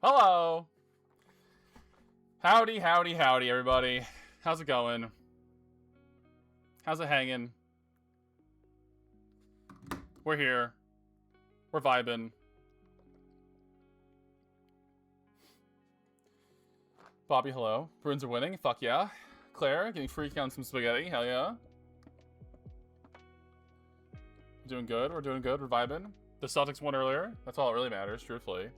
Hello! Howdy, howdy, howdy, everybody. How's it going? How's it hanging? We're here. We're vibing. Bobby, hello. Bruins are winning. Fuck yeah. Claire, getting freaky on some spaghetti. Hell yeah. Doing good. We're doing good. We're vibing. The Celtics won earlier. That's all that really matters, truthfully.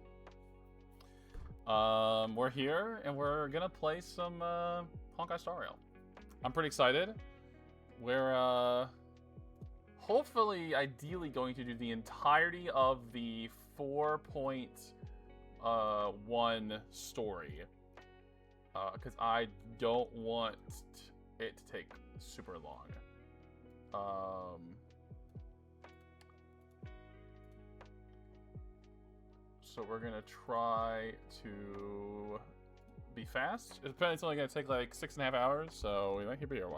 We're here, and we're gonna play some, Honkai Star Rail. I'm pretty excited. We're, hopefully, ideally going to do the entirety of the 4.1 story. Because I don't want it to take super long. So we're gonna try to be fast. It's only gonna take like 6.5 hours, so we might be here a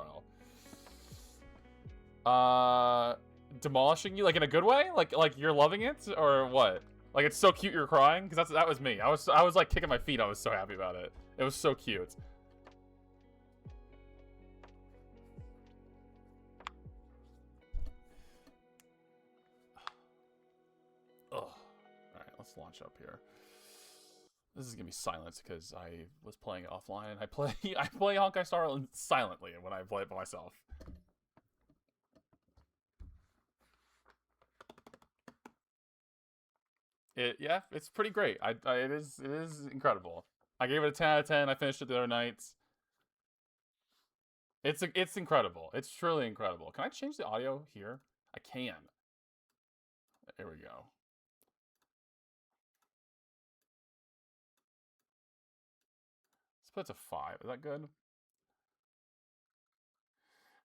while. Demolishing you, like in a good way? Like you're loving it, or what? Like it's so cute you're crying? Because that was me. I was like kicking my feet. I was so happy about it. It was so cute. Ugh. Alright, let's launch up here. This is gonna be silent because I was playing it offline. I play Honkai Star Rail silently when I play it by myself. Yeah, it's pretty great. It is incredible. I gave it a 10 out of 10. I finished it the other night. It's incredible. It's truly incredible. Can I change the audio here? I can. There we go. Let's put it to 5. Is that good?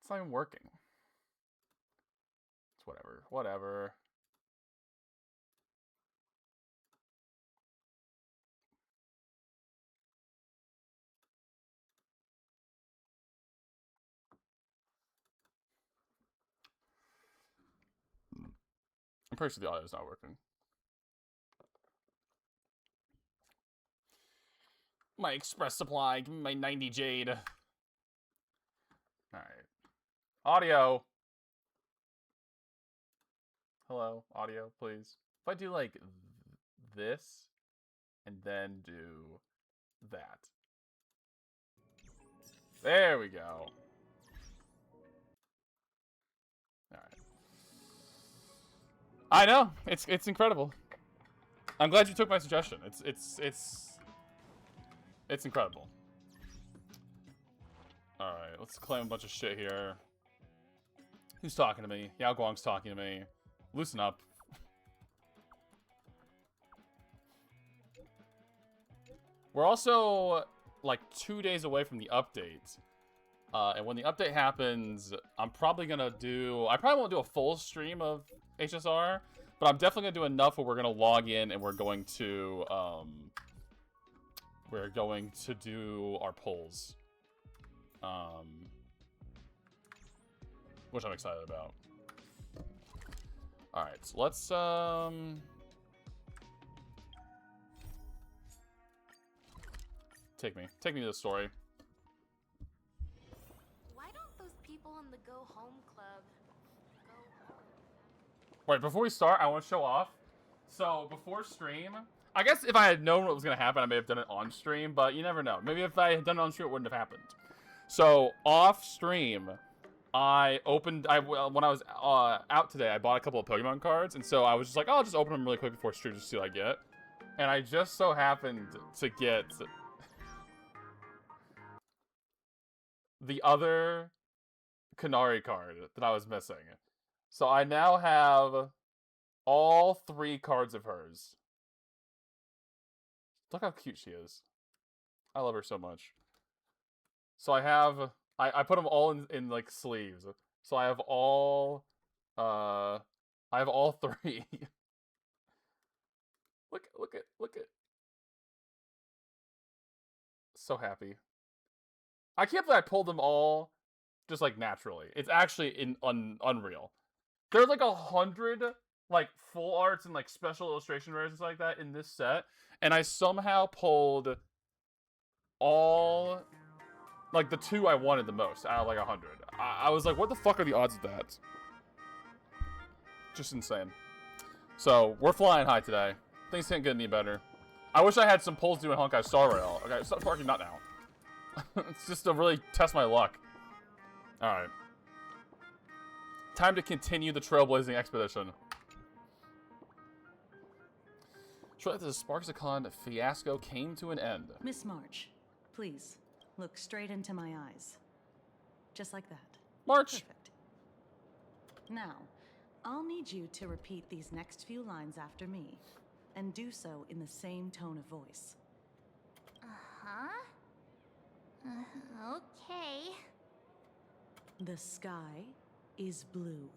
It's not even working. It's whatever. Whatever. I'm pretty sure the audio's not working. My express supply, give me my 90 jade. Alright. Audio. Hello, audio, please. If I do like this, and then do that. There we go. Alright. I know, it's incredible. I'm glad you took my suggestion. It's incredible. Alright, let's claim a bunch of shit here. Who's talking to me? Yao Guang's talking to me. Loosen up. We're also like 2 days away from the update. And when the update happens, I probably won't do a full stream of HSR, but I'm definitely gonna do enough where we're gonna log in and we're going to do our polls. Which I'm excited about. Alright, so let's take me to the story. Why don't those people in the Go Home Club go home? Wait, before we start, I want to show off. So, before stream, I guess if I had known what was going to happen, I may have done it on stream, but you never know. Maybe if I had done it on stream, it wouldn't have happened. So, off stream, when I was out today, I bought a couple of Pokemon cards, and so I was just like, oh, I'll just open them really quick before stream just to see what I get. And I just so happened to get the other Kanari card that I was missing. So I now have all 3 cards of hers. Look how cute she is. I love her so much. So I put them all in like sleeves. So I have all 3. Look at. So happy. I can't believe I pulled them all just like naturally. It's actually unreal. There's like 100 like full arts and like special illustration versions like that in this set, and I somehow pulled all like the 2 I wanted the most out of like 100. I was like, what the fuck are the odds of that? Just insane. So we're flying high today. Things can't get any better. I wish I had some pulls doing Honkai Star Rail. Okay, stop parking, not now. It's just to really test my luck. Alright. Time to continue the trailblazing expedition. Shortly after the Sparksicon fiasco came to an end. Miss March, please, look straight into my eyes. Just like that. March! Perfect. Now, I'll need you to repeat these next few lines after me, and do so in the same tone of voice. Uh-huh. Okay. The sky is blue,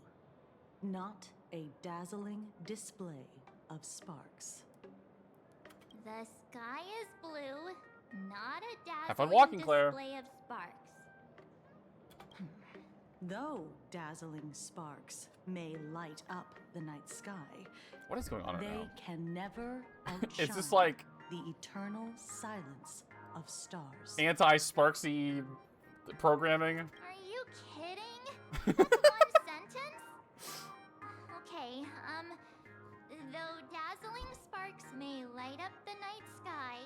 not a dazzling display of sparks. The sky is blue, not a dazzling Have fun walking, Claire. display of sparks. Though dazzling sparks may light up the night sky, What is going on right they now? can never outshine Is this like the eternal silence of stars. anti-Sparksy programming? Are you kidding? That's one sentence? Okay, though dazzling sparks may light up the night sky,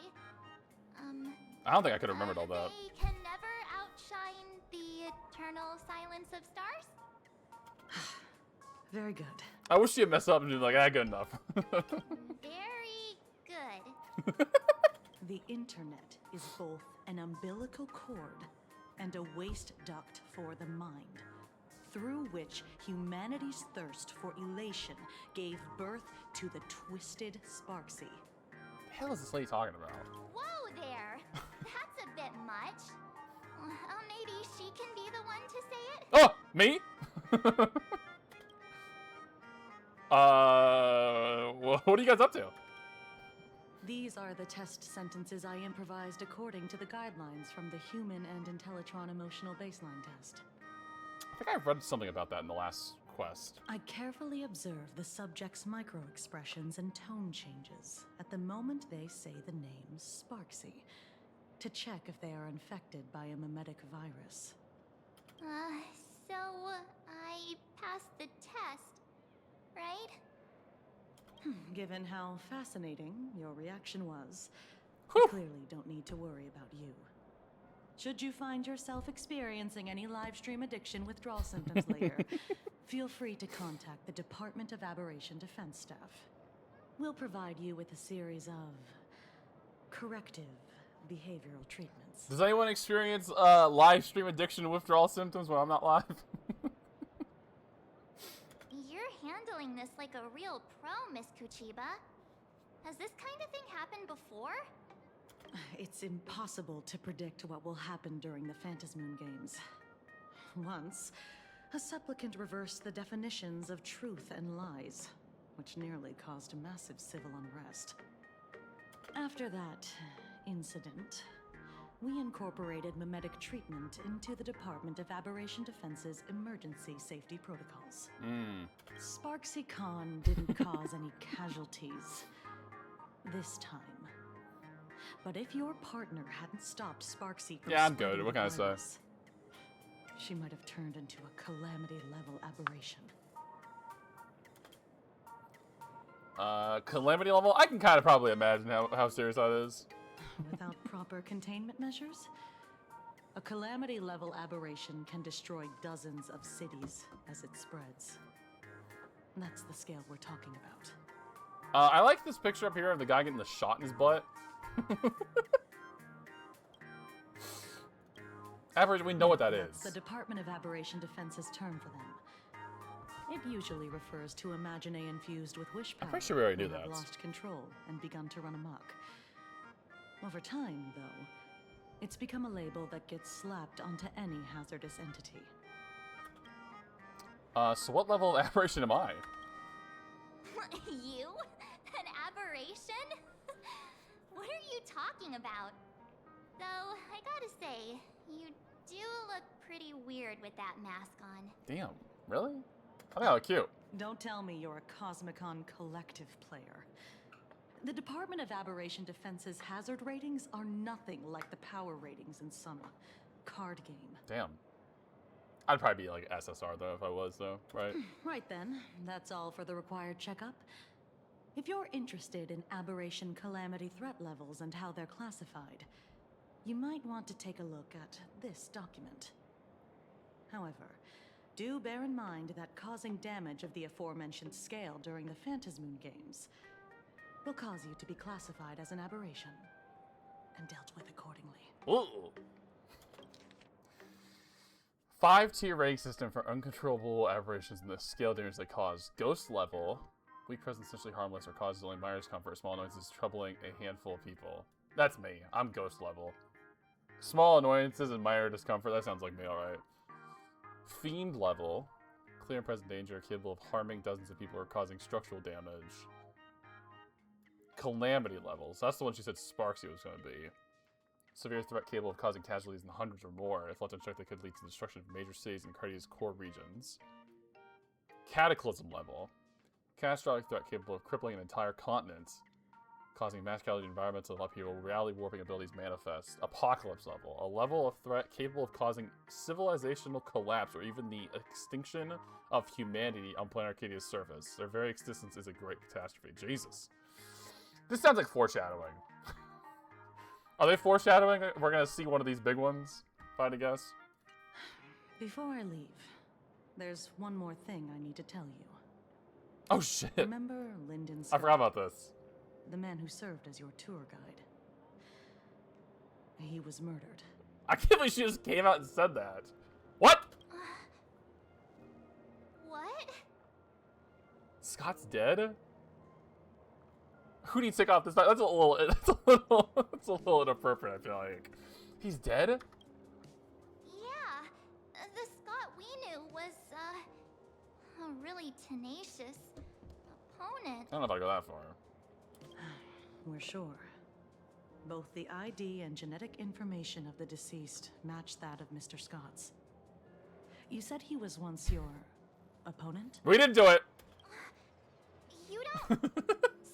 I don't think I could have remembered all that. they can never outshine the eternal silence of stars? Very good. I wish she'd mess up and be like, ah, good enough. Very good. The internet is both an umbilical cord and a waste duct for the mind, through which humanity's thirst for elation gave birth to the twisted Sparksy. The hell is this lady talking about? Whoa there! That's a bit much. Maybe she can be the one to say it? Oh, me? What are you guys up to? These are the test sentences I improvised according to the guidelines from the Human and Intellitron Emotional Baseline Test. I think I've read something about that in the last quest. I carefully observe the subject's micro-expressions and tone changes at the moment they say the name Sparksy, to check if they are infected by a mimetic virus. So I passed the test, right? Given how fascinating your reaction was, Whew. I clearly don't need to worry about you. Should you find yourself experiencing any live stream addiction withdrawal symptoms later, feel free to contact the Department of Aberration Defense staff. We'll provide you with a series of corrective behavioral treatments. Does anyone experience live stream addiction and withdrawal symptoms when I'm not live? You're handling this like a real pro, Miss Kuchiba. Has this kind of thing happened before? It's impossible to predict what will happen during the Phantasmoon Games. Once, a supplicant reversed the definitions of truth and lies, which nearly caused massive civil unrest. After that incident, we incorporated mimetic treatment into the Department of Aberration Defense's emergency safety protocols. Sparksy Khan didn't cause any casualties this time. But if your partner hadn't stopped Sparksy from Yeah, I'm spreading good. What the can I say? virus, she might have turned into a calamity-level aberration. Calamity level? I can kind of probably imagine how serious that is. Without proper containment measures, a calamity-level aberration can destroy dozens of cities as it spreads. That's the scale we're talking about. I like this picture up here of the guy getting the shot in his butt. Average, we know what that That's is. the Department of Aberration Defense's term for them. It usually refers to Imagine infused with wish power. I'm pretty sure we already who knew have that. lost control and begun to run amok. Over time, though, it's become a label that gets slapped onto any hazardous entity. So what level of aberration am I? You? An aberration? What are you talking about? Though, I gotta say, you do look pretty weird with that mask on. Damn, really? I think I look cute. Don't tell me you're a Cosmicon collective player. The Department of Aberration Defense's hazard ratings are nothing like the power ratings in some card game. Damn. I'd probably be like SSR though if I was though, right? Right then, that's all for the required checkup. If you're interested in aberration calamity threat levels and how they're classified, you might want to take a look at this document. However, do bear in mind that causing damage of the aforementioned scale during the Phantasmoon games will cause you to be classified as an aberration and dealt with accordingly. Ooh. 5-tier rating system for uncontrollable aberrations in the scale damage they cause. Ghost level. Weak presence essentially harmless or causes only minor discomfort. Small annoyances troubling a handful of people. That's me. I'm ghost level. Small annoyances and minor discomfort. That sounds like me, alright. Fiend level. Clear and present danger. Capable of harming dozens of people or causing structural damage. Calamity levels. That's the one she said Sparksy was going to be. Severe threat capable of causing casualties in the hundreds or more. If left unchecked, they could lead to the destruction of major cities and Cardia's core regions. Cataclysm level. Catastrophic threat capable of crippling an entire continent, causing mass casualty, environmental upheaval, reality warping abilities manifest. Apocalypse level. A level of threat capable of causing civilizational collapse or even the extinction of humanity on planet Arcadia's surface. Their very existence is a great catastrophe. Jesus. This sounds like foreshadowing. Are they foreshadowing we're going to see one of these big ones, if I had to guess? Before I leave, there's one more thing I need to tell you. Oh, shit. Remember Lyndon I Scott, forgot about this. the man who served as your tour guide? He was murdered. I can't believe she just came out and said that. What? What? Scott's dead? Who needs to take off this? That's a little inappropriate, I feel like. He's dead? Yeah. The Scott we knew was, a really tenacious opponent. I don't know if I'd go that far. We're sure. Both the ID and genetic information of the deceased match that of Mr. Scott's. You said he was once your opponent? We didn't do it! You don't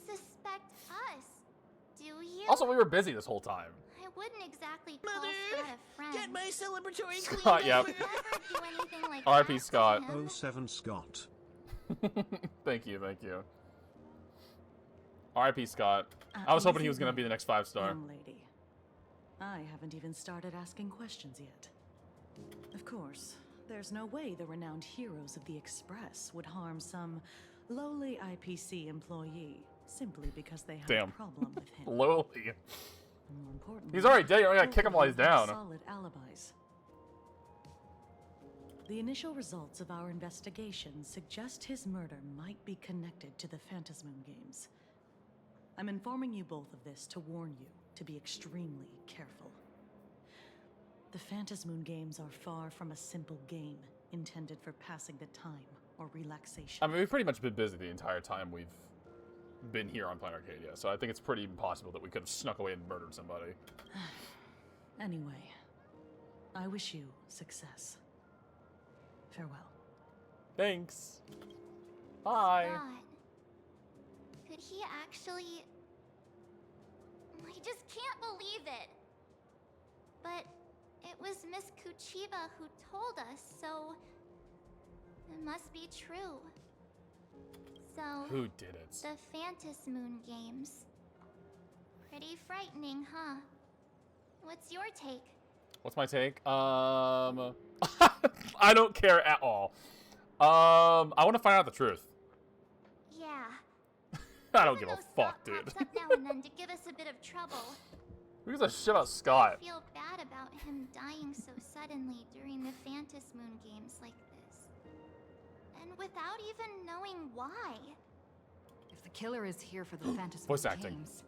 suspect us, do you? Also, we were busy this whole time. I wouldn't exactly call Mother, Scott a friend. get my celebratory Scott, clean yep. Would never do anything like R.I.P. that to Scott. him. 07 Scott. Thank you, thank you. R.I.P. Scott. I was hoping he was going to be the next 5-star. Young lady. I haven't even started asking questions yet. Of course, there's no way the renowned heroes of the Express would harm some lowly IPC employee simply because they had Damn. a problem with him. Lowly. More importantly, He's already dead, you only gotta kick him while he's both of them down. have solid alibis. The initial results of our investigation suggest his murder might be connected to the Phantasmoon games. I'm informing you both of this to warn you to be extremely careful. The Phantasmoon games are far from a simple game intended for passing the time or relaxation. I mean, we've pretty much been busy the entire time we've been here on Planet Arcadia, so I think it's pretty impossible that we could have snuck away and murdered somebody. Anyway, I wish you success. Farewell. Thanks. Bye. God. Could he actually... I just can't believe it. But it was Miss Kuchiba who told us, so... it must be true. So... Who did it? the Phantasmoon games. Pretty frightening, huh? What's your take? What's my take? I don't care at all. I want to find out the truth. Yeah. I don't Even give a though fuck, Scott dude. pops up now and then to give us a bit of trouble. Who gives a shit about Scott? I feel bad about him dying so suddenly during the Phantasmoon games like this. And without even knowing why. If the killer is here for the Phantasmoon Voice acting. games,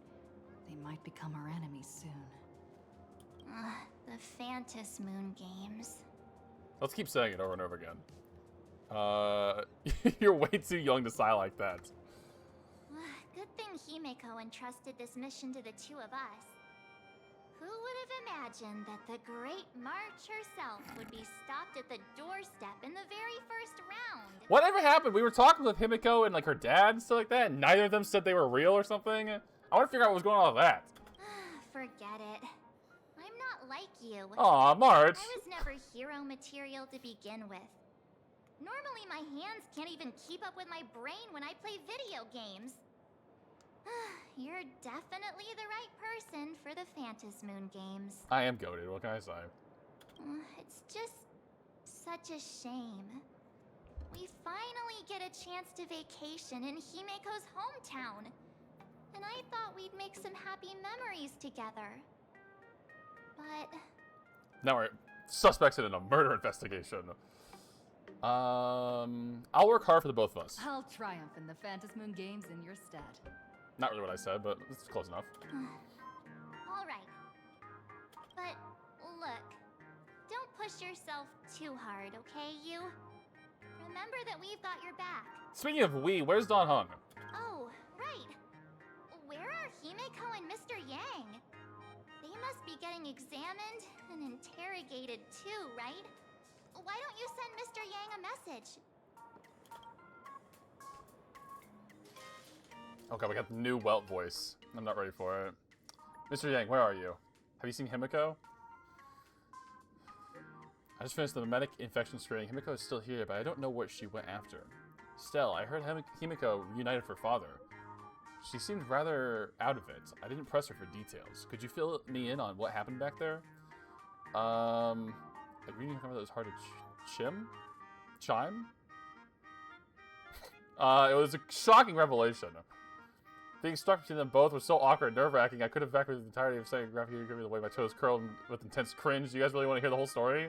they might become our enemies soon. The Phantasmoon games. Let's keep saying it over and over again. You're way too young to sigh like that. Good thing Himeko entrusted this mission to the two of us. Who would have imagined that the Great March herself would be stopped at the doorstep in the very first round? Whatever happened? We were talking with Himiko and like her dad and stuff like that, and neither of them said they were real or something. I want to figure out what was going on with that. Forget it. I'm not like you. Aw, March. I was never hero material to begin with. Normally my hands can't even keep up with my brain when I play video games. You're definitely the right person for the Phantasmoon games. I am goated, what can I say? It's just such a shame. We finally get a chance to vacation in Himeko's hometown. And I thought we'd make some happy memories together. But... Now we're suspects in a murder investigation. I'll work hard for the both of us. I'll triumph in the Phantasmoon games in your stead. Not really what I said, but it's close enough. Alright. But, look. Don't push yourself too hard, okay, you? Remember that we've got your back. Speaking of we, where's Don Hung? Oh, right. Where are Himeko and Mr. Yang? They must be getting examined and interrogated too, right? Why don't you send Mr. Yang a message? Okay, we got the new Welt voice. I'm not ready for it. Mr. Yang, where are you? Have you seen Himiko? I just finished the memetic infection screening. Himiko is still here, but I don't know what she went after. Stell, I heard Himiko reunited with her father. She seemed rather out of it. I didn't press her for details. Could you fill me in on what happened back there? Like reading her that was hard to chime? It was a shocking revelation. Being stuck between them both was so awkward and nerve-wracking, I could have evacuated the entirety of saying graphic giving the way my toes curled with intense cringe. Do you guys really want to hear the whole story?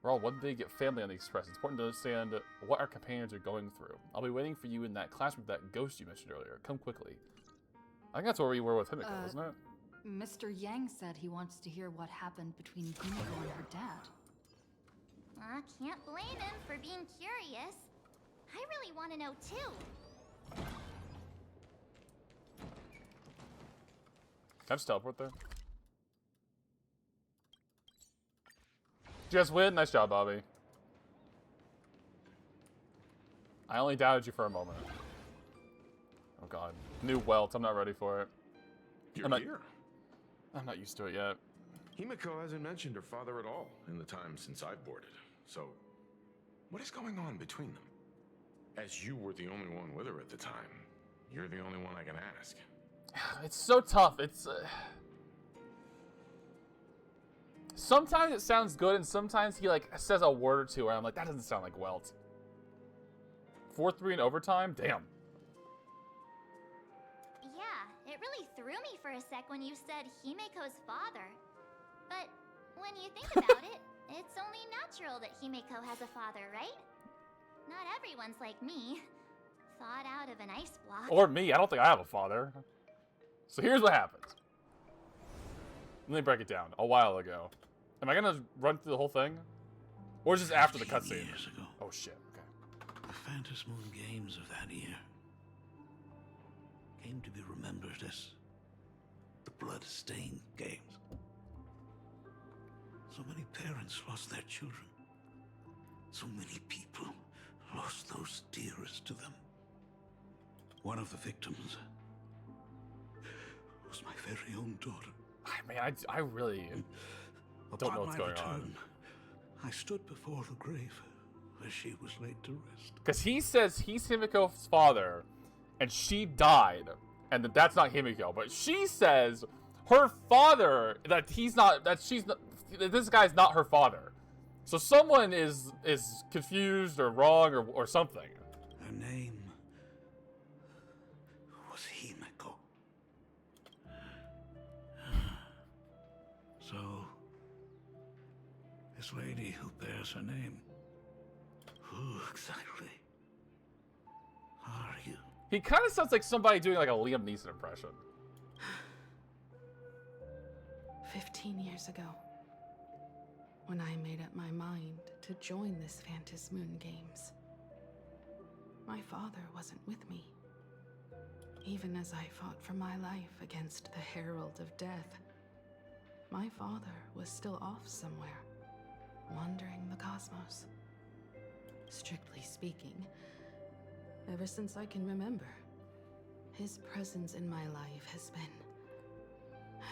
We're all one big family on the Express. It's important to understand what our companions are going through. I'll be waiting for you in that classroom with that ghost you mentioned earlier. Come quickly. I think that's where we were with Himiko, wasn't it? Mr. Yang said he wants to hear what happened between Himiko and her dad. I can't blame him for being curious. I really want to know too. Can I just teleport there? Did you guys win? Nice job, Bobby. I only doubted you for a moment. Oh god. New Welt. I'm not ready for it. You're here? I'm not used to it yet. Himiko hasn't mentioned her father at all in the time since I've boarded. So, what is going on between them? As you were the only one with her at the time, you're the only one I can ask. It's so tough. It's... sometimes it sounds good, and sometimes he, like, says a word or two, and I'm like, that doesn't sound like Welt. 4-3 in overtime? Damn. Yeah, it really threw me for a sec when you said Himeko's father. But when you think about it, it's only natural that Himeko has a father, right? Not everyone's like me. Thawed out of an ice block. Or me. I don't think I have a father. So here's what happens. Let me break it down. A while ago. Am I gonna run through the whole thing? Or just after the cutscene? Years ago. Oh shit, okay. The Phantasmoon games of that year came to be remembered as the blood-stained games. So many parents lost their children. So many people lost those dearest to them. One of the victims was my very own daughter. Man, I really don't know what's going on. I stood before the grave where she was laid to rest. Because he says he's Himiko's father, and she died, and that's not Himiko. But she says her father, that he's not, that she's not, this guy's not her father. So someone is confused or wrong or something. Her name was Himiko. So, this lady who bears her name, who exactly are you? He kind of sounds like somebody doing like a Liam Neeson impression. 15 years ago, when I made up my mind to join this Phantasmoon games, my father wasn't with me. Even as I fought for my life against the Herald of Death, my father was still off somewhere, wandering the cosmos. Strictly speaking, ever since I can remember, his presence in my life has been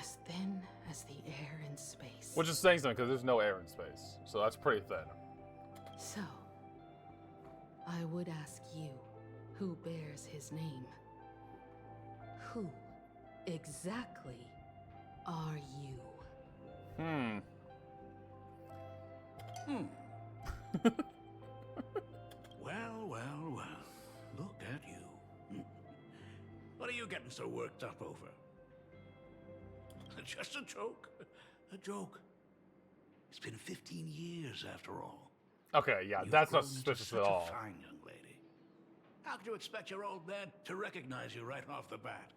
as thin as the air in space. Which is saying something, because there's no air in space. So that's pretty thin. So, I would ask you, who bears his name? Who exactly are you? Well, well, well. Look at you. What are you getting so worked up over? Just a joke. A joke. It's been 15 years after all. Okay, yeah, You've that's not grown into suspicious such at all. a fine young lady. How could you expect your old man to recognize you right off the bat?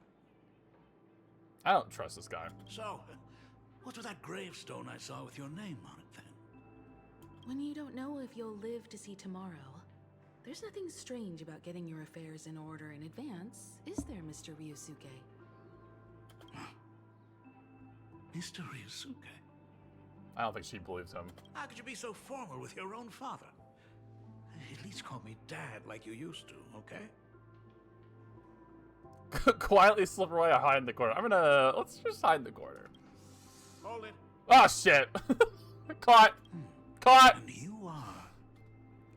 I don't trust this guy. So, what's with that gravestone I saw with your name on it then? When you don't know if you'll live to see tomorrow, there's nothing strange about getting your affairs in order in advance, is there, Mr. Ryusuke? Mr. Ryusuke? I don't think she believes him. How could you be so formal with your own father? At least call me Dad like you used to, okay? Quietly slip away or hide in the corner. Let's just hide in the corner. Hold it. Oh, shit. Caught. Caught. And you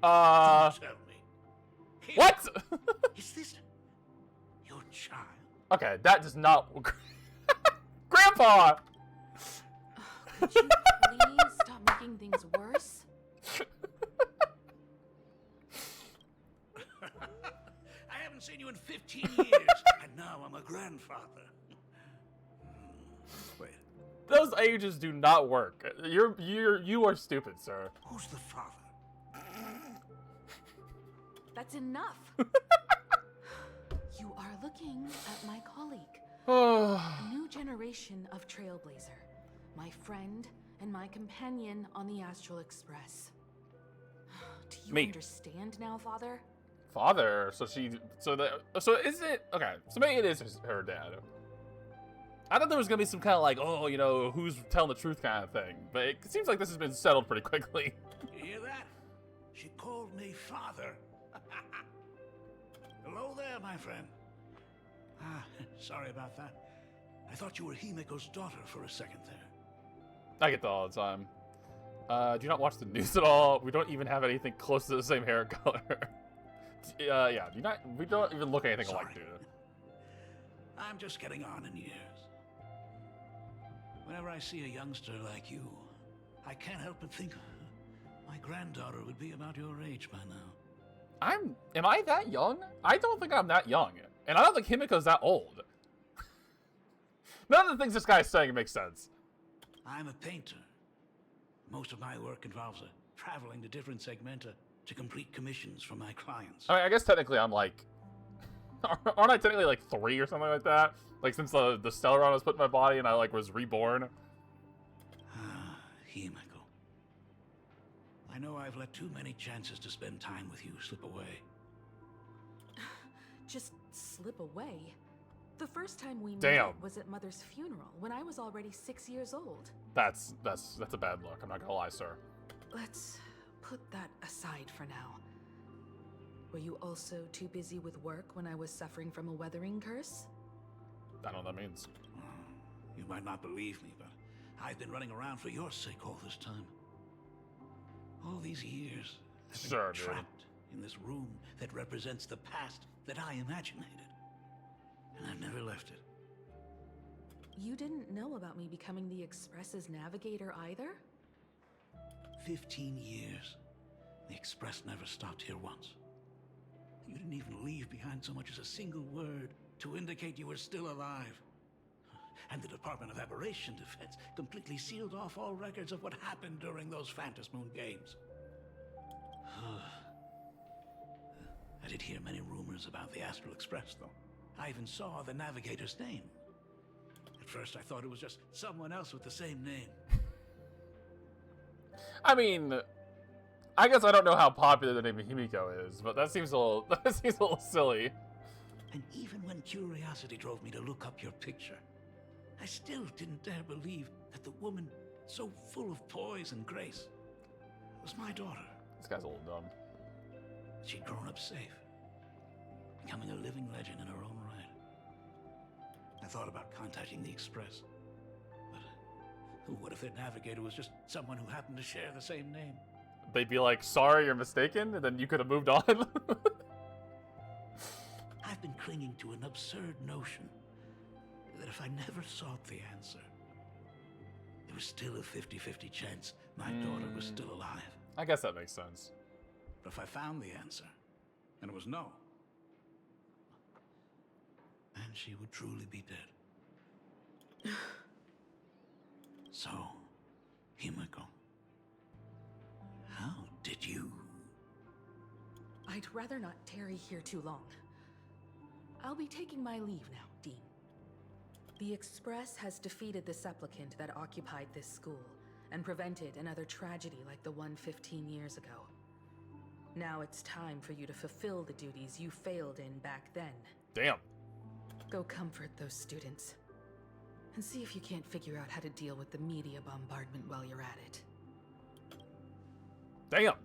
are... Tell me. Here. What? Is this your child? Okay, that does not... Grandpa! Could you please stop making things worse? I haven't seen you in 15 years, and now I'm a grandfather. Wait, Those ages do not work. You are stupid, sir. who's the father? That's enough. You are looking at my colleague. A new generation of Trailblazer. My friend and my companion on the Astral Express. Do you Me. understand now, Father? Father? So is it... Okay, so maybe it is her dad. I thought there was gonna be some kind of like, oh, you know, who's telling the truth kind of thing. But it seems like this has been settled pretty quickly. You hear that? She called me father. Hello there, my friend. Sorry about that. I thought you were Himiko's daughter for a second there. I get that all the time. Do you not watch the news at all? We don't even have anything close to the same hair color. Yeah, we don't even look anything alike, dude. I'm just getting on in years. Whenever I see a youngster like you, I can't help but think my granddaughter would be about your age by now. Am I that young? I don't think I'm that young. And I don't think Himiko's that old. None of the things this guy's saying make sense. I'm a painter. Most of my work involves traveling to different segmenta to complete commissions for my clients. I mean, I guess technically I'm like... Aren't I technically like 3 or something like that? Like since the Stellaron was put in my body and I like was reborn? Himiko. I know I've let too many chances to spend time with you slip away. Just slip away? The first time we Damn. met was at Mother's funeral, when I was already 6 years old. That's a bad look. I'm not gonna lie, sir. Let's put that aside for now. Were you also too busy with work when I was suffering from a weathering curse? I don't know what that means. You might not believe me, but I've been running around for your sake all this time. All these years, I've been Sure, dude. trapped in this room that represents the past that I imaginated. And I've never left it. You didn't know about me becoming the Express's navigator either? 15 years. The Express never stopped here once. You didn't even leave behind so much as a single word to indicate you were still alive. And the Department of Aberration Defense completely sealed off all records of what happened during those Phantom Moon games. I did hear many rumors about the Astral Express, though. I even saw the navigator's name. At first, I thought it was just someone else with the same name. I mean, I guess I don't know how popular the name of Himiko is, but that seems a little silly. And even when curiosity drove me to look up your picture, I still didn't dare believe that the woman so full of poise and grace was my daughter. This guy's a little dumb. She'd grown up safe, becoming a living legend in her own right. I thought about contacting the Express, but what if their navigator was just someone who happened to share the same name? They'd be like, sorry, you're mistaken, and then you could have moved on. I've been clinging to an absurd notion that if I never sought the answer, there was still a 50-50 chance my daughter was still alive. I guess that makes sense. But if I found the answer, and it was no, then she would truly be dead. So, Himiko, how did you... I'd rather not tarry here too long. I'll be taking my leave now, Dean. The Express has defeated the supplicant that occupied this school and prevented another tragedy like the one 15 years ago. Now it's time for you to fulfill the duties you failed in back then. Damn. Go comfort those students. And see if you can't figure out how to deal with the media bombardment while you're at it. Damn.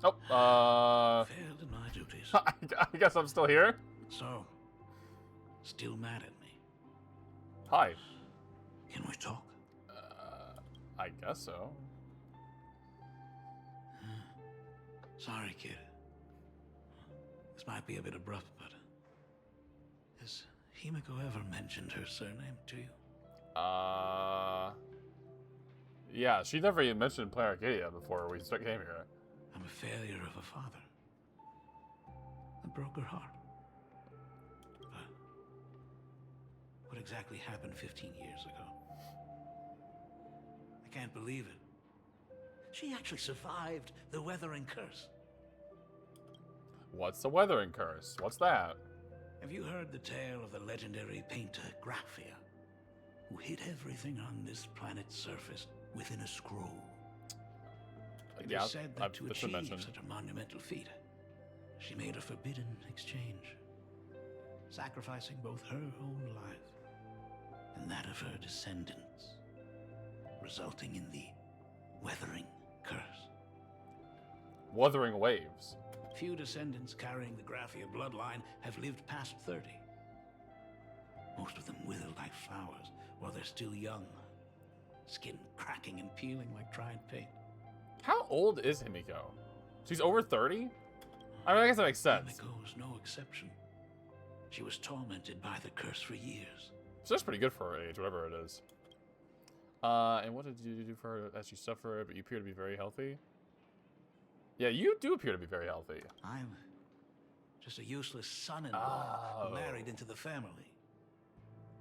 Oh, Failed in my duties. I guess I'm still here. So, still mad at me? Hi. Can we talk? I guess so. Sorry, kid. This might be a bit abrupt, but... has Himiko ever mentioned her surname to you? Yeah, she never even mentioned Player Arcadia before we came here. I'm a failure of a father. I broke her heart. But what exactly happened 15 years ago? I can't believe it. She actually survived the Weathering Curse. What's the Weathering Curse? What's that? Have you heard the tale of the legendary painter Graphia, who hid everything on this planet's surface within a scroll? It is said that to achieve such a monumental feat, she made a forbidden exchange, sacrificing both her own life and that of her descendants, resulting in the Weathering Curse. Wuthering Waves. Few descendants carrying the Graphia bloodline have lived past 30. Most of them wither like flowers while they're still young, skin cracking and peeling like dried paint. How old is Himiko? She's over 30? I mean, I guess that makes sense. Himiko was no exception. She was tormented by the curse for years. So that's pretty good for her age, whatever it is. And what did you do for her as you suffer, but you appear to be very healthy? Yeah, you do appear to be very healthy. I'm just a useless son-in-law who married into the family.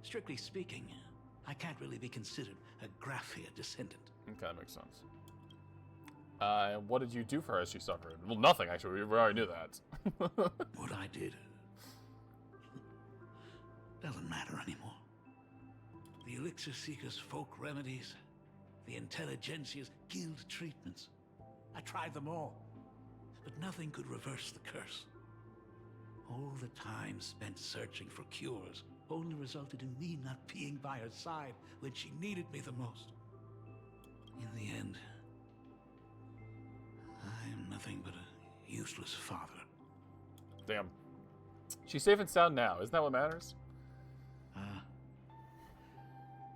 Strictly speaking, I can't really be considered a Graphia descendant. Okay, that makes sense. And what did you do for her as she suffered? Well, nothing, actually. We already knew that. What I did doesn't matter anymore. The Elixir Seekers' folk remedies, the Intelligentsia's guild treatments. I tried them all, but nothing could reverse the curse. All the time spent searching for cures only resulted in me not being by her side when she needed me the most. In the end, I am nothing but a useless father. Damn. She's safe and sound now. Isn't that what matters?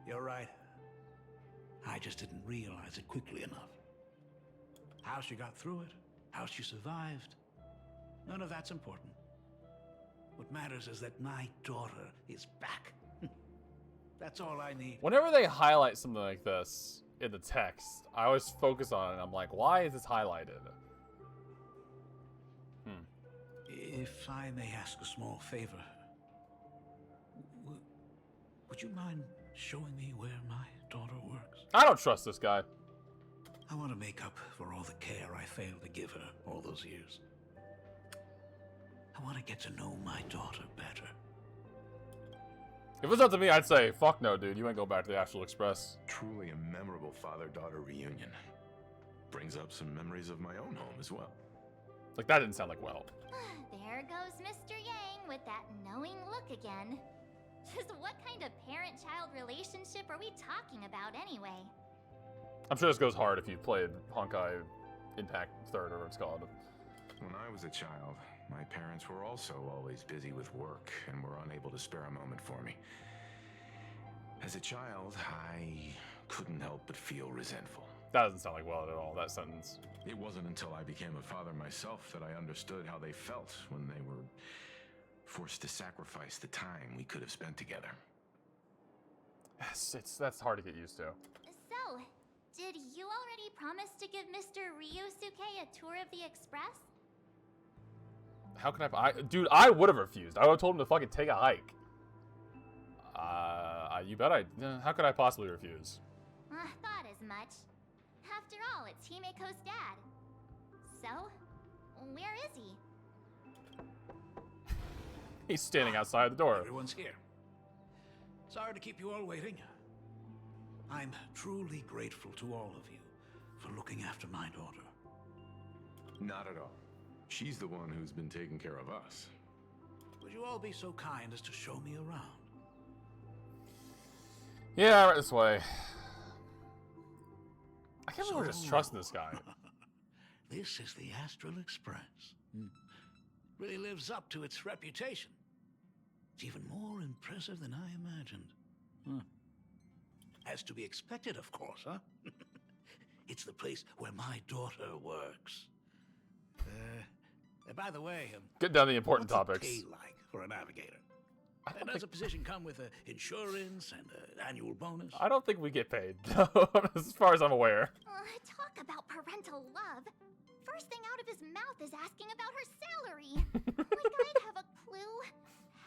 You're right. I just didn't realize it quickly enough. How she got through it, how she survived, none of that's important. What matters is that my daughter is back. That's all I need. Whenever they highlight something like this in the text, I always focus on it and I'm like, why is this highlighted? If I may ask a small favor, would you mind showing me where my daughter works? I don't trust this guy. I want to make up for all the care I failed to give her all those years. I want to get to know my daughter better. If it's up to me, I'd say, fuck no, dude. You ain't going back to the Ashveil Express. Truly a memorable father-daughter reunion. Brings up some memories of my own home as well. Like, that didn't sound like well. There goes Mr. Yang with that knowing look again. Just what kind of parent-child relationship are we talking about anyway? I'm sure this goes hard if you've played Honkai Impact 3rd or whatever it's called. When I was a child, my parents were also always busy with work and were unable to spare a moment for me. As a child, I couldn't help but feel resentful. That doesn't sound like well at all, that sentence. It wasn't until I became a father myself that I understood how they felt when they were forced to sacrifice the time we could have spent together. That's hard to get used to. So, did you already promise to give Mr. Ryusuke a tour of the Express? How can dude, I would have refused. I would have told him to fucking take a hike. You bet how could I possibly refuse? Thought as much. After all, it's Himeko's dad. So, where is he? He's standing outside the door. Everyone's here. Sorry to keep you all waiting. I'm truly grateful to all of you for looking after my daughter. Not at all. She's the one who's been taking care of us. Would you all be so kind as to show me around? Yeah, right this way. I can't believe we're just trusting this guy. This is the Astral Express. Really lives up to its reputation. It's even more impressive than I imagined. As to be expected, of course, huh? It's the place where my daughter works. By the way, get down to the important what's topics. Pay like for a navigator? Does a position come with insurance and an annual bonus? I don't think we get paid, as far as I'm aware. Talk about parental love. First thing out of his mouth is asking about her salary. Like I'd have a clue.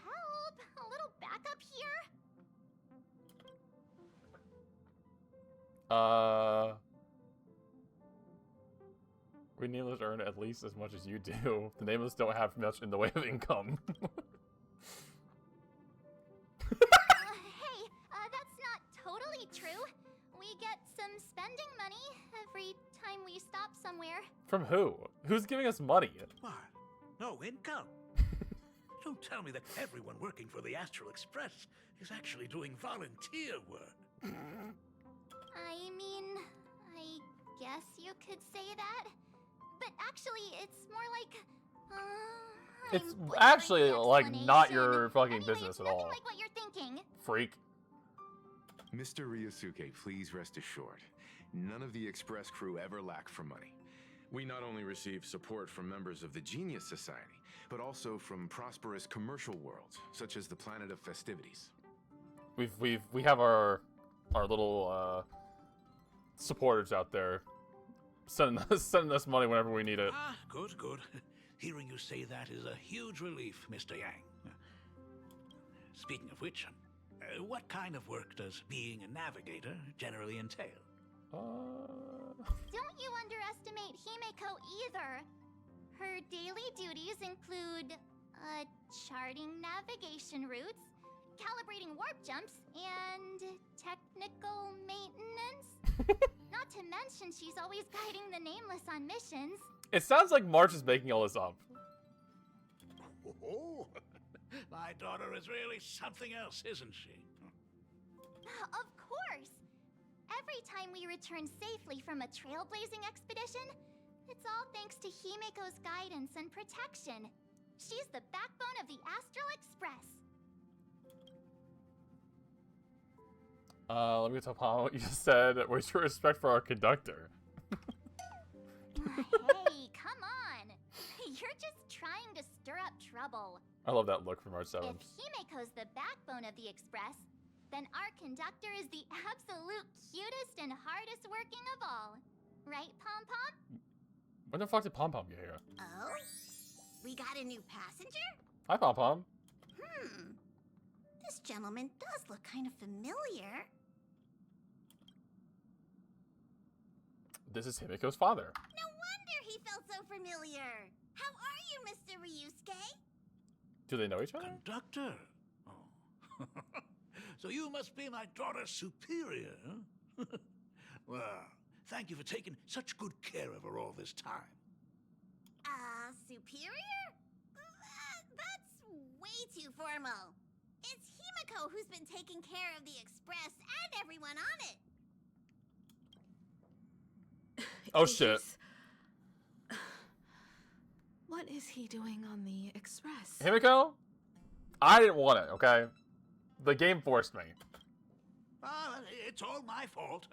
Help! A little backup here? We nameless earn at least as much as you do. The nameless don't have much in the way of income. Hey, that's not totally true. We get some spending money every time we stop somewhere. From who? Who's giving us money? What? No income? Don't tell me that everyone working for the Astral Express is actually doing volunteer work. I mean, I guess you could say that. But actually, it's more like, It's I'm actually butchering the like not explanation. your fucking Anyway, business it's at nothing all. like what you're thinking. Freak. Mr. Ryusuke, please rest assured. None of the Express crew ever lack for money. We not only receive support from members of the Genius Society, but also from prosperous commercial worlds, such as the Planet of Festivities. We have our little supporters out there sending us money whenever we need it. Ah, good, good. Hearing you say that is a huge relief, Mr. Yang. Speaking of which, what kind of work does being a navigator generally entail? Don't you underestimate Himeko either. Her daily duties include, charting navigation routes, calibrating warp jumps, and technical maintenance. Not to mention she's always guiding the Nameless on missions. It sounds like March is making all this up. Oh, my daughter is really something else, isn't she? Of course! Every time we return safely from a trailblazing expedition, it's all thanks to Himeko's guidance and protection. She's the backbone of the Astral Express. Let me tell Palm what you just said. Where's your respect for our conductor? Hey, come on! You're just trying to stir up trouble. I love that look from R7. If Himeko's the backbone of the Express, then our conductor is the absolute cutest and hardest working of all. Right, Pom Pom? When the fuck did Pom Pom get here? Oh? We got a new passenger? Hi, Pom Pom. This gentleman does look kind of familiar. This is Himiko's father. No wonder he felt so familiar. How are you, Mr. Ryusuke? Do they know each other? Conductor? Oh. So you must be my daughter's superior, huh? Well, thank you for taking such good care of her all this time. Superior? That's way too formal. It's Himeko Himiko who's been taking care of the Express and everyone on it. Oh shit. What is he doing on the Express? Himiko? I didn't want it, okay? The game forced me. It's all my fault.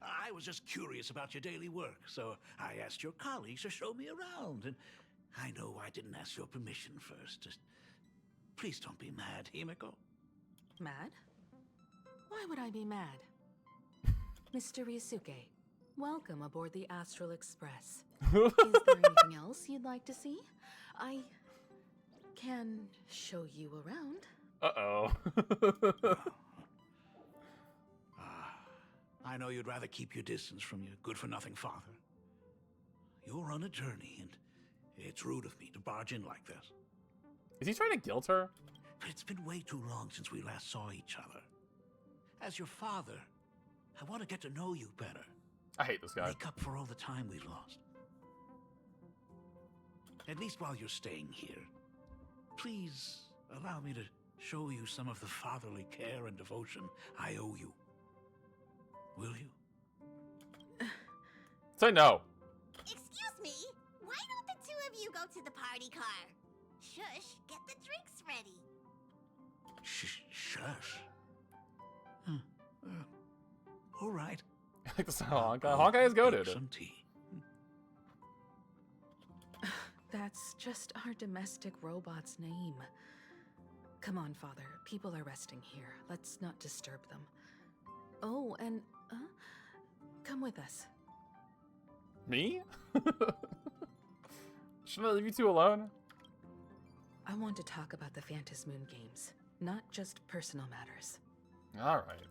I was just curious about your daily work, so I asked your colleagues to show me around. And I know I didn't ask your permission first. Just please don't be mad, Himiko. Mad? Why would I be mad? Mr. Ryusuke, welcome aboard the Astral Express. Is there anything else you'd like to see? I can show you around. Uh-oh. I know you'd rather keep your distance from your good-for-nothing father. You're on a journey, and it's rude of me to barge in like this. Is he trying to guilt her? But it's been way too long since we last saw each other. As your father, I want to get to know you better. I hate this guy. Make up for all the time we've lost. At least while you're staying here, please allow me to show you some of the fatherly care and devotion I owe you. Will you? Say no. Excuse me, why don't the two of you go to the party car? Shush, get the drinks ready. Shush. All right. I like the sound of Honkai. Honkai is goated. Some tea. That's just our domestic robot's name. Come on, Father. People are resting here. Let's not disturb them. Oh, and come with us. Me? Shouldn't I leave you two alone? I want to talk about the Phantasmoon games, not just personal matters. Alright.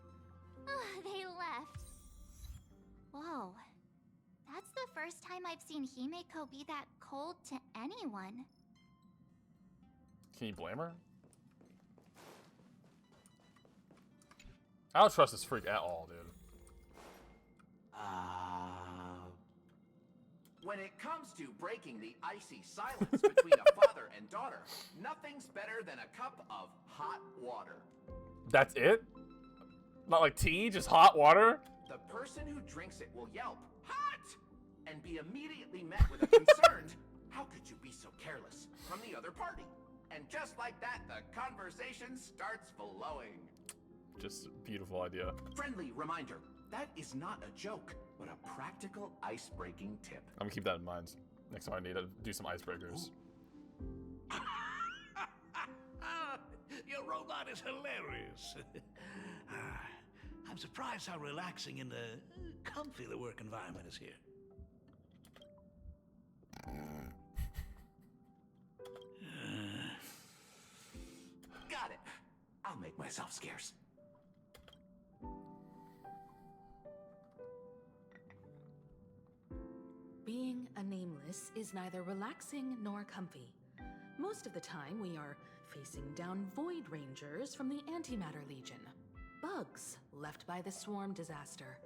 They left. Whoa. That's the first time I've seen Himeko be that cold to anyone. Can you blame her? I don't trust this freak at all, dude. When it comes to breaking the icy silence between a father and daughter, nothing's better than a cup of hot water. That's it? Not like tea, just hot water? The person who drinks it will yelp, "Hot!" and be immediately met with a concerned, "How could you be so careless?" from the other party. And just like that, the conversation starts flowing. Just beautiful idea. Friendly reminder, that is not a joke, but a practical ice-breaking tip. I'm gonna keep that in mind. Next time I need to do some icebreakers. Your robot is hilarious. I'm surprised how relaxing and comfy the work environment is here. Got it. I'll make myself scarce. Being a nameless is neither relaxing nor comfy. Most of the time, we are facing down Void Rangers from the Antimatter Legion, bugs left by the Swarm disaster,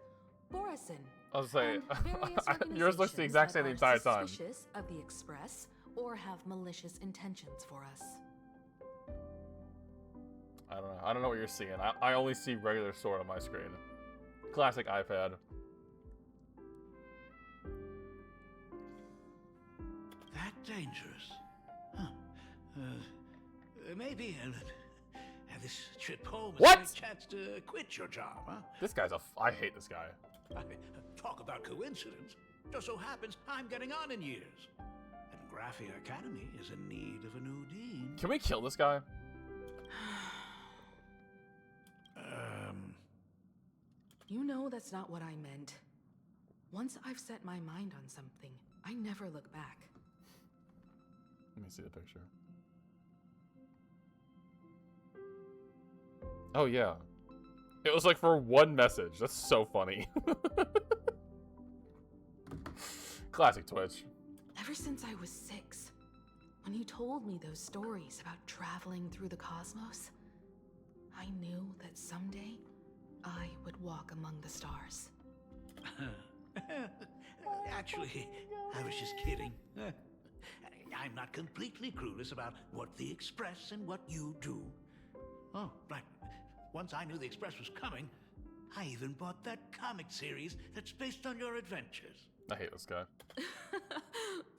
Borisin, I was saying, and various yours looks the exact same the entire time. Suspicious of the Express or have malicious intentions for us. I don't know. I don't know what you're seeing. I only see regular sword on my screen. Classic iPad. That dangerous? Huh. Maybe this trip home is What? a chance to quit your job, huh? This guy's I hate this guy. Talk about coincidence. Just so happens I'm getting on in years. And Graphia Academy is in need of a new dean. Can we kill this guy? You know that's not what I meant. Once I've set my mind on something, I never look back. Let me see the picture. Oh, yeah. It was like for one message. That's so funny. Classic Twitch. Ever since I was 6, when you told me those stories about traveling through the cosmos, I knew that someday I would walk among the stars. Actually, I was just kidding. I'm not completely clueless about what the Express and what you do. Oh, right. Once I knew the Express was coming, I even bought that comic series that's based on your adventures. I hate this guy.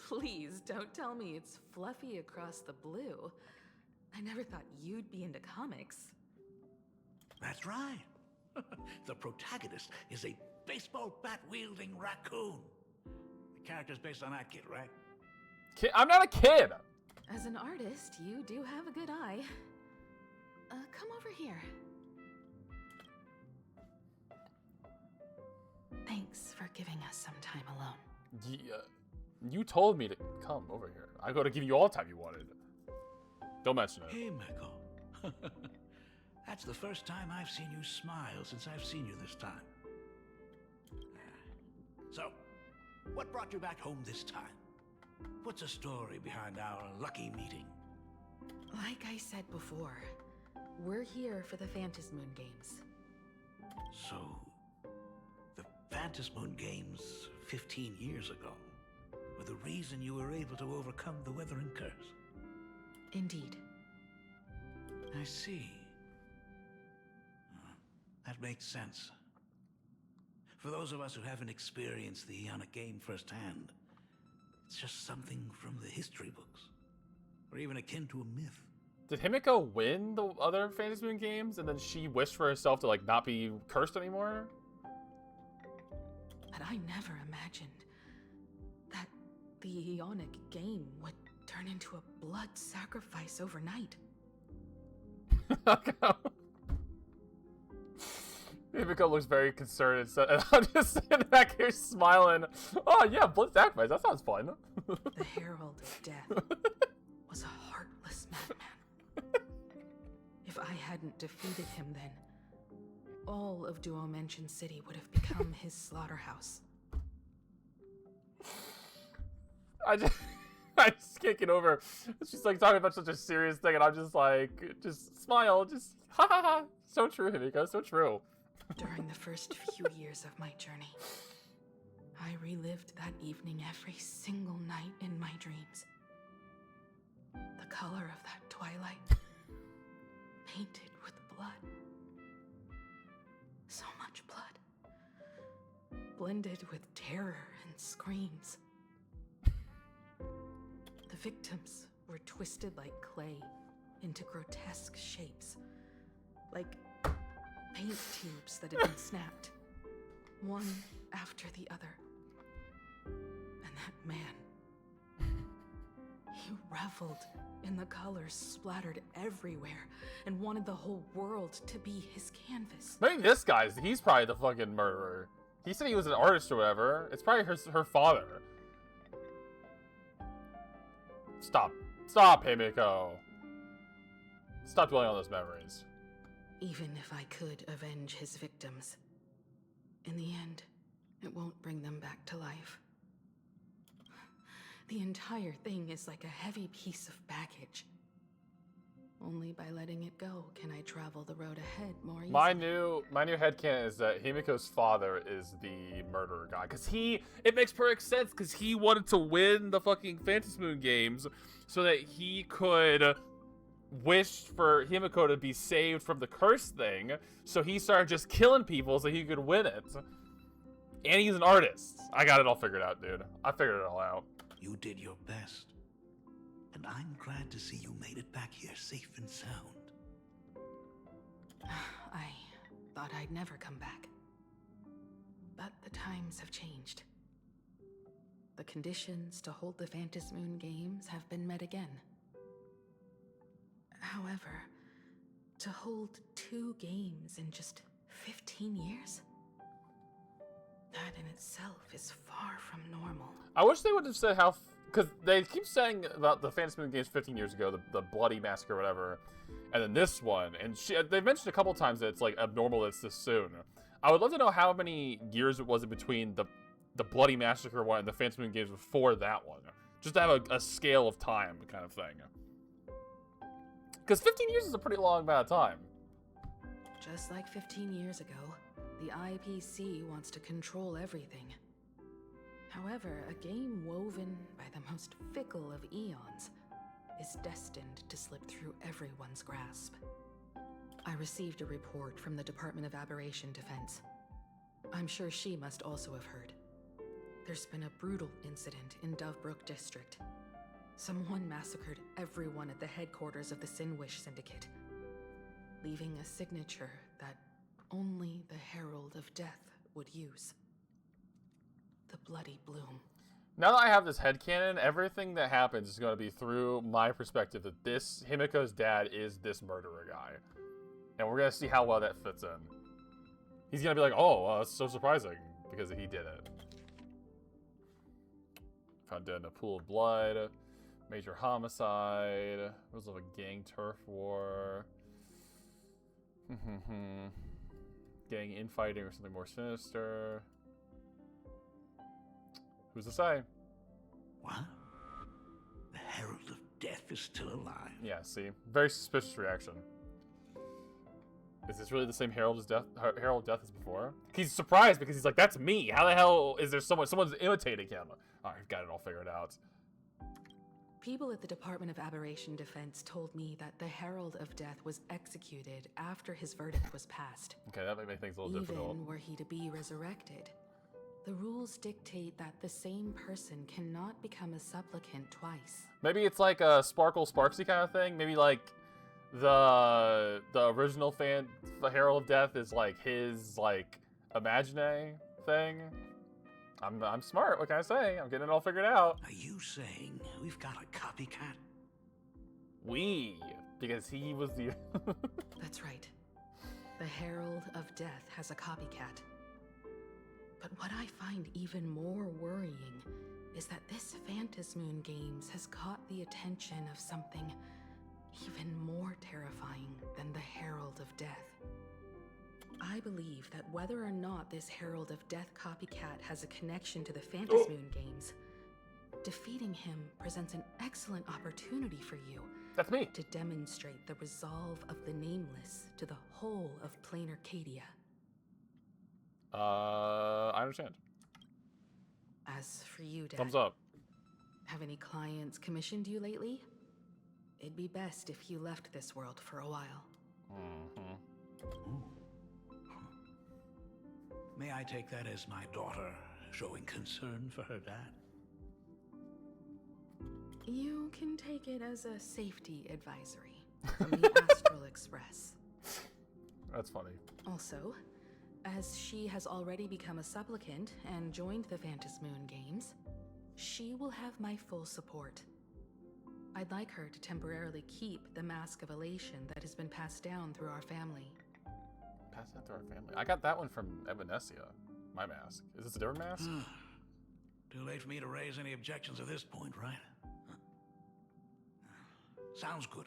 Please don't tell me it's fluffy across the blue. I never thought you'd be into comics. That's right. The protagonist is a baseball bat-wielding raccoon. The character's based on that kid, right? I'm not a kid! As an artist, you do have a good eye. Come over here. Thanks for giving us some time alone. Yeah, you told me to come over here. I gotta give you all the time you wanted. Don't mention it. Hey, Miko. That's the first time I've seen you smile since I've seen you this time. So, what brought you back home this time? What's the story behind our lucky meeting? Like I said before, we're here for the Phantasmoon Games. So, the Phantasmoon Games 15 years ago were the reason you were able to overcome the Weathering Curse? Indeed. I see. That makes sense. For those of us who haven't experienced the Ionic game firsthand, it's just something from the history books, or even akin to a myth. Did Himiko win the other Phantasmoon games, and then she wished for herself to like not be cursed anymore? But I never imagined that the Ionic game would turn into a blood sacrifice overnight. Himiko looks very concerned, and I'm just sitting back here smiling. Oh yeah, blood sacrifice, that sounds fun. The Herald of Death was a heartless madman. If I hadn't defeated him then, all of Duo Mansion City would have become his slaughterhouse. I just can't get over. She's like talking about such a serious thing, and I'm just like, just smile, just ha ha ha. So true, Himiko, so true. During the first few years of my journey, I relived that evening every single night in my dreams. The color of that twilight, painted with blood. So much blood, blended with terror and screams. The victims were twisted like clay into grotesque shapes, like paint tubes that had been snapped, one after the other. And that man, he reveled in the colors splattered everywhere and wanted the whole world to be his canvas. Maybe this guy's, he's probably the fucking murderer. He said he was an artist or whatever. It's probably her father. Stop. Stop, Himiko. Stop dwelling on those memories. Even if I could avenge his victims, in the end, it won't bring them back to life. The entire thing is like a heavy piece of baggage. Only by letting it go can I travel the road ahead more easily. My new headcanon is that Himiko's father is the murderer guy. Because it makes perfect sense, because he wanted to win the fucking Phantasmoon games so that he could wish for Himiko to be saved from the curse thing, so he started just killing people so he could win it. And he's an artist. I got it all figured out, dude. I figured it all out. You did your best. And I'm glad to see you made it back here safe and sound. I thought I'd never come back. But the times have changed. The conditions to hold the Phantasmoon Games have been met again. However, to hold 2 games in just 15 years? That in itself is far from normal. I wish they would have said how... Because they keep saying about the Phantasmoon games 15 years ago, the Bloody Massacre or whatever, and then this one, and they've mentioned a couple times that it's like abnormal that it's this soon. I would love to know how many years it was in between the Bloody Massacre one and the Phantasmoon games before that one. Just to have a scale of time kind of thing. Because 15 years is a pretty long amount of time. Just like 15 years ago, the IPC wants to control everything. However, a game woven by the most fickle of eons is destined to slip through everyone's grasp. I received a report from the Department of Aberration Defense. I'm sure she must also have heard. There's been a brutal incident in Dovebrook District. Someone massacred everyone at the headquarters of the Sinwish Syndicate, leaving a signature that only the Herald of Death would use. The Bloody Bloom. Now that I have this headcanon, everything that happens is going to be through my perspective that this Himiko's dad is this murderer guy. And we're going to see how well that fits in. He's going to be like, oh, that's so surprising, because he did it. Found dead in a pool of blood. Major homicide. Rules of a gang turf war. Gang infighting or something more sinister. Who's to say? What? The Herald of Death is still alive. Yeah, see? Very suspicious reaction. Is this really the same Herald of Death as before? He's surprised because he's like, that's me. How the hell is there someone's imitating him? Alright, I've got it all figured out. People at the Department of Aberration Defense told me that the Herald of Death was executed after his verdict was passed. Okay, that might make things a little difficult. Even were he to be resurrected, the rules dictate that the same person cannot become a supplicant twice. Maybe it's like a Sparksy kind of thing. Maybe like the original the Herald of Death is like his like imaginary thing. I'm smart. What can I say? I'm getting it all figured out. Are you saying we've got a copycat? Because he was the. That's right. The Herald of Death has a copycat. But what I find even more worrying is that this Phantasmoon Games has caught the attention of something even more terrifying than the Herald of Death. I believe that whether or not this Herald of Death copycat has a connection to the Phantasmoon Games, defeating him presents an excellent opportunity for you. That's me. To demonstrate the resolve of the Nameless to the whole of Plain Arcadia. I understand. As for you, Dad. Thumbs up. Have any clients commissioned you lately? It'd be best if you left this world for a while. May I take that as my daughter showing concern for her dad? You can take it as a safety advisory from the Astral Express. That's funny. Also, as she has already become a supplicant and joined the Phantasmoon Games, she will have my full support. I'd like her to temporarily keep the Mask of Elation that has been passed down through our family. Passed down through our family? I got that one from Evanesia. My mask. Is this a different mask? Too late for me to raise any objections at this point, right? Sounds good.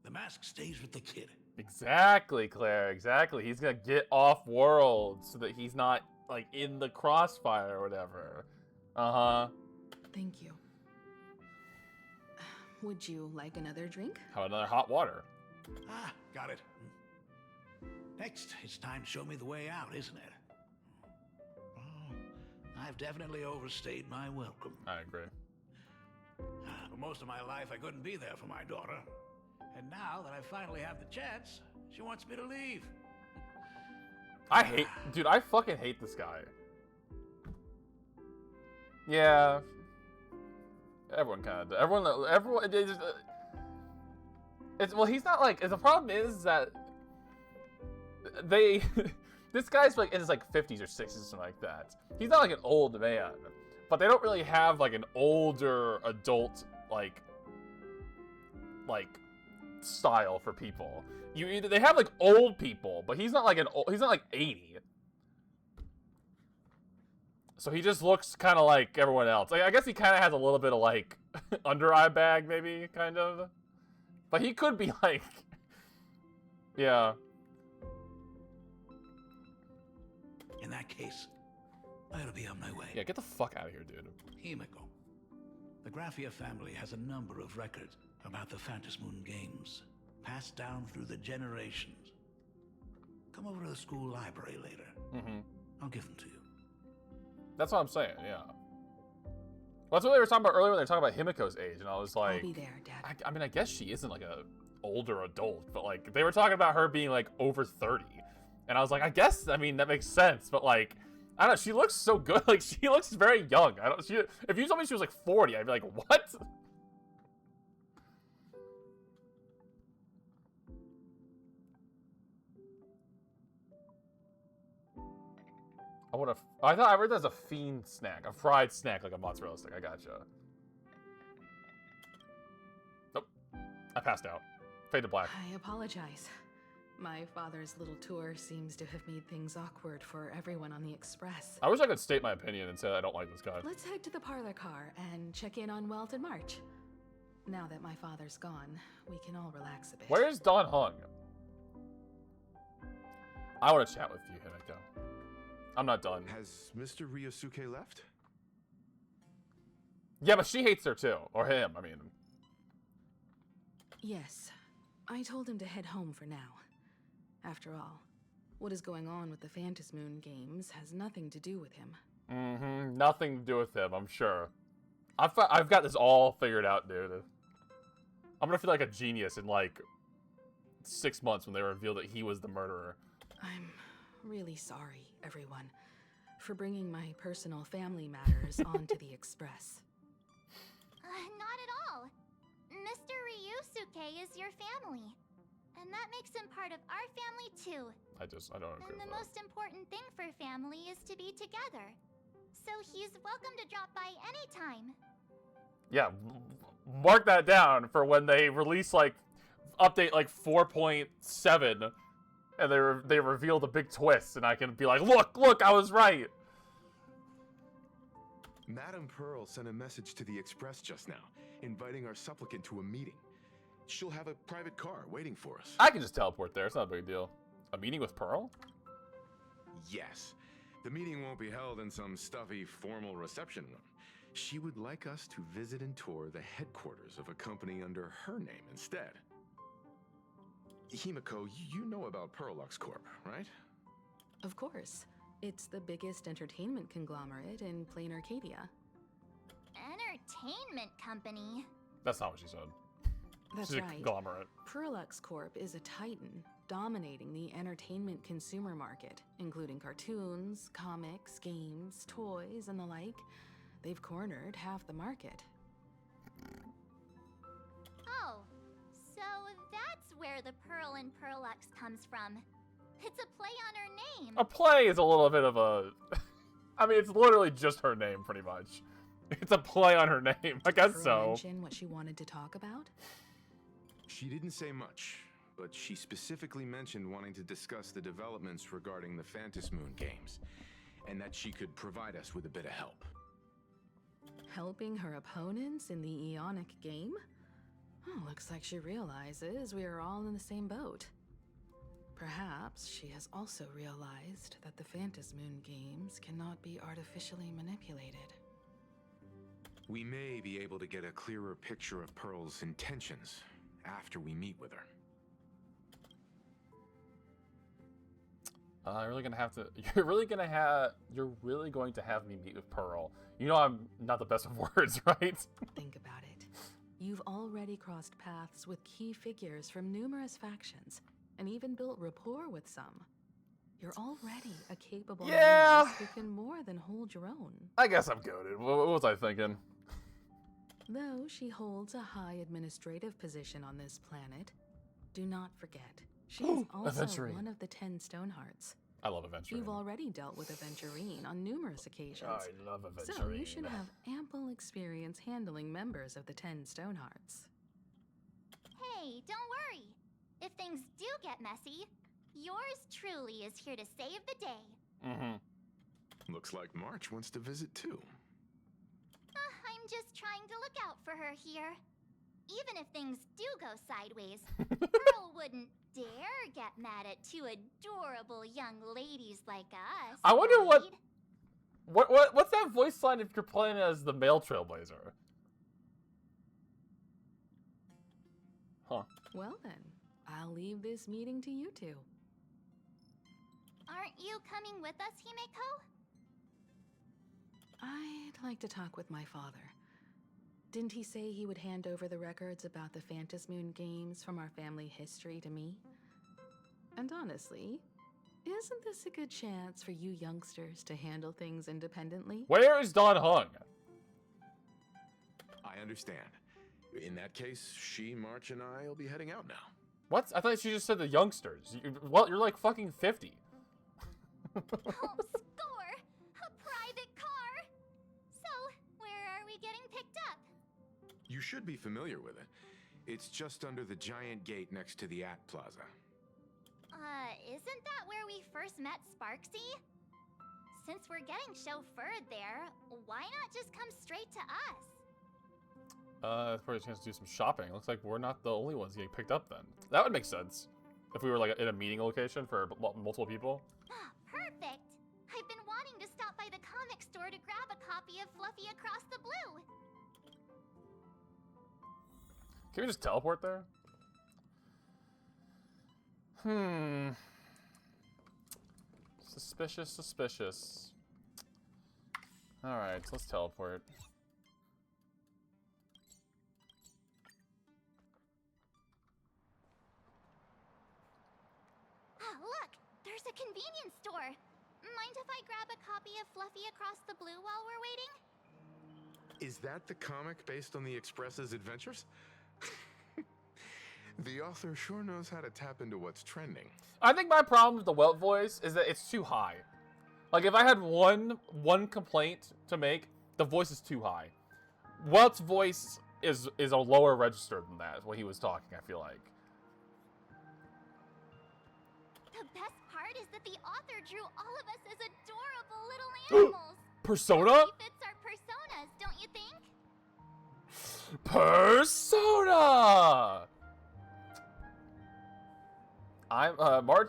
The mask stays with the kid. Exactly, Claire. Exactly. He's gonna get off world so that he's not like in the crossfire or whatever. Thank you. Would you like another drink? How about another hot water? Got it. Next, it's time to show me the way out, isn't it? Oh, I've definitely overstayed my welcome. I agree. For most of my life, I couldn't be there for my daughter. And now that I finally have the chance, she wants me to leave. Dude, I fucking hate this guy. Yeah. Everyone kind of, everyone, well, he's not like, the problem is that this guy's like in his like 50s or 60s or something like that. He's not like an old man, but they don't really have like an older adult like style for people. They have like old people, but he's not like he's not like 80. So he just looks kind of like everyone else. Like, I guess he kind of has a little bit of like under eye bag, maybe kind of. But he could be like, yeah. In that case, I ought to be on my way. Yeah, get the fuck out of here, dude. Himiko. The Graphia family has a number of records about the Phantasmoon Games, passed down through the generations. Come over to the school library later. I'll give them to you. That's what I'm saying, yeah. Well, that's what they were talking about earlier when they were talking about Himiko's age, and I was like... I'll be there, Dad. I mean, I guess she isn't like a older adult, but like they were talking about her being like over 30, and I was like, I guess, I mean, that makes sense, but like, I don't know, she looks so good. Like, she looks very young. I don't. If you told me she was like 40, I'd be like, what? I thought I read that as a fiend snack, a fried snack, like a mozzarella stick. I gotcha. Nope. I passed out. Fade to black. I apologize. My father's little tour seems to have made things awkward for everyone on the express. I wish I could state my opinion and say I don't like this guy. Let's head to the parlor car and check in on Welt and March. Now that my father's gone, we can all relax a bit. Where's Don Hung? I want to chat with you, Himeko. I'm not done. Has Mr. Ryosuke left? Yeah, but she hates her too. Or him, I mean. Yes. I told him to head home for now. After all, what is going on with the Phantasmoon games has nothing to do with him. Mm-hmm. Nothing to do with him, I'm sure. I've got this all figured out, dude. I'm gonna feel like a genius in like 6 months when they reveal that he was the murderer. I'm really sorry, everyone, for bringing my personal family matters onto the Express. Not at all. Mr. Ryusuke is your family. And that makes him part of our family too. I don't agree And with the that. most important thing for family is to be together. So he's welcome to drop by anytime. Yeah, mark that down for when they release like update like 4.7 and they reveal the big twist, and I can be like, look, I was right. Madame Pearl sent a message to the Express just now, inviting our supplicant to a meeting. She'll have a private car waiting for us. I can just teleport there. It's not a big deal. A meeting with Pearl? Yes. The meeting won't be held in some stuffy, formal reception room. She would like us to visit and tour the headquarters of a company under her name instead. Himeko, you know about Pearlux Corp, right? Of course. It's the biggest entertainment conglomerate in plain Arcadia. Entertainment company? That's not what she said. That's She's a right. conglomerate. Pearlux Corp is a titan, dominating the entertainment consumer market, including cartoons, comics, games, toys, and the like. They've cornered half the market. Oh, so that's where the Pearl in Pearlux comes from. It's a play on her name. A play is a little bit of a... I mean, it's literally just her name, pretty much. It's a play on her name. I guess Pearl so. mention what she wanted to talk about? She didn't say much, but she specifically mentioned wanting to discuss the developments regarding the Phantasmoon games, and that she could provide us with a bit of help. Helping her opponents in the Eonic game? Oh, looks like she realizes we are all in the same boat. Perhaps she has also realized that the Phantasmoon games cannot be artificially manipulated. We may be able to get a clearer picture of Pearl's intentions after we meet with her. You're really going to have me meet with Pearl. You know I'm not the best of words, right? Think about it. You've already crossed paths with key figures from numerous factions, and even built rapport with some. You're already a capable Yeah. who can more than hold your own. I guess I'm goated. What was I thinking? Though she holds a high administrative position on this planet, do not forget, she is also Aventurine. one of the 10 Stonehearts. I love Aventurine. You've already dealt with Aventurine on numerous occasions. I love Aventurine. So you should have ample experience handling members of the 10 Stonehearts. Hey, don't worry. If things do get messy, yours truly is here to save the day. Mm-hmm. Looks like March wants to visit too. I'm just trying to look out for her here. Even if things do go sideways, Pearl wouldn't dare get mad at two adorable young ladies like us. I wonder right? what's that voice line if you're playing as the male Trailblazer? Huh. Well then, I'll leave this meeting to you two. Aren't you coming with us, Himeko? I'd like to talk with my father. Didn't he say he would hand over the records about the Phantasmoon games from our family history to me? And honestly, isn't this a good chance for you youngsters to handle things independently? Where is Don Hung? I understand. In that case, she, March, and I will be heading out now. What? I thought she just said the youngsters. Well, you're like fucking 50. Oh, score! A private car! So, where are we getting picked up? You should be familiar with it. It's just under the giant gate next to the At Plaza. Isn't that where we first met Sparksy? Since we're getting chauffeured there, why not just come straight to us? Probably a chance to do some shopping. Looks like we're not the only ones getting picked up then. That would make sense. If we were like in a meeting location for multiple people. Ah, perfect! I've been wanting to stop by the comic store to grab a copy of Fluffy Across the Blue. Can we just teleport there? Suspicious, suspicious. Alright, so let's teleport. Ah, look! There's a convenience store! Mind if I grab a copy of Fluffy Across the Blue while we're waiting? Is that the comic based on the Express's adventures? The author sure knows how to tap into what's trending. I think my problem with the Welt voice is that it's too high. Like, if I had one complaint to make, the voice is too high. Welt's voice is a lower register than that, is what he was talking, I feel like. The best part is that the author drew all of us as adorable little animals. Persona? Really fits our personas, don't you think? Persona! I'm,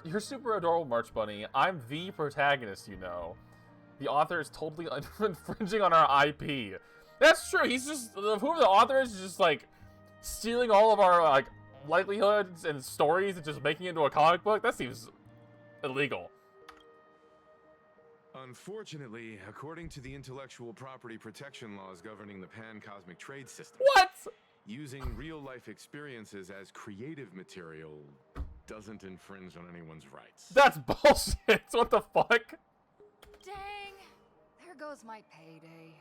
you're super adorable, March Bunny. I'm the protagonist, you know. The author is totally infringing on our IP. That's true, he's just, whoever the author is just, like, stealing all of our, like, livelihoods and stories and just making it into a comic book. That seems illegal. Unfortunately, according to the intellectual property protection laws governing the pan-cosmic trade system... What?! Using real-life experiences as creative material doesn't infringe on anyone's rights. That's bullshit! What the fuck? Dang. There goes my payday.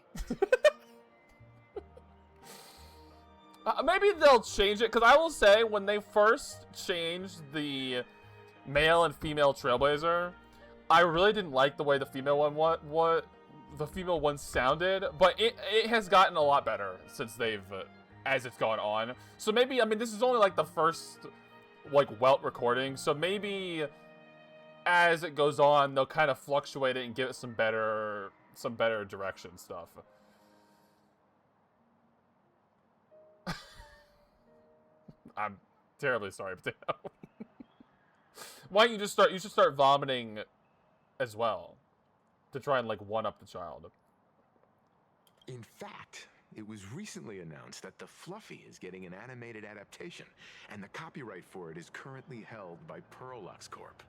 Maybe they'll change it, because I will say, when they first changed the male and female Trailblazer, I really didn't like the way the female one sounded, but it has gotten a lot better since they've, as it's gone on. So maybe, I mean, this is only like the first, like, Welt recording, so maybe as it goes on, they'll kind of fluctuate it and give it some better direction stuff. I'm terribly sorry, Potato. Why don't you just start, you should start vomiting as well, to try and, like, one-up the child. In fact, it was recently announced that the Fluffy is getting an animated adaptation, and the copyright for it is currently held by Pearlux Corp.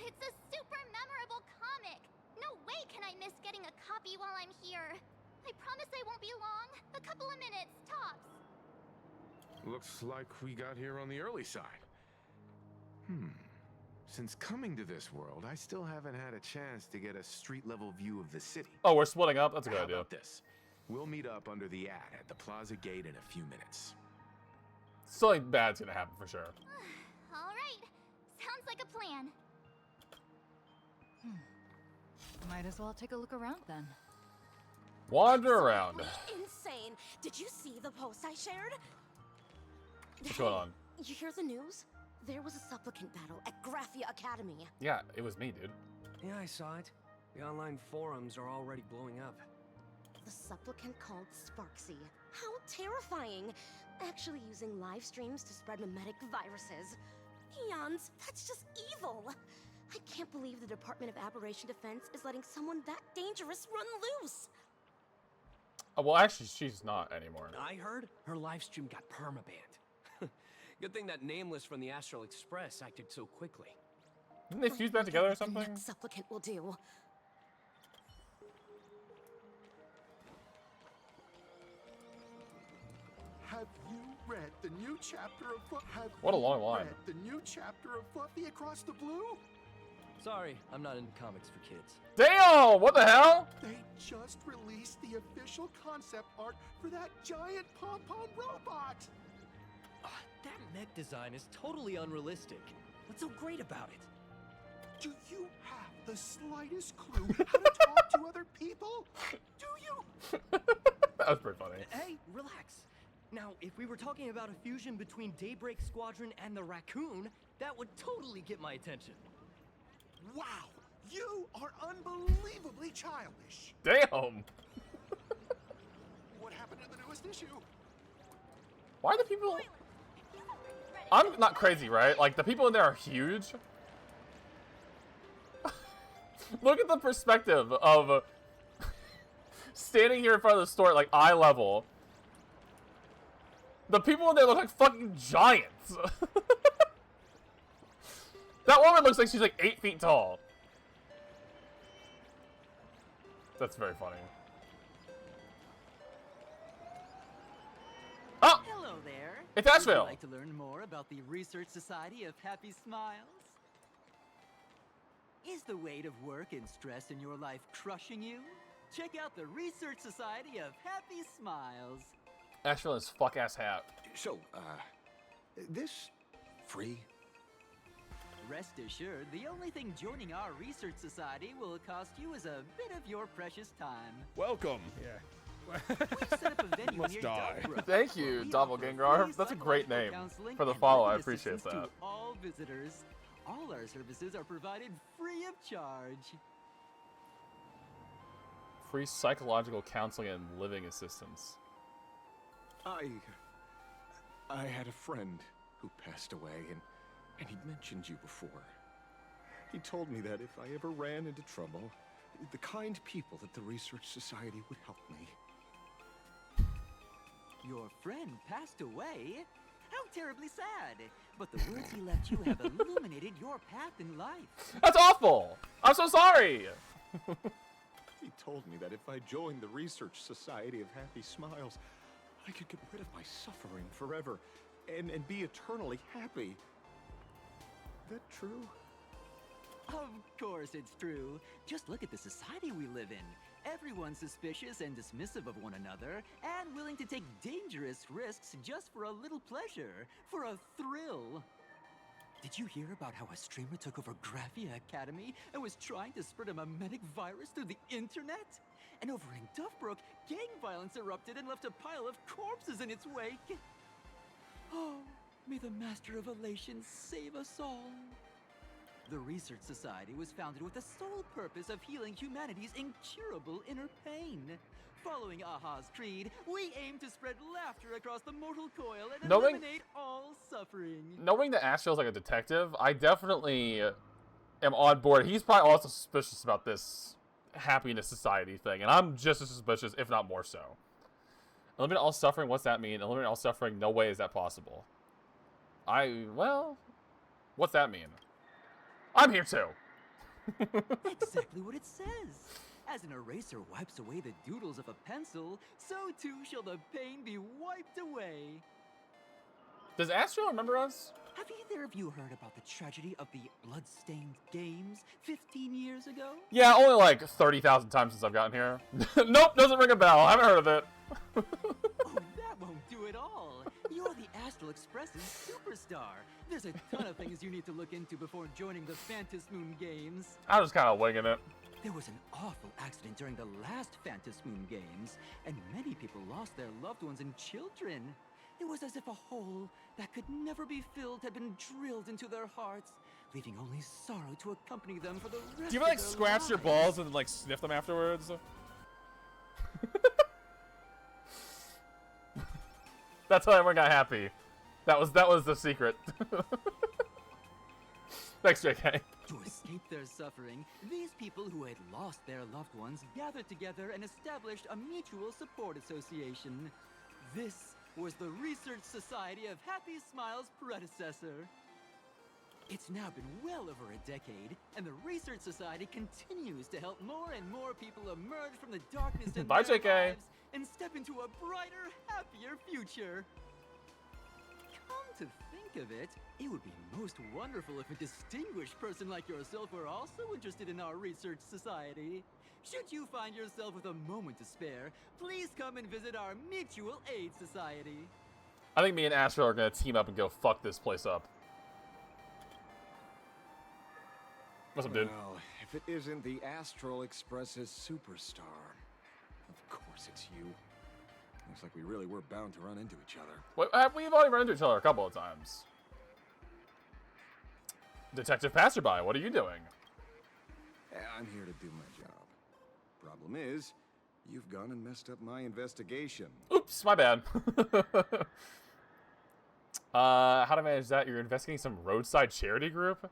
It's a super memorable comic! No way can I miss getting a copy while I'm here. I promise I won't be long. A couple of minutes, tops. Looks like we got here on the early side. Since coming to this world, I still haven't had a chance to get a street-level view of the city. Oh, we're splitting up? That's a good How idea. about this? We'll meet up under the at the plaza gate in a few minutes. Something bad's gonna happen for sure. Alright, sounds like a plan. Might as well take a look around then. Wander around. Insane. Did you see the post I shared? What's going on? You hear the news? There was a supplicant battle at Graphia Academy. Yeah, it was me, dude. Yeah, I saw it. The online forums are already blowing up. The supplicant called Sparksy. How terrifying! Actually using live streams to spread mimetic viruses. Eons, that's just evil! I can't believe the Department of Aberration Defense is letting someone that dangerous run loose! Well, actually, she's not anymore. I heard her livestream got permabanned. Good thing that Nameless from the Astral Express acted so quickly. Didn't they fuse back together or something? The next supplicant will do. read the new chapter of What a long line. read the new chapter of Fluffy Across the Blue? Sorry, I'm not into comics for kids. Damn! What the hell? They just released the official concept art for that giant pom-pom robot. That mech design is totally unrealistic. What's so great about it? Do you have the slightest clue how to talk to other people? Do you? That was pretty funny. Hey, relax. Now, if we were talking about a fusion between Daybreak Squadron and the Raccoon, that would totally get my attention. Wow, you are unbelievably childish. Damn! What happened to the newest issue? Why are the people... I'm not crazy, right? Like, the people in there are huge. Look at the perspective of standing here in front of the store at, like, eye level. The people in there look like fucking giants. That woman looks like she's like 8 feet tall. That's very funny. Oh! Hello there. It's Ashveil. Would you like to learn more about the Research Society of Happy Smiles? Is the weight of work and stress in your life crushing you? Check out the Research Society of Happy Smiles. Ashveil is fuck-ass hat. So, this free? Rest assured, the only thing joining our Research Society will cost you is a bit of your precious time. Welcome. We've set up a venue Must near die. Darkbrook, Thank you, where we Doppelganger. offer free That's a great name psychological counseling for the and follow. I legal appreciate assistance that. to all visitors. All our services are provided free of charge. Free psychological counseling and living assistance. I had a friend who passed away, and he'd mentioned you before. He told me that if I ever ran into trouble, the kind people at the Research Society would help me. Your friend passed away? How terribly sad. But the words he left you have illuminated your path in life. That's awful! I'm so sorry! He told me that if I joined the Research Society of Happy Smiles, I could get rid of my suffering forever and be eternally happy. That true? Of course it's true. Just look at the society we live in. Everyone's suspicious and dismissive of one another, and willing to take dangerous risks just for a little pleasure, for a thrill. Did you hear about how a streamer took over Graphia Academy and was trying to spread a memetic virus through the internet? And over in Duffbrook, gang violence erupted and left a pile of corpses in its wake. Oh, may the Master of Elation save us all. The Research Society was founded with the sole purpose of healing humanity's incurable inner pain. Following Aha's creed, we aim to spread laughter across the mortal coil and eliminate all suffering. Knowing that Ashveil's like a detective, I definitely am on board. He's probably also suspicious about this happiness society thing, and I'm just as suspicious, if not more so. Eliminate all suffering, what's that mean? Eliminate all suffering, no way is that possible. Well, what's that mean? I'm here too. Exactly what it says. As an eraser wipes away the doodles of a pencil, so too shall the pain be wiped away. Does Ashveil remember us? Have either of you heard about the tragedy of the Bloodstained Games 15 years ago? Yeah, only like 30,000 times since I've gotten here. Nope, doesn't ring a bell. I haven't heard of it. Oh, that won't do it all. You're the Astral Express's superstar. There's a ton of things you need to look into before joining the Phantasmoon Games. I'm just kind of winging it. There was an awful accident during the last Phantasmoon Games, and many people lost their loved ones and children. It was as if a hole that could never be filled had been drilled into their hearts, leaving only sorrow to accompany them for the rest Do you ever like of their scratch your lives. balls and then like sniff them afterwards? That's how everyone got happy. That was the secret. Thanks, JK. To escape their suffering, these people who had lost their loved ones gathered together and established a mutual support association. This was the Research Society of Happy Smiles' predecessor. It's now been well over a decade, and the Research Society continues to help more and more people emerge from the darkness in Bye, their JK. lives and step into a brighter, happier future. to think of it, it would be most wonderful if a distinguished person like yourself were also interested in our research society. Should you find yourself with a moment to spare, please come and visit our mutual aid society. I think me and Ashveil are gonna team up and go fuck this place up. What's up, dude? Well, if it isn't the Astral Express's superstar, of course it's you. Looks like we really were bound to run into each other. We've already run into each other a couple of times. Detective Passerby, what are you doing? I'm here to do my job. Problem is, you've gone and messed up my investigation. Oops, my bad. How to manage that? You're investigating some roadside charity group?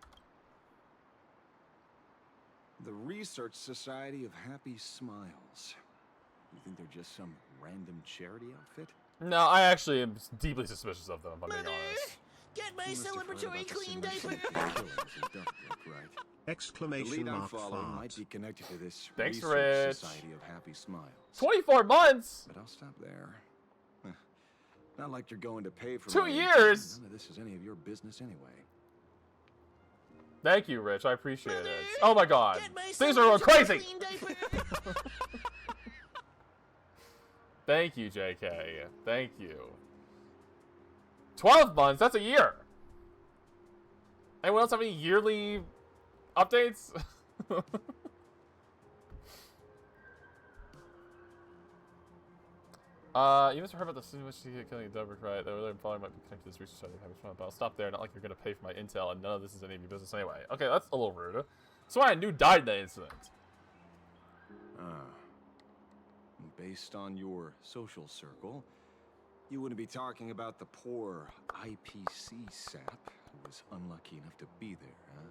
The Research Society of Happy Smiles. You think they're just some random charity outfit? No, I actually am deeply suspicious of them, if I'm being honest. Get my celebratory clean diaper! Exclamation the lead I'm mark following fart. might be connected to this Thanks, Research Rich. Society of Happy Smiles. 24 months? But I'll stop there. Not like you're going to pay for 2 my years? None of this is any of your business anyway. Thank you, Rich. I appreciate it. Oh my god. Things are going crazy! Thank you, JK. Thank you. 12 months? That's a year! Anyone else have any yearly updates? You must have heard about the situation killing Dubrick, right? That really probably might be connected to this research study. But I'll stop there. Not like you're gonna pay for my intel, and none of this is any of your business anyway. Okay, that's a little rude. Someone I knew died in that incident. Based on your social circle, you wouldn't be talking about the poor IPC sap who was unlucky enough to be there, huh?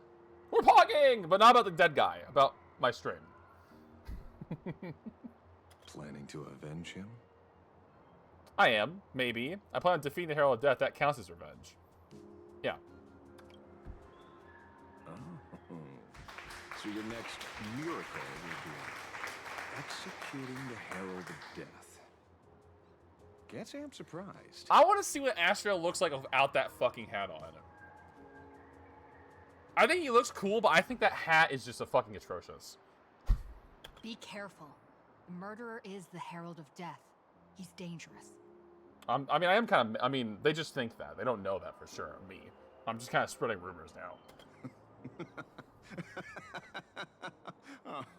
We're pogging! But not about the dead guy. About my stream. Planning to avenge him? I am, maybe. I plan on defeating the Herald of Death. That counts as revenge. Yeah. Oh. So your next miracle will be executing the Herald of Death. Can't say I'm surprised. I want to see what Ashveil looks like without that fucking hat on. I think he looks cool, but I think that hat is just a fucking atrocious. Be careful. The murderer is the Herald of Death. He's dangerous. I mean, I am kind of... I mean, they just think that. They don't know that for sure. Me. I'm just kind of spreading rumors now.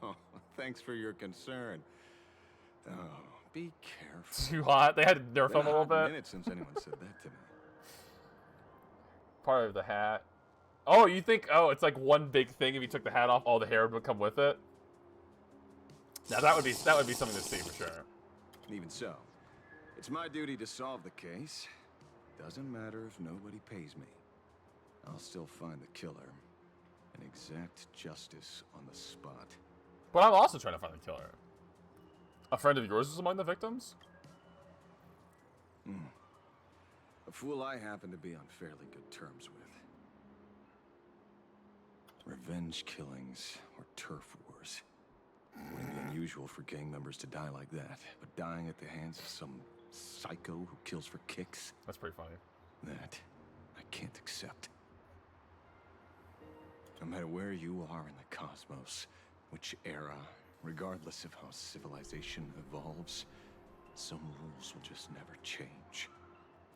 Oh, thanks for your concern. Oh, be careful. Too hot? They had to nerf him a little bit? Minute since anyone said that to me. Part of the hat. Oh, you think... Oh, it's like one big thing. If you took the hat off, all the hair would come with it? Now, that would be something to see for sure. Even so, it's my duty to solve the case. Doesn't matter if nobody pays me. I'll still find the killer and exact justice on the spot. But I'm also trying to find the killer. A friend of yours is among the victims? A fool I happen to be on fairly good terms with. Revenge killings or turf wars. Wouldn't be unusual for gang members to die like that, but dying at the hands of some psycho who kills for kicks? That's pretty funny. That I can't accept. No matter where you are in the cosmos, which era, regardless of how civilization evolves, some rules will just never change.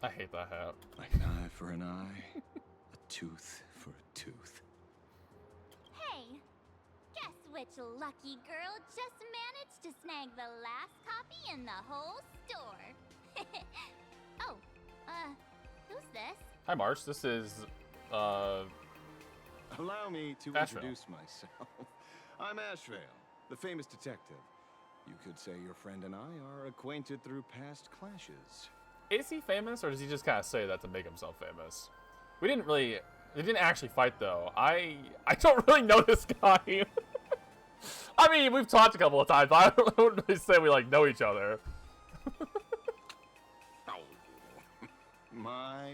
I hate that hat. Like an eye for an eye, a tooth for a tooth. Hey, guess which lucky girl just managed to snag the last copy in the whole store? Oh, who's this? Hi, March. This is, Allow me to Ashveil. introduce myself. I'm Ashveil, the famous detective. You could say your friend and I are acquainted through past clashes. Is he famous, or does he just kind of say that to make himself famous? We didn't really... They didn't actually fight, though. I don't really know this guy. I mean, we've talked a couple of times, but I don't really say we, like, know each other. My.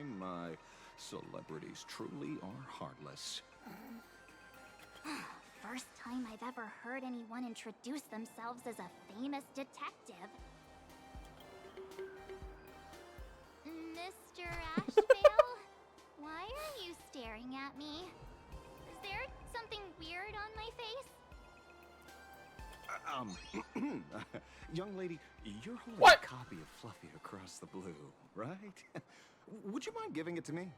Celebrities truly are heartless. First time I've ever heard anyone introduce themselves as a famous detective. Mr. Ashveil? are you staring at me? Is there something weird on my face? Young lady, you're holding What? a copy of Fluffy Across the Blue, right? Would you mind giving it to me?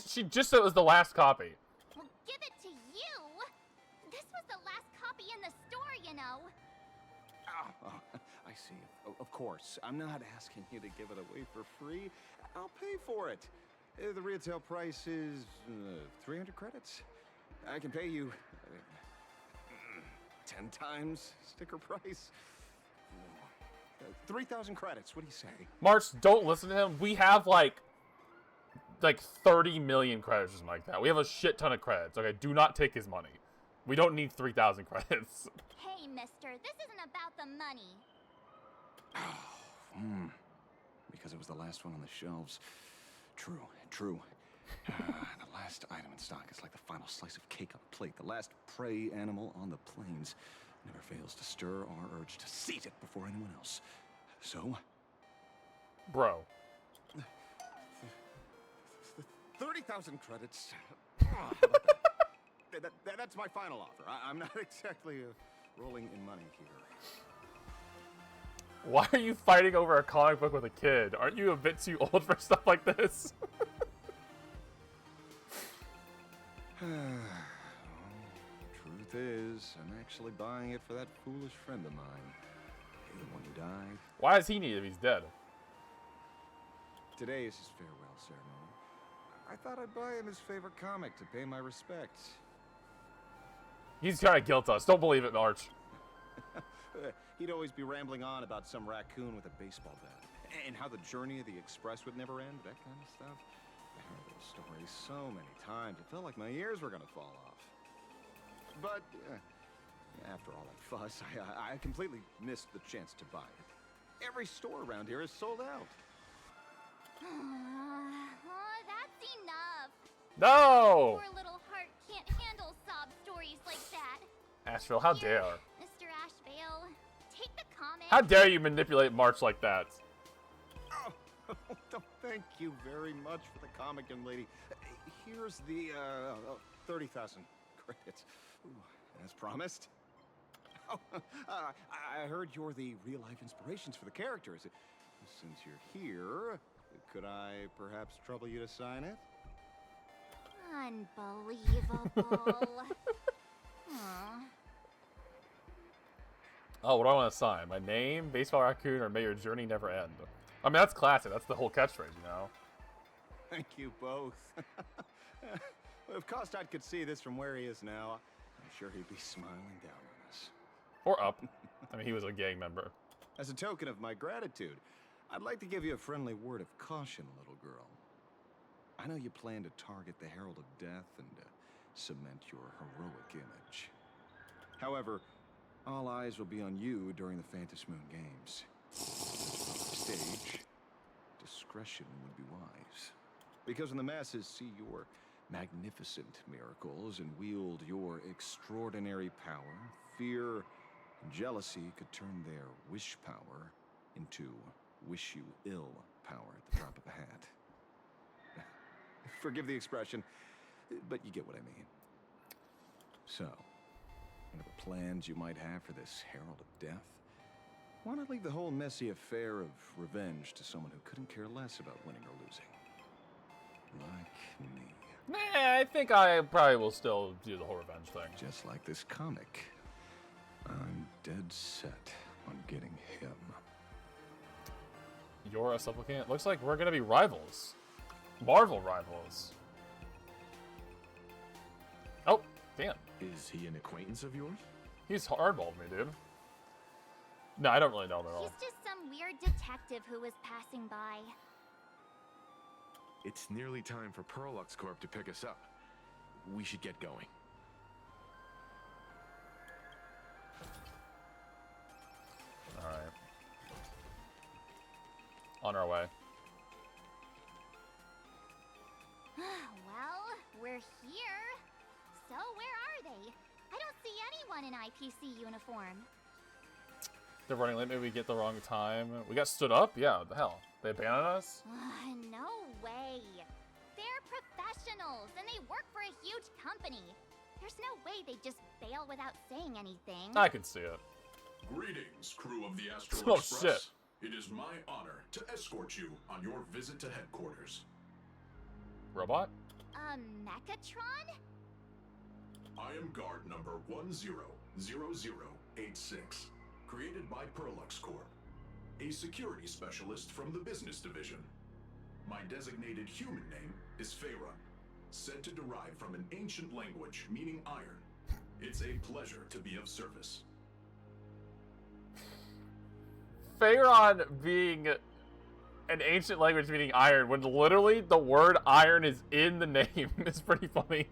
She just said it was the last copy. Well, give it to you. This was the last copy in the store, you know. Oh, I see. Of course. I'm not asking you to give it away for free. I'll pay for it. The retail price is 300 credits. I can pay you 10 times sticker price. 3,000 credits. What do you say? March, don't listen to him. We have like 30 million credits or something like that. We have a shit ton of credits. Okay, do not take his money. We don't need 3,000 credits. Hey, mister, this isn't about the money. Because it was the last one on the shelves. True. The last item in stock is like the final slice of cake on a plate. The last prey animal on the plains never fails to stir our urge to seize it before anyone else. So, Bro. 30,000 credits. How about that? That's my final offer. I'm not exactly rolling in money here. Why are you fighting over a comic book with a kid? Aren't you a bit too old for stuff like this? Truth is, I'm actually buying it for that foolish friend of mine. The one who died. Why does he need it if he's dead? Today is his farewell ceremony. I thought I'd buy him his favorite comic to pay my respects. He's trying to guilt us. Don't believe it, March. He'd always be rambling on about some raccoon with a baseball bat. And how the journey of the Express would never end, that kind of stuff. I heard those stories so many times, it felt like my ears were gonna fall off. But, after all that fuss, I completely missed the chance to buy it. Every store around here is sold out. That's enough. No! Poor little heart can't handle sob stories like that. Ashveil, how dare. Mr. Ashveil, take the comic. How dare you manipulate March like that? Oh, thank you very much for the comic, young lady. Here's the 30,000 credits. Ooh, as promised. Oh, I heard you're the real-life inspirations for the characters. Since you're here, could I perhaps trouble you to sign it? Unbelievable. Aw. Oh, what do I want to sign? My name, baseball raccoon, or may your journey never end? I mean, that's classic. That's the whole catchphrase, you know? Thank you both. If Kostad could see this from where he is now, I'm sure he'd be smiling down on us. Or up. I mean, he was a gang member. As a token of my gratitude, I'd like to give you a friendly word of caution, little girl. I know you plan to target the Herald of Death and cement your heroic image. However, all eyes will be on you during the Phantom Moon Games. Stage, discretion would be wise. Because when the masses see your magnificent miracles and wield your extraordinary power, fear and jealousy could turn their wish power into wish you ill power at the drop of a hat. Forgive the expression, but you get what I mean. So, whatever plans you might have for this Herald of Death, why not leave the whole messy affair of revenge to someone who couldn't care less about winning or losing? Like me. Nah, I think I probably will still do the whole revenge thing. Just like this comic, I'm dead set on getting him. You're a supplicant? Looks like we're gonna be rivals. Marvel rivals. Oh, damn. Is he an acquaintance of yours? He's hardballed me, dude. No, I don't really know him at all. He's just some weird detective who was passing by. It's nearly time for Perlux Corp to pick us up. We should get going. Alright. On our way. Well, we're here. So where are they? I don't see anyone in IPC uniform. They're running late. Maybe we get the wrong time. We got stood up? Yeah, what the hell? They abandoned us? No way. They're work for a huge company. There's no way they'd just bail without saying anything. I can see it. Greetings, crew of the Astral Oh, Express. It is my honor to escort you on your visit to headquarters. Robot? Mechatron? I am guard number 100086, created by Perlux Corp, a security specialist from the business division. My designated human name is Pharaoh, said to derive from an ancient language meaning iron. It's a pleasure to be of service. Pharaon being an ancient language meaning iron, when literally the word iron is in the name, is pretty funny.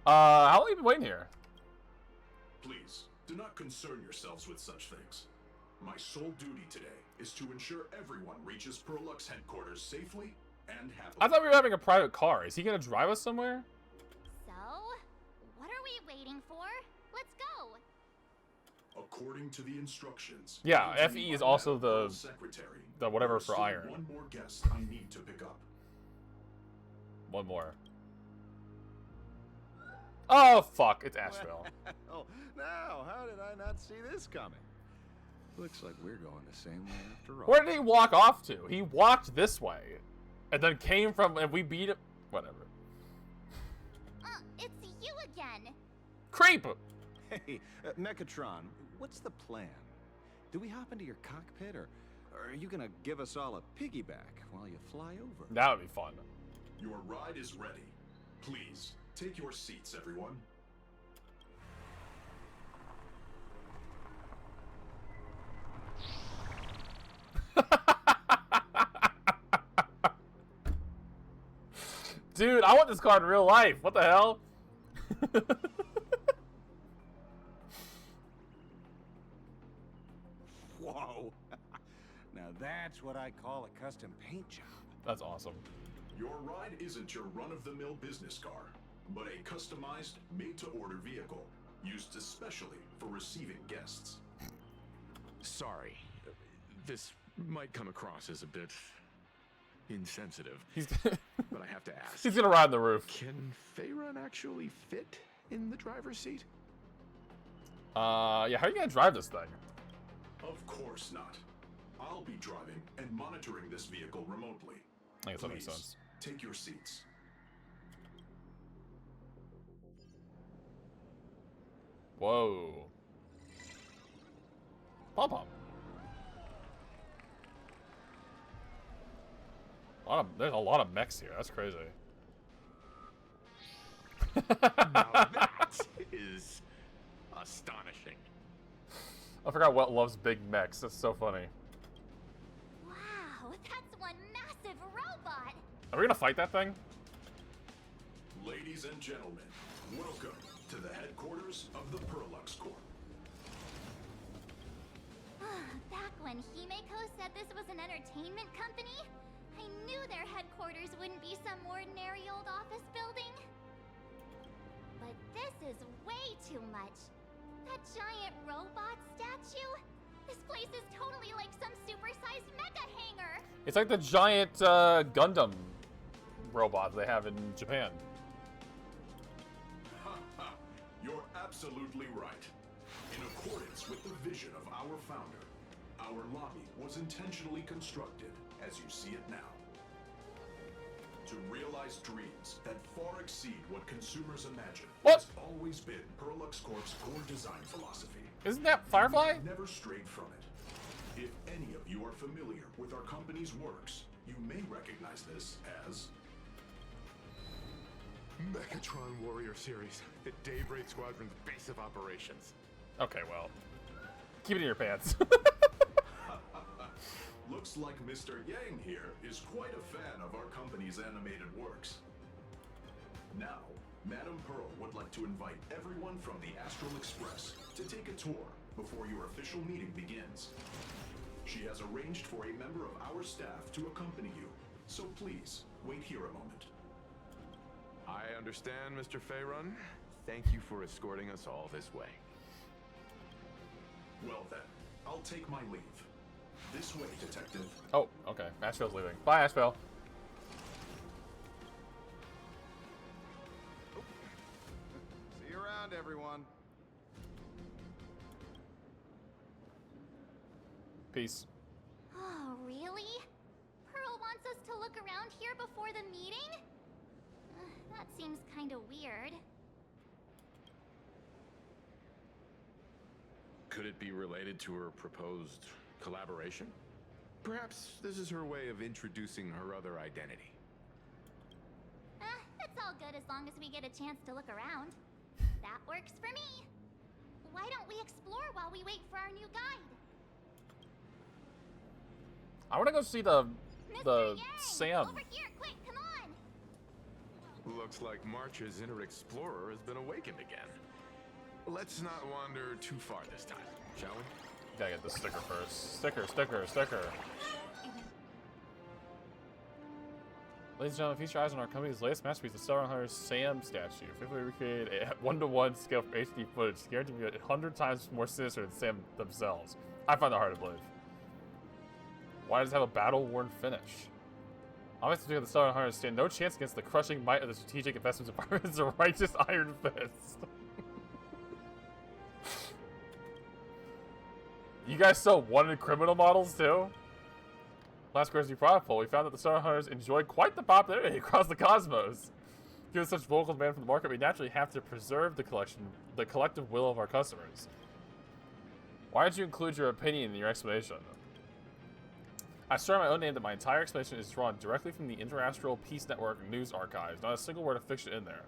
How long have you been waiting here? Please, do not concern yourselves with such things. My sole duty today is to ensure everyone reaches Perlux headquarters safely and happily. I thought we were having a private car. Is he gonna drive us somewhere? So, what are we waiting for? Let's go. According to the instructions. Yeah, given to FE me is by also Madam Pearl's the secretary, whatever there is for still iron. One more guest I need to pick up. One more. Oh fuck! It's Ashveil. Well, now, how did I not see this coming? Looks like we're going the same way after all. Where did he walk off to? He walked this way, and then came from, and we beat him. Whatever. It's you again. Creep. Hey, Mechatron, what's the plan? Do we hop into your cockpit, or are you gonna give us all a piggyback while you fly over? That would be fun. Your ride is ready. Please, take your seats, everyone. Dude, I want this car in real life. What the hell? Whoa. Now that's what I call a custom paint job. That's awesome. Your ride isn't your run-of-the-mill business car, but a customized, made-to-order vehicle, used especially for receiving guests. Sorry. This might come across as a bit insensitive, but I have to ask. He's gonna ride on the roof. Can Pharaon actually fit in the driver's seat? Yeah, how are you gonna drive this thing? Of course not. I'll be driving and monitoring this vehicle remotely. I guess that makes Please, sense. take your seats. Whoa. Pom-pom. There's a lot of mechs here. That's crazy. Now that is astonishing. I forgot what loves big mechs. That's so funny. Wow, that's one massive robot. Are we gonna fight that thing? Ladies and gentlemen, welcome to the headquarters of the Perlux Corp. Back when Himeko said this was an entertainment company, I knew their headquarters wouldn't be some ordinary old office building. But this is way too much. That giant robot statue? This place is totally like some supersized mecha hangar. It's like the giant Gundam robot they have in Japan. You're absolutely right. In accordance with the vision of our founder, our lobby was intentionally constructed as you see it now. To realize dreams that far exceed what consumers imagine has always been Perlux Corp's core design philosophy. Isn't that Firefly? We've never strayed from it. If any of you are familiar with our company's works, you may recognize this as Mechatron Warrior Series at Daybreak Squadron's base of operations. Okay, well. Keep it in your pants. Looks like Mr. Yang here is quite a fan of our company's animated works. Now, Madam Pearl would like to invite everyone from the Astral Express to take a tour before your official meeting begins. She has arranged for a member of our staff to accompany you, so please, wait here a moment. I understand, Mr. Pharaon. Thank you for escorting us all this way. Well then, I'll take my leave. This way, Detective. Oh, okay. Ashveil's leaving. Bye, Ashveil. around, everyone. Peace. Oh, really? Pearl wants us to look around here before the meeting? That seems kind of weird. Could it be related to her proposed collaboration? Perhaps this is her way of introducing her other identity. It's all good as long as we get a chance to look around. That works for me. Why don't we explore while we wait for our new guide? I want to go see the Yang, Sam. Over here, quick, come on! Looks like March's inner explorer has been awakened again. Let's not wander too far this time, shall we? Gotta get the sticker first. Sticker, sticker, sticker. Ladies and gentlemen, feature eyes on our company's latest masterpiece, the Star Hunter Sam statue. Faithfully recreated a 1-to-1 scale for HD footage, guaranteed to be 100 times more sinister than Sam themselves. I find that hard to believe. Why does it have a battle-worn finish? Obviously, the Star Hunters stand no chance against the crushing might of the Strategic Investments Department's righteous Iron Fist. You guys sell wanted criminal models too? Last Crazy Product Poll, we found that the Star Hunters enjoy quite the popularity across the cosmos. Given such vocal demand from the market, we naturally have to preserve the collective will of our customers. Why did you include your opinion in your explanation? I swear on my own name that my entire explanation is drawn directly from the Interastral Peace Network news archives, not a single word of fiction in there.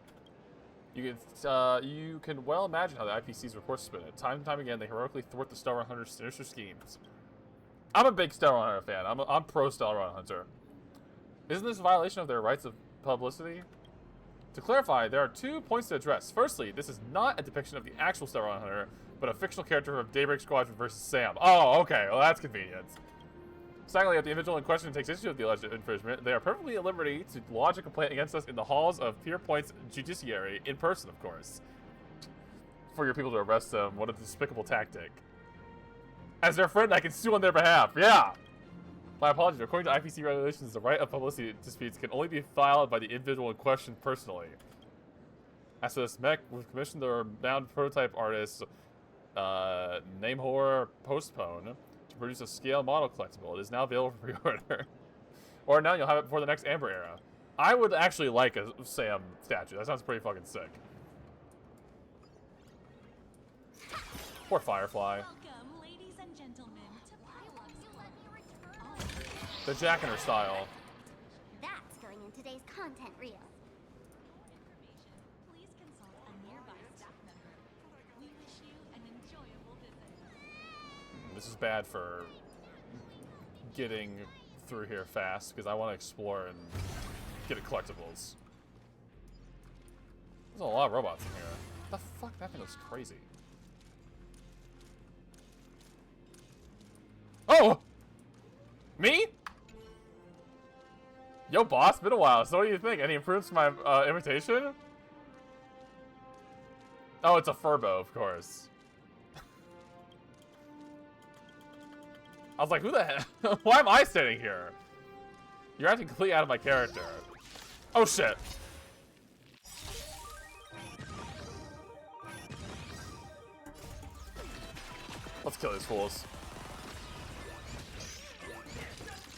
You can well imagine how the IPC's reports spin it. Time and time again, they heroically thwart the Star Hunter's sinister schemes. I'm a big Star Hunter fan. I'm pro Star Hunter. Isn't this a violation of their rights of publicity? To clarify, there are 2 points to address. Firstly, this is not a depiction of the actual Star Hunter, but a fictional character of Daybreak Squadron versus Sam. Oh, okay. Well, that's convenient. Secondly, if the individual in question takes issue with the alleged infringement, they are perfectly at liberty to lodge a complaint against us in the halls of Pierpoint's judiciary, in person, of course. For your people to arrest them, what a despicable tactic. As their friend, I can sue on their behalf. Yeah! My apologies. According to IPC regulations, the right of publicity disputes can only be filed by the individual in question personally. As for this mech, we've commissioned the renowned prototype artist, Namehor Postpone, to produce a scale model collectible. It is now available for pre-order. Or now you'll have it before the next Amber Era. I would actually like a Sam statue. That sounds pretty fucking sick. Poor Firefly. Welcome, ladies and gentlemen, to The Jack in her style. That's going in today's content reel. Please consult a nearby staff member. We wish you an enjoyable visit. This is bad for getting through here fast, because I want to explore and get collectibles. There's a lot of robots in here. What the fuck? That thing looks crazy. Oh! Me? Yo, boss, been a while. So what do you think? Any improvements to my invitation? Oh, it's a Furbo, of course. I was like, who the hell? Why am I standing here? You're acting completely out of my character. Oh, shit. Let's kill these fools.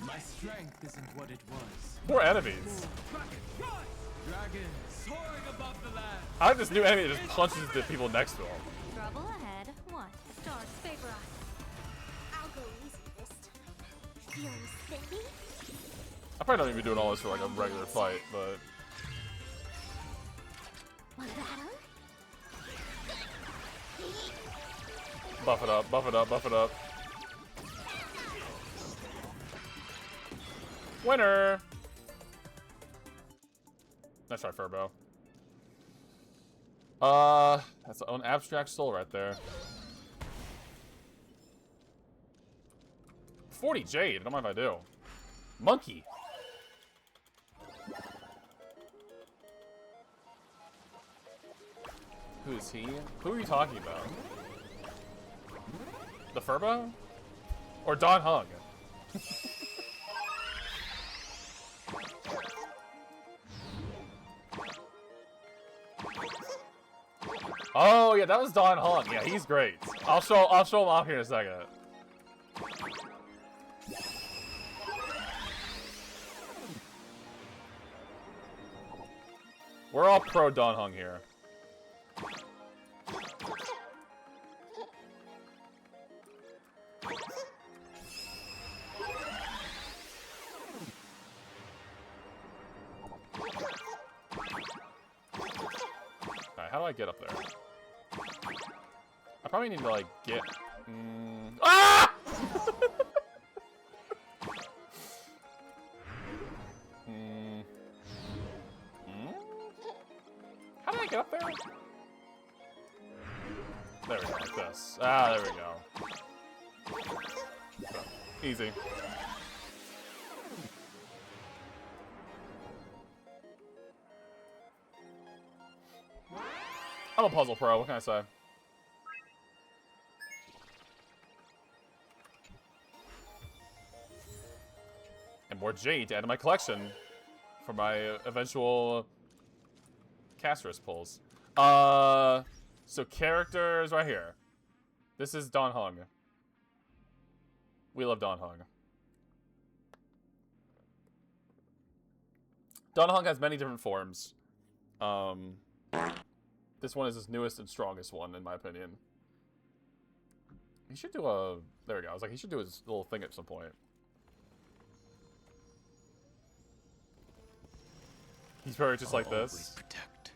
My strength isn't what it was. More enemies. Dragon soaring above the land. I like this new enemy that just punches the people next to him. Trouble ahead. What? Stars favor us. I'll go easy this time. Feeling spinny? I probably don't even be doing all this for like a regular fight, but Want battle? buff it up, buff it up, buff it up. Winner! Nice try, Furbo. That's an abstract soul right there. 40 Jade, don't mind if I do. Monkey! Who is he? Who are you talking about? The Furbo? Or Don Hung? Oh yeah, that was Don Hong. Yeah, he's great. I'll show him off here in a second. We're all pro Don Hong here. Alright, how do I get up there? I probably need to, like, get... Ah! How do I get up there? There we go, like this. Ah, there we go. Easy. I'm a puzzle pro, what can I say? And more jade to add to my collection for my eventual Casterus pulls. So characters right here. This is Don Hong. We love Don Hong. Don Hong has many different forms. This one is his newest and strongest one, in my opinion. He should do a... There we go. I was like, he should do his little thing at some point. He's very just like this. Protect.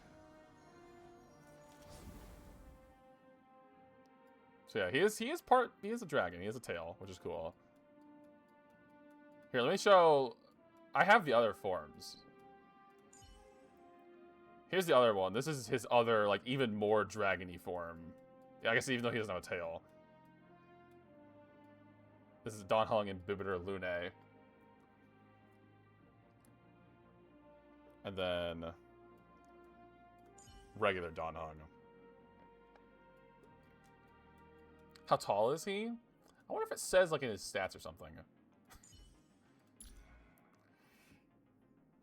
So yeah, he is a dragon. He has a tail, which is cool. Here, let me show... I have the other forms. Here's the other one. This is his other, like, even more dragon-y form. Yeah, I guess even though he doesn't have a tail. This is Don Hong and Bibiter Lune. And then... regular Don Hong. How tall is he? I wonder if it says, like, in his stats or something.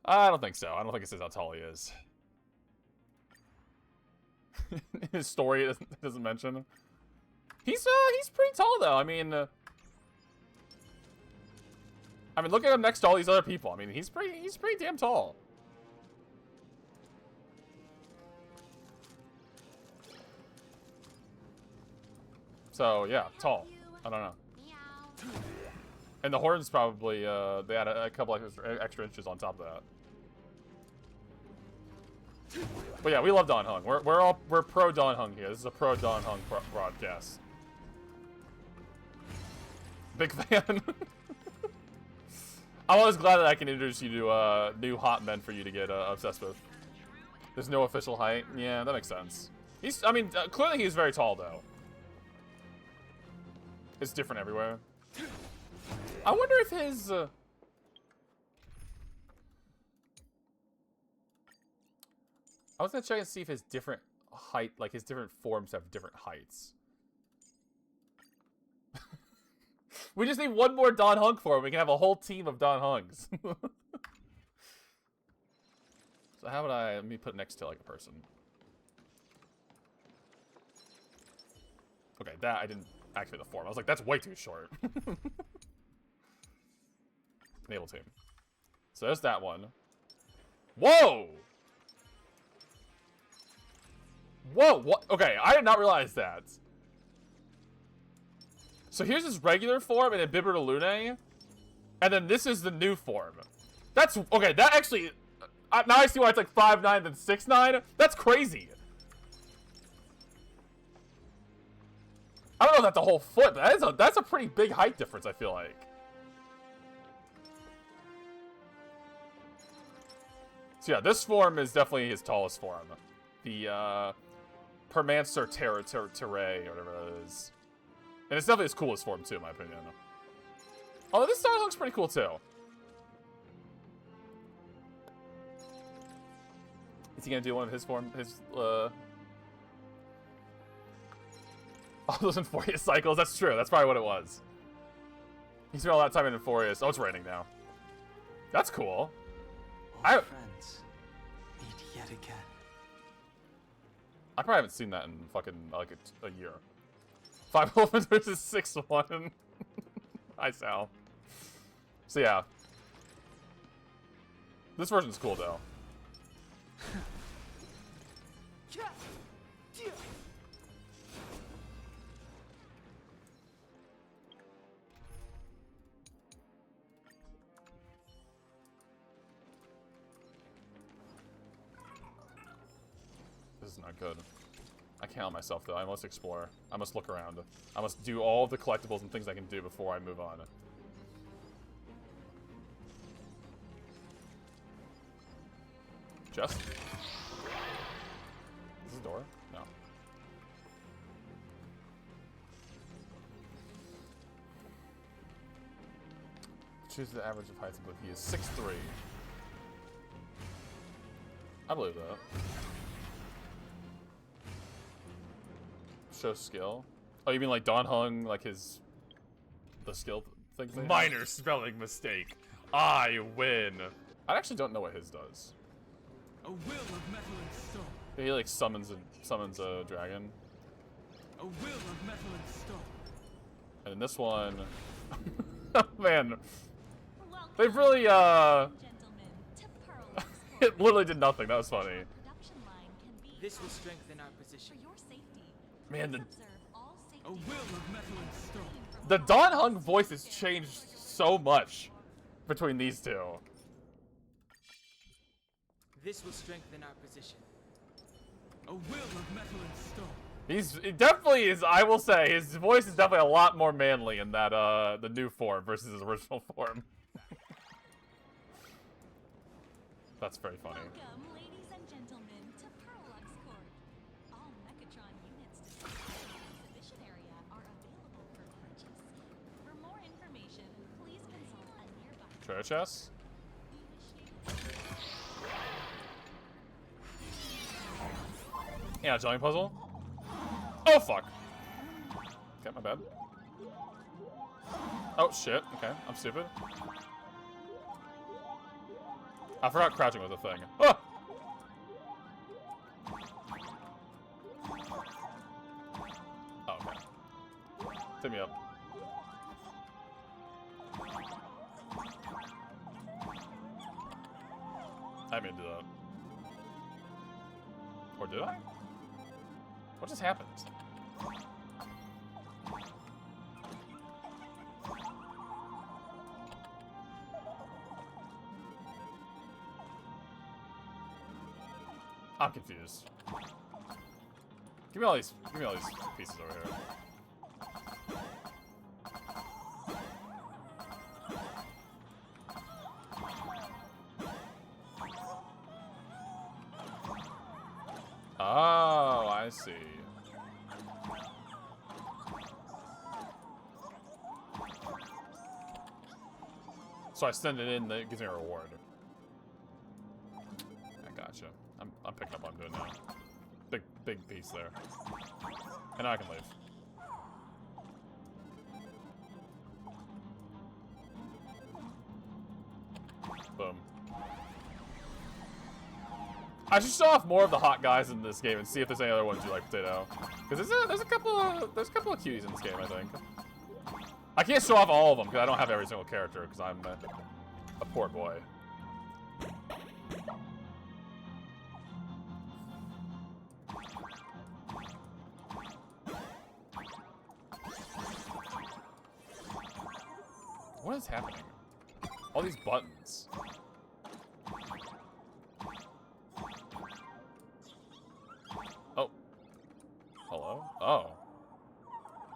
I don't think so. I don't think it says how tall he is. His story it doesn't mention. He's pretty tall though. I mean, look at him next to all these other people. I mean, he's pretty damn tall. So yeah, tall. I don't know. And the horns probably they add a couple extra inches on top of that. But yeah, we love Don Hong. We're pro Don Hong here. This is a pro Don Hong broadcast. Big fan. I'm always glad that I can introduce you to new hot men for you to get obsessed with. There's no official height. Yeah, that makes sense. Clearly he's very tall though. It's different everywhere. I wonder if his I was gonna check and see if his different height, like his different forms have different heights. We just need one more Don Hong form. We can have a whole team of Don Hongs. So how would let me put it next to like a person. Okay, that I didn't activate the form. I was like, that's way too short. Enable team. So there's that one. Whoa! Whoa, what? Okay, I did not realize that. So here's his regular form and then Bibiter Lune. And then this is the new form. That's, okay, that actually, now I see why it's like 5'9" than 6'9". That's crazy. I don't know if that's a whole foot, but that's a pretty big height difference, I feel like. So yeah, this form is definitely his tallest form. The, Permancer Terre, or whatever that is. And it's definitely his coolest form, too, in my opinion. Although this style looks pretty cool, too. Is he gonna do one of his form, all those Inforius cycles? That's true, that's probably what it was. He spent all that time in Inforius. Oh, it's raining now. That's cool. Friends meet yet again. I probably haven't seen that in fucking like a year. 5 elephants versus 6-1. Hi, Sal. So yeah. This version's cool though. This is not good. I can't help myself though. I must explore. I must look around. I must do all the collectibles and things I can do before I move on. Jess? Is this a door? No. Choose the average of heights, but he is 6'3". I believe that. Show skill. Oh, you mean like Don Hung, like the skill things? Minor spelling mistake. I win. I actually don't know what his does. A will of metal and stone. He like summons a dragon. A will of metal and stone. And in this one, oh man, they've really it literally did nothing. That was funny. This will strengthen our position. Man, A will of metal and stone. the Don Hung voice has changed so much between these two. This will strengthen our position. A will of metal and stone. He definitely is. I will say his voice is definitely a lot more manly in that the new form versus his original form. That's very funny. Welcome, ladies and gentlemen, to Perlux Court. All Mechatron units displayed in the exhibition area are available for purchase. For more information, please consult a nearby Treasure chest? Yeah, giant puzzle. Oh fuck. Okay, my bad. Oh shit. Okay, I'm stupid. I forgot crouching was a thing. Ah! Oh, okay. Take me up. I mean, do that. Or did I? What just happened? I'm confused. Give me all these pieces over here. Oh, I see. So I send it in, that gives me a reward. I gotcha. I'm picking up what I'm doing now. Big piece there. And now I can leave. Boom. I should show off more of the hot guys in this game and see if there's any other ones you like, Potato. Because there's a couple of cuties in this game, I think. I can't show off all of them because I don't have every single character because I'm a poor boy. What is happening? All these buttons. Oh. Hello? Oh.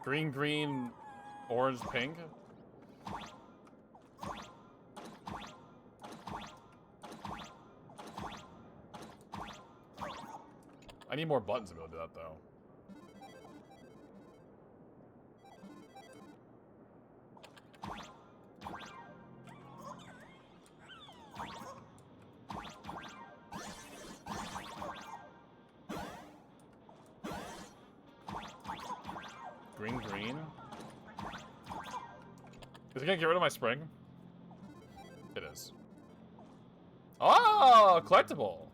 Green, green, orange, pink? I need more buttons to be able to do that, though. Green, green. Is it gonna get rid of my spring? It is. Oh, collectible.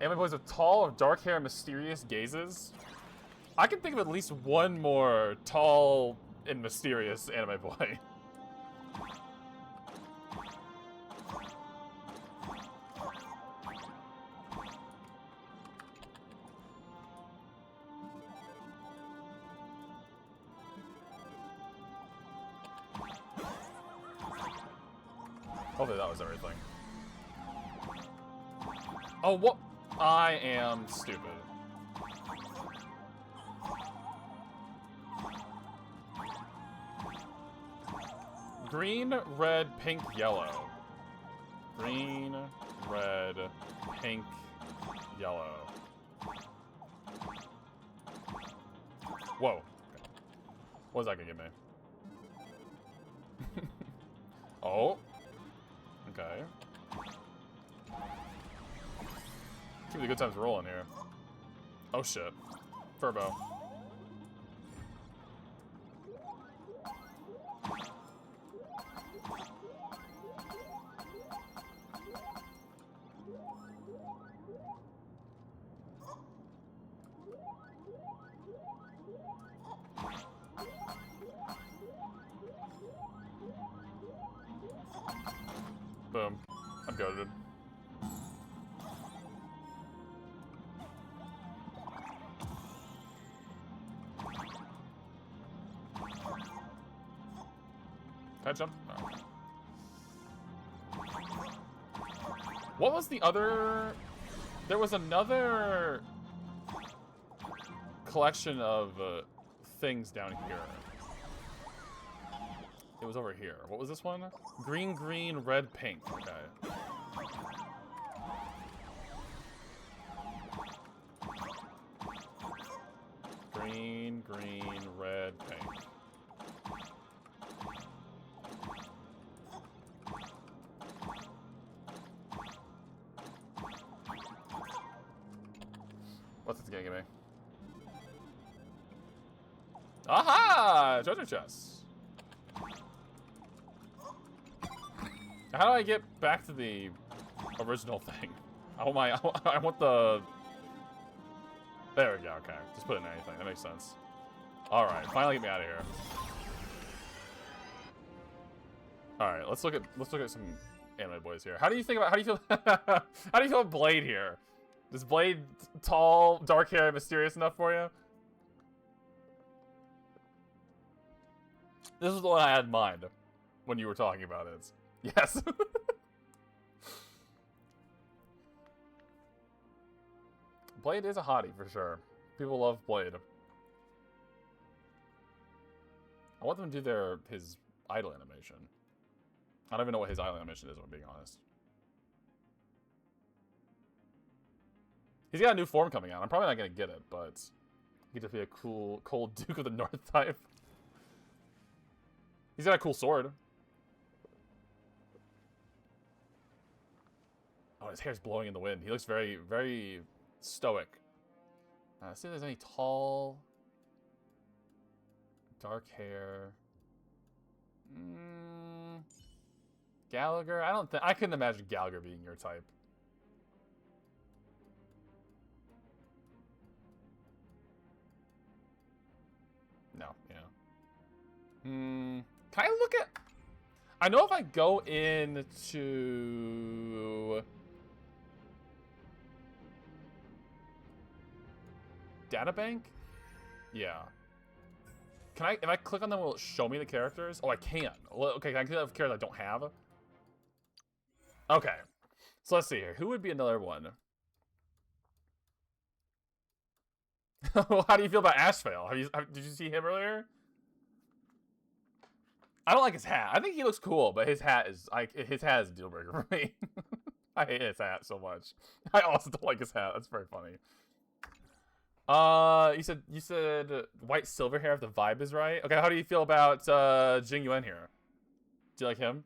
Anime boys with tall, dark hair, and mysterious gazes. I can think of at least one more tall and mysterious anime boy. Hopefully that was everything. Oh, what? I am stupid. Green, red, pink, yellow. Green, red, pink, yellow. Whoa. What is that gonna give me? Oh. Okay. Give me the good times rolling here. Oh shit. Furbo. Boom. I'm goated. Can I jump? No. What was the other... There was another collection of things down here. It was over here. What was this one? Green, green, red, pink. Okay. Green, green, red, pink. What's this gonna give me? Aha! Treasure chest. How do I get back to the original thing? I want the... There we go, okay. Just put in anything, that makes sense. Alright, finally get me out of here. Alright, let's look at some anime boys here. How do you feel how do you feel about Blade here? Is Blade tall, dark hair, mysterious enough for you? This was the one I had in mind when you were talking about it. Yes. Blade is a hottie for sure. People love Blade. I want them to do his idle animation. I don't even know what his idle animation is, if I'm being honest. He's got a new form coming out. I'm probably not gonna get it, but he could just be a cool, cold Duke of the North type. He's got a cool sword. Oh, his hair's blowing in the wind. He looks very, very stoic. Let's see if there's any tall, dark hair. Gallagher? I couldn't imagine Gallagher being your type. No, yeah. Can I look at... I know if I go into... Databank? Yeah. Can I... If I click on them, will it show me the characters? Oh, I can. Well, okay, can I click on characters I don't have? Okay. So let's see here. Who would be another one? How do you feel about Ashveil? Did you see him earlier? I don't like his hat. I think he looks cool, but his hat is a deal breaker for me. I hate his hat so much. I also don't like his hat. That's very funny. You said white silver hair if the vibe is right. Okay, how do you feel about Jing Yuan here? Do you like him?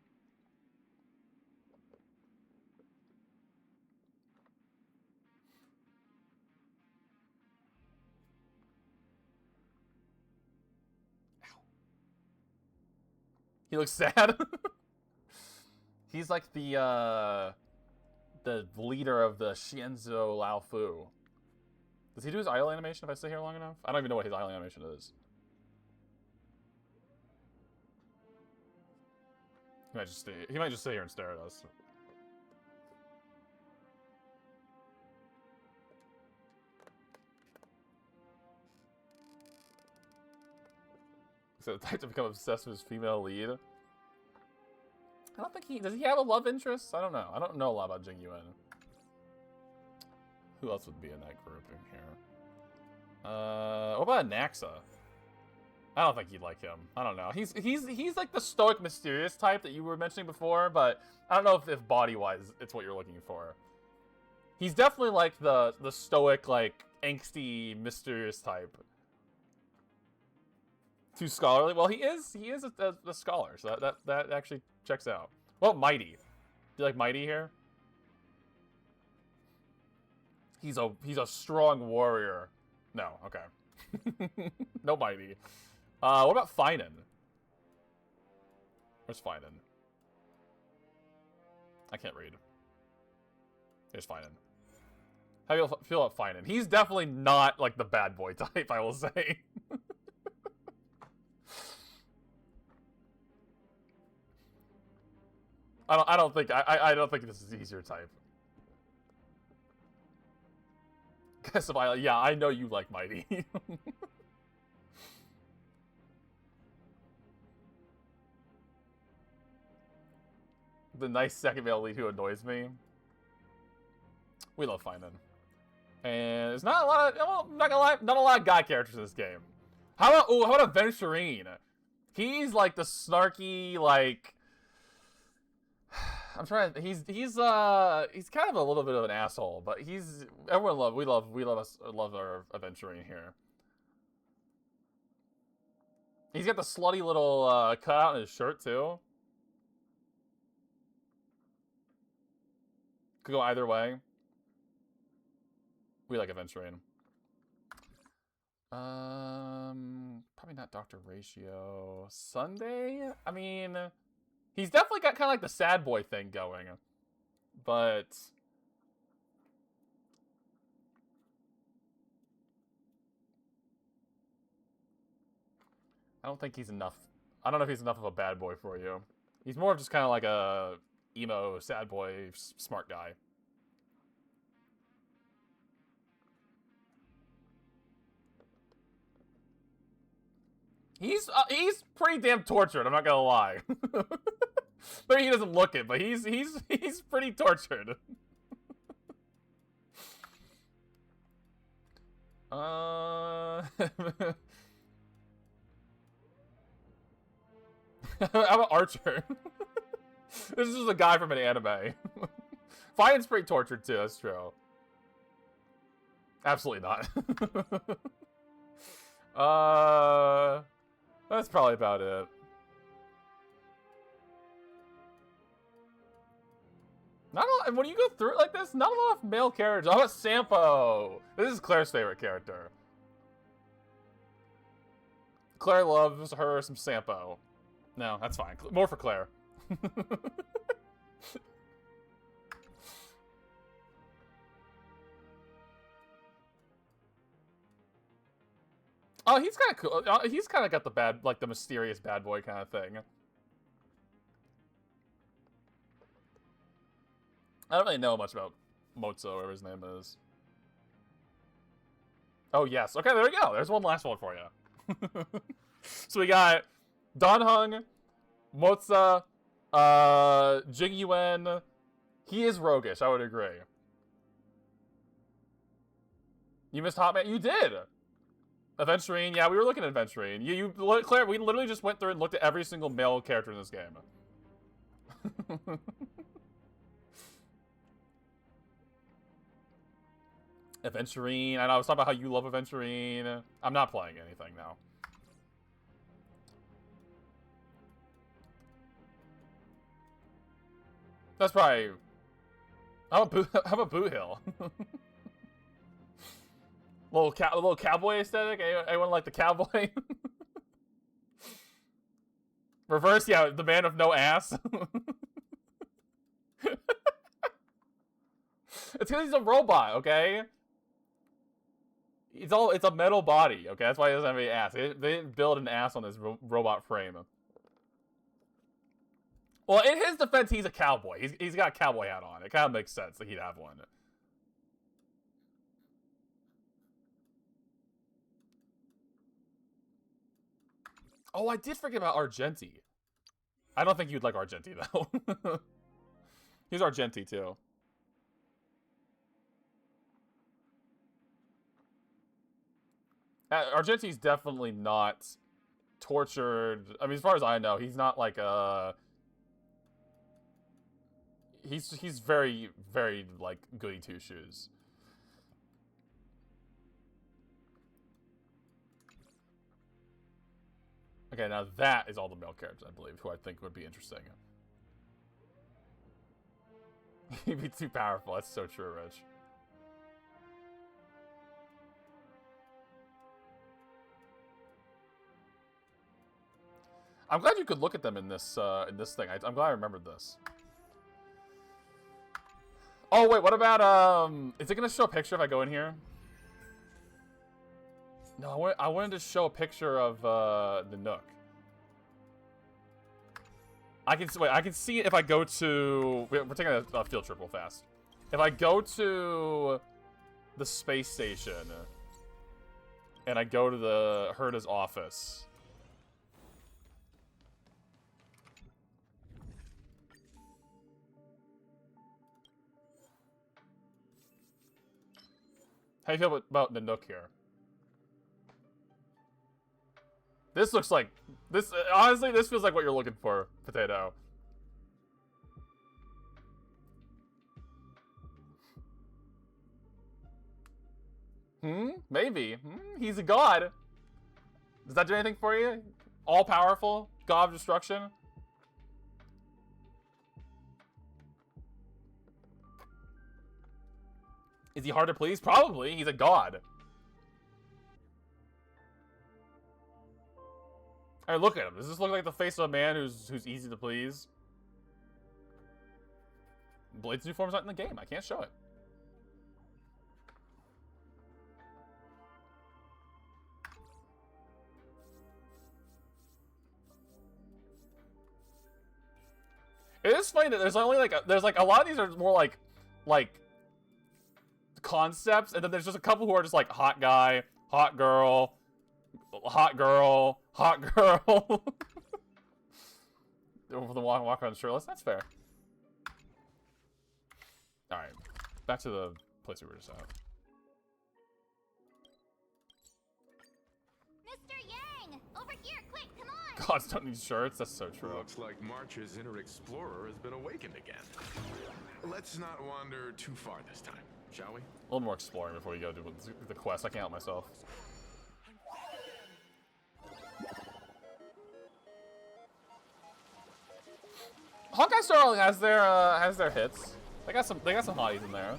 He looks sad. He's like the the leader of the Xianzhou Lao Fu. Does he do his idle animation if I stay here long enough? I don't even know what his idle animation is. He might just stay here and stare at us. So the type to become obsessed with his female lead. I don't think does he have a love interest? I don't know. I don't know a lot about Jing Yuan. Who else would be in that group in here? What about Naxa? I don't think you'd like him. I don't know. He's like the stoic, mysterious type that you were mentioning before, but I don't know if body-wise it's what you're looking for. He's definitely like the stoic, like angsty, mysterious type. Too scholarly. Well, he is a scholar, so that actually checks out. Well, Mighty. Do you like Mighty here? He's a strong warrior. No, okay. No Mighty. What about Finan? Where's Finan? I can't read. There's Finan. How do you feel about Finan? He's definitely not like the bad boy type, I will say. I don't think this is your type. Guess if yeah, I know you like Mighty. The nice second male lead who annoys me. We love Finan. And there's not a lot of, well, I'm not gonna lie, not a lot of guy characters in this game. How about Venturine? He's like the snarky, like, I'm trying. He's kind of a little bit of an asshole, but we love our Venturine here. He's got the slutty little cutout in his shirt too. Could go either way. We like Venturine. Probably not Dr. Ratio. Sunday? I mean, he's definitely got kind of like the sad boy thing going. But I don't think he's enough. I don't know if he's enough of a bad boy for you. He's more of just kind of like a emo, sad boy, smart guy. He's pretty damn tortured, I'm not gonna lie. Maybe he doesn't look it, but he's pretty tortured. How about Archer? This is just a guy from an anime. Fian's pretty tortured too, that's true. Absolutely not. That's probably about it. Not a lot, when you go through it like this, not a lot of male characters. How about Sampo? This is Claire's favorite character. Claire loves her some Sampo. No, that's fine. More for Claire. Oh, he's kind of cool. He's kind of got the the mysterious bad boy kind of thing. I don't really know much about Mozo, whatever his name is. Oh, yes. Okay, there we go. There's one last one for you. So we got Donhung, Moza, Jing Yuan. He is roguish, I would agree. You missed Hotman? You did! Venturine, yeah, we were looking at Venturine. Claire, we literally just went through and looked at every single male character in this game. Venturine, I know I was talking about how you love Venturine. I'm not playing anything now. That's probably... How about Boot Hill? little cowboy aesthetic? Anyone like the cowboy? Reverse, yeah, the man of no ass. It's because he's a robot, okay? It's a metal body, okay? That's why he doesn't have any ass. They didn't build an ass on his robot frame. Well, in his defense, he's a cowboy. He's got a cowboy hat on. It kind of makes sense that he'd have one. Oh, I did forget about Argenti. I don't think you'd like Argenti, though. He's Argenti, too. Argenti's definitely not tortured. I mean, as far as I know, he's not like a... He's very, very, like, goody two-shoes. Okay, now that is all the male characters, I believe, who I think would be interesting. He'd be too powerful. That's so true, Rich. I'm glad you could look at them in this thing. I'm glad I remembered this. Oh wait, what about is it gonna show a picture if I go in here? No, I wanted to show a picture of the Nook. I can see it if I go to... We're taking a field trip real fast. If I go to the space station and I go to the Herta's office... How do you feel about the Nook here? This looks like... honestly, this feels like what you're looking for, Potato. Maybe. He's a god. Does that do anything for you? All-powerful? God of destruction? Is he hard to please? Probably. He's a god. Alright, look at him. Does this look like the face of a man who's easy to please? Blade's new form's not in the game. I can't show it. It is funny that there's only like a lot of these are more like concepts, and then there's just a couple who are just like hot guy, hot girl, hot girl, hot girl. Over the walk around shirtless. That's fair. All right, back to the place we were just at. Mr. Yang, over here, quick, come on! Gods don't need shirts. That's so true. Looks like March's inner explorer has been awakened again. Let's not wander too far this time, shall we? A little more exploring before we go do the quest. I can't help myself. Honkai Star has their hits. They got some hotties in there.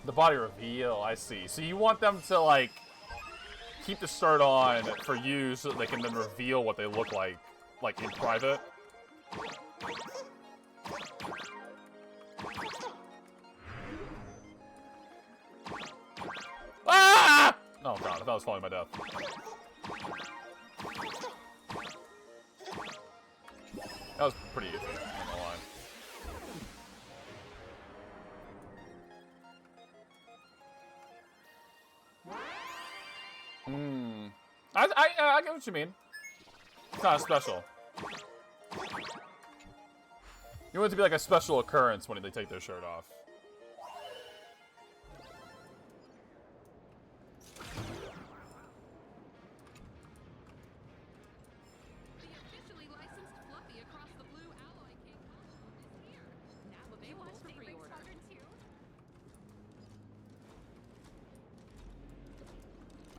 The body reveal, I see. So you want them to like keep the shirt on for you so that they can then reveal what they look like in private. Ah! Oh god, I thought I was falling to my death. That was pretty easy, I'm not gonna lie. I get what you mean. It's not a special. You want it to be like a special occurrence when they take their shirt off.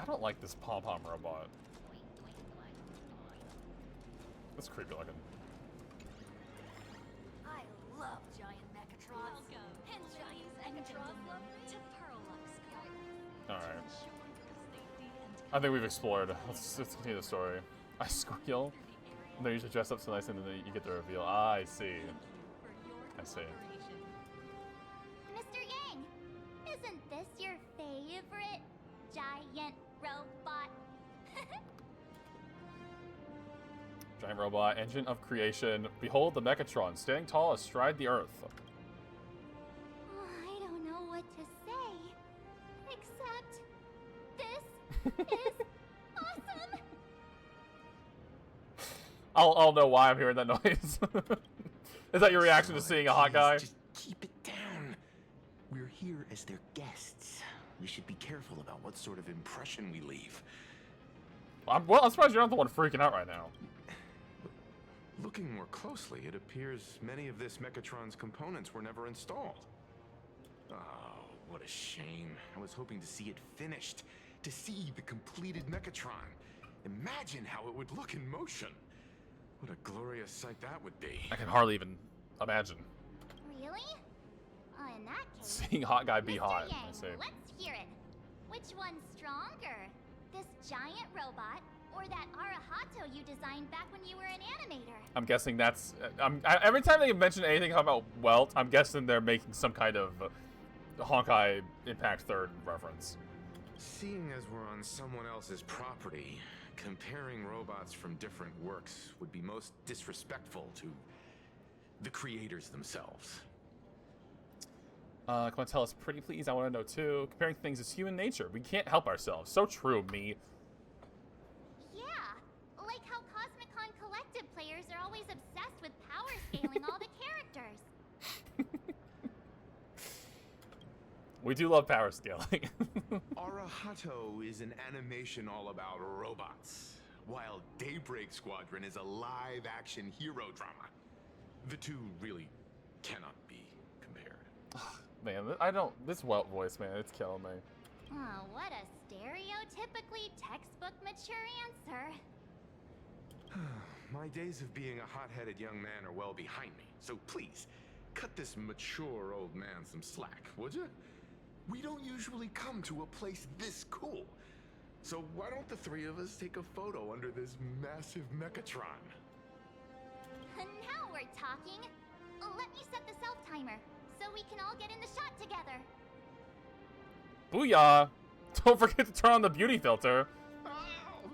I don't like this pom-pom robot. That's creepy looking. I love giant Mechatrons. And giant Mechatrons to Perlux. Alright. I think we've explored. Let's continue the story. I squeal. They usually dress up so nice and then you get the reveal. Ah, I see. I see. Mr. Yang. Isn't this your favorite giant robot? Giant robot, engine of creation. Behold the Mechatron, standing tall astride the earth. I don't know what to say, except this is awesome. I'll know why I'm hearing that noise. Is that your reaction to seeing a hot guy? Just keep it down. We're here as their guests. We should be careful about what sort of impression we leave. I'm surprised you're not the one freaking out right now. Looking more closely, it appears many of this Mechatron's components were never installed. Oh, what a shame. I was hoping to see it finished, to see the completed Mechatron. Imagine how it would look in motion. What a glorious sight that would be. I can hardly even imagine. Really? In that case, Seeing hot guy be Mr. hot. Yang, I see. let's hear it. Which one's stronger? This giant robot or that Arahato you designed back when you were an animator? I'm guessing that's. Every time they mention anything about Welt, I'm guessing they're making some kind of Honkai Impact 3rd reference. Seeing as we're on someone else's property, comparing robots from different works would be most disrespectful to the creators themselves. Come on, tell us pretty please, I want to know too. Comparing things is human nature. We can't help ourselves. So true, me. Yeah, like how CosmicCon Collective players are always obsessed with power scaling all the characters. We do love power scaling. Arahato is an animation all about robots, while Daybreak Squadron is a live-action hero drama. The two really cannot be compared. Man, this Welt voice, man, it's killing me. Oh, what a stereotypically textbook mature answer. My days of being a hot-headed young man are well behind me, so please, cut this mature old man some slack, would you? We don't usually come to a place this cool. So why don't the three of us take a photo under this massive Mechatron? Now we're talking. Let me set the self-timer, so we can all get in the shot together. Booyah! Don't forget to turn on the beauty filter. Oh,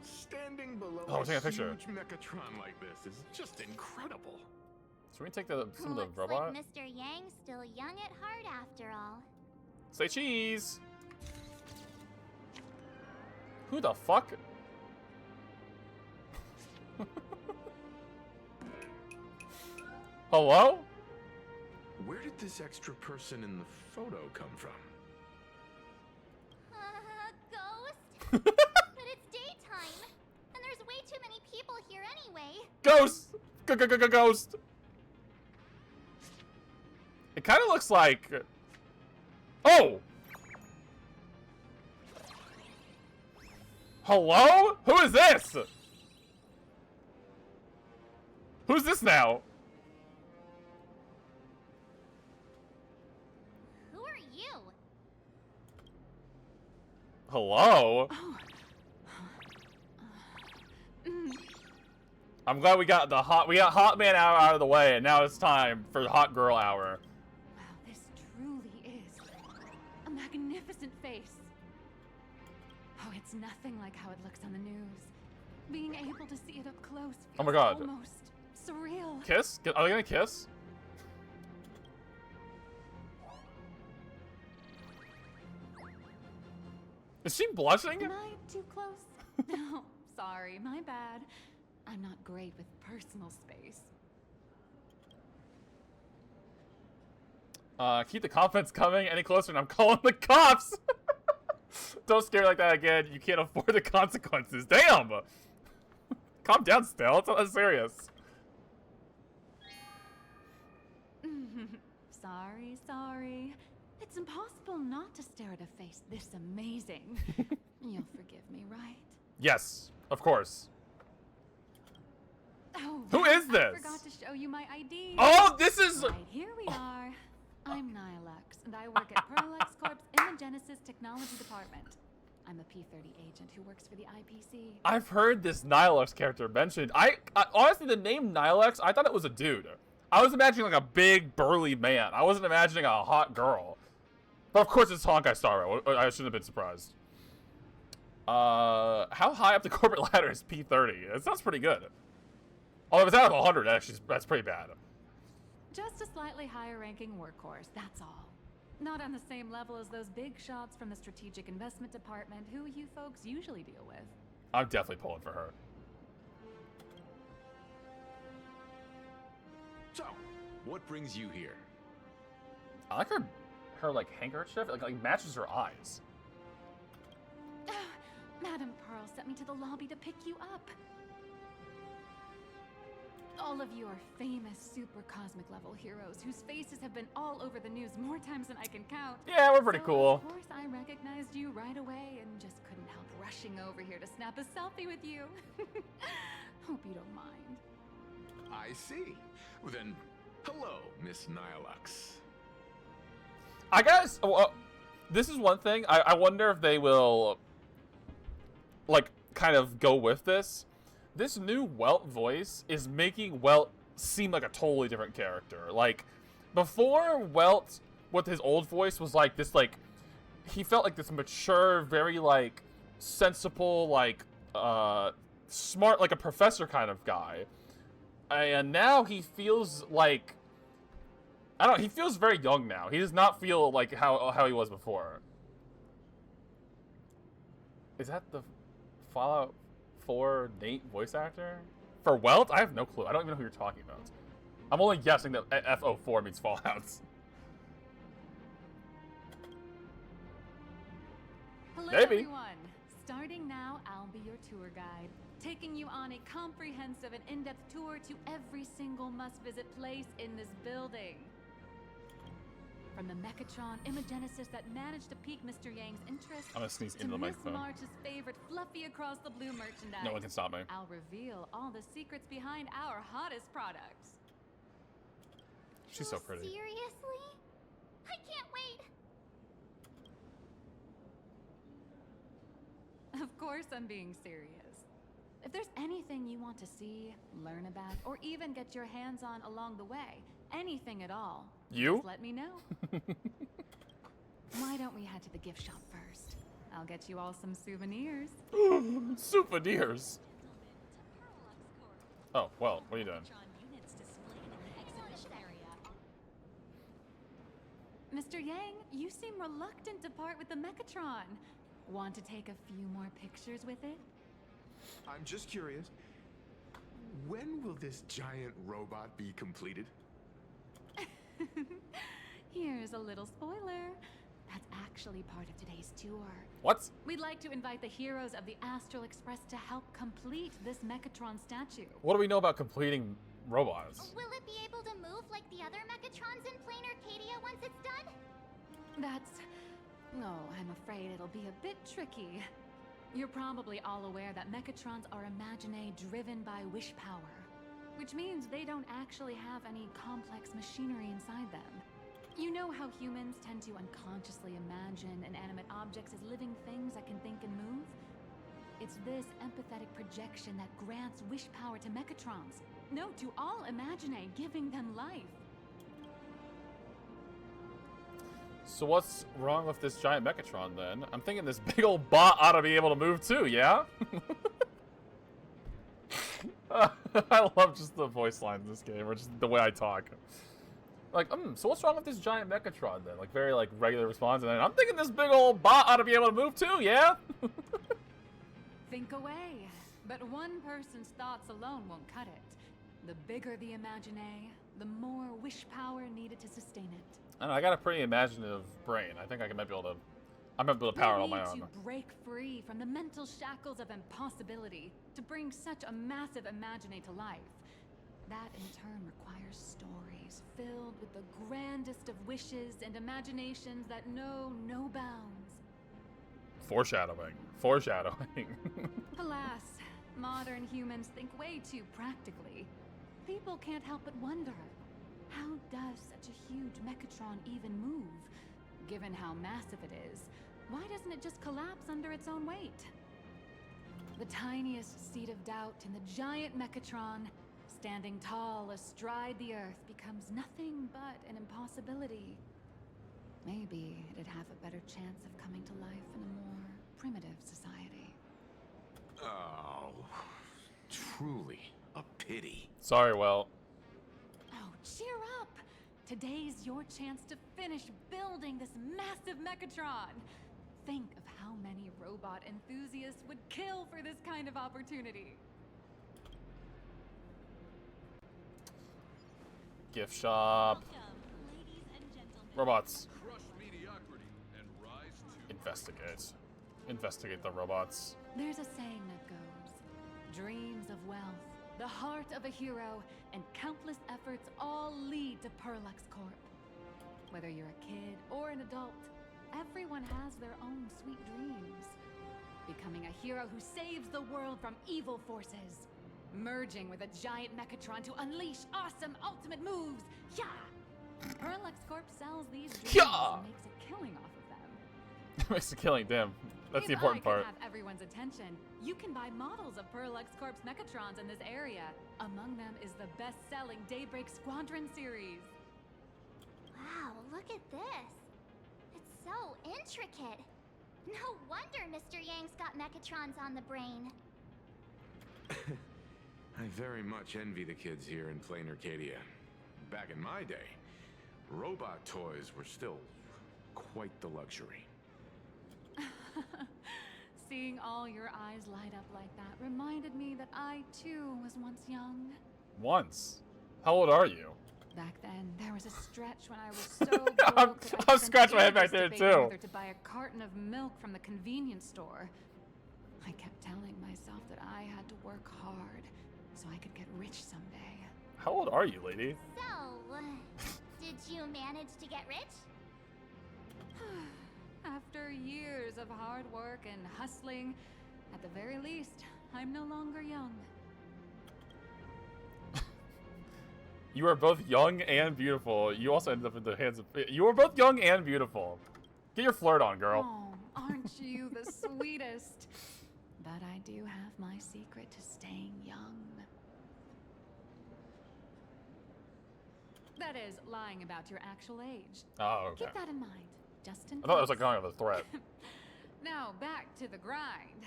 standing below Oh, a take a picture. huge Mechatron like this is just incredible. Should we take some of the Looks robot? like Mr. Yang still young at heart after all. Say cheese! Who the fuck? Hello? Where did this extra person in the photo come from? Ghost? But it's daytime, and there's way too many people here anyway. Ghost! Ghost! It kind of looks like... Oh! Hello? Who is this? Who's this now? Who are you? Hello? I'm glad we got hot man hour out of the way, and now it's time for the hot girl hour. Wow, this truly is a magnificent face. Oh, it's nothing like how it looks on the news. Being able to see it up close feels Oh my God. almost surreal. Kiss? Are they gonna kiss? Is she blushing? Am I too close? No, sorry, my bad. I'm not great with personal space. Keep the comments coming. Any closer and I'm calling the cops! Don't scare me like that again. You can't afford the consequences. Damn! Calm down, Stell. It's not that serious. Sorry. It's impossible not to stare at a face this amazing. You'll forgive me, right? Yes, of course. Oh, Who is this? I forgot to show you my ID. Oh, this is... Right, here we are. I'm Nihilux, and I work at Parallax Corp's Genesis Technology Department. I'm a P-30 agent who works for the IPC. I've heard this Nihilux character mentioned. I honestly, the name Nihilux, I thought it was a dude. I was imagining like a big, burly man. I wasn't imagining a hot girl. But of course it's Honkai Star Rail. I shouldn't have been surprised. How high up the corporate ladder is P30? That sounds pretty good. Oh, if it's out of 100, actually, that's pretty bad. Just a slightly higher ranking workhorse, that's all. Not on the same level as those big shots from the strategic investment department who you folks usually deal with. I'm definitely pulling for her. So, what brings you here? I like her like handkerchief. Like matches her eyes. Madam Pearl sent me to the lobby to pick you up. All of you are famous super cosmic level heroes whose faces have been all over the news more times than I can count. Yeah, we're pretty cool. Of course, I recognized you right away and just couldn't help rushing over here to snap a selfie with you. Hope you don't mind. I see. Well, then, hello, Miss Nihilux. I guess this is one thing. I wonder if they will like kind of go with this. This new Welt voice is making Welt seem like a totally different character. Like, before, Welt, with his old voice, was like this, like, he felt like this mature, very, like, sensible, like, smart, like a professor kind of guy. And now he feels like, I don't know, he feels very young now. He does not feel like how he was before. Is that the Fallout 4 Nate voice actor? For Welt? I have no clue. I don't even know who you're talking about. I'm only guessing that FO4 means Fallouts. Hello, Maybe. everyone. Starting now, I'll be your tour guide, taking you on a comprehensive and in-depth tour to every single must-visit place in this building. From the Mechatron Imagenesis that managed to pique Mr. Yang's interest, I'm gonna sneeze to into the Miss microphone. March's favorite fluffy across the blue merchandise. No one can stop me. I'll reveal all the secrets behind our hottest products. She's so pretty. Seriously? I can't wait. Of course I'm being serious. If there's anything you want to see, learn about, or even get your hands on along the way, anything at all, just let me know. Why don't we head to the gift shop first? I'll get you all some souvenirs. Souvenirs? Oh, well, what are you doing? Mr. Yang, you seem reluctant to part with the Mechatron. Want to take a few more pictures with it? I'm just curious. When will this giant robot be completed? Here's a little spoiler. That's actually part of today's tour. What? We'd like to invite the heroes of the Astral Express to help complete this Mechatron statue. What do we know about completing robots? Will it be able to move like the other Mechatrons in Plain Arcadia once it's done? I'm afraid it'll be a bit tricky. You're probably all aware that Mechatrons are imaginae driven by wish power, which means they don't actually have any complex machinery inside them. You know how humans tend to unconsciously imagine inanimate objects as living things that can think and move? It's this empathetic projection that grants wish power to Mechatrons. No, to all imaginae, giving them life. So what's wrong with this giant Mechatron then? I'm thinking this big old bot ought to be able to move too, yeah? I love just the voice lines in this game, or just the way I talk. Like, so what's wrong with this giant Mechatron then? Like, very, like, regular response, and then I'm thinking this big old bot ought to be able to move too, yeah? Think away. But one person's thoughts alone won't cut it. The bigger the imaginae, the more wish power needed to sustain it. I don't know, I got a pretty imaginative brain. I think I might be able to power it on my own. We need to break free from the mental shackles of impossibility to bring such a massive imaginae to life. That in turn requires stories filled with the grandest of wishes and imaginations that know no bounds. Foreshadowing. Foreshadowing. Alas, modern humans think way too practically. People can't help but wonder, how does such a huge Mechatron even move? Given how massive it is, why doesn't it just collapse under its own weight? The tiniest seed of doubt in the giant Mechatron, standing tall astride the earth, becomes nothing but an impossibility. maybe it'd have a better chance of coming to life in a more primitive society. Oh, truly a pity. Sorry, well. Oh, cheer up! Today's your chance to finish building this massive Mechatron. Think of how many robot enthusiasts would kill for this kind of opportunity. Gift shop. Robots. Crush mediocrity and rise to Investigate. Investigate the robots. There's a saying that goes, dreams of wealth, the heart of a hero, and countless efforts all lead to Perlux Corp. Whether you're a kid or an adult, everyone has their own sweet dreams. Becoming a hero who saves the world from evil forces. Merging with a giant Mechatron to unleash awesome ultimate moves. Yeah! Perlux Corp sells these dreams Yeah! and makes a killing off of them. Makes a killing, damn. That's If the important I could part. have everyone's attention, you can buy models of Perlux Corp's Mechatrons in this area. Among them is the best-selling Daybreak Squadron series. Wow, look at this. It's so intricate. No wonder Mr. Yang's got Mechatrons on the brain. I very much envy the kids here in Plain Arcadia. Back in my day, robot toys were still quite the luxury. Seeing all your eyes light up like that reminded me that I, too, was once young. Once? How old are you? Back then, there was a stretch when I was so broke I'm that I spent scratching my head back ages there, debating too. whether to buy a carton of milk from the convenience store. I kept telling myself that I had to work hard so I could get rich someday. How old are you, lady? So, did you manage to get rich? After years of hard work and hustling, at the very least, I'm no longer young. You are both young and beautiful. You also ended up in the hands of... You are both young and beautiful. Get your flirt on, girl. Oh, aren't you the sweetest? But I do have my secret to staying young. That is, lying about your actual age. Oh, okay. Keep that in mind, just in I thought it was case. like kind of a threat. Now, back to the grind.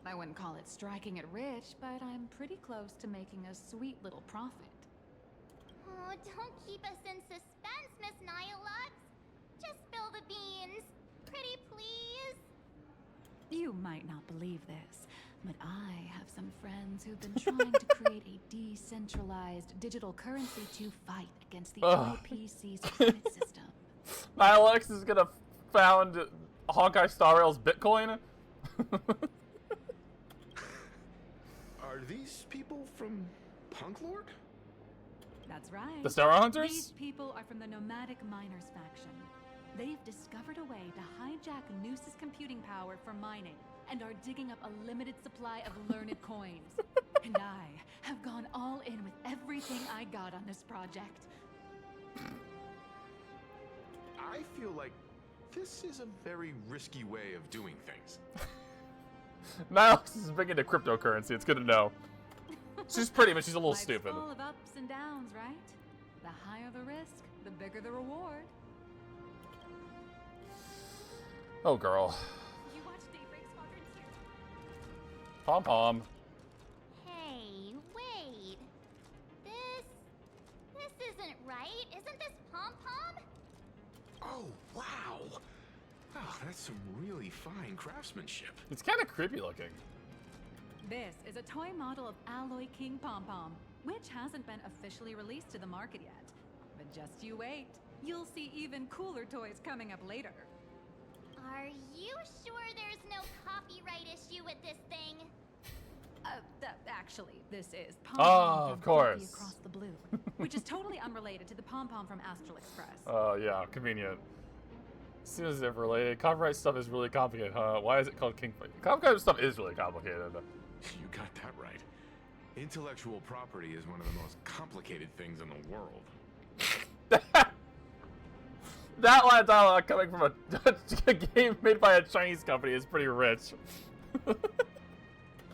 I wouldn't call it striking it rich, but I'm pretty close to making a sweet little profit. Oh, don't keep us in suspense, Miss Nihilux. Just spill the beans. Pretty please. You might not believe this, but I have some friends who've been trying to create a decentralized digital currency to fight against the IPC's credit system. Nihilux is gonna found Honkai Star Rail's Bitcoin. Are these people from Punk Lord? That's right. The Star Hunters? These people are from the Nomadic Miners faction. They've discovered a way to hijack Noose's computing power for mining and are digging up a limited supply of learned coins. And I have gone all in with everything I got on this project. I feel like this is a very risky way of doing things. Nihilux is big into cryptocurrency. It's good to know. She's pretty, but she's a little Life's stupid. full of ups and downs, right? The higher the risk, the bigger the reward. Oh, girl. You watch Daybreak Squadron too? Pom pom. Hey, wait. This isn't right. Isn't this Pom Pom? Oh, wow. Oh, that's some really fine craftsmanship. It's kind of creepy looking. This is a toy model of Alloy King Pom Pom, which hasn't been officially released to the market yet. But just you wait. You'll see even cooler toys coming up later. Are you sure there's no copyright issue with this thing? Actually, this is Pom Oh, Pom of from course. Fluffy Across the Blue, which is totally unrelated to the Pom Pom from Astral Express. Oh, yeah, convenient. Seems as if related. Copyright stuff is really complicated, huh? Why is it called King? Copyright stuff is really complicated. You got that right. Intellectual property is one of the most complicated things in the world. That line of dialogue coming from a game made by a Chinese company is pretty rich.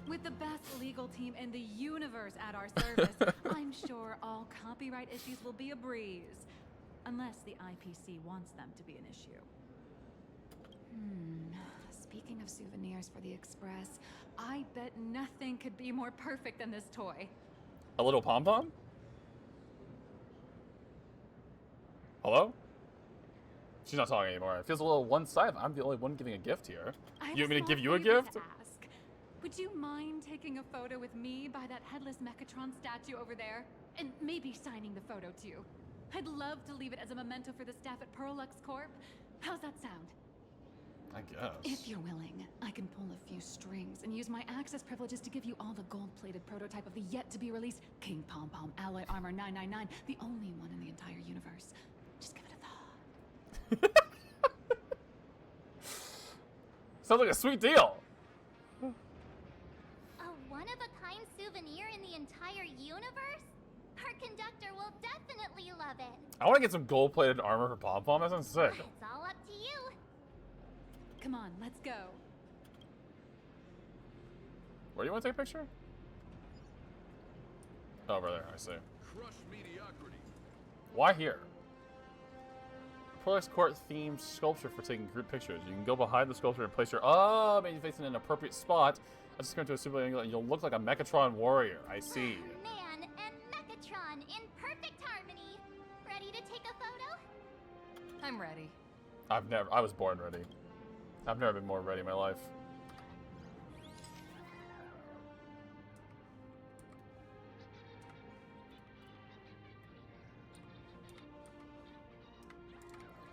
With the best legal team in the universe at our service, I'm sure all copyright issues will be a breeze. unless the IPC wants them to be an issue. Speaking of souvenirs for the Express, I bet nothing could be more perfect than this toy. A little pom-pom? Hello? She's not talking anymore. It feels a little one-sided. I'm the only one giving a gift here. You want me to give you a gift? Ask. Would you mind taking a photo with me by that headless Mechatron statue over there? And maybe signing the photo too. I'd love to leave it as a memento for the staff at Perlux Corp. How's that sound? I guess. If you're willing, I can pull a few strings and use my access privileges to give you all the gold-plated prototype of the yet-to-be-released King Pom-Pom Alloy Armor 999, the only one in the entire universe. Just give it a thought. Sounds like a sweet deal. A one-of-a-kind souvenir in the entire universe? Our conductor will definitely love it. I want to get some gold-plated armor for Pom-Pom. That sounds sick. It's all up to you. Come on, let's go. Where do you want to take a picture? Oh, over there. I see. Crush mediocrity. Why here? Perlux Court themed sculpture for taking group pictures. You can go behind the sculpture and place your maybe facing an appropriate spot. I'm just going to a super angle and you'll look like a Mechatron warrior. I see. Man and Mechatron in perfect harmony. Ready to take a photo? I'm ready. I was born ready. I've never been more ready in my life.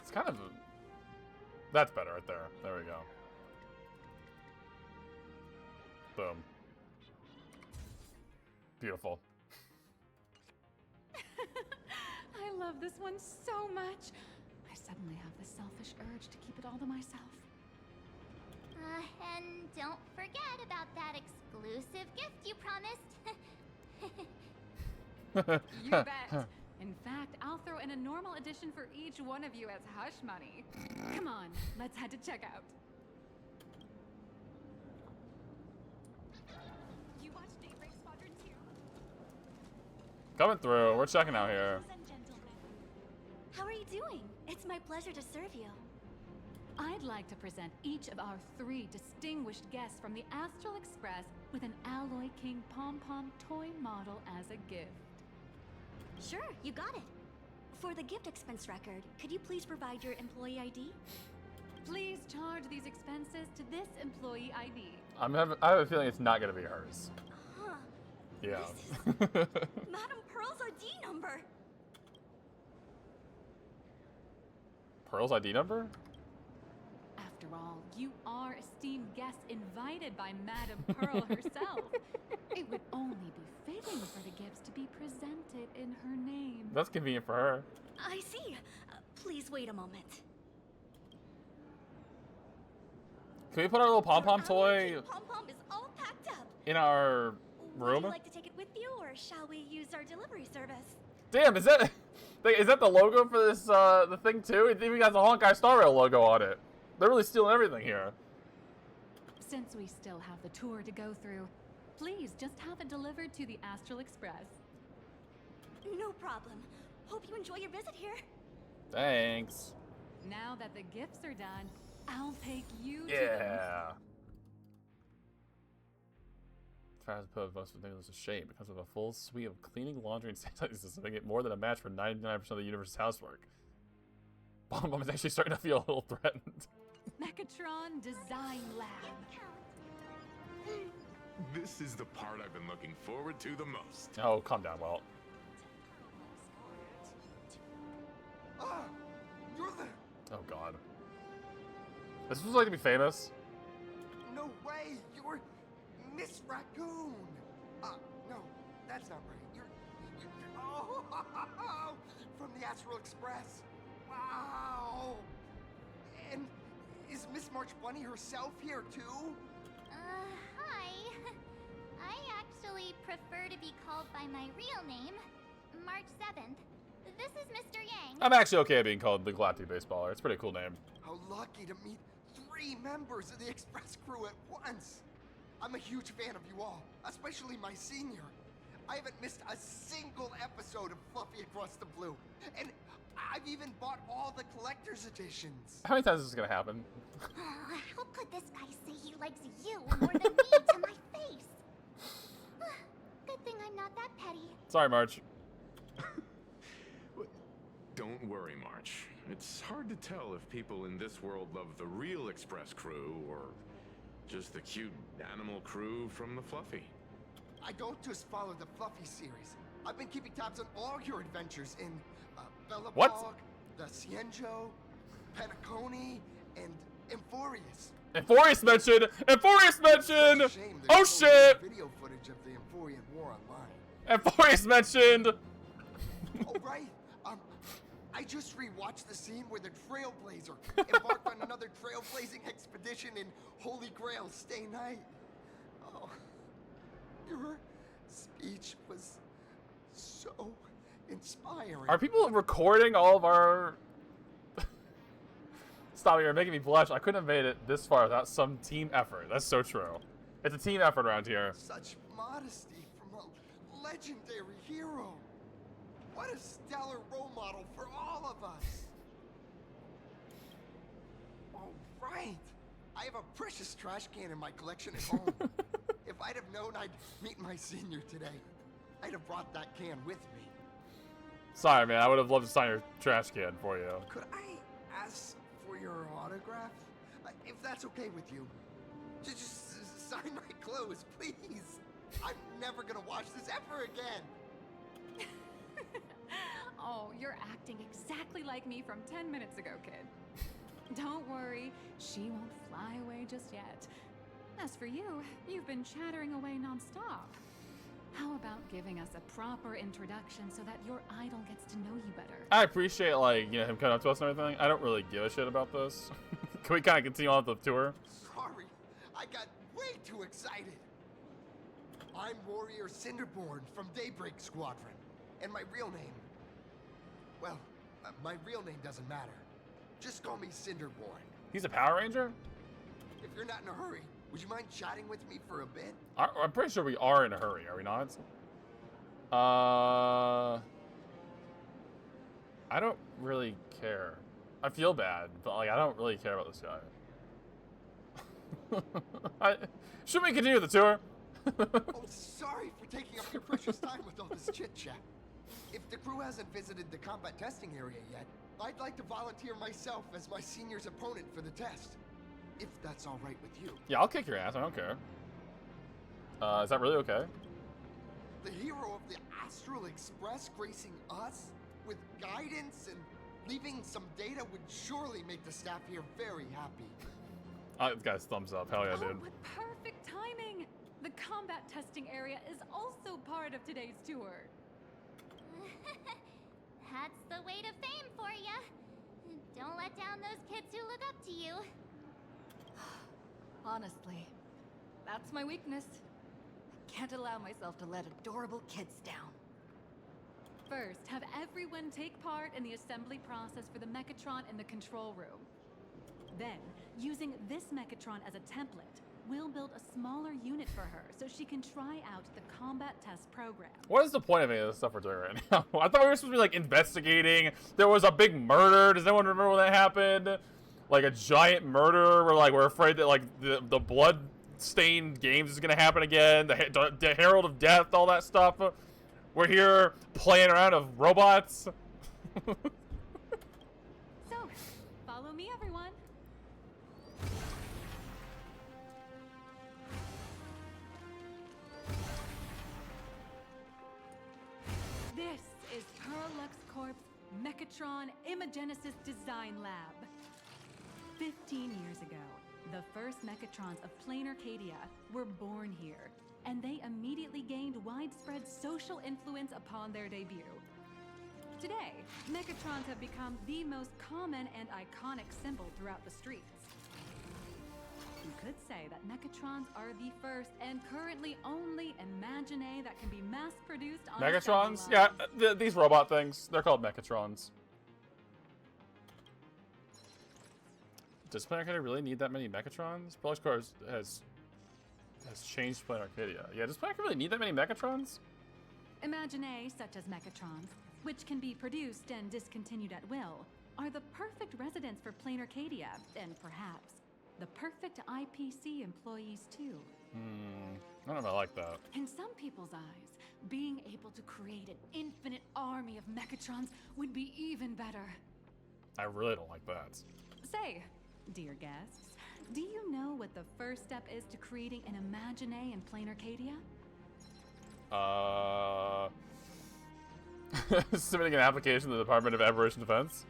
It's kind of... That's better right there. There we go. Boom. Beautiful. I love this one so much. I suddenly have the selfish urge to keep it all to myself. And don't forget about that exclusive gift you promised. You bet. In fact, I'll throw in a normal edition for each one of you as hush money. Come on, let's head to checkout. You watch Daybreak Squadron 2? Coming through. We're checking out here. How are you doing? It's my pleasure to serve you. I'd like to present each of our 3 distinguished guests from the Astral Express with an Alloy King Pom-Pom toy model as a gift. Sure, you got it. For the gift expense record, could you please provide your employee ID? Please charge these expenses to this employee ID. I have a feeling it's not going to be hers. Huh. Yeah. Madame Pearl's ID number. Pearl's ID number? After all, you are esteemed guests invited by Madame Pearl herself. It would only be fitting for the gifts to be presented in her name. That's convenient for her. I see. Please wait a moment. Can we put our little pom-pom toy Pom-Pom is all packed up. in our room? Would you like to take it with you, or shall we use our delivery service? Damn, is that the logo for this the thing too? It even has the Honkai Star Rail logo on it. They're really stealing everything here. Since we still have the tour to go through, please just have it delivered to the Astral Express. No problem. Hope you enjoy your visit here. Thanks. Now that the gifts are done, I'll take you to them. Yeah. Fast put most ridiculous to shame because of a full suite of cleaning, laundry, and sanitizing systems, making it more than a match for 99% of the universe's housework. Bomb is actually starting to feel a little threatened. Mechatron Design Lab. This is the part I've been looking forward to the most. Oh, calm down, Walt. Ah, you're the... Oh, God. This was like to be famous. No way! You're Miss Raccoon! No, that's not right. You're oh, from the Astral Express. Wow! And is Miss March Bunny herself here too? Hi. I actually prefer to be called by my real name, March 7th. This is Mr. Yang. I'm actually okay being called the Galactic Baseballer. It's a pretty cool name. How lucky to meet 3 members of the Express crew at once. I'm a huge fan of you all, especially my senior. I haven't missed a single episode of Fluffy Across the Blue. And I've even bought all the collector's editions. How many times is this gonna happen? How could this guy say he likes you more than me to my face? Good thing I'm not that petty. Sorry, March. Don't worry, March. It's hard to tell if people in this world love the real Express crew or just the cute animal crew from the Fluffy. I don't just follow the Fluffy series. I've been keeping tabs on all your adventures in Bellabog, the Cienjo, Penacony, and Emphorius. Emphorius mentioned! Emphorius mentioned! Oh shit! Video footage of the Emphorian War online. Emphorius mentioned! Oh right. I just rewatched the scene where the Trailblazer embarked on another trailblazing expedition in Holy Grail Stay Night. Oh, your speech was so inspiring. Are people recording all of our... Stop, you're making me blush. I couldn't have made it this far without some team effort. That's so true. It's a team effort around here. Such modesty from a legendary hero. What a stellar role model for all of us. All right. I have a precious trash can in my collection at home. If I'd have known I'd meet my senior today, I'd have brought that can with me. Sorry, man. I would have loved to sign your trash can for you. Could I ask for your autograph? If that's okay with you. Just sign my clothes, please. I'm never gonna watch this ever again. Oh, you're acting exactly like me from 10 minutes ago, kid. Don't worry, she won't fly away just yet. As for you, you've been chattering away nonstop. How about giving us a proper introduction so that your idol gets to know you better? I appreciate, like, you know, him coming up to us and everything. I don't really give a shit about this. Can we kind of continue on with the tour? Sorry, I got way too excited. I'm Warrior Cinderborn from Daybreak Squadron, and my real name... Well, my real name doesn't matter. Just call me Cinderborn. He's a Power Ranger? If you're not in a hurry, would you mind chatting with me for a bit? I'm pretty sure we are in a hurry, are we not? I don't really care. I feel bad, but like I don't really care about this guy. Should we continue the tour? Oh, sorry for taking up your precious time with all this chit-chat. If the crew hasn't visited the combat testing area yet, I'd like to volunteer myself as my senior's opponent for the test. If that's all right with you. Yeah, I'll kick your ass. I don't care. Is that really okay? The hero of the Astral Express gracing us with guidance and leaving some data would surely make the staff here very happy. This guy's thumbs up. Hell yeah, dude. With perfect timing! The combat testing area is also part of today's tour. That's the way to fame for ya. Don't let down those kids who look up to you. Honestly, that's my weakness. I can't allow myself to let adorable kids down. First, have everyone take part in the assembly process for the Mechatron in the control room. Then, using this Mechatron as a template, we'll build a smaller unit for her so she can try out the combat test program. What is the point of any of this stuff we're doing right now? I thought we were supposed to be like investigating. There was a big murder. Does anyone remember when that happened? Like a giant murder where like we're afraid that like the blood-stained games is gonna happen again. The Herald of Death, all that stuff. We're here playing around with robots. So, follow me, everyone. This is Perlux Corp's Mechatron Imagenesis Design Lab. 15 years ago, the first Mechatrons of plain Arcadia were born here, and they immediately gained widespread social influence upon their debut. Today, Mechatrons have become the most common and iconic symbol throughout the streets. You could say that Mechatrons are the first and currently only Imagine that can be mass-produced on Mechatrons? Yeah, these robot things. They're called Mechatrons. Does Planet Arcadia really need that many Mechatrons? Polish Cars has changed Planet Arcadia. Yeah, does Planet Arcadia really need that many Mechatrons? Imagine such as Mechatrons, which can be produced and discontinued at will, are the perfect residents for plain Arcadia, and perhaps the perfect IPC employees too. I don't know if I like that. In some people's eyes, being able to create an infinite army of Mechatrons would be even better. I really don't like that. Say, dear guests, do you know what the first step is to creating an Imagine in plain Arcadia? Submitting an application to the Department of Aberration Defense?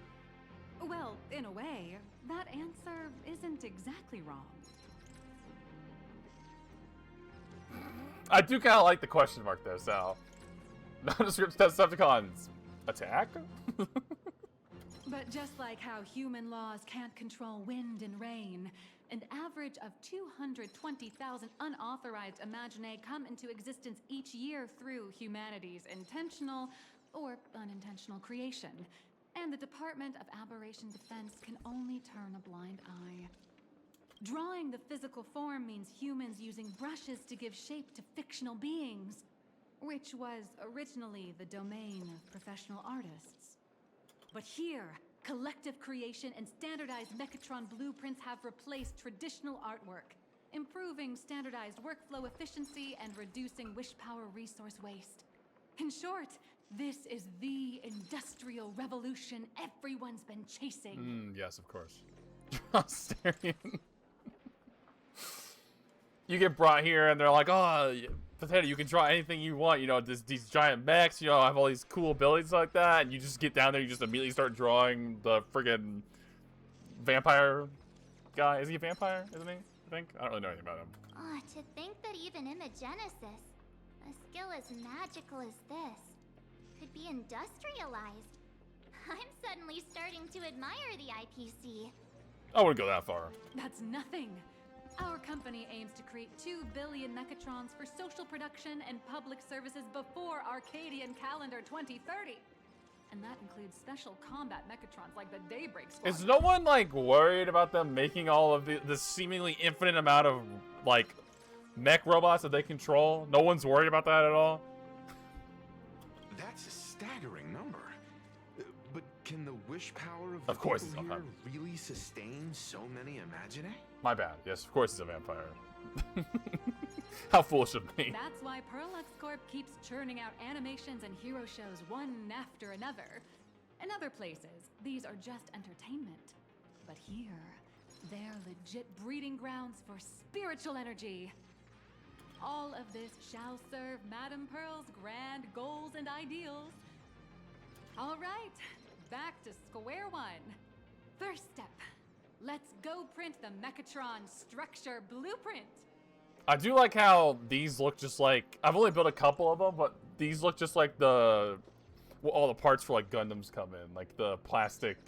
Well, in a way, that answer isn't exactly wrong. I do kind of like the question mark there, Sal. Nondescript Decepticons. Attack? But just like how human laws can't control wind and rain, an average of 220,000 unauthorized Imaginae come into existence each year through humanity's intentional or unintentional creation. And the Department of Aberration Defense can only turn a blind eye. Drawing the physical form means humans using brushes to give shape to fictional beings, which was originally the domain of professional artists. But here, collective creation and standardized Mechatron blueprints have replaced traditional artwork, improving standardized workflow efficiency and reducing wish power resource waste. In short, this is the industrial revolution everyone's been chasing. Yes, of course. Austerian. You get brought here and they're like, oh, Potato, you can draw anything you want. You know, these giant mechs, you know, have all these cool abilities like that. And you just get down there, you just immediately start drawing the friggin' vampire guy. Is he a vampire, isn't he? I think? I don't really know anything about him. Oh, to think that even Imagenesis, a skill as magical as this, could be industrialized. I'm suddenly starting to admire the IPC. I wouldn't go that far. That's nothing. Our company aims to create 2 billion Mechatrons for social production and public services before Arcadian calendar 2030. And that includes special combat Mechatrons like the Daybreak Squad. Is no one, like, worried about them making all of the seemingly infinite amount of, like, mech robots that they control? No one's worried about that at all? That's a staggering number. But can the wish power of course people it's here not. really sustain so many Imaginae? My bad. Yes, of course he's a vampire. How foolish of me. That's why Perlux Corp keeps churning out animations and hero shows one after another. In other places, these are just entertainment. But here, they're legit breeding grounds for spiritual energy. All of this shall serve Madame Pearl's grand goals and ideals. All right, back to square one. First step, let's go print the Mechatron structure blueprint. I do like how these look just like, I've only built a couple of them, but these look just like the, well, all the parts for like Gundams come in, like the plastic,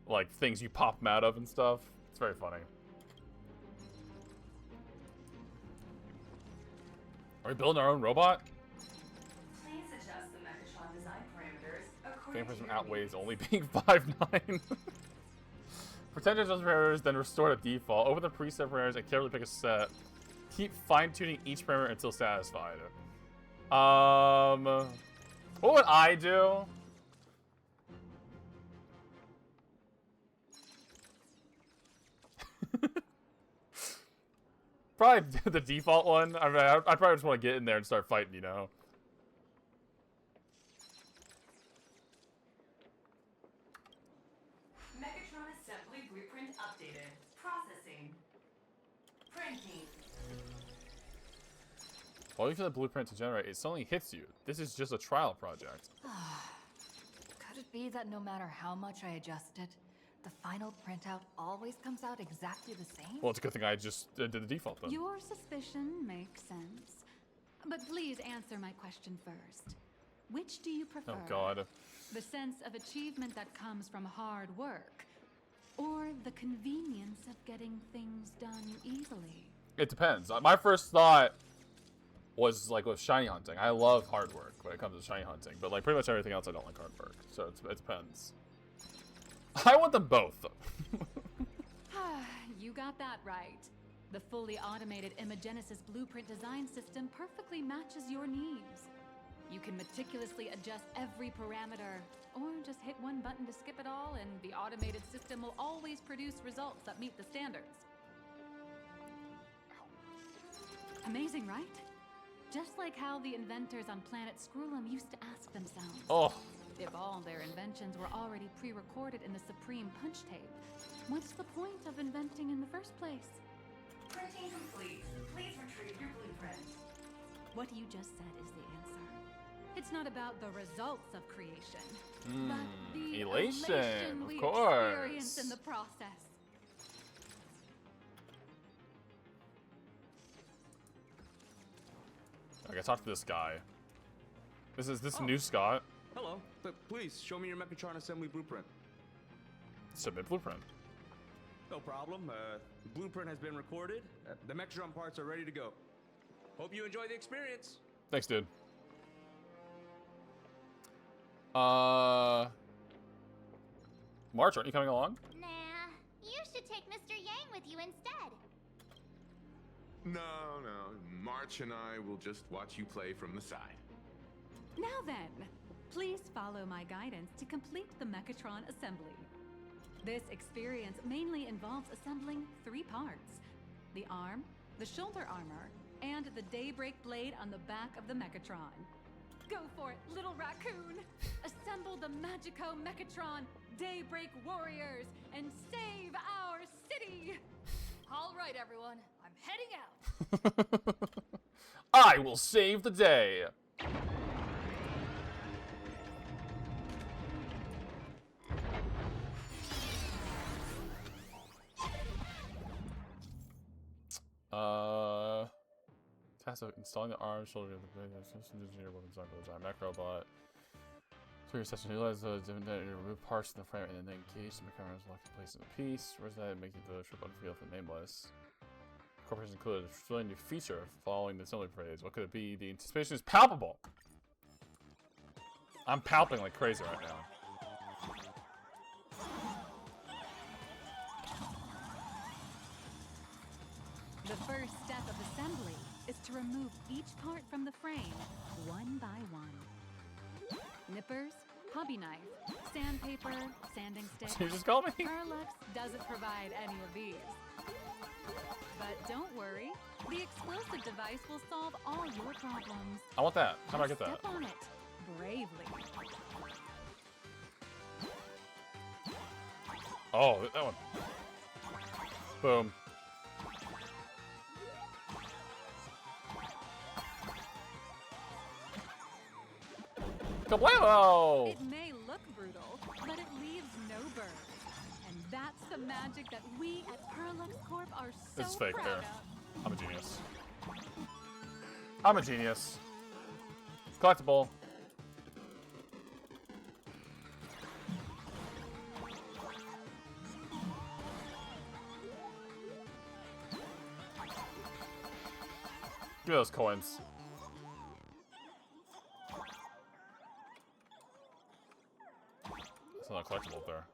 like things you pop them out of and stuff. It's very funny. Are we building our own robot? Please adjust the Mechatron design parameters according to Vampirism your outweighs only being 5'9". Pretend to adjust parameters, then restore to default. Open the preset parameters and carefully pick a set. Keep fine-tuning each parameter until satisfied. What would I do? Probably the default one. I mean, I probably just want to get in there and start fighting, you know? Mechatron assembly blueprint updated. Processing. Printing. While you for the blueprint to generate, it suddenly hits you. This is just a trial project. Could it be that no matter how much I adjust it, the final printout always comes out exactly the same? Well, it's a good thing I just did the default then. Your suspicion makes sense. But please answer my question first. Which do you prefer? Oh, God. The sense of achievement that comes from hard work, or the convenience of getting things done easily? It depends. My first thought was like with shiny hunting. I love hard work when it comes to shiny hunting, but like pretty much everything else I don't like hard work. So it depends. I want them both. You got that right. The fully automated Imagenesis blueprint design system perfectly matches your needs. You can meticulously adjust every parameter, or just hit one button to skip it all, and the automated system will always produce results that meet the standards. Amazing, right? Just like how the inventors on planet Scroolum used to ask themselves, if all their inventions were already pre-recorded in the Supreme Punch Tape, what's the point of inventing in the first place? Printing complete. Please retrieve your blueprint. What you just said is the answer. It's not about the results of creation, but the elation of we course. experience in the process. Okay, talk to this guy. This is this new Scott. Hello, but please show me your Mechatron assembly blueprint. Submit blueprint. No problem. The blueprint has been recorded. The Mechatron parts are ready to go. Hope you enjoy the experience. Thanks, dude. March, aren't you coming along? Nah, you should take Mr. Yang with you instead. No. March and I will just watch you play from the side. Now then, please follow my guidance to complete the Mechatron assembly. This experience mainly involves assembling 3 parts: the arm, the shoulder armor, and the Daybreak blade on the back of the Mechatron. Go for it, little raccoon! Assemble the Magico Mechatron Daybreak Warriors and save our city! All right, everyone, I'm heading out. I will save the day. Task of installing the arm, shoulder, engineer weapons, design, macrobot. So your session utilize the remove parts in the frame and then engage the mechanisms locked in place in the piece. Where's that making the trip unfeel for nameless? Corporation included a thrilling new feature following the assembly phase. What could it be? The anticipation is palpable. I'm palping like crazy right now. The first step of assembly is to remove each part from the frame, one by one. Nippers, hobby knife, sandpaper, sanding stick. You just called me? Perlux doesn't provide any of these. But don't worry, the explosive device will solve all your problems. I want that. How do I get that? Step on it, bravely. Oh, that one. Boom. Kablamo! It may look brutal, but it leaves no burn. And that's the magic that we at Perlux Corp are so This is fake proud there. of. I'm a genius. I'm a genius. Collectible. Give me those coins. It's not collectible up there.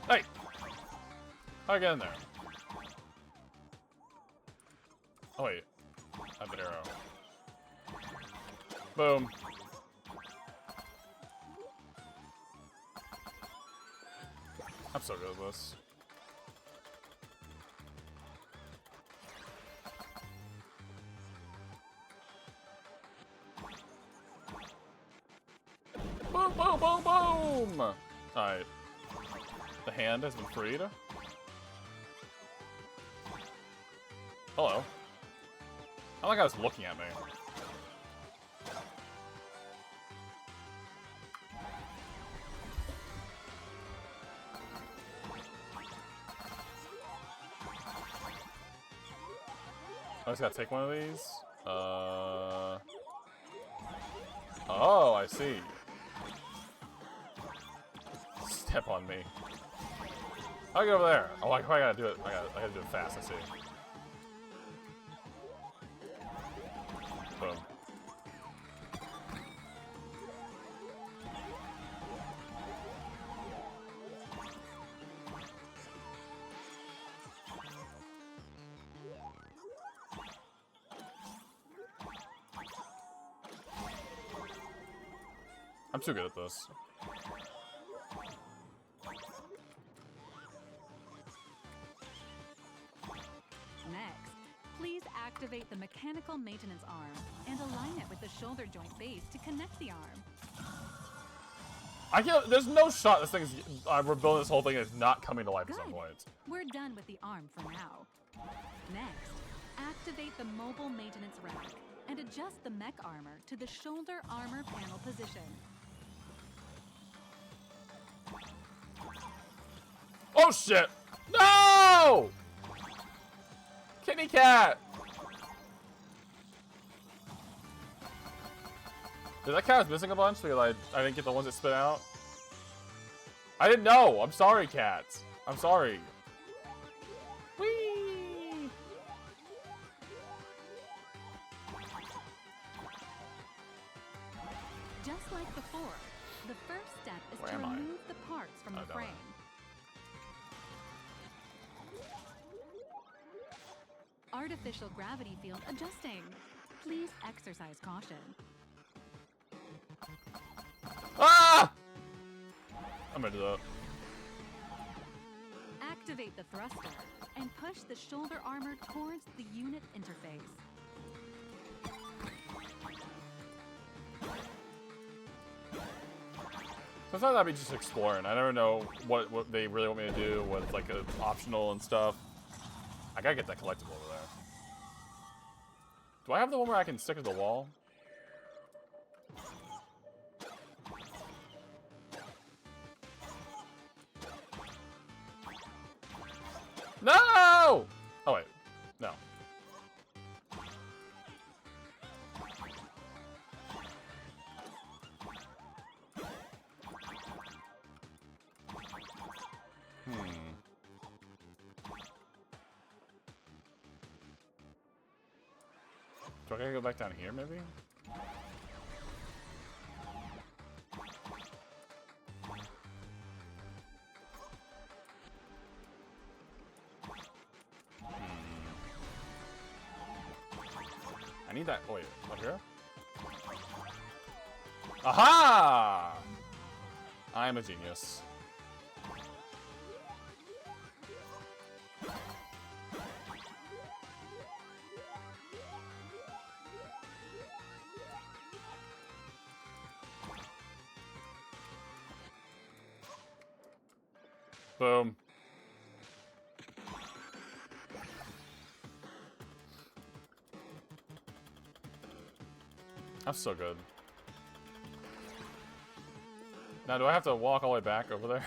Hey! How do I get in there? Oh wait. I have an arrow. Boom. I'm so good at this. Boom, boom, boom, boom! Alright. The hand has been freed. Hello. I like how it's looking at me. I just gotta take one of these. Oh, I see. Step on me. I'll get over there. Oh, I gotta do it. I gotta do it fast. I see. Boom. I'm too good at this. Next, please activate the mechanical maintenance arm and align it with the shoulder joint base to connect the arm. I can't. There's no shot this thing's. We're building this whole thing and it's not coming to life at some point. We're done with the arm for now. Next, activate the mobile maintenance rack and adjust the mech armor to the shoulder armor panel position. Oh shit! No! Kitty cat! Did that cat was missing a bunch because I didn't get the ones that spit out? I didn't know! I'm sorry, cats. I'm sorry. Whee! Just like before, the first step is Where to am I? remove the parts from the down frame. Artificial gravity field adjusting. Please exercise caution. Ah! I'm gonna do that. Activate the thruster and push the shoulder armor towards the unit interface. Sometimes I'd be just exploring. I never know what they really want me to do, what's like optional and stuff. I gotta get that collectible over there. Do I have the one where I can stick to the wall? No! Oh wait, no. Do I gotta go back down here, maybe? I need that. Oh, wait, up here? Aha! I am a genius. Boom. I'm so good. Now, do I have to walk all the way back over there?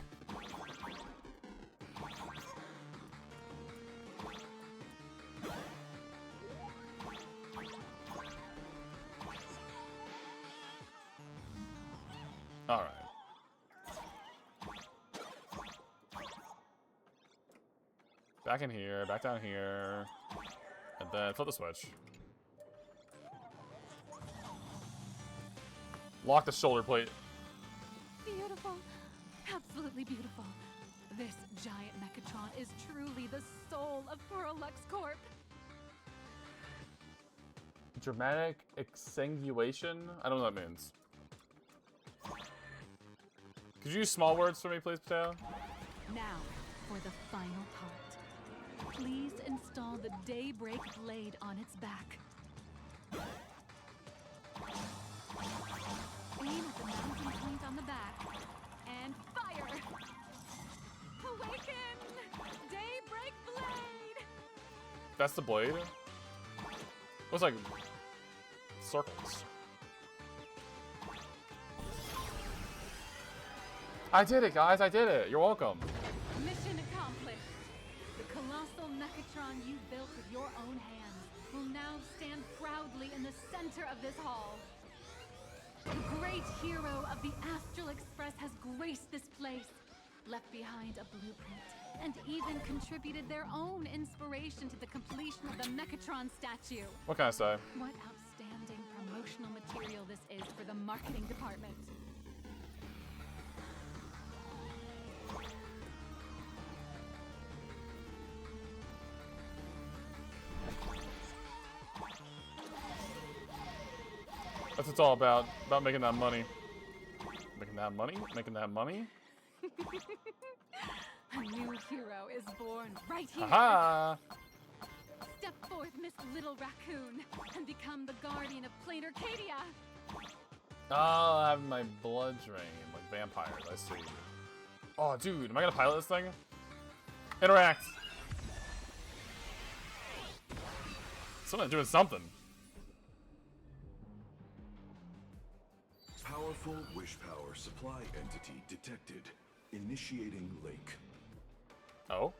All right. Back in here, back down here, and then flip the switch. Lock the shoulder plate. Beautiful. Absolutely beautiful. This giant Mechatron is truly the soul of Parallax Corp. Dramatic exsanguation? I don't know what that means. Could you use small words for me, please, Potato? Now, for the final part. Please install the Daybreak blade on its back. Aim at the mounting point on the back, and fire! Awaken! Daybreak blade! That's the blade? Looks like circles. I did it, guys. I did it. You're welcome. Mission accomplished. The colossal Mechatron you built with your own hands will now stand proudly in the center of this hall. The great hero of the Astral Express has graced this place, left behind a blueprint, and even contributed their own inspiration to the completion of the Mechatron statue. What can I say? What outstanding promotional material this is for the marketing department. That's what it's all about making that money. that money, making that money. A new hero is born right here. Haha! Step forth, Miss Little Raccoon, and become the guardian of Plain Arcadia. Oh, I have my blood drain, like vampires, I see. Oh, dude, am I gonna pilot this thing? Interact! Someone's doing something. Powerful wish power supply entity detected. Initiating link. Oh?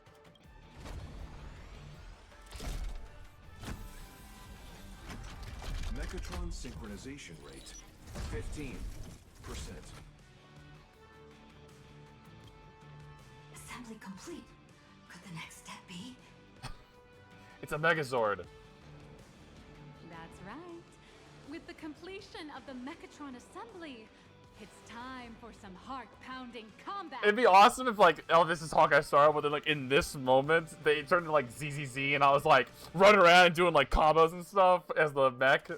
Mechatron synchronization rate 15%. Assembly complete. Could the next step be? It's a Megazord. That's right. With the completion of the Mechatron assembly, it's time for some heart-pounding combat. It'd be awesome if, like, oh, this is Honkai Star, but then, like, in this moment, they turned into, like, ZZZ, and I was, like, running around and doing, like, combos and stuff as the mech.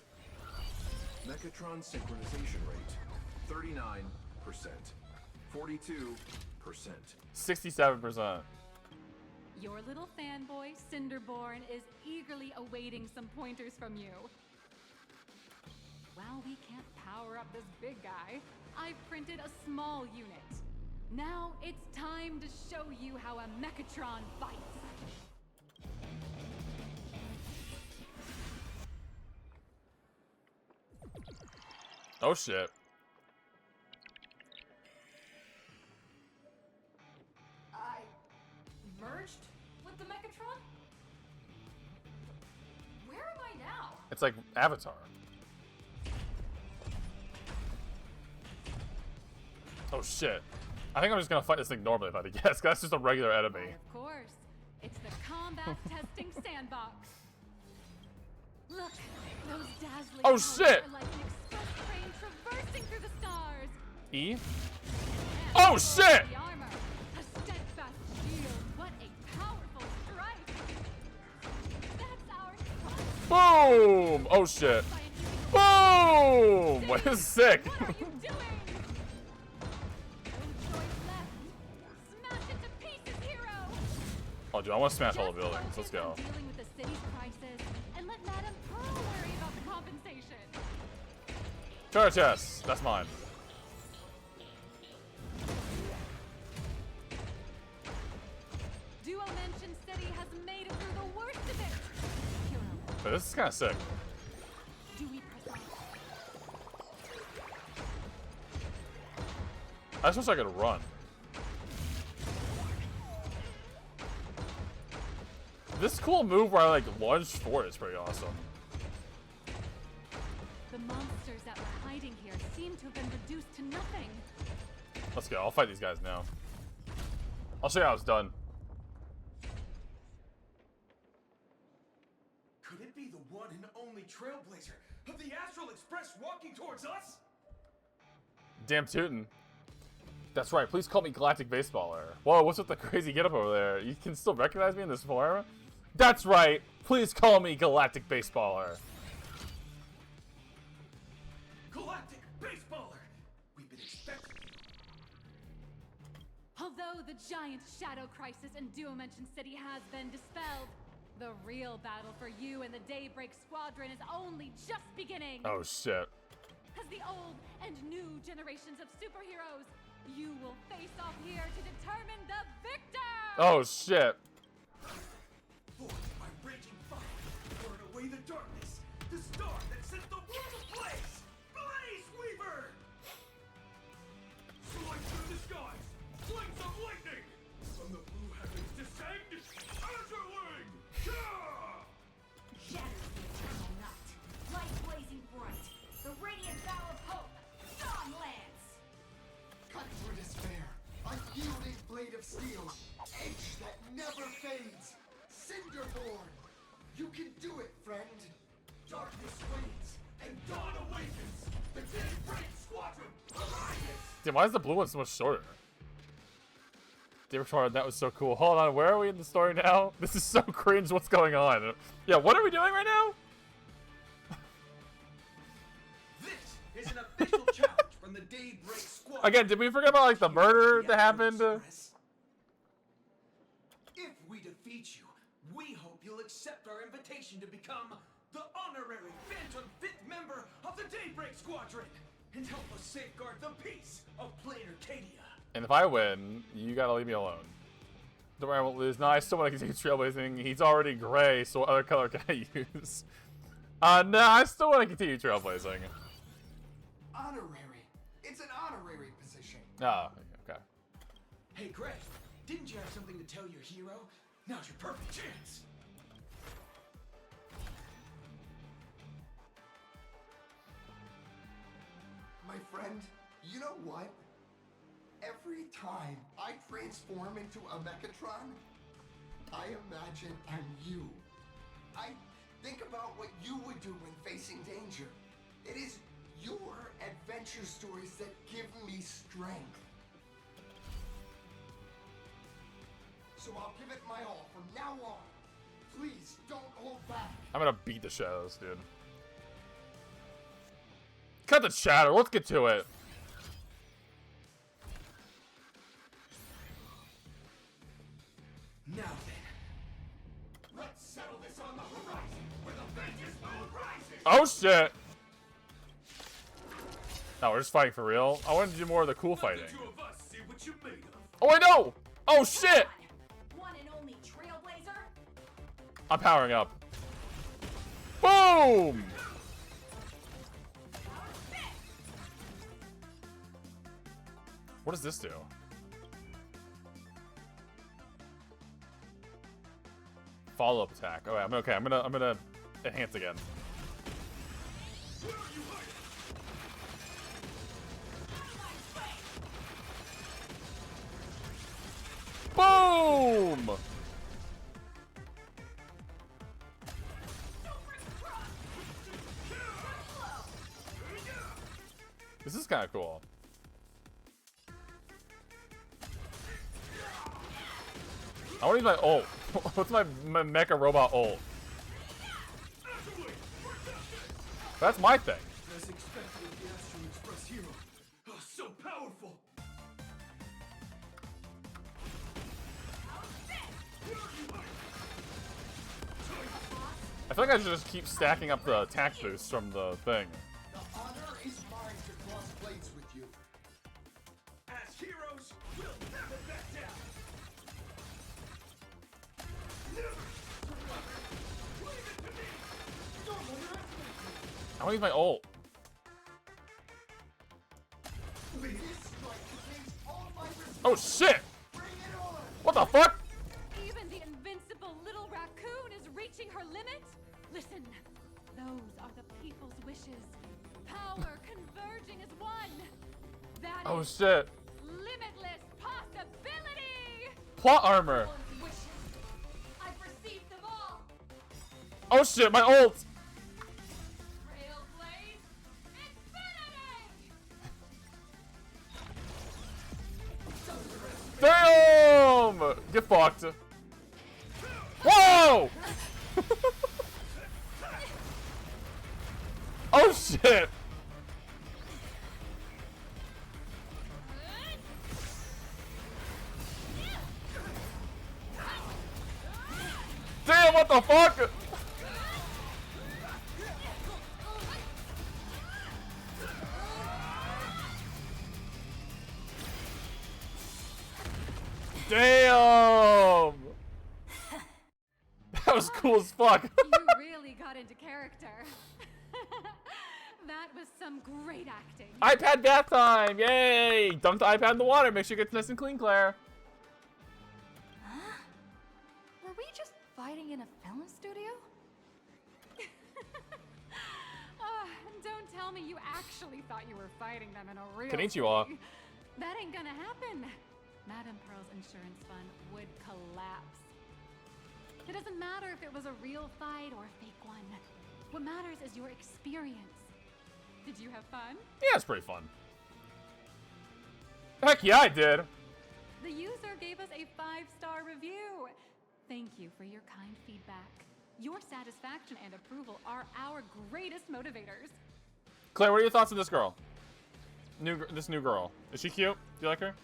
Mechatron synchronization rate 39%. 42%. 67%. Your little fanboy, Cinderborn, is eagerly awaiting some pointers from you. While we can't power up this big guy, I've printed a small unit. Now it's time to show you how a Mechatron fights. Oh shit. I merged with the Mechatron? Where am I now? It's like Avatar. Oh shit. I think I'm just gonna fight this thing normally if I had to guess, 'cause that's just a regular enemy. Of course, it's the combat testing sandbox. Look, those dazzling Oh, colors shit! are like an express train traversing through the stars. E? And Oh shit! the armor, a steadfast shield. What a powerful strike! That's our Boom! Oh shit. Boom! What is sick? What are you doing? No choice left. Smash it to pieces, hero. Oh dude, I want to smash all the buildings. Let's go. Dealing with the city's crisis, and let Madame Pearl worry about the compensation. Treasure chest. That's mine. Duo Mansion City has made it through the worst of it. Hero, But this is kind of sick. do we press on? I just wish I could run. This cool move where I like lunge forward is pretty awesome. The monsters that were hiding here seem to have been reduced to nothing. Let's go. I'll fight these guys now. I'll show you how it's done. Could it be the one and only trailblazer of the Astral Express walking towards us? Damn tootin'. That's right. Please call me Galactic Baseballer. Whoa, what's with the crazy getup over there? You can still recognize me in this form? That's right. Please call me Galactic Baseballer. Galactic Baseballer! We've been expecting. Although the giant shadow crisis in Duo Mansion City has been dispelled, the real battle for you and the Daybreak Squadron is only just beginning. Oh shit. As the old and new generations of superheroes, you will face off here to determine the victor! Oh shit. Forged by raging fire, burn away the darkness, the star that set the world ablaze! Blaze Weaver! Soaring through the skies, flames of lightning! From the blue heavens descend, Azurling! Shatters the eternal night, light blazing bright, the radiant bow of hope, dawn lands! Cut through despair, unyielding blade of steel, edge that never fades. Cinderborn, you can do it, friend. Darkness wanes, and dawn awakens! The Daybreak Squadron, alliance! Damn, why is the blue one so much shorter? David Torrent, that was so cool. Hold on, where are we in the story now? This is so cringe, what's going on? Yeah, what are we doing right now? This is an official challenge from the Daybreak Squad. Again, did we forget about like the murder that happened? If we defeat you, we hope you'll accept our invitation to become the honorary Phantom 5th member of the Daybreak Squadron and help us safeguard the peace of Plain Arcadia. And if I win, you gotta leave me alone. Don't worry, I won't lose. No, I still want to continue trailblazing. He's already gray, so what other color can I use? No, I still want to continue trailblazing. Honorary. It's an honorary position. Oh, okay. Hey, Greg, didn't you have something to tell your hero? Now's your perfect chance. My friend, you know what? Every time I transform into a Mechatron, I imagine I'm you. I think about what you would do when facing danger. It is your adventure stories that give me strength. So I'll give it my all from now on. Please don't hold back. I'm gonna beat the shadows, dude. Cut the chatter. Let's get to it. Now then, let's settle this on the horizon, where the vengeance moon rises. Oh shit! No, we're just fighting for real. I wanted to do more of the cool fighting. The two of us see what you're made of. Oh, I know! Oh shit! One and only Trailblazer? I'm powering up. Boom! What does this do? Follow-up attack. Oh, I'm okay. I'm gonna enhance again. Boom! This is kind of cool. I want to use my ult. What's my mecha robot ult? That's my thing. As expected of the Astral Express hero. Oh, so powerful. I feel like I should just keep stacking up the attack boosts from the thing. The honor is mine to cross blades with you. As heroes, we'll never back down. I want to use my ult. Oh shit! What the fuck? Even the invincible little raccoon is reaching her limit? Listen, those are the people's wishes. Power converging as one. That Oh is shit! limitless possibility. Plot armor. I perceive them all. Oh shit! My ult. Trailblaze Infinity! Damn! Get fucked. Whoa! Oh shit! Damn, what the fuck? Damn! That was cool as fuck. You really got into character. That was some great acting. iPad bath time! Yay! Dump the iPad in the water. Make sure it gets nice and clean, Claire. Huh? Were we just fighting in a film studio? Don't tell me you actually thought you were fighting them in a real Konnichiwa. fight. That ain't gonna happen. Madame Pearl's insurance fund would collapse. It doesn't matter if it was a real fight or a fake one. What matters is your experience. Did you have fun? Yeah, it's pretty fun. Heck yeah, I did. The user gave us a 5-star review. Thank you for your kind feedback. Your satisfaction and approval are our greatest motivators. Claire, what are your thoughts on this girl? This new girl. Is she cute? Do you like her?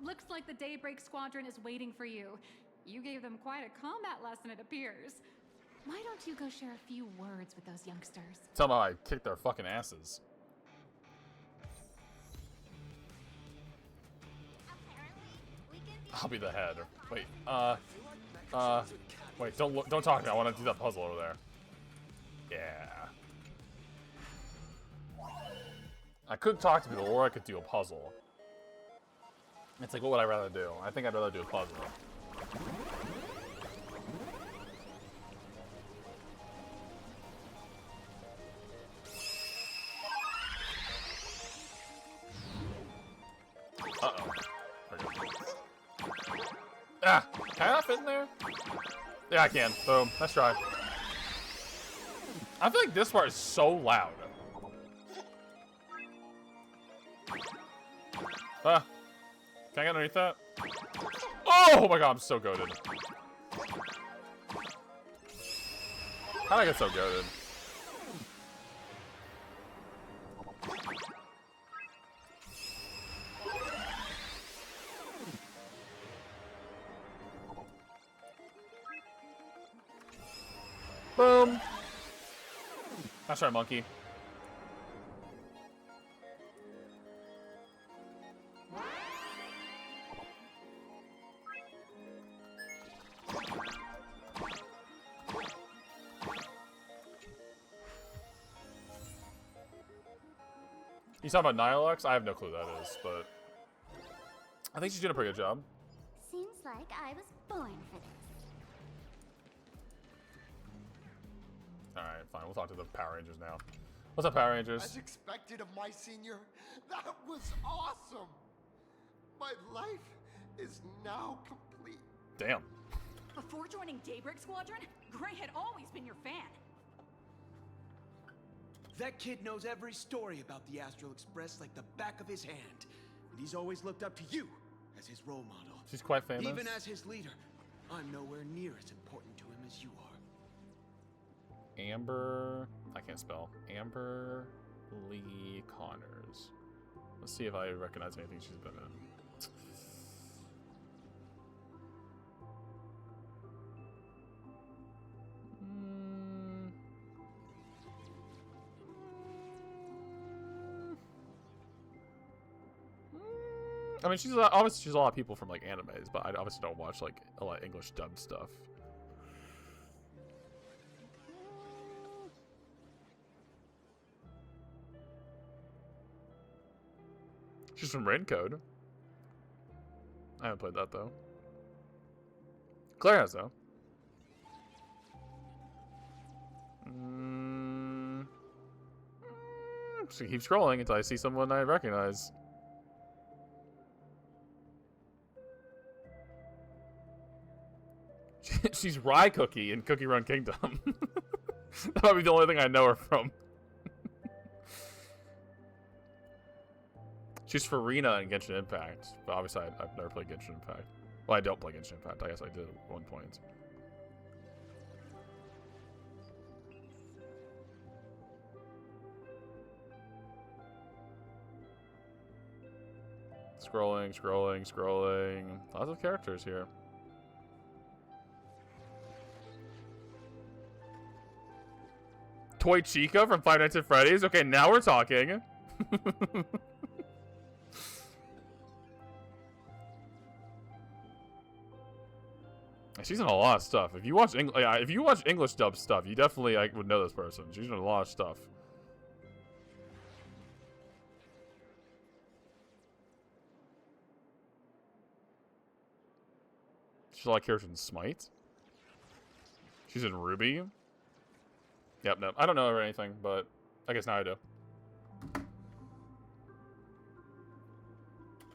Looks like the Daybreak Squadron is waiting for you. You gave them quite a combat lesson, it appears. Why don't you go share a few words with those youngsters? Tell them how I kicked their fucking asses. I'll be the head. Wait, wait, don't talk to me. I want to do that puzzle over there. Yeah. I could talk to people, or I could do a puzzle. It's like, what would I rather do? I think I'd rather do a puzzle. Uh-oh. Ah! Can I not fit in there? Yeah, I can. Boom. Let's try. I feel like this part is so loud. Ah. Can I get underneath that? Oh my god, I'm so goated. How'd I get so goated? Boom. That's right, monkey. You talking about Nihilux? I have no clue who that is, but I think she's doing a pretty good job. Seems like I was born for this. Alright, fine. We'll talk to the Power Rangers now. What's up, Power Rangers? As expected of my senior, that was awesome. My life is now complete. Damn. Before joining Daybreak Squadron, Gray had always been your fan. That kid knows every story about the Astral Express like the back of his hand. And he's always looked up to you as his role model. She's quite famous. Even as his leader, I'm nowhere near as important to him as you are. Amber... I can't spell. Amber Lee Connors. Let's see if I recognize anything she's been in. I mean, she's obviously she's a lot of people from like animes, but I obviously don't watch like a lot of English dubbed stuff. She's from Raincode. I haven't played that though. Claire has though. So keep scrolling until I see someone I recognize. She's Rye Cookie in Cookie Run Kingdom. That might be the only thing I know her from. She's Farina in Genshin Impact, but obviously I've never played Genshin Impact. Well, I don't play Genshin Impact. I guess I did at one point. Scrolling, scrolling, scrolling. Lots of characters here. Toy Chica from Five Nights at Freddy's? Okay, now we're talking. She's in a lot of stuff. If you watch English dub stuff, you definitely would know this person. She's in a lot of stuff. She's a lot of characters in Smite. She's in Ruby. Yep, no. I don't know her or anything, but I guess now I do.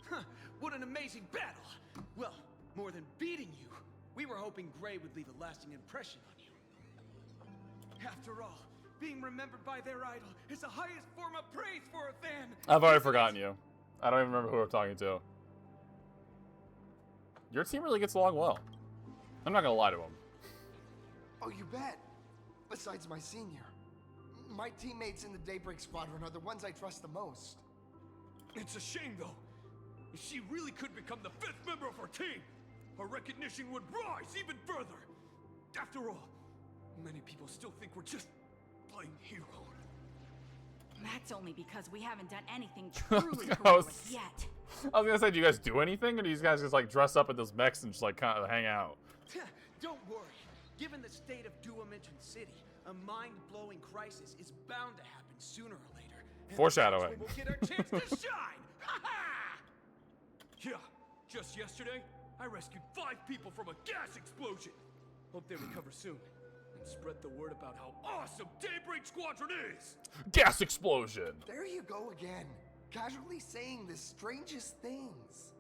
Huh, what an amazing battle! Well, more than beating you, we were hoping Gray would leave a lasting impression on you. After all, being remembered by their idol is the highest form of praise for a fan. I've already forgotten you. I don't even remember who I'm talking to. Your team really gets along well. I'm not gonna lie to him. Oh, you bet. Besides my senior. My teammates in the Daybreak Squadron are the ones I trust the most. It's a shame, though. If she really could become the 5th member of our team, our recognition would rise even further. After all, many people still think we're just playing hero. That's only because we haven't done anything truly I heroic was yet. gonna say, do you guys do anything, or do you guys just like dress up in those mechs and just like kind of hang out? Don't worry. Given the state of Dimension City, a mind-blowing crisis is bound to happen sooner or later. And Foreshadowing. We'll get our chance to shine. Ha ha! Yeah, just yesterday, I rescued 5 people from a gas explosion. Hope they recover soon. And spread the word about how awesome Daybreak Squadron is! Gas explosion! There you go again. Casually saying the strangest things.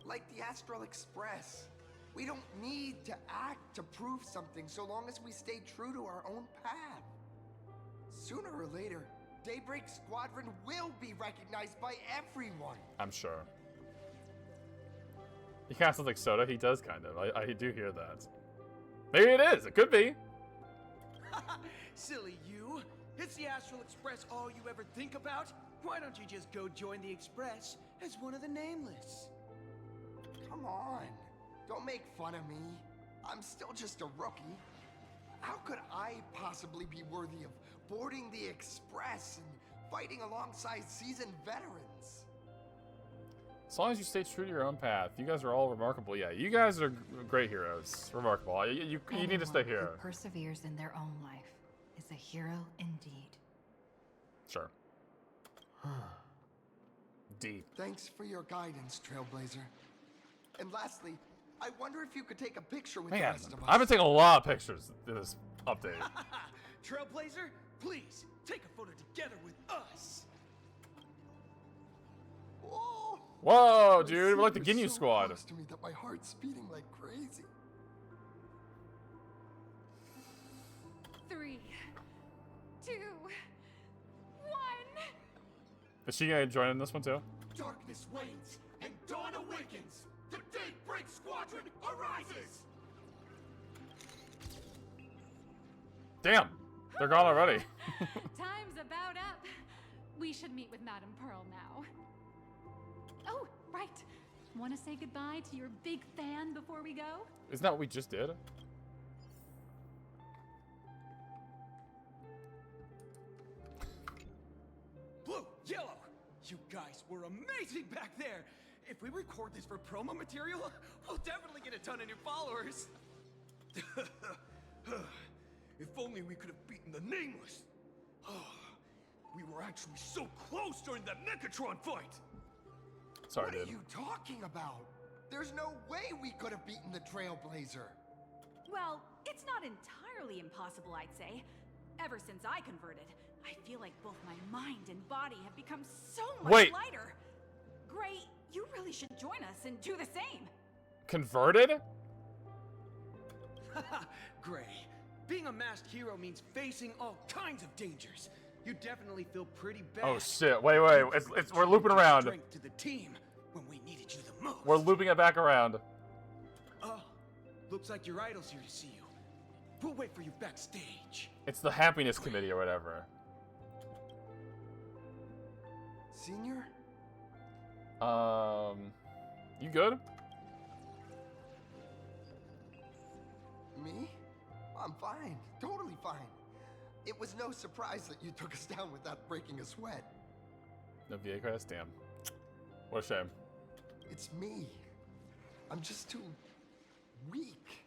Like the Astral Express. We don't need to act to prove something so long as we stay true to our own path. Sooner or later, Daybreak Squadron will be recognized by everyone. I'm sure. He kind of sounds like Soda. He does kind of. I do hear that. Maybe it is. It could be. Silly you. Is the Astral Express all you ever think about? Why don't you just go join the Express as one of the Nameless? Come on. Don't make fun of me. I'm still just a rookie. How could I possibly be worthy of boarding the Express and fighting alongside seasoned veterans? As long as you stay true to your own path. You guys are all remarkable. Yeah, you guys are great heroes. Remarkable. You need to stay here. Who perseveres in their own life is a hero indeed. Sure. Deep. Thanks for your guidance, Trailblazer. And lastly, I wonder if you could take a picture with the Man, rest of us. I've been taking a lot of pictures in this update. Trailblazer, please take a photo together with us. Whoa! Whoa, My dude, we're like the secret's Ginyu so squad. close to me that my heart's beating like crazy. 3, 2, 1. Is she gonna join in this one too? Darkness wanes and dawn awakens. The Daybreak Squadron arises. Damn, they're gone already. Time's about up. We should meet with Madame Pearl now. Oh, right. Want to say goodbye to your big fan before we go? Isn't that what we just did? Blue, yellow, you guys were amazing back there. If we record this for promo material, we'll definitely get a ton of new followers. If only we could have beaten the Nameless. We were actually so close during that Mechatron fight. Sorry, What dude. are you talking about? There's no way we could have beaten the Trailblazer. Well, it's not entirely impossible, I'd say. Ever since I converted, I feel like both my mind and body have become so much Wait. lighter. Gray, you really should join us and do the same. Converted? Gray, being a masked hero means facing all kinds of dangers. You definitely feel pretty bad. Oh shit! Wait, we're looping around. Strength to the team when we needed you the most. We're looping it back around. Oh, looks like your idol's here to see you. We'll wait for you backstage. It's the happiness committee or whatever. Senior? You good? Me? I'm fine. Totally fine. It was no surprise that you took us down without breaking a sweat. No VA credits? Damn. What a shame. It's me. I'm just too weak.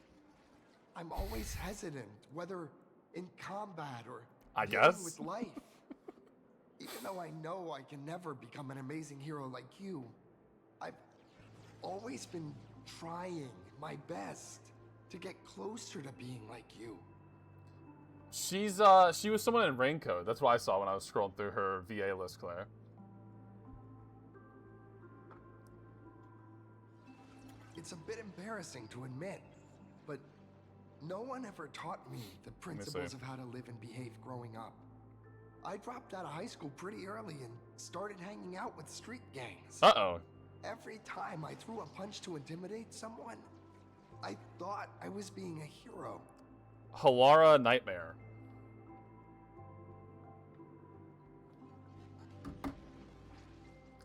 I'm always hesitant, whether in combat or I dealing guess. with life. Even though I know I can never become an amazing hero like you, I've always been trying my best to get closer to being like you. She was someone in Raincoat. That's what I saw when I was scrolling through her VA list, Claire. It's a bit embarrassing to admit, but no one ever taught me the principles of how to live and behave growing up. I dropped out of high school pretty early and started hanging out with street gangs. Uh-oh. Every time I threw a punch to intimidate someone, I thought I was being a hero. Halara Nightmare.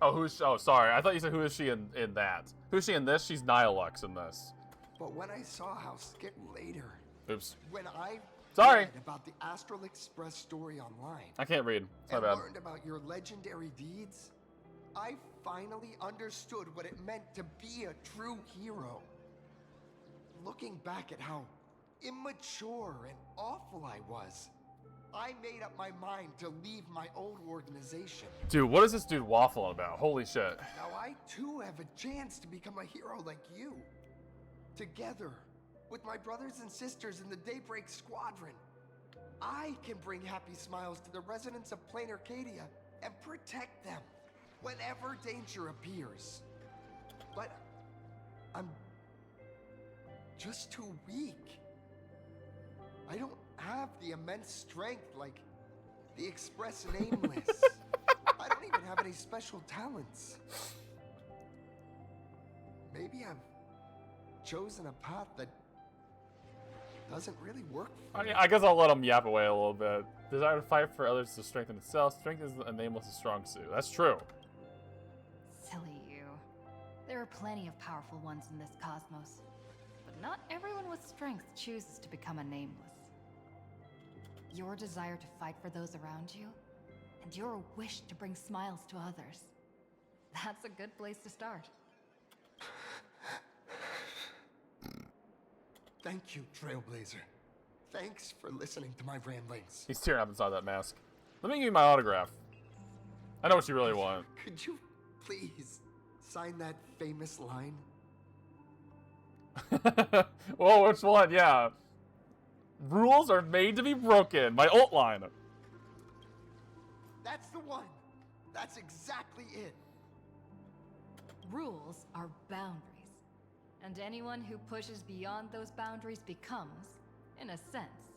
Oh, oh, sorry. I thought you said who is she in that. Who's she in this? She's Nihilux in this. But when I saw how later. Oops. When I read about the Astral Express story online. I can't read. It's my and bad. Learned about your legendary deeds, I finally understood what it meant to be a true hero. Looking back at how immature and awful I was, I made up my mind to leave my old organization. Dude, what is this dude waffling about? Holy shit. Now I too have a chance to become a hero like you. Together, with my brothers and sisters in the Daybreak Squadron, I can bring happy smiles to the residents of Plain Arcadia and protect them whenever danger appears. But I'm just too weak. I don't have the immense strength like the Express Nameless. I don't even have any special talents. Maybe I've chosen a path that doesn't really work for me. I guess I'll let him yap away a little bit. Desire to fight for others to strengthen itself. Strength is a nameless strong suit. That's true. Silly you. There are plenty of powerful ones in this cosmos. But not everyone with strength chooses to become a nameless. Your desire to fight for those around you, and your wish to bring smiles to others. That's a good place to start. Thank you, Trailblazer. Thanks for listening to my ramblings. He's tearing up inside that mask. Let me give you my autograph. I know what you really want. Could you please sign that famous line? Whoa, which one? Yeah. Rules are made to be broken. My ult line. That's the one. That's exactly it. Rules are boundaries. And anyone who pushes beyond those boundaries becomes, in a sense,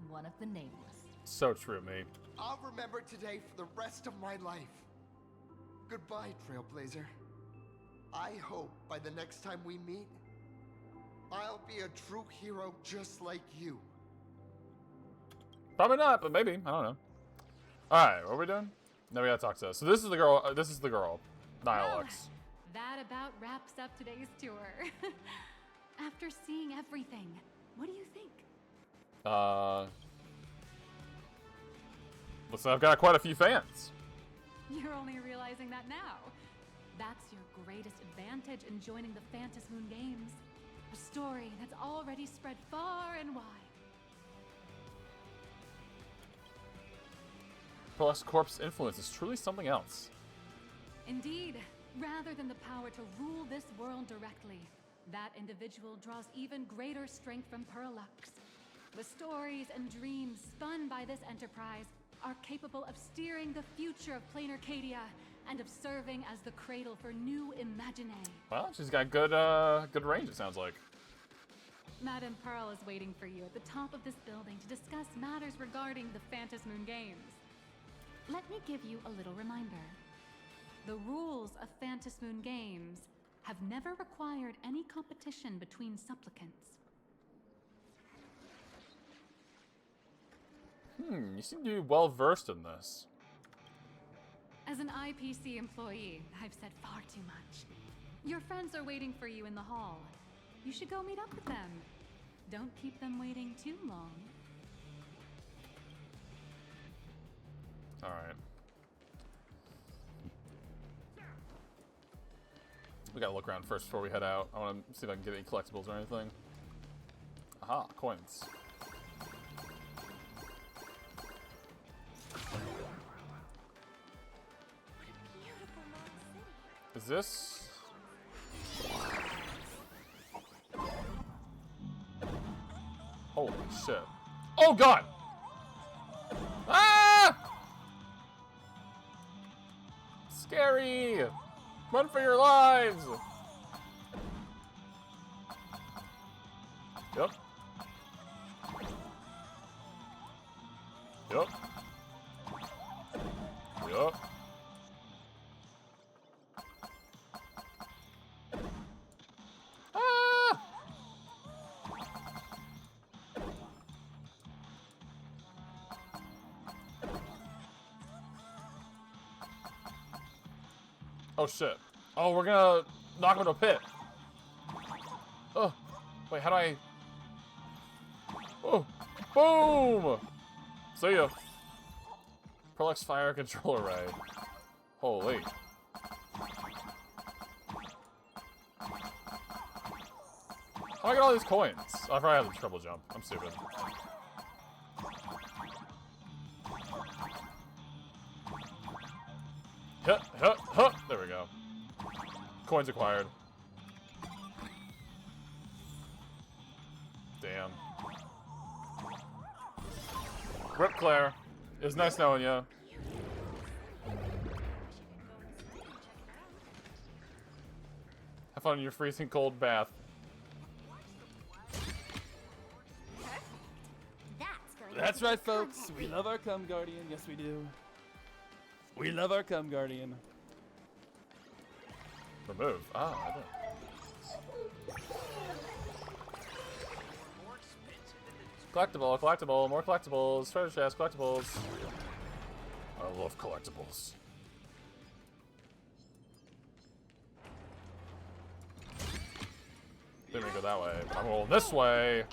one of the nameless. So true, mate. I'll remember today for the rest of my life. Goodbye, Trailblazer. I hope by the next time we meet, I'll be a true hero just like you. Probably not, but maybe. I don't know. Alright, what are we doing? Now we gotta talk to us. So this is the girl, Nihilux. That about wraps up today's tour. After seeing everything, what do you think? Listen, I've got quite a few fans. You're only realizing that now. That's your greatest advantage in joining the Phantasmoon Games. A story that's already spread far and wide. Plus, Corp's influence is truly something else. Indeed, rather than the power to rule this world directly, that individual draws even greater strength from Parallax. The stories and dreams spun by this enterprise are capable of steering the future of Plain Arcadia and of serving as the cradle for new imaginae. Well, she's got good range, it sounds like. Madame Pearl is waiting for you at the top of this building to discuss matters regarding the Phantasmoon Games. Let me give you a little reminder. The rules of Phantasmoon Games have never required any competition between supplicants. You seem to be well versed in this. As an IPC employee, I've said far too much. Your friends are waiting for you in the hall. You should go meet up with them. Don't keep them waiting too long. Alright. We gotta look around first before we head out. I wanna see if I can get any collectibles or anything. Aha, coins. Is this? Holy shit. Oh god! Ah! Scary! Run for your lives! Yep. Yep. Yup. Ah! Oh shit. Oh, we're gonna knock him into a pit. Oh, wait, how do I... Oh, boom! See ya. Prolix fire control array. Holy. How do I get all these coins? Oh, I probably have the triple jump. I'm stupid. Huh, huh, huh. There we go. Coins acquired. Damn. Rip Claire. It was nice knowing you. Have fun in your freezing cold bath. That's right, folks. We love our Cum Guardian. Yes, we do. We love our Cum Guardian. Remove. Ah, I didn't. Collectible, collectible, more collectibles, treasure chest, collectibles. I love collectibles. Didn't go that way, but I'm going this way.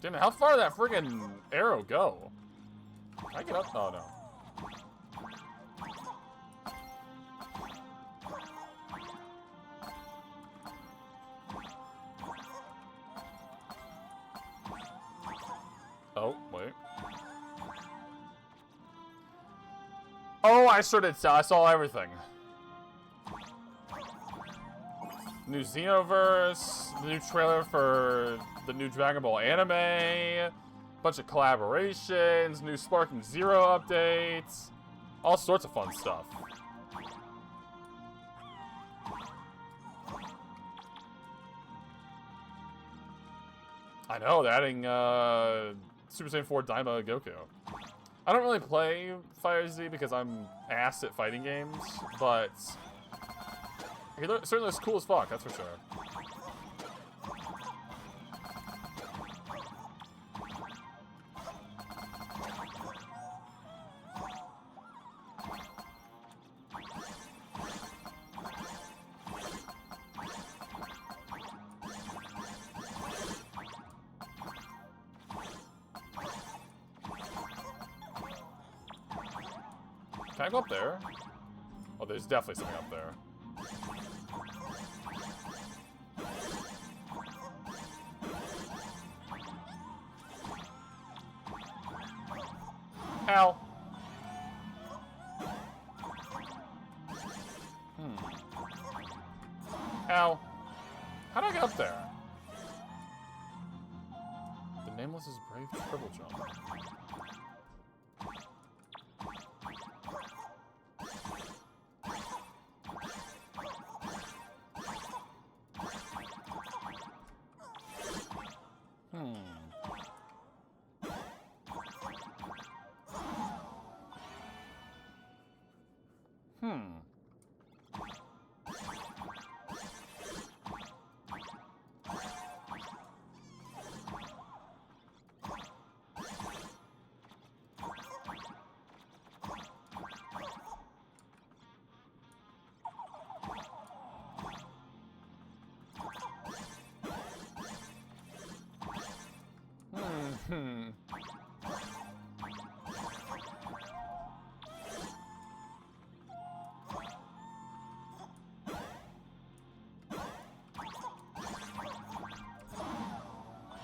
Damn it, how far did that friggin' arrow go? Can I get up? Oh, no. Oh, wait. Oh, I sure did. I saw everything. New Xenoverse, the new trailer for the new Dragon Ball anime, bunch of collaborations, new Sparking Zero updates, all sorts of fun stuff. I know, they're adding Super Saiyan 4 Daima Goku. I don't really play Fire Z because I'm ass at fighting games, but he certainly looks cool as fuck, that's for sure. Can I go up there? Oh, there's definitely something up there. Ow. Ow. How do I get up there? The Nameless is brave triple jump.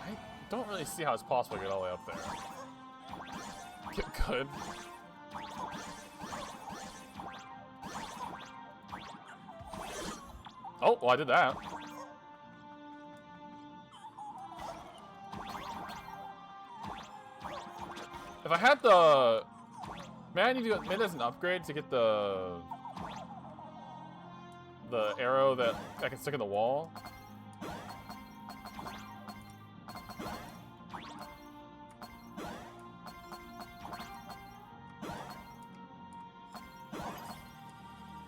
I don't really see how it's possible to get all the way up there. Get good. Oh, well, I did that. If I had the... Man, I need to go... Maybe there's an upgrade to get the arrow that I can stick in the wall.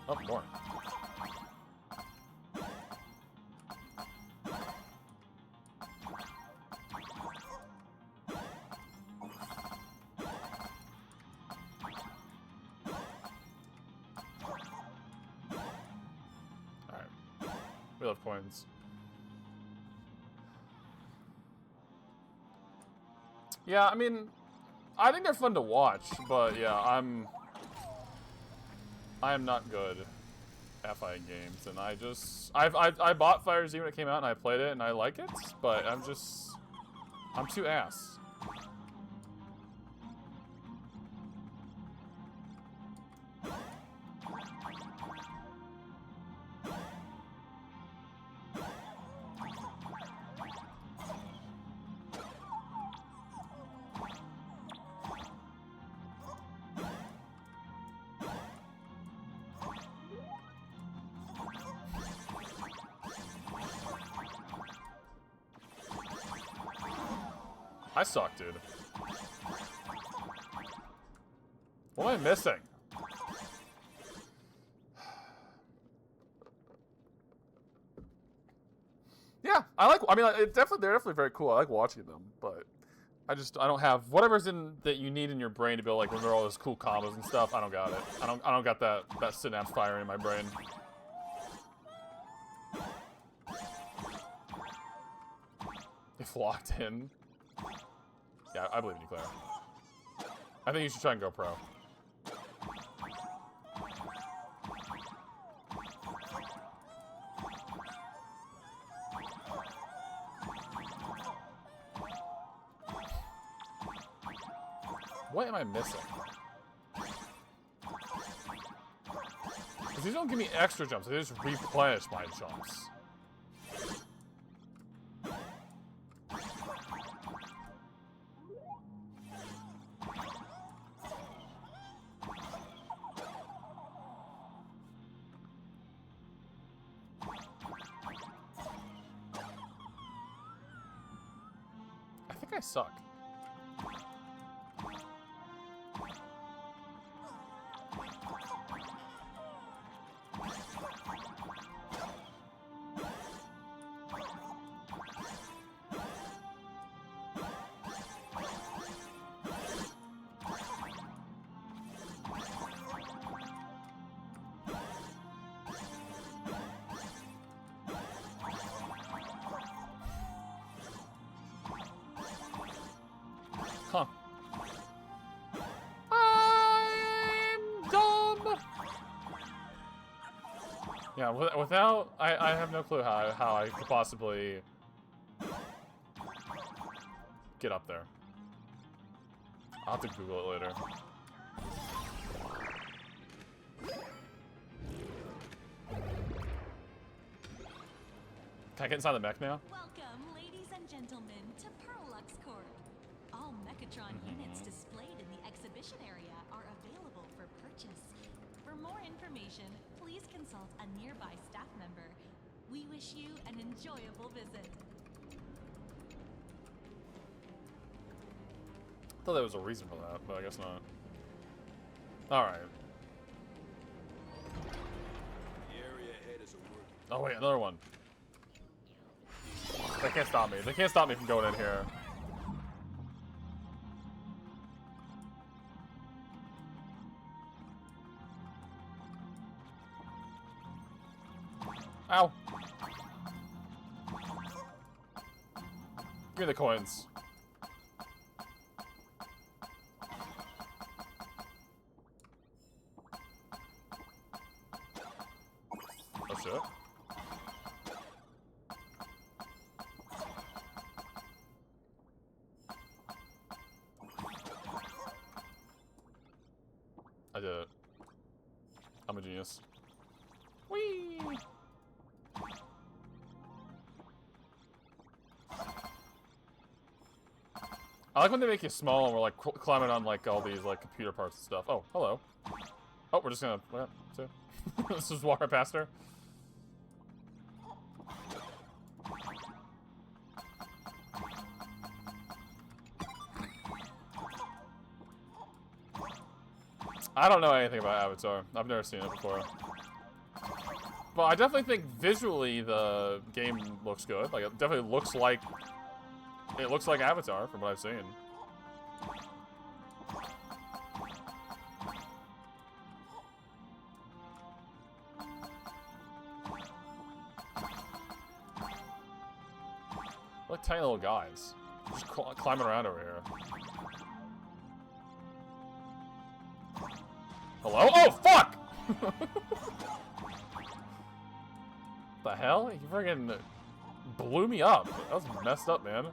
Oh, more. Alright. We love coins. Yeah, I mean, I think they're fun to watch, but yeah, I am not good at fighting games, and I bought Fire Z when it came out, and I played it, and I like it, but I'm too ass. I suck, dude. What am I missing? Yeah, I mean, they're definitely very cool. I like watching them, but I don't have whatever's that you need in your brain to be able to, like, remember all those cool combos and stuff. I don't got it. I don't got that synapse firing in my brain. If locked in. Yeah, I believe in you, Claire. I think you should try and go pro. What am I missing? Because these don't give me extra jumps, they just replenish my jumps. I think I suck. Huh. I'm dumb! Yeah, without... I have no clue how I could possibly get up there. I'll have to Google it later. Can I get inside the mech now? Welcome, ladies and gentlemen, to Perlux Court. All Mechatron units displayed in the exhibition area are available for purchase. For more information, please consult a nearby staff member. We wish you an enjoyable visit. I thought there was a reason for that, but I guess not. Alright. Oh wait, another one. They can't stop me. They can't stop me from going in here. Ow. Give me the coins. Oh shit. I did it. I'm a genius. Whee! I like when they make you small and we're like climbing on like all these like computer parts and stuff. Oh, hello. Oh, we're just gonna let's just walk right past her. I don't know anything about Avatar. I've never seen it before. But I definitely think visually the game looks good. Like it definitely looks like Avatar from what I've seen. Like tiny little guys. Just climbing around over here. Hello? Oh, fuck! The hell? He friggin' blew me up. That was messed up, man.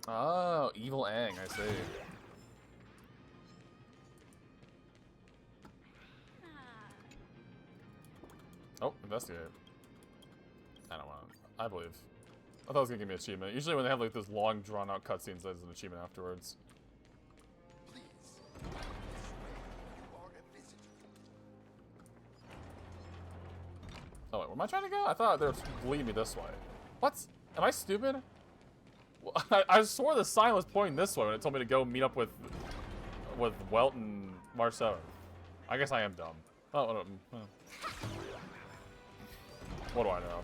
Oh, evil Aang, I see. Oh, investigate. I don't want to. I believe. I thought it was gonna give me an achievement. Usually when they have like those long drawn out cutscenes, there's an achievement afterwards. Oh wait, where am I trying to go? I thought they were leading me this way. What? Am I stupid? Well, I swore the sign was pointing this way when it told me to go meet up with Welt and Marcel. I guess I am dumb. Oh, what do I know?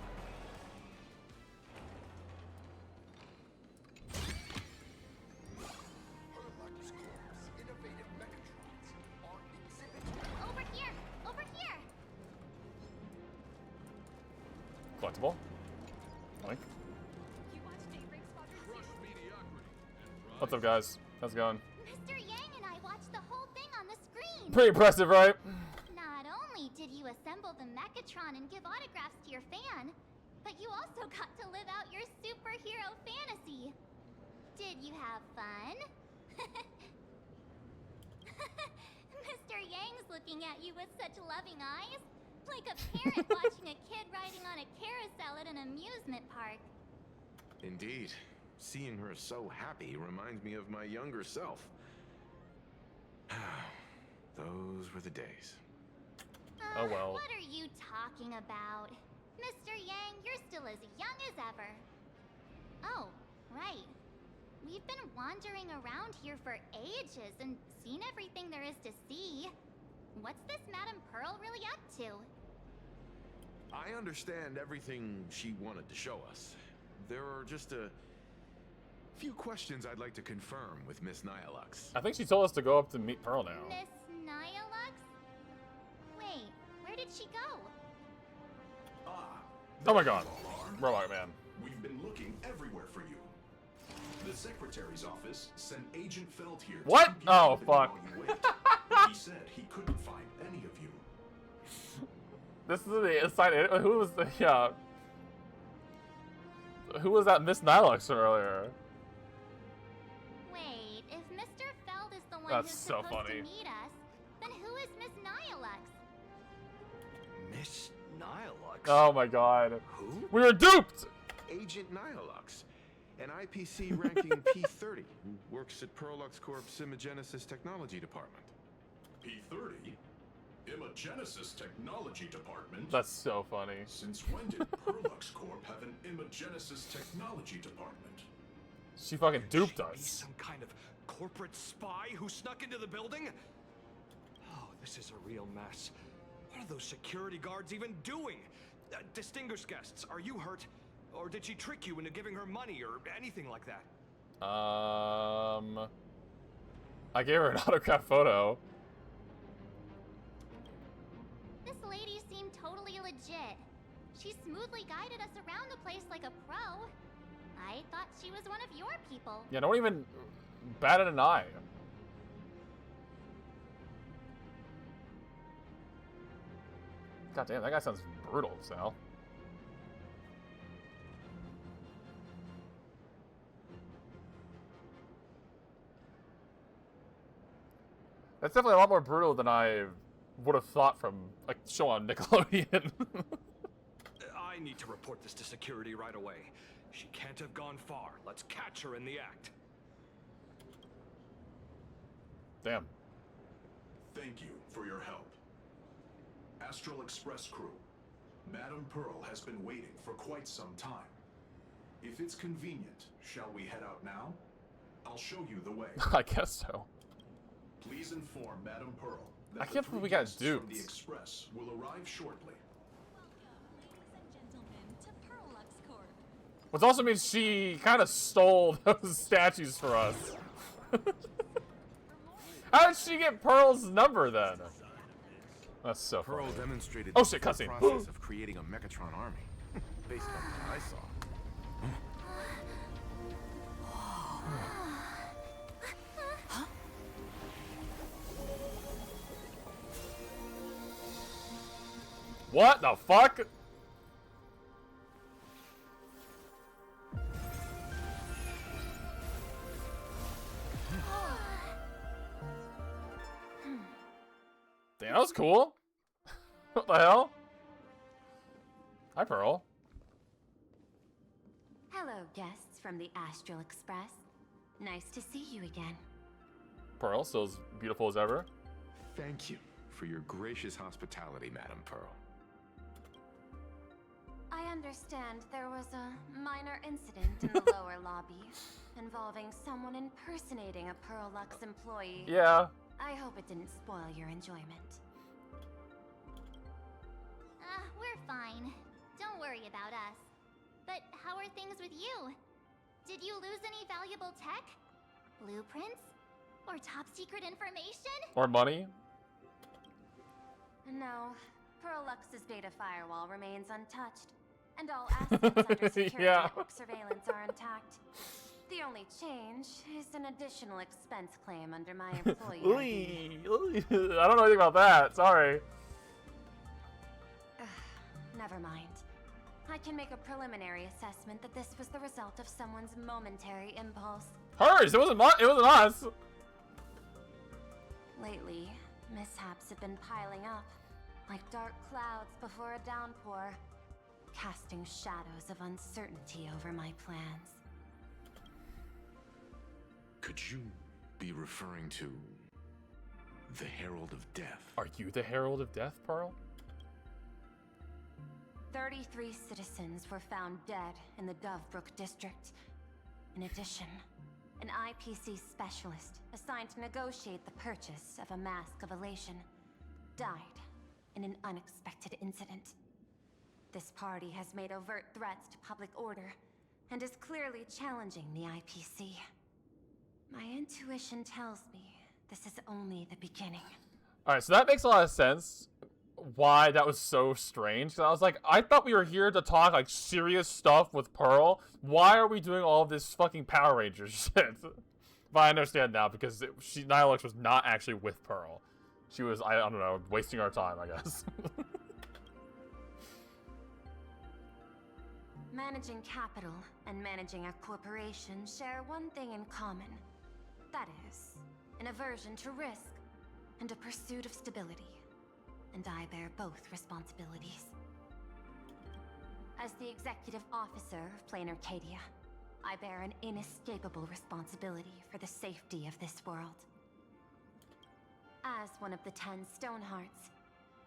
Over here! Over here! Collectible. Link. What's up, guys? How's it going? Mr. Yang and I watched the whole thing on the screen! Pretty impressive, right? Not only did you assemble the Mechatron and give autographs to your fan, but you also got to live out your superhero fantasy. Did you have fun? Mr. Yang's looking at you with such loving eyes, like a parent watching a kid riding on a carousel at an amusement park. Indeed. Seeing her so happy reminds me of my younger self. Those were the days. Oh well. What are you talking about? Mr. Yang, you're still as young as ever. Oh, right. We've been wandering around here for ages and seen everything there is to see. What's this Madame Pearl really up to? I understand everything she wanted to show us. There are just a few questions I'd like to confirm with Miss Nyalux. I think she told us to go up to meet Pearl now. Miss Nyalux? Wait, where did she go? Oh my god. Robot Man. We've been looking everywhere for you. The secretary's office sent Agent Feld here. What? To keep you Oh, company fuck. while you wait, but he said he couldn't find any of you. This is the inside. Who was the who was that Miss Nyalux earlier? Wait, if Mr. Feld is the one That's who's so supposed funny. to meet us, then who is Miss Nyalux? Miss Nyalux? Oh my god. Who? We were duped! Agent Nyalux, an IPC ranking P30 who works at Perlux Corp's Imagenesis Technology Department. P30? Imagenesis Technology Department? That's so funny. Since when did Perlux Corp have an Imagenesis Technology Department? She fucking duped Be us. some kind of corporate spy who snuck into the building? Oh, this is a real mess. What are those security guards even doing? Distinguished guests, are you hurt? Or did she trick you into giving her money or anything like that? I gave her an autograph photo. This lady seemed totally legit. She smoothly guided us around the place like a pro. I thought she was one of your people. Yeah, no one even batted an eye. God damn, that guy sounds brutal, Sal. That's definitely a lot more brutal than I would have thought from a show on Nickelodeon. I need to report this to security right away. She can't have gone far. Let's catch her in the act. Damn. Thank you for your help. Astral Express crew, Madame Pearl has been waiting for quite some time. If it's convenient, shall we head out now? I'll show you the way. I guess so. Please inform Madame Pearl that I can't the believe we three got guests from duped. the Express will arrive shortly. Which also means she kind of stole those statues for us. How did she get Pearl's number then? That's so Pearl funny. demonstrated Oh the shit, full cutscene. process of creating a Mechatron army, based on what I saw. What the fuck? Damn, that was cool. What the hell? Hi, Pearl. Hello, guests from the Astral Express. Nice to see you again. Pearl, still as beautiful as ever. Thank you for your gracious hospitality, Madame Pearl. I understand there was a minor incident in the lower lobby involving someone impersonating a Pearl Lux employee. Yeah. I hope it didn't spoil your enjoyment. We're fine. Don't worry about us. But how are things with you? Did you lose any valuable tech? Blueprints? Or top secret information? Or money? No. Pearl Lux's data firewall remains untouched. And all assets under security Yeah. network surveillance are intact. The only change is an additional expense claim under my employee ID. I don't know anything about that. Sorry. Never mind. I can make a preliminary assessment that this was the result of someone's momentary impulse. Hers. It wasn't. It wasn't us. Lately, mishaps have been piling up, like dark clouds before a downpour, casting shadows of uncertainty over my plans. Could you be referring to the Herald of Death? Are you the Herald of Death, Pearl? 33 citizens were found dead in the Dovebrook district. In addition, an IPC specialist assigned to negotiate the purchase of a Mask of Elation died in an unexpected incident. This party has made overt threats to public order and is clearly challenging the IPC. My intuition tells me this is only the beginning. Alright, so that makes a lot of sense. Why that was so strange. 'Cause I was like, I thought we were here to talk like serious stuff with Pearl. Why are we doing all this fucking Power Rangers shit? But I understand now because Nihilux was not actually with Pearl. She was, I don't know, wasting our time, I guess. Managing capital and managing a corporation share one thing in common. That is, an aversion to risk and a pursuit of stability. And I bear both responsibilities. As the executive officer of Plain Arcadia, I bear an inescapable responsibility for the safety of this world. As one of the 10 Stonehearts,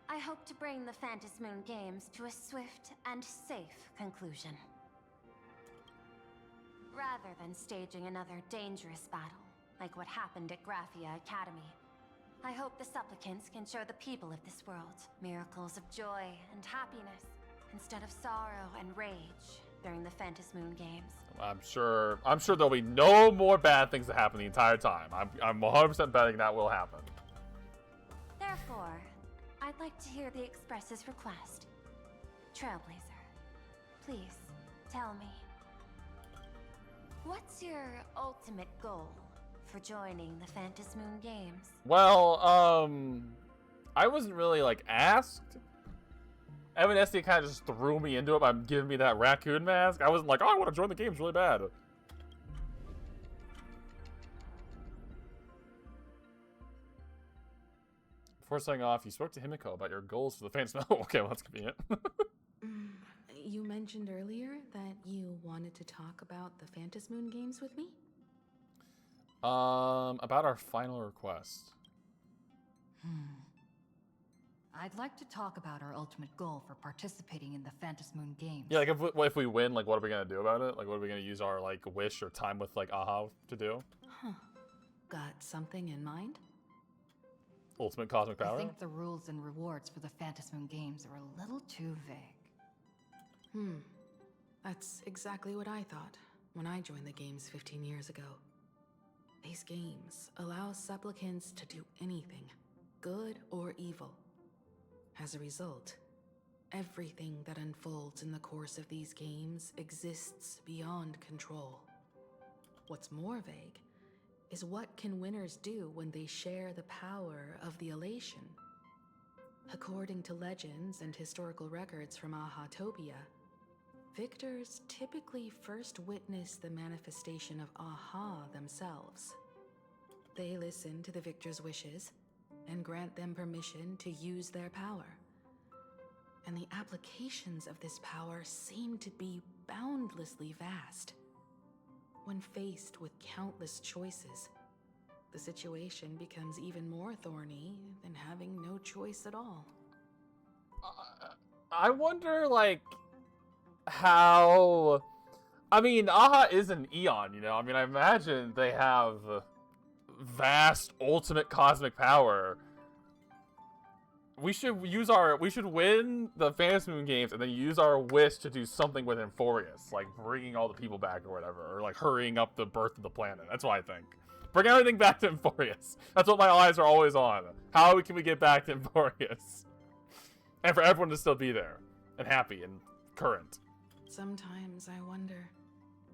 I hope to bring the Phantasmoon Games to a swift and safe conclusion. Rather than staging another dangerous battle, like what happened at Graphia Academy, I hope the supplicants can show the people of this world miracles of joy and happiness, instead of sorrow and rage during the Phantasmoon Games. I'm sure there'll be no more bad things that happen the entire time. I'm 100% betting that will happen. Therefore, I'd like to hear the Express's request. Trailblazer, please, tell me. What's your ultimate goal for joining the Phantasmoon Games? Well, I wasn't really, like, asked. Evan Esty kind of just threw me into it by giving me that raccoon mask. I wasn't like, oh, I want to join the games really bad. Before signing off, you spoke to Himiko about your goals for the Phantom. Okay, well, that's convenient. You mentioned earlier that you wanted to talk about the Phantom Moon games with me? About our final request. I'd like to talk about our ultimate goal for participating in the Phantom Moon games. Yeah, like if we win, like what are we gonna do about it? Like what are we gonna use our like wish or time with like Aha to do? Huh. Got something in mind? Ultimate cosmic power? I think the rules and rewards for the Phantom Moon games are a little too vague. That's exactly what I thought when I joined the games 15 years ago. These games allow supplicants to do anything, good or evil. As a result, everything that unfolds in the course of these games exists beyond control. What's more vague is what can winners do when they share the power of the elation. According to legends and historical records from Aha-topia, victors typically first witness the manifestation of Aha themselves. They listen to the victor's wishes and grant them permission to use their power. And the applications of this power seem to be boundlessly vast. When faced with countless choices, the situation becomes even more thorny than having no choice at all. I wonder, like, how... I mean, Aha is an Eon, you know? I mean, I imagine they have vast, ultimate cosmic power. We should win the Phantom Moon games and then use our wish to do something with Emphorius, like bringing all the people back or whatever, or like hurrying up the birth of the planet. That's what I think. Bring everything back to Emphorius. That's what my eyes are always on. How can we get back to Emphorius? And for everyone to still be there and happy and current. Sometimes I wonder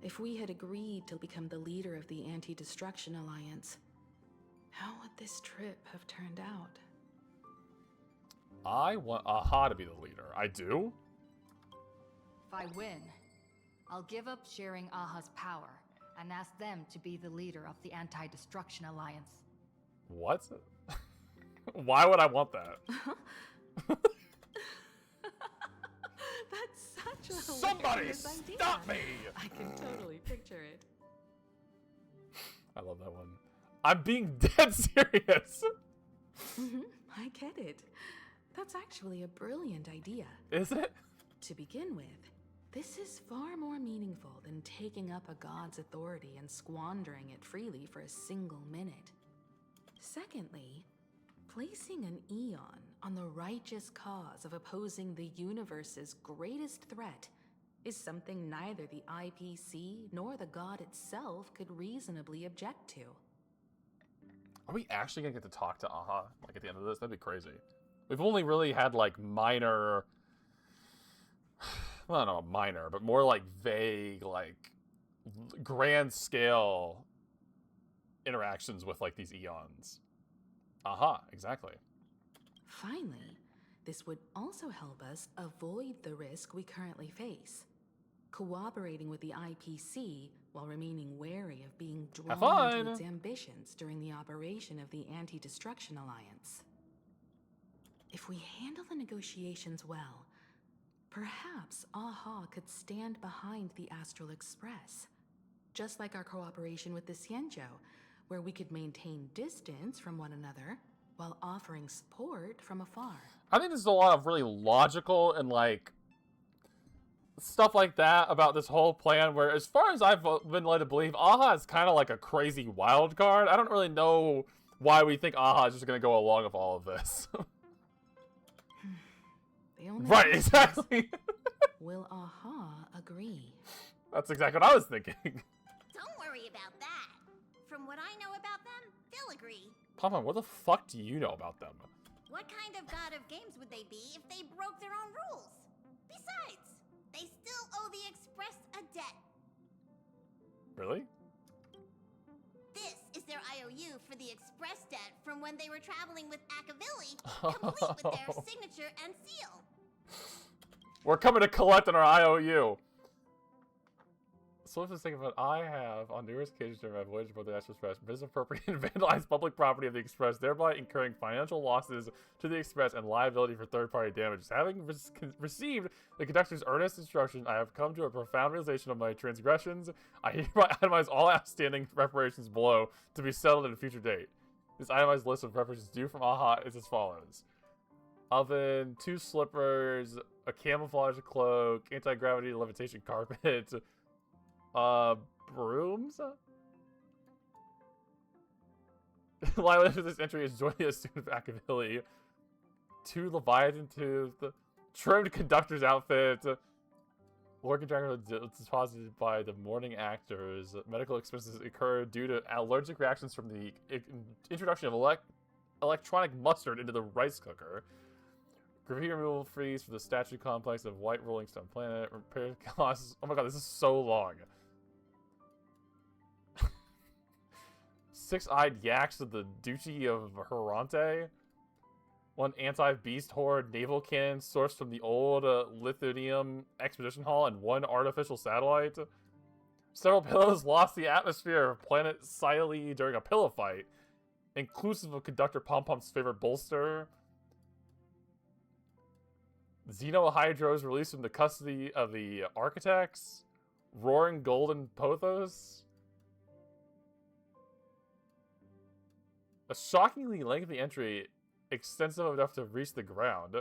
if we had agreed to become the leader of the Anti-Destruction Alliance, how would this trip have turned out? I want Aha to be the leader. I do? If I win, I'll give up sharing Aha's power and ask them to be the leader of the Anti-Destruction Alliance. What? Why would I want that? That's such a Somebody idea. stop me! I can totally picture it. I love that one. I'm being dead serious. I get it. That's actually a brilliant idea. Is it? To begin with, this is far more meaningful than taking up a god's authority and squandering it freely for a single minute. Secondly, placing an Eon on the righteous cause of opposing the universe's greatest threat is something neither the IPC nor the god itself could reasonably object to. Are we actually gonna get to talk to Aha, like, at the end of this? That'd be crazy. We've only really had, like, minor... Well, not minor, but more, like, vague, like, grand-scale interactions with, like, these Eons. Aha, exactly. Finally, this would also help us avoid the risk we currently face. Cooperating with the IPC while remaining wary of being drawn into its ambitions during the operation of the Anti-Destruction Alliance. If we handle the negotiations well, perhaps Aha could stand behind the Astral Express, just like our cooperation with the Xianzhou, where we could maintain distance from one another while offering support from afar. I think there's a lot of really logical and, like, stuff like that about this whole plan, where as far as I've been led to believe, Aha is kind of like a crazy wild card. I don't really know why we think Aha is just going to go along with all of this. Right, exactly. Will Aha agree? That's exactly what I was thinking. Don't worry about that. From what I know about them, they'll agree. Papa, what the fuck do you know about them? What kind of god of games would they be if they broke their own rules? Besides, they still owe the Express a debt. Really? This is their IOU for the Express debt from when they were traveling with Ashveil, complete with their signature and seal. We're coming to collect on our IOU. So let's just think of what I have on numerous occasions during my voyage aboard the Astral Express misappropriated and vandalized public property of the Express, thereby incurring financial losses to the Express and liability for third-party damages. Having received the conductor's earnest instruction, I have come to a profound realization of my transgressions. I hereby itemize all outstanding reparations below to be settled at a future date. This itemized list of reparations due from AHA is as follows. Oven, 2 slippers, a camouflage cloak, anti-gravity levitation carpet, brooms? Liability for this entry is joining a student of Akavilli. 2 Leviathan tooth, trimmed conductor's outfit, working tracker deposited by the morning actors. Medical expenses incurred due to allergic reactions from the introduction of electronic mustard into the rice cooker. Graffiti removal fees for the statue complex of White Rolling Stone Planet. Repair costs. Oh my god, this is so long. 6-eyed yaks of the Duchy of Herante. 1 anti-beast horde naval cannon sourced from the old Lithuanium Expedition Hall, and 1 artificial satellite. Several pillows lost the atmosphere of planet Siley during a pillow fight, inclusive of Conductor Pom Pom's favorite bolster. Xenohydros released from the custody of the architects. Roaring Golden Pothos. A shockingly lengthy entry, extensive enough to reach the ground.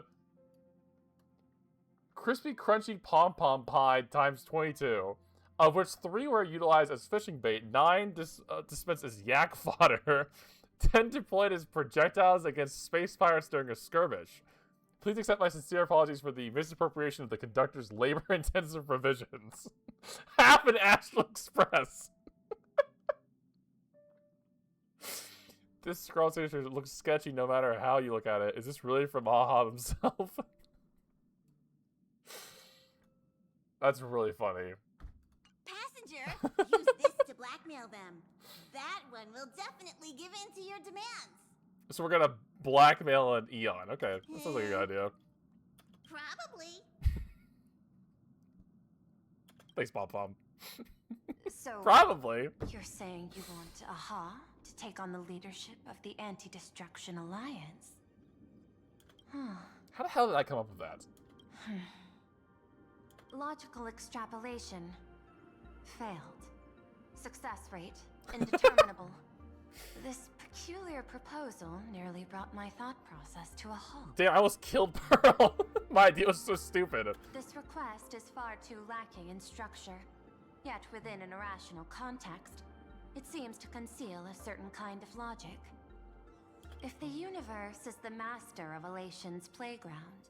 Crispy Crunchy Pom Pom Pie times 22, of which 3 were utilized as fishing bait, 9 dispensed as yak fodder, 10 deployed as projectiles against space pirates during a skirmish. Please accept my sincere apologies for the misappropriation of the conductor's labor-intensive provisions. Half an Astral Express. This scroll signature looks sketchy no matter how you look at it. Is this really from AHA themselves? That's really funny. Passenger, use this to blackmail them. That one will definitely give in to your demands. So we're gonna blackmail an Eon. Okay, that sounds like a good idea. Probably. Thanks, Pom Pom. So Probably. You're saying you want AHA to take on the leadership of the Anti-Destruction Alliance? How the hell did I come up with that? Logical extrapolation. Failed. Success rate indeterminable. This peculiar proposal nearly brought my thought process to a halt. Damn, I almost killed Pearl. My idea was so stupid. This request is far too lacking in structure, yet within an irrational context, it seems to conceal a certain kind of logic. If the universe is the master of Elation's playground,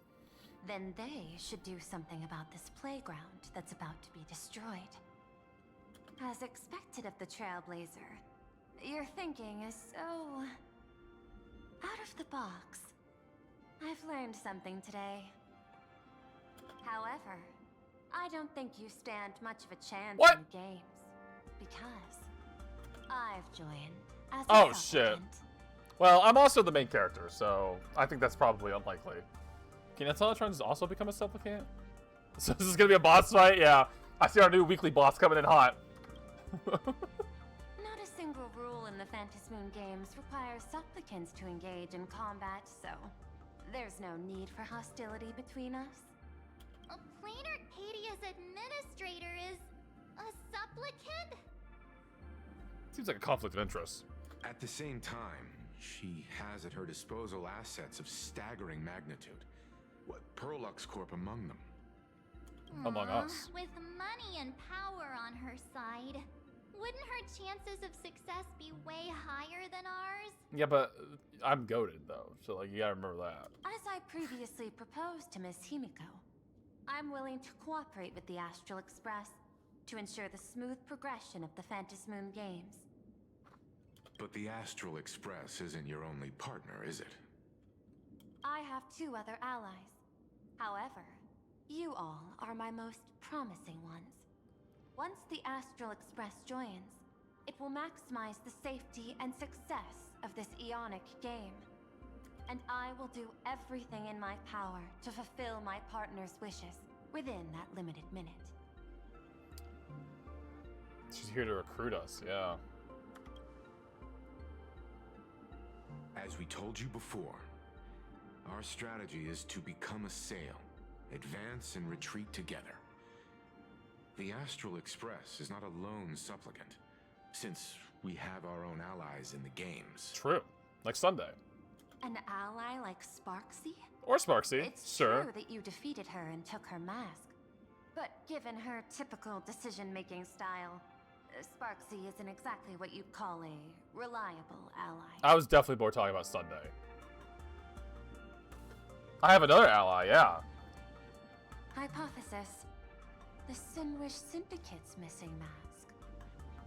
then they should do something about this playground that's about to be destroyed. As expected of the Trailblazer, your thinking is so out of the box. I've learned something today. However, I don't think you stand much of a chance in games, because I've joined as a Oh shit. supplicant. Well, I'm also the main character, so I think that's probably unlikely. Can Intellitrons also become a supplicant? So this is gonna be a boss fight? Yeah. I see our new weekly boss coming in hot. Not a single rule in the Phantasmoon games requires supplicants to engage in combat, so there's no need for hostility between us. A Plain Arcadia's administrator is a supplicant? Seems like a conflict of interest. At the same time, she has at her disposal assets of staggering magnitude. What, Perlux Corp among them? Among us. With money and power on her side, wouldn't her chances of success be way higher than ours? Yeah, but I'm goated though, so like you gotta remember that. As I previously proposed to Miss Himiko, I'm willing to cooperate with the Astral Express to ensure the smooth progression of the Phantasmoon games. But the Astral Express isn't your only partner, is it? I have 2 other allies. However, you all are my most promising ones. Once the Astral Express joins, it will maximize the safety and success of this Eonic game. And I will do everything in my power to fulfill my partner's wishes within that limited minute. She's here to recruit us, yeah. As we told you before, our strategy is to become a sail, advance and retreat together. The Astral Express is not a lone supplicant, since we have our own allies in the games. True. Like Sunday. An ally like Sparksy? Or Sparksy, It's sure. true that you defeated her and took her mask. But given her typical decision-making style, Sparksy isn't exactly what you'd call a reliable ally. I was definitely more talking about Sunday. I have another ally, yeah. Hypothesis. The Sinwish Syndicate's missing mask.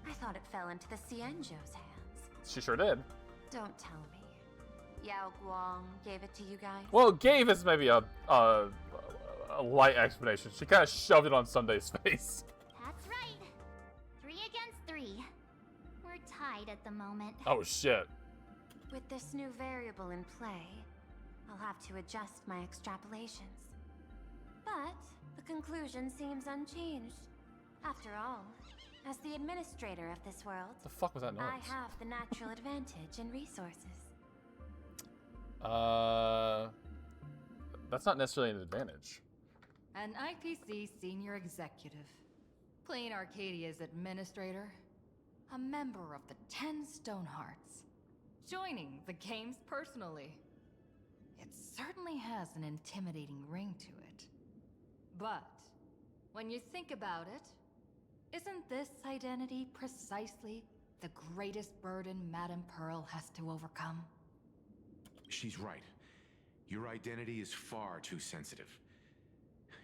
I thought it fell into the Cienjo's hands. She sure did. Don't tell me. Yao Guang gave it to you guys? Well, gave is maybe a light explanation. She kind of shoved it on Sunday's face. That's right. 3 against 3. We're tied at the moment. Oh, shit. With this new variable in play, I'll have to adjust my extrapolations. But the conclusion seems unchanged. After all, as the administrator of this world, The fuck was that noise? I have the natural advantage in resources. That's not necessarily an advantage. An IPC senior executive. Plain Arcadia's administrator. A member of the 10 Stonehearts. Joining the games personally. It certainly has an intimidating ring to it. But, when you think about it, isn't this identity precisely the greatest burden Madame Pearl has to overcome? She's right. Your identity is far too sensitive.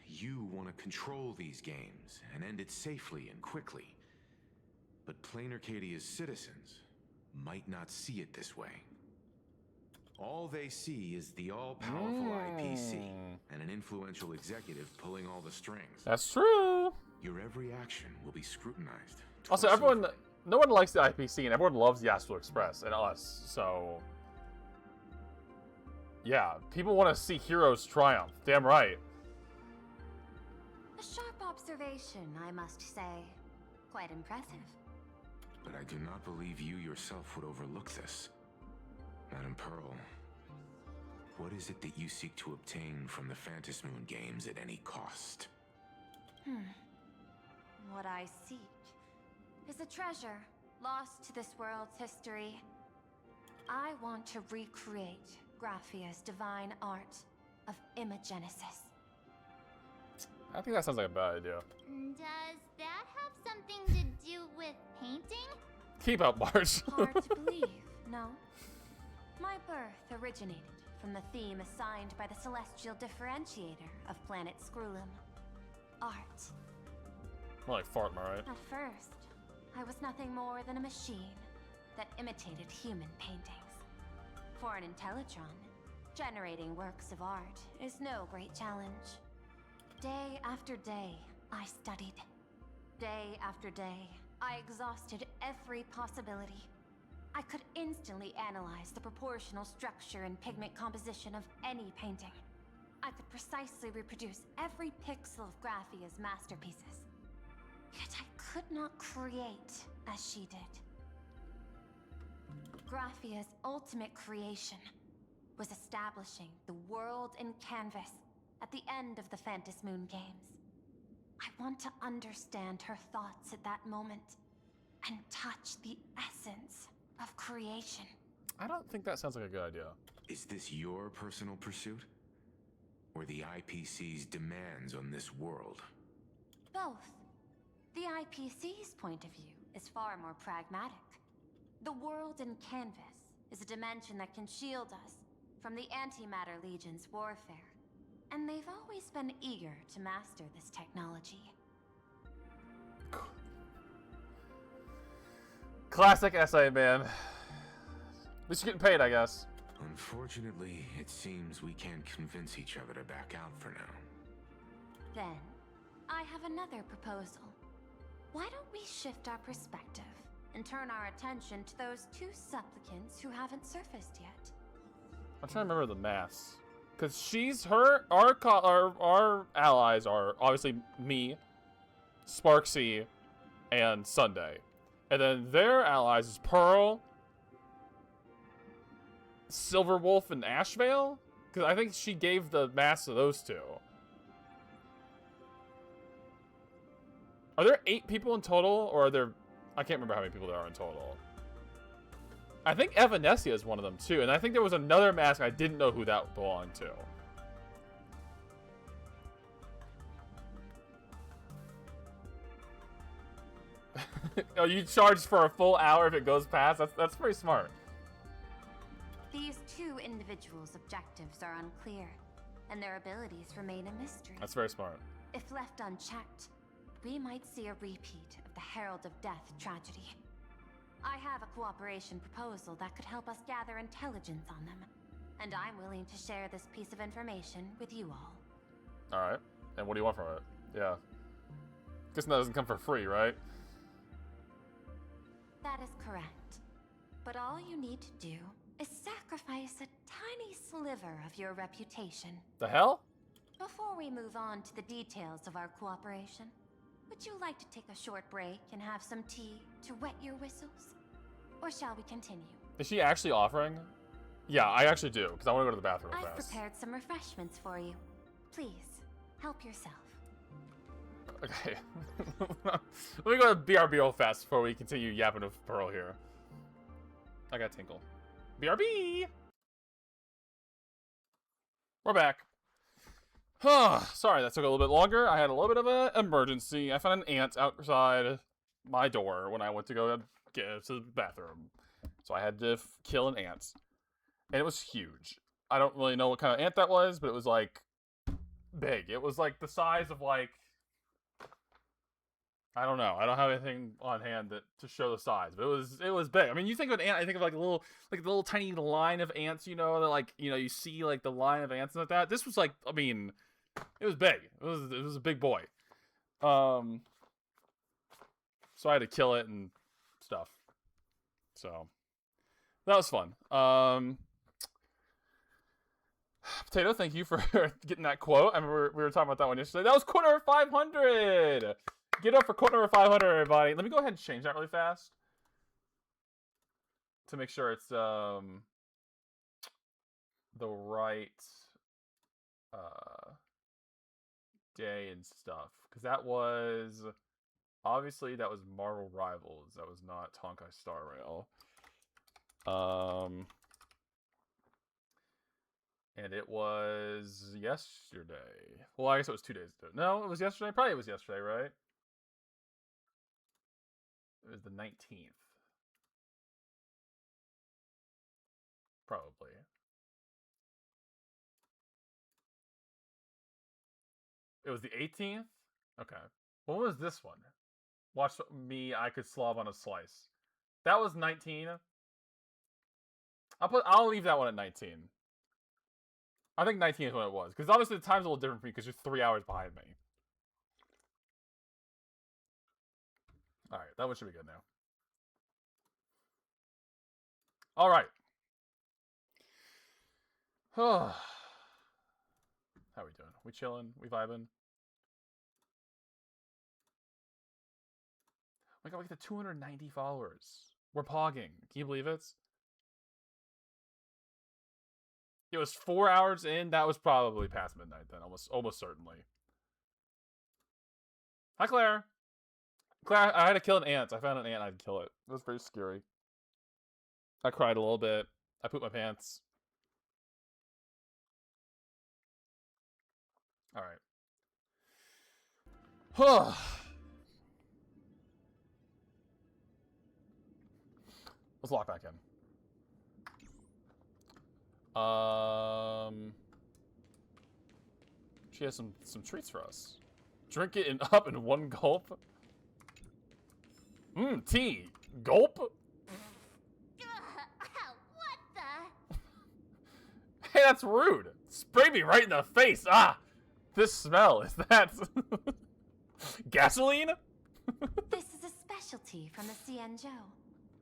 You want to control these games and end it safely and quickly. But Plain Arcadia's citizens might not see it this way. All they see is the all-powerful IPC and an influential executive pulling all the strings. That's true. Your every action will be scrutinized. Also, no one likes the IPC, and everyone loves the Astral Express and us, so... Yeah, people want to see heroes triumph. Damn right. A sharp observation, I must say. Quite impressive. But I do not believe you yourself would overlook this. Madame Pearl, what is it that you seek to obtain from the Phantasmoon games at any cost? What I seek is a treasure lost to this world's history. I want to recreate Graphia's divine art of imagenesis. I think that sounds like a bad idea. Does that have something to do with painting? Keep up, Marge. Hard to believe, no? My birth originated from the theme assigned by the celestial differentiator of planet Scrulum. Art. More like fart, am I right? At first, I was nothing more than a machine that imitated human paintings. For an Intellitron, generating works of art is no great challenge. Day after day, I studied. Day after day, I exhausted every possibility. I could instantly analyze the proportional structure and pigment composition of any painting. I could precisely reproduce every pixel of Graphia's masterpieces. Yet I could not create as she did. Graphia's ultimate creation was establishing the world in canvas at the end of the Phantasmoon games. I want to understand her thoughts at that moment and touch the essence of creation. I don't think that sounds like a good idea. Is this your personal pursuit? Or the IPC's demands on this world? Both. The IPC's point of view is far more pragmatic. The world in canvas is a dimension that can shield us from the Antimatter Legion's warfare. And they've always been eager to master this technology. Classic essay, man. At least you're getting paid, I guess. Unfortunately, it seems we can't convince each other to back out for now. Then, I have another proposal. Why don't we shift our perspective and turn our attention to those 2 supplicants who haven't surfaced yet? I'm trying to remember the maths. Because our allies are obviously me, Sparksy, and Sunday. And then their allies is Pearl, Silverwolf, and Ashveil? Because I think she gave the mask to those two. Are there 8 people in total, or are there... I can't remember how many people there are in total. I think Evanescia is one of them, too. And I think there was another mask I didn't know who that belonged to. Oh, you charge for a full hour if it goes past? That's pretty smart. These two individuals' objectives are unclear, and their abilities remain a mystery. That's very smart. If left unchecked, we might see a repeat of the Herald of Death tragedy. I have a cooperation proposal that could help us gather intelligence on them, and I'm willing to share this piece of information with you all. Alright. And what do you want from it? Yeah. Guess that doesn't come for free, right? That is correct. But all you need to do is sacrifice a tiny sliver of your reputation. The hell? Before we move on to the details of our cooperation, would you like to take a short break and have some tea to wet your whistles? Or shall we continue? Is she actually offering? Yeah, I actually do, because I want to go to the bathroom I've fast. prepared some refreshments for you. Please, help yourself. Okay. Let me go to BRB real fast before we continue yapping with Pearl here. I got Tinkle. BRB! We're back. Sorry, that took a little bit longer. I had a little bit of an emergency. I found an ant outside my door when I went to go get to the bathroom. So I had to kill an ant. And it was huge. I don't really know what kind of ant that was, but it was like big. It was like the size of like... I don't know. I don't have anything on hand to show the size, but it was big. I mean, you think of an ant, I think of like a little tiny line of ants, you know, that like, you know, you see like the line of ants and like that. This was like, I mean, it was big. It was a big boy. So I had to kill it and stuff. So that was fun. Potato, thank you for getting that quote. I remember we were talking about that one yesterday. That was quote number 500. Get up for quote number 500, everybody. Let me go ahead and change that really fast to make sure it's the right day and stuff. Because that was obviously that was Marvel Rivals. That was not Honkai Star Rail. And it was yesterday. Well, I guess it was 2 days ago. No, it was yesterday. Probably it was yesterday, right? It was the 19th. Probably. It was the 18th? Okay. What was this one? Watch me, I could slob on a slice. That was 19. I'll leave that one at 19. I think 19 is when it was. Because obviously the time's a little different for me because you're 3 hours behind me. Alright, that one should be good now. Alright. How we doing? We chilling? We vibing? Oh my god, we got the 290 followers. We're pogging. Can you believe it? It was 4 hours in. That was probably past midnight then. Almost certainly. Hi, Claire. Claire, I had to kill an ant. I found an ant. I had to kill it. It was very scary. I cried a little bit. I pooped my pants. Alright. Let's lock back in. She has some treats for us. Drink it up in one gulp. Tea. Gulp? What the? Hey, that's rude. Spray me right in the face. Ah! This smell, is that gasoline? This is a specialty from the Cienjo.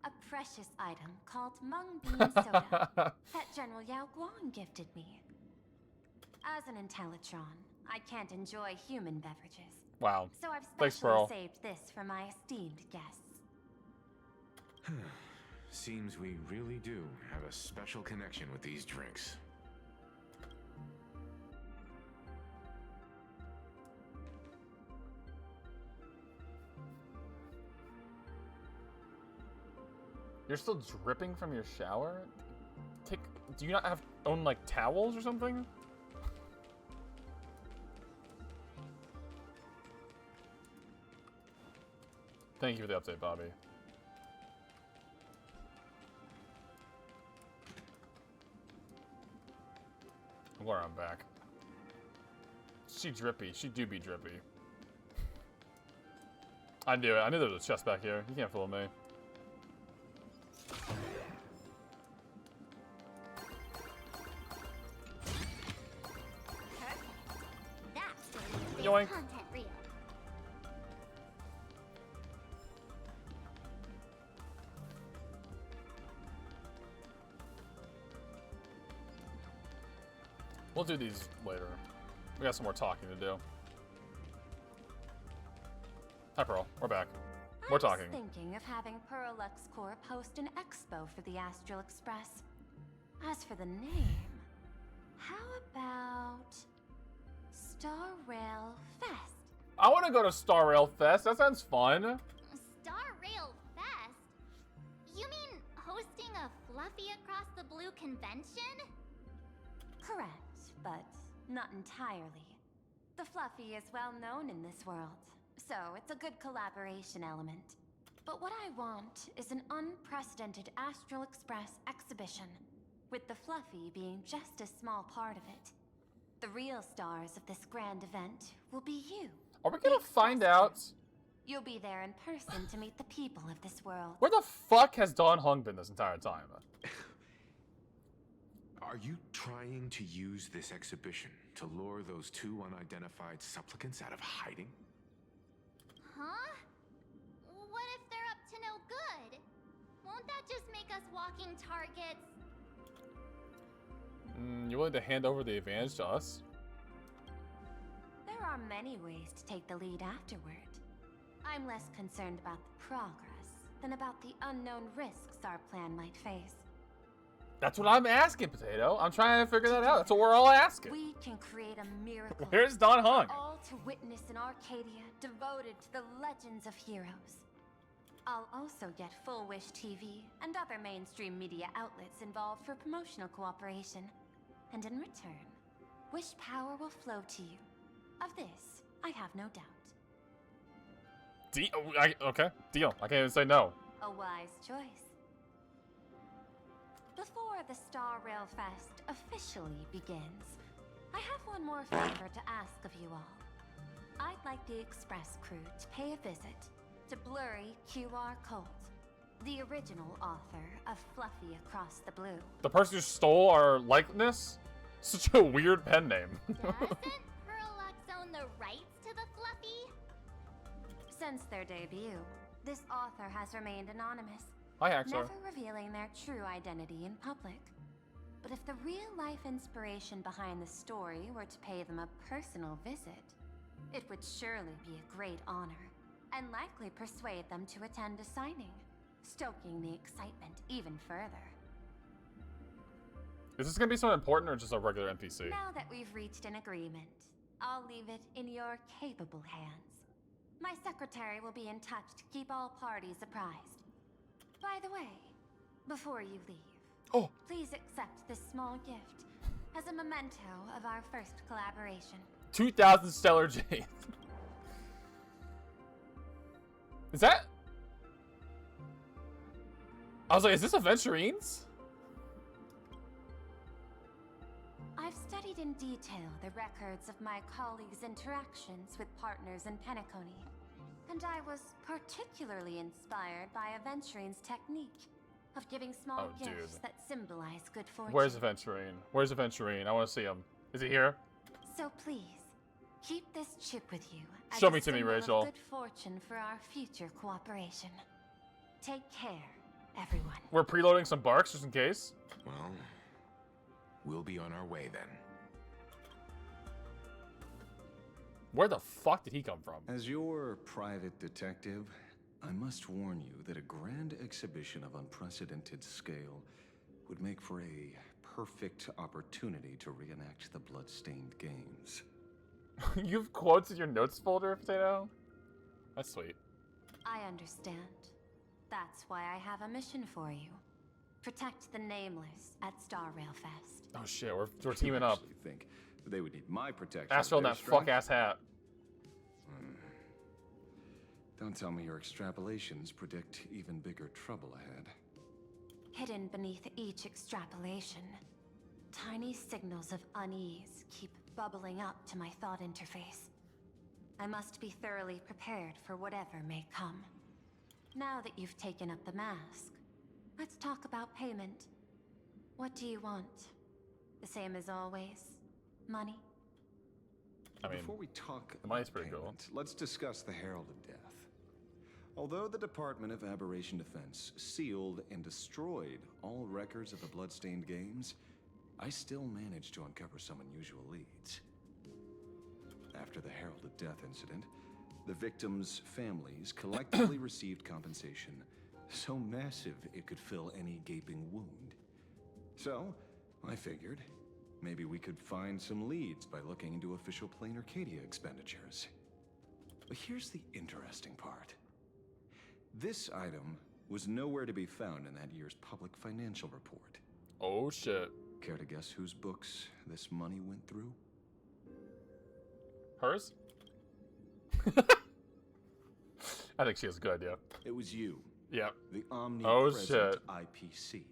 A precious item called mung bean soda that General Yao Guang gifted me. As an Intellitron, I can't enjoy human beverages. Wow. So I've Thanks, specially Pearl. saved this for my esteemed guests. Seems we really do have a special connection with these drinks. You're still dripping from your shower? Do you not own like towels or something? Thank you for the update, Bobby. I'm glad I'm back. She drippy. She do be drippy. I knew it. I knew there was a chest back here. You can't fool me. That's Yoink. content real. We'll do these later. We got some more talking to do. Hi, Pearl. We're back. We're talking. I was thinking of having Perlux Corp host an expo for the Astral Express. As for the name, how about Star Rail Fest? I want to go to Star Rail Fest. That sounds fun. Star Rail Fest? You mean hosting a Fluffy Across the Blue convention? Correct, but not entirely. The Fluffy is well known in this world, so it's a good collaboration element. But what I want is an unprecedented Astral Express exhibition, with the Fluffy being just a small part of it. The real stars of this grand event will be you. Are we gonna find out? You'll be there in person to meet the people of this world. Where the fuck has Don Hung been this entire time? Are you trying to use this exhibition to lure those two unidentified supplicants out of hiding? Huh? What if they're up to no good? Won't that just make us walking targets? You willing to hand over the advantage to us? There are many ways to take the lead afterward. I'm less concerned about the progress than about the unknown risks our plan might face. That's what I'm asking, Potato. I'm trying to figure that out. That's what we're all asking. We can create a miracle. Where's Don Hung? All to witness in Arcadia, devoted to the legends of heroes. I'll also get Full Wish TV and other mainstream media outlets involved for promotional cooperation. And in return, Wish power will flow to you. Of this, I have no doubt. Okay, deal. I can't even say no. A wise choice. Before the Star Rail Fest officially begins, I have one more favor to ask of you all. I'd like the Express crew to pay a visit to Blurry QR Colt, the original author of Fluffy Across the Blue. The person who stole our likeness? Such a weird pen name. Doesn't Perlux own the rights to the Fluffy? Since their debut, this author has remained anonymous, Hi, Axar. never revealing their true identity in public. But if the real-life inspiration behind the story were to pay them a personal visit, it would surely be a great honor, and likely persuade them to attend a signing, stoking the excitement even further. Is this gonna be something important or just a regular NPC? Now that we've reached an agreement, I'll leave it in your capable hands. My secretary will be in touch to keep all parties apprised. By the way, before you leave, please accept this small gift as a memento of our first collaboration. 2,000 Stellar Jade. Is that? I was like, is this Aventurines? I've studied in detail the records of my colleagues' interactions with partners in Penacony, and I was particularly inspired by Aventurine's technique of giving small gifts that symbolize good fortune. Where's Aventurine? Where's Aventurine? I want to see him. Is he here? So please, keep this chip with you as Show a me to me, symbol of Rachel. good fortune for our future cooperation. Take care, everyone. We're preloading some barks just in case. Well, we'll be on our way then. Where the fuck did he come from? As your private detective, I must warn you that a grand exhibition of unprecedented scale would make for a perfect opportunity to reenact the blood-stained games. You have quotes in your notes folder, Potato? That's sweet. I understand. That's why I have a mission for you. Protect the Nameless at Star Rail Fest. Oh shit, we're teaming up. I think they would need my protection. Ashveil in that fuck-ass hat. Don't tell me your extrapolations predict even bigger trouble ahead. Hidden beneath each extrapolation, tiny signals of unease keep bubbling up to my thought interface. I must be thoroughly prepared for whatever may come. Now that you've taken up the mask, let's talk about payment. What do you want? The same as always? Money? I mean, before we talk the money's pretty cool. Let's discuss the Herald of Death. Although the Department of Aberration Defense sealed and destroyed all records of the Bloodstained Games, I still managed to uncover some unusual leads. After the Herald of Death incident, the victims' families collectively received compensation so massive it could fill any gaping wound. So, I figured, maybe we could find some leads by looking into official Plain Arcadia expenditures. But here's the interesting part. This item was nowhere to be found in that year's public financial report. Oh shit. Care to guess whose books this money went through? Hers? I think she has a good idea. It was you. Yeah. The omnipresent shit. IPC.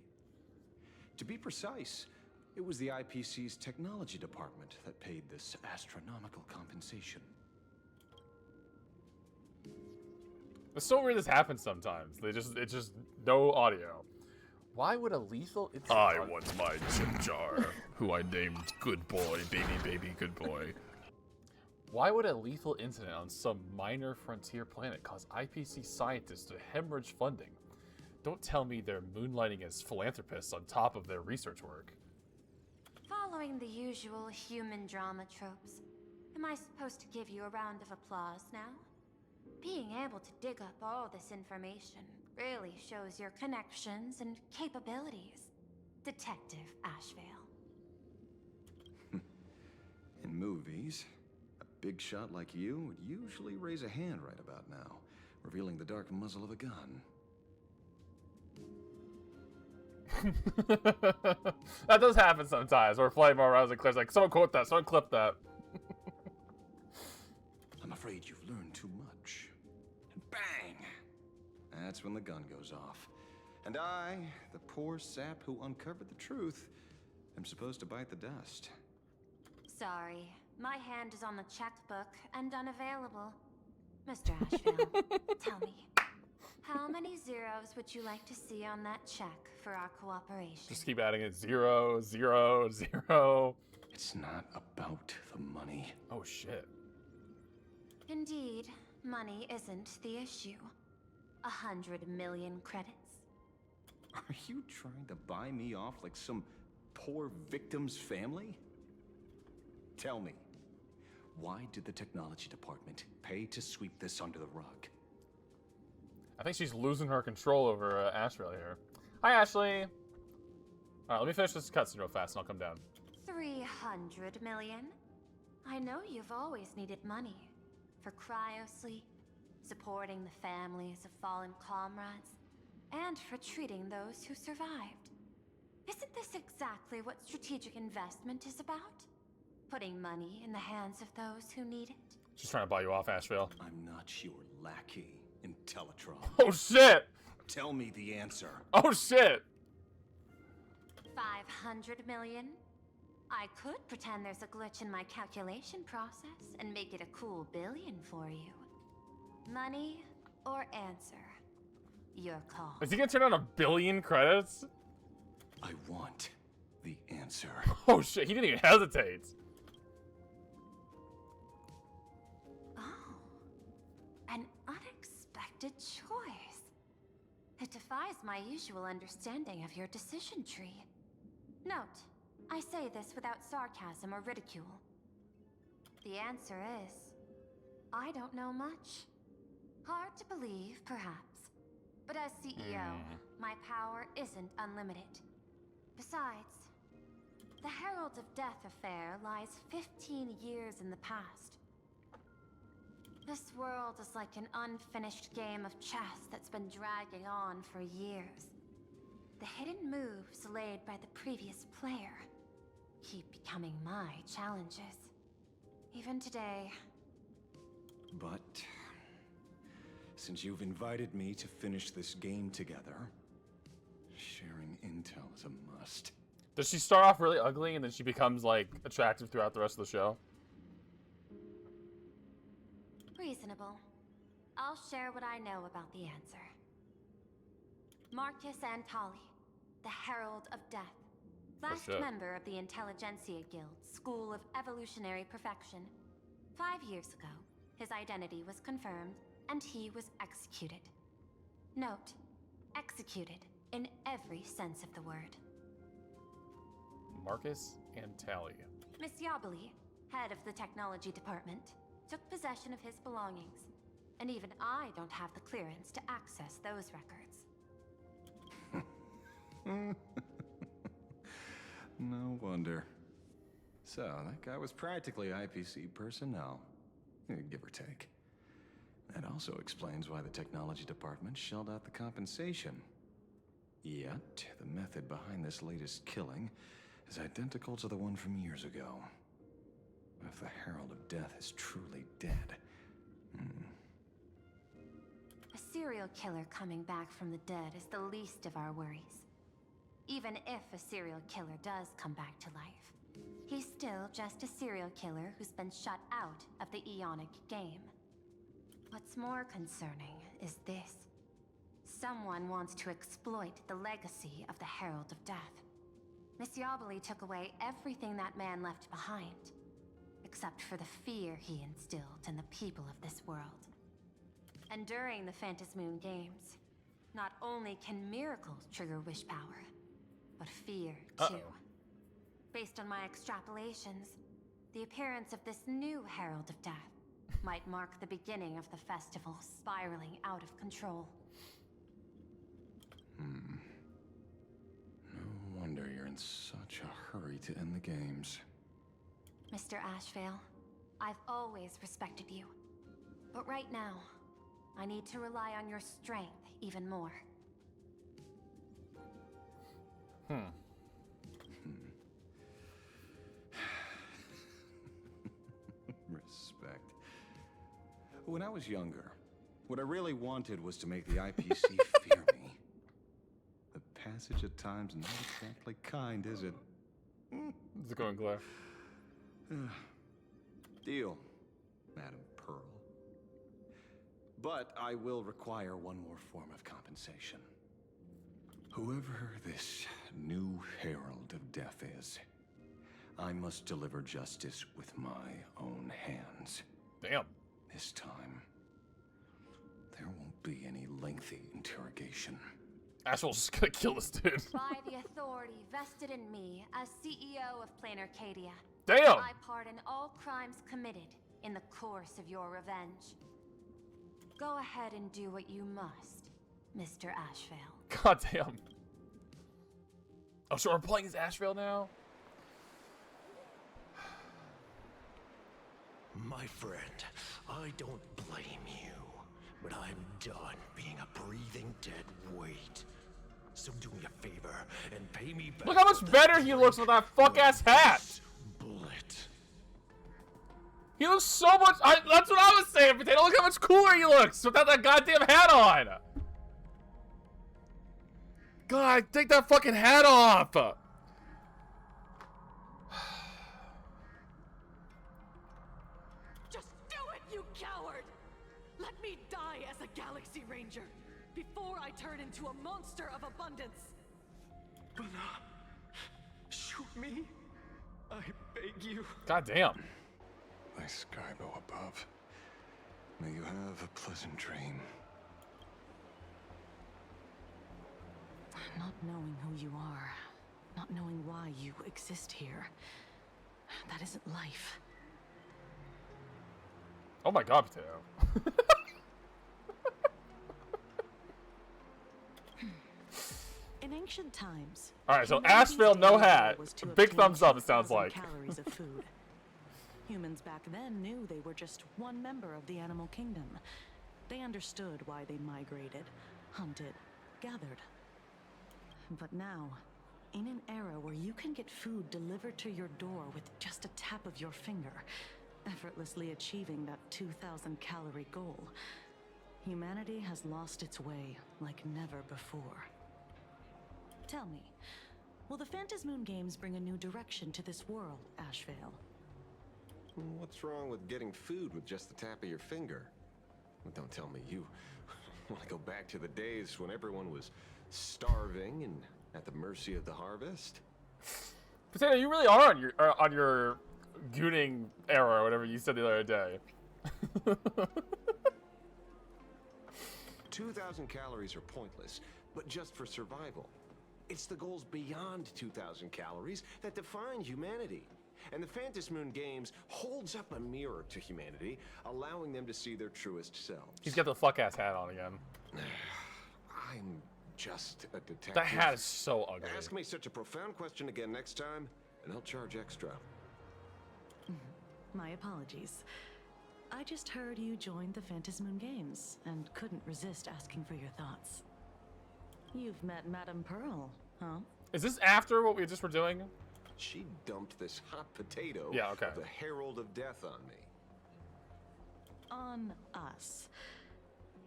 To be precise, it was the IPC's technology department that paid this astronomical compensation. It's so weird this happens sometimes. It's just no audio. Why would a lethal I want my chip jar, who I named Good Boy, baby, good boy. Why would a lethal incident on some minor frontier planet cause IPC scientists to hemorrhage funding? Don't tell me they're moonlighting as philanthropists on top of their research work. Following the usual human drama tropes, am I supposed to give you a round of applause now? Being able to dig up all this information really shows your connections and capabilities, Detective Ashveil. In movies, a big shot like you would usually raise a hand right about now, revealing the dark muzzle of a gun. That does happen sometimes. We're playing more rounds and Claire's like, someone quote that, someone clip that. I'm afraid you've learned too much. And bang! That's when the gun goes off. And I, the poor sap who uncovered the truth, am supposed to bite the dust. Sorry, my hand is on the checkbook and unavailable. Mr. Ashveil, tell me, how many zeros would you like to see on that check for our cooperation? Just keep adding it. 0, 0, 0. It's not about the money. Oh shit. Indeed, money isn't the issue. 100 million credits. Are you trying to buy me off like some poor victim's family? Tell me, why did the technology department pay to sweep this under the rug? I think she's losing her control over Ashveil here. Hi, Ashley. All right, let me finish this cutscene real fast, and I'll come down. 300 million? I know you've always needed money. For cryosleep, supporting the families of fallen comrades, and for treating those who survived. Isn't this exactly what strategic investment is about? Putting money in the hands of those who need it? She's trying to buy you off, Ashveil. I'm not your lackey, Intellitron. Oh shit! Tell me the answer. Oh shit! 500 million? I could pretend there's a glitch in my calculation process and make it a cool billion for you. Money or answer? Your call. Is he gonna turn on 1 billion credits? I want the answer. Oh shit, he didn't even hesitate. Oh, an unexpected choice. It defies my usual understanding of your decision tree. Note, I say this without sarcasm or ridicule. The answer is I don't know much. Hard to believe, perhaps. But as CEO, my power isn't unlimited. Besides, the Herald of Death affair lies 15 years in the past. This world is like an unfinished game of chess that's been dragging on for years. The hidden moves laid by the previous player keep becoming my challenges. Even today. But since you've invited me to finish this game together, sharing intel is a must. Does she start off really ugly and then she becomes, like, attractive throughout the rest of the show? Reasonable. I'll share what I know about the answer. Marcus Antali, the Herald of Death. Last member of the Intelligentsia Guild, School of Evolutionary Perfection. 5 years ago, his identity was confirmed, and he was executed. Note, executed in every sense of the word. Marcus Antali. Miss Yabali, head of the technology department, took possession of his belongings, and even I don't have the clearance to access those records. No wonder. So, that guy was practically IPC personnel, give or take. That also explains why the technology department shelled out the compensation. Yet, the method behind this latest killing is identical to the one from years ago. If the Herald of Death is truly dead... A serial killer coming back from the dead is the least of our worries. Even if a serial killer does come back to life, he's still just a serial killer who's been shut out of the Ionic game. What's more concerning is this. Someone wants to exploit the legacy of the Herald of Death. Miss Yabali took away everything that man left behind, except for the fear he instilled in the people of this world. And during the Phantasmoon Games, not only can miracles trigger wish power, but fear too. Based on my extrapolations, the appearance of this new Herald of Death might mark the beginning of the festival spiraling out of control. No wonder you're in such a hurry to end the games. Mr. Ashveil, I've always respected you. But right now, I need to rely on your strength even more. Respect. When I was younger, what I really wanted was to make the IPC fear me. The passage at times not exactly kind, is it? How's it going, Claire? Deal, Madam Pearl. But I will require one more form of compensation. Whoever this new Herald of Death is, I must deliver justice with my own hands. Damn. This time, there won't be any lengthy interrogation. Ashveil's just gonna kill this dude. By the authority vested in me as CEO of Plain Arcadia, damn! I pardon all crimes committed in the course of your revenge. Go ahead and do what you must, Mr. Ashveil. God damn. Oh, so we're playing as Ashveil now? My friend, I don't blame you, but I'm done being a breathing dead weight. So do me a favor and pay me back. Look how much better he looks with that fuck-ass hat! Bullet. He looks so much... that's what I was saying, Potato. Look how much cooler he looks without that goddamn hat on! God, take that fucking hat off! Just do it, you coward! Let me die as a Galaxy Ranger before I turn into a monster of abundance. But shoot me. I beg you. God damn. My Skybo above. May you have a pleasant dream. Not knowing who you are, not knowing why you exist here, that isn't life. Oh Oh my god, Potato. In ancient times. Alright, so humanity's Ashveil, no daily hat. goal was to Big obtain thumbs up, it sounds 2,000 like. Calories of food. Humans back then knew they were just one member of the animal kingdom. They understood why they migrated, hunted, gathered. But now, in an era where you can get food delivered to your door with just a tap of your finger, effortlessly achieving that 2,000 calorie goal, humanity has lost its way like never before. Tell me, will the Phantasmoon Games bring a new direction to this world, Ashveil? What's wrong with getting food with just the tap of your finger? Well, don't tell me you want to go back to the days when everyone was starving and at the mercy of the harvest? Potato, you really are on your gooning era or whatever you said the other day. 2,000 calories are pointless, but just for survival. It's the goals beyond 2,000 calories that define humanity. And the Phantasmoon Games holds up a mirror to humanity, allowing them to see their truest selves. He's got the fuck ass hat on again. I'm just a detective. That hat is so ugly. Ask me such a profound question again next time, and I'll charge extra. My apologies. I just heard you joined the Phantasmoon Games and couldn't resist asking for your thoughts. You've met Madame Pearl, huh? Is this after what we just were doing? She dumped this hot potato of the Herald of Death on me. On us.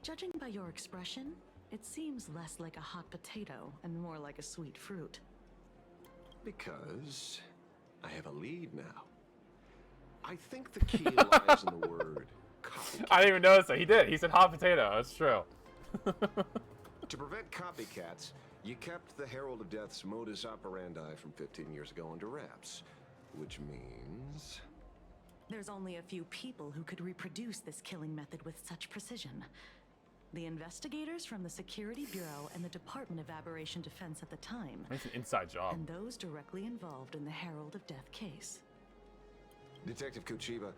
Judging by your expression, it seems less like a hot potato and more like a sweet fruit. Because I have a lead now. I think the key lies in the word copycat. I didn't even notice that. He did. He said hot potato. That's true. To prevent copycats, you kept the Herald of Death's modus operandi from 15 years ago under wraps. Which means... There's only a few people who could reproduce this killing method with such precision. The investigators from the Security Bureau and the Department of Aberration Defense at the time. That's an inside job. And those directly involved in the Herald of Death case. Detective Kuchiba,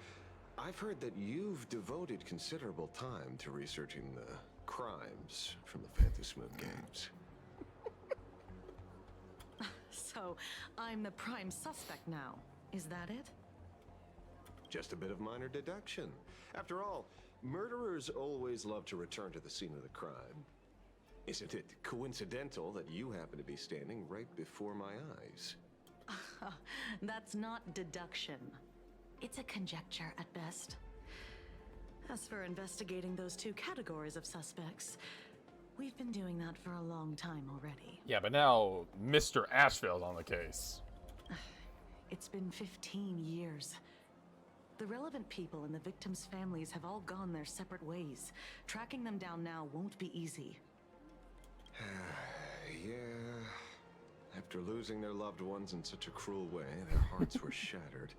I've heard that you've devoted considerable time to researching the crimes from the Phantasmoon Games. So, I'm the prime suspect now. Is that it? Just a bit of minor deduction. After all, murderers always love to return to the scene of the crime. Isn't it coincidental that you happen to be standing right before my eyes? That's not deduction. It's a conjecture at best. As for investigating those two categories of suspects, we've been doing that for a long time already. Yeah, but now Mr. Ashveil's on the case. It's been 15 years. The relevant people and the victims' families have all gone their separate ways. Tracking them down now won't be easy. Yeah. After losing their loved ones in such a cruel way, their hearts were shattered.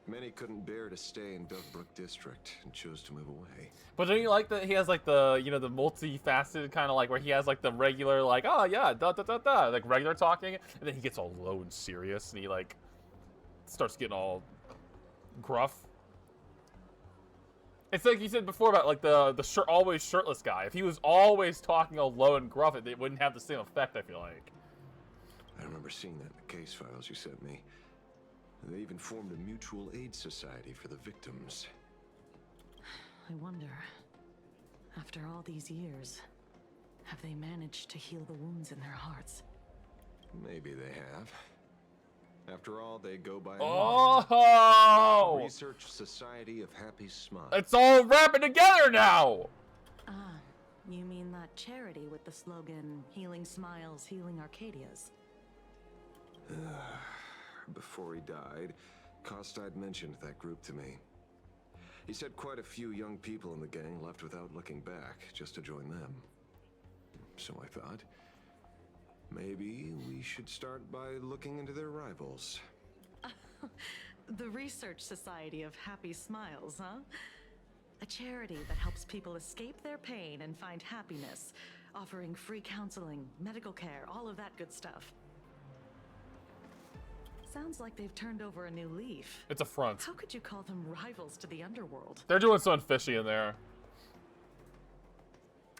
Many couldn't bear to stay in Dovedbrook District and chose to move away. But don't you like that he has like the, you know, the multifaceted kind of like where he has like the regular like, oh yeah, da da da da, like regular talking, and then he gets all low and serious and he like starts getting all gruff. It's like you said before about like the always shirtless guy. If he was always talking all low and gruff, it wouldn't have the same effect, I feel like. I remember seeing that in the case files you sent me. They even formed a mutual aid society for the victims. I wonder, after all these years, have they managed to heal the wounds in their hearts? Maybe they have. After all, they go by Oh! Research Society of Happy Smiles. It's all wrapping together now! Ah, you mean that charity with the slogan, Healing Smiles, Healing Arcadias? Before he died, Kostad mentioned that group to me. He said quite a few young people in the gang left without looking back, just to join them. So I thought, maybe we should start by looking into their rivals. The Research Society of Happy Smiles, huh? A charity that helps people escape their pain and find happiness, offering free counseling, medical care, all of that good stuff. Sounds like they've turned over a new leaf. It's a front. How could you call them rivals to the underworld? They're doing something fishy in there.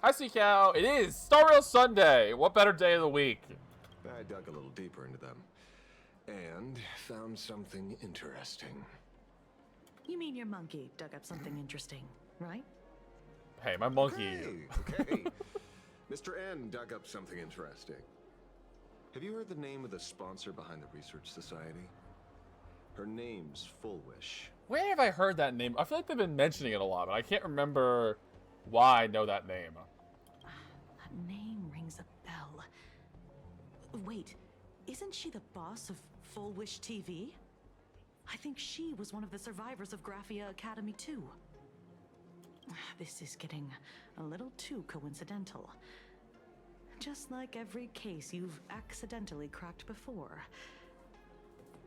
Hi, Sea Cow. It is Star Rail Sunday. What better day of the week? I dug a little deeper into them and found something interesting. You mean your monkey dug up something interesting, right? Hey, my monkey. Okay. Mr. N dug up something interesting. Have you heard the name of the sponsor behind the Research Society? Her name's Fullwish. Where have I heard that name? I feel like they've been mentioning it a lot, but I can't remember why I know that name. That name rings a bell. Wait, isn't she the boss of Fullwish TV? I think she was one of the survivors of Graphia Academy too. This is getting a little too coincidental. Just like every case you've accidentally cracked before.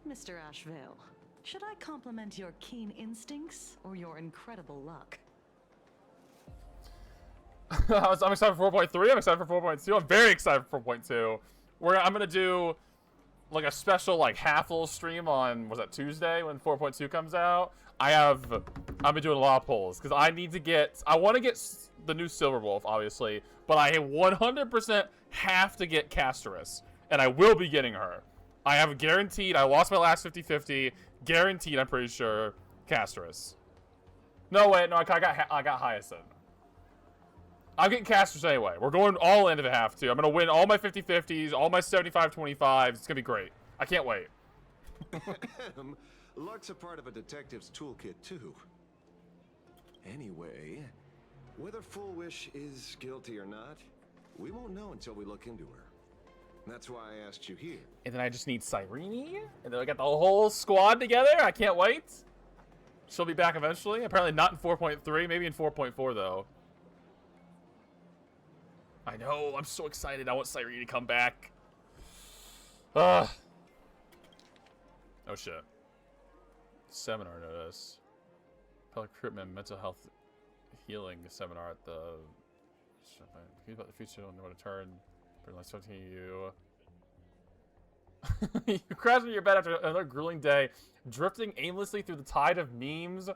Mr. Ashveil, should I compliment your keen instincts or your incredible luck? I'm excited for 4.3. I'm excited for 4.2. I'm very excited for 4.2. I'm gonna do like a special like half little stream on, was that Tuesday when 4.2 comes out? I've been doing a lot of polls because I want to get the new Silver Wolf, obviously, but I 100% have to get Casterus, and I will be getting her. I have a guaranteed. I lost my last 50-50. Guaranteed, I'm pretty sure, Casterus. No, wait, no, I got Hyacinth. I'm getting Casterus anyway. We're going all in if I have to. I'm going to win all my 50-50s, all my 75-25s. It's going to be great. I can't wait. Luck's a part of a detective's toolkit, too. Anyway, whether Fullwish is guilty or not, we won't know until we look into her. That's why I asked you here. And then I just need Cyrene, and then I got the whole squad together. I can't wait. She'll be back eventually. Apparently not in 4.3, maybe in 4.4, though. I know, I'm so excited. I want Cyrene to come back. Oh, shit. Seminar notice. Public recruitment, mental health healing seminar at the... about the future, don't know what to turn. Pretty like something you... You crash into your bed after another grueling day, drifting aimlessly through the tide of memes.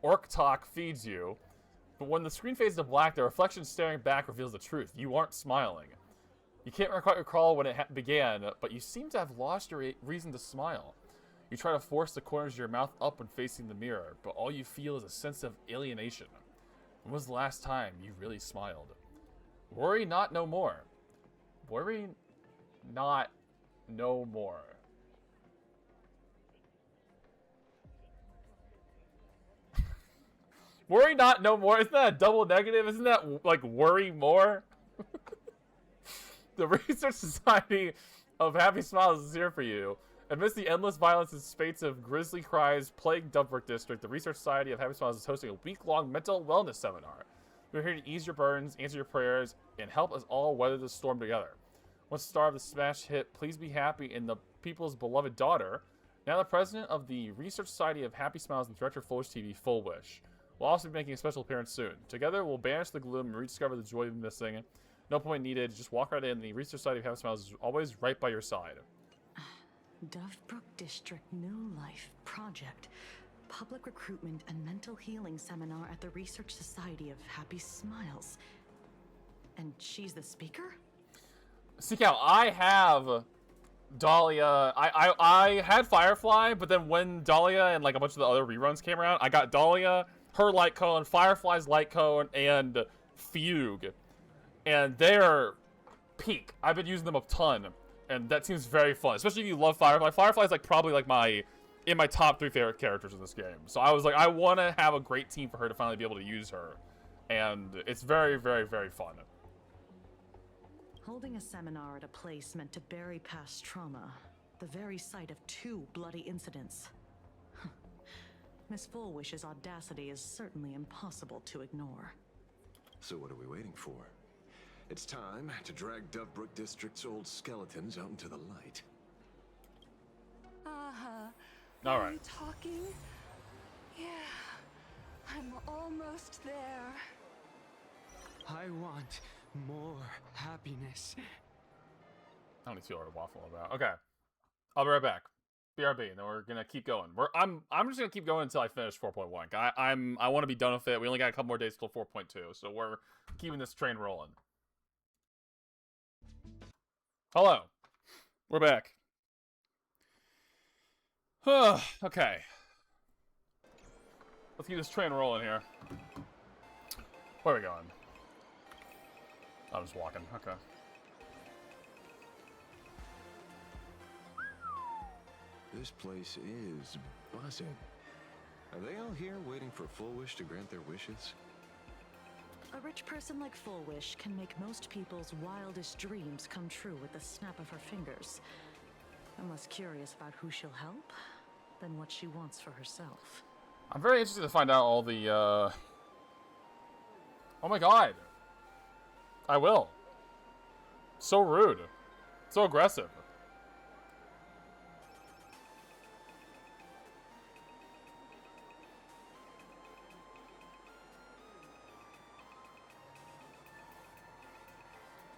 Orc talk feeds you. But when the screen fades to black, the reflection staring back reveals the truth. You aren't smiling. You can't quite recall when it began, but you seem to have lost your reason to smile. You try to force the corners of your mouth up when facing the mirror, but all you feel is a sense of alienation. When was the last time you really smiled? Worry not no more. Worry not no more. Worry not no more. Isn't that a double negative? Isn't that like worry more? The Research Society of Happy Smiles is here for you. Amidst the endless violence and spates of grisly cries plaguing Dumpbrook District, the Research Society of Happy Smiles is hosting a week-long mental wellness seminar. We're here to ease your burdens, answer your prayers, and help us all weather the storm together. Once the star of the smash hit, please be happy in the people's beloved daughter. Now the president of the Research Society of Happy Smiles and director of Fullwish TV, Fullwish. We'll also be making a special appearance soon. Together, we'll banish the gloom and rediscover the joy of missing. No point needed. Just walk right in. The Research Society of Happy Smiles is always right by your side. Dovebrook District New Life Project. Public Recruitment and Mental Healing Seminar at the Research Society of Happy Smiles. And she's the speaker? Seek out. I have Dahlia. I had Firefly, but then when Dahlia and like a bunch of the other reruns came around, I got Dahlia, her light cone, Firefly's light cone, and Fugue. And they're peak. I've been using them a ton. And that seems very fun, especially if you love Firefly. Firefly's like probably like in my top 3 favorite characters in this game. So I was like, I want to have a great team for her to finally be able to use her. And it's very, very, very fun. Holding a seminar at a place meant to bury past trauma. The very site of 2 bloody incidents. Miss Fullwish's audacity is certainly impossible to ignore. So what are we waiting for? It's time to drag Dubbrook District's old skeletons out into the light. All right. Are you talking? Yeah, I'm almost there. I want more happiness. I don't need to see what to waffle about. Okay. I'll be right back. BRB, and then we're gonna keep going. I'm just gonna keep going until I finish 4.1. I want to be done with it. We only got a couple more days till 4.2, so we're keeping this train rolling. Hello, we're back. Okay, let's keep this train rolling here. Where are we going? I'm just walking. Okay. This place is buzzing. Are they all here waiting for Full Wish to grant their wishes? A rich person like Full Wish can make most people's wildest dreams come true with the snap of her fingers. I'm less curious about who she'll help than what she wants for herself. I'm very interested to find out all the, Oh my god. I will. So rude. So aggressive.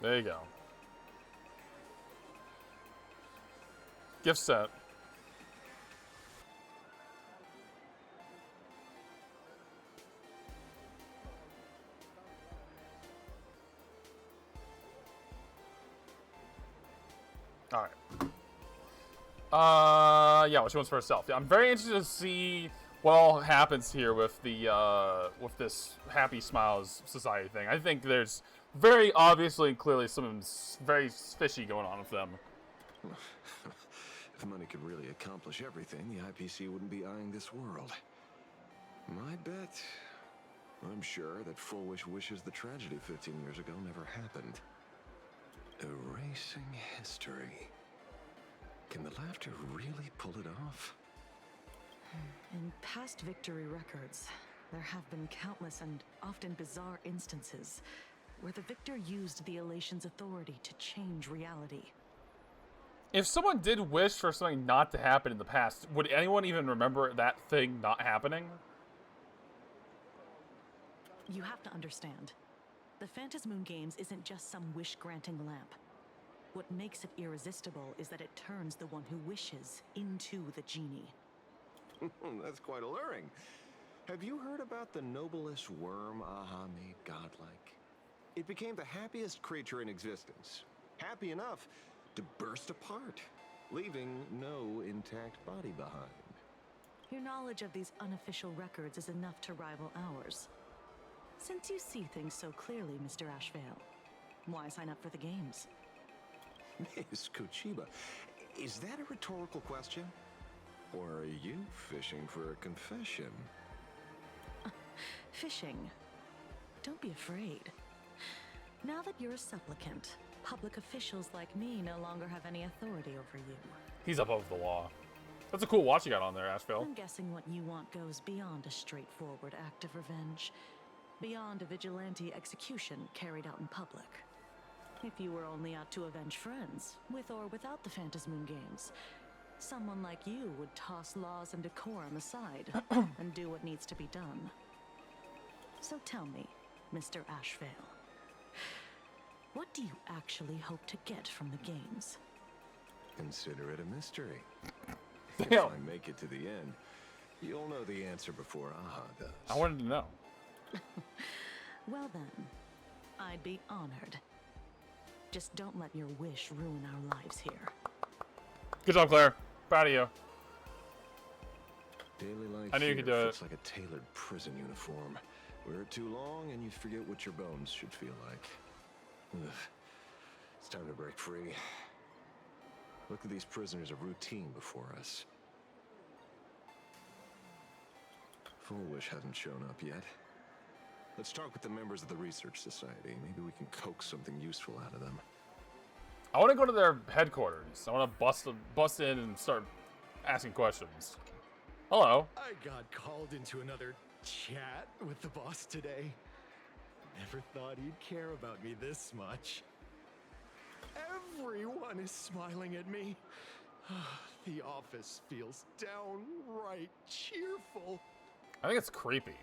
There you go. Gift set. Alright. Yeah, what she wants for herself. Yeah, I'm very interested to see what all happens here with the, with this Happy Smiles Society thing. I think there's very obviously and clearly something very fishy going on with them. If money could really accomplish everything, the IPC wouldn't be eyeing this world. My bet, I'm sure that Full Wish wishes the tragedy 15 years ago never happened. Erasing history. Can the laughter really pull it off? In past victory records, there have been countless and often bizarre instances where the victor used the elation's authority to change reality. If someone did wish for something not to happen in the past, would anyone even remember that thing not happening? You have to understand, the Phantasmoon Games isn't just some wish-granting lamp. What makes it irresistible is that it turns the one who wishes into the genie. That's quite alluring. Have you heard about the noblest worm Aha made godlike? It became the happiest creature in existence. Happy enough to burst apart, leaving no intact body behind. Your knowledge of these unofficial records is enough to rival ours. Since you see things so clearly, Mr. Ashveil, why sign up for the games? Miss Kuchiba, is that a rhetorical question? Or are you fishing for a confession? Fishing. Don't be afraid. Now that you're a supplicant, public officials like me no longer have any authority over you. He's above the law. That's a cool watch you got on there, Ashveil. I'm guessing what you want goes beyond a straightforward act of revenge. Beyond a vigilante execution carried out in public. If you were only out to avenge friends, with or without the Phantasmoon Games, someone like you would toss laws and decorum aside and do what needs to be done. So tell me, Mr. Ashveil, what do you actually hope to get from the games? Consider it a mystery. Damn. If I make it to the end, you'll know the answer before Aha does. I wanted to know. Well then, I'd be honored. Just don't let your wish ruin our lives here. Good job, Claire. Proud of you. Daily life I knew you could do here it. looks like a tailored prison uniform. Wear it too long and you forget what your bones should feel like. Ugh. It's time to break free. Look at these prisoners of routine before us. Full Wish hasn't shown up yet. Let's talk with the members of the Research Society. Maybe we can coax something useful out of them. I want to go to their headquarters. I want to bust in and start asking questions. Hello. I got called into another chat with the boss today. Never thought he'd care about me this much. Everyone is smiling at me. The office feels downright cheerful. I think it's creepy.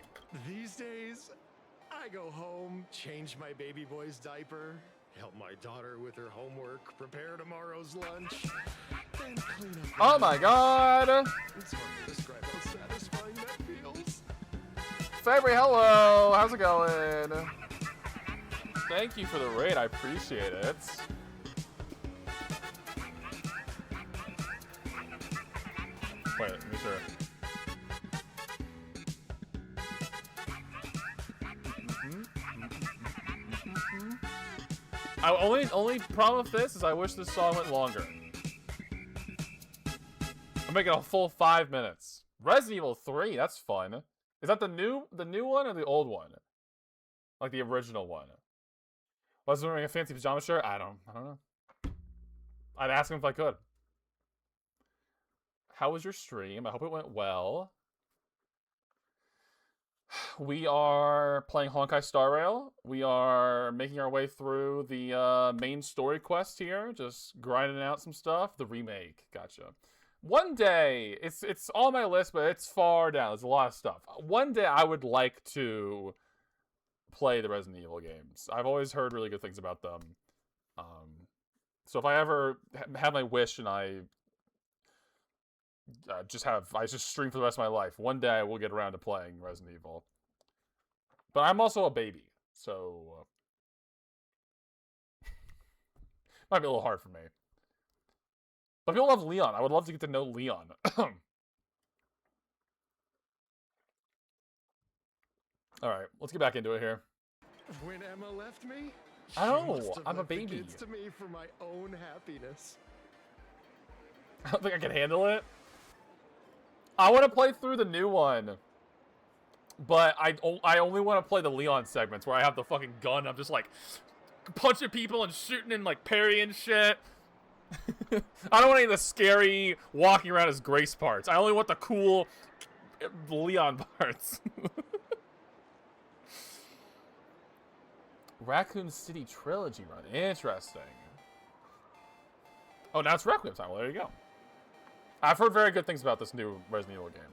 These days, I go home, change my baby boy's diaper, help my daughter with her homework, prepare tomorrow's lunch. Oh my god! It's hard to describe how satisfying that feels. Fabry, hello! How's it going? Thank you for the raid, I appreciate it. Wait, let me sure. Only problem with this is I wish this song went longer. I'm making a full 5 minutes. Resident Evil 3, that's fun. Is that the new one or the old one? Like the original one? Was I wearing a fancy pajama shirt? I don't know. I'd ask him if I could. How was your stream? I hope it went well. We are playing Honkai Star Rail. We are making our way through the main story quest here. Just grinding out some stuff. The remake. Gotcha. One day, it's on my list, but it's far down. There's a lot of stuff. One day I would like to play the Resident Evil games. I've always heard really good things about them. So if I ever have my wish and I just stream for the rest of my life, one day I will get around to playing Resident Evil. But I'm also a baby, so might be a little hard for me. But people love Leon. I would love to get to know Leon. Alright, let's get back into it here. When Emma left me, I don't know, she must have I'm a left the baby. kids to me for my own happiness. I don't think I can handle it. I want to play through the new one. But I only want to play the Leon segments where I have the fucking gun. I'm just like punching people and shooting and like parrying shit. I don't want any of the scary walking around as Grace parts. I only want the cool Leon parts. Raccoon City Trilogy run. Interesting. Oh, now it's Requiem time. Well, there you go. I've heard very good things about this new Resident Evil game.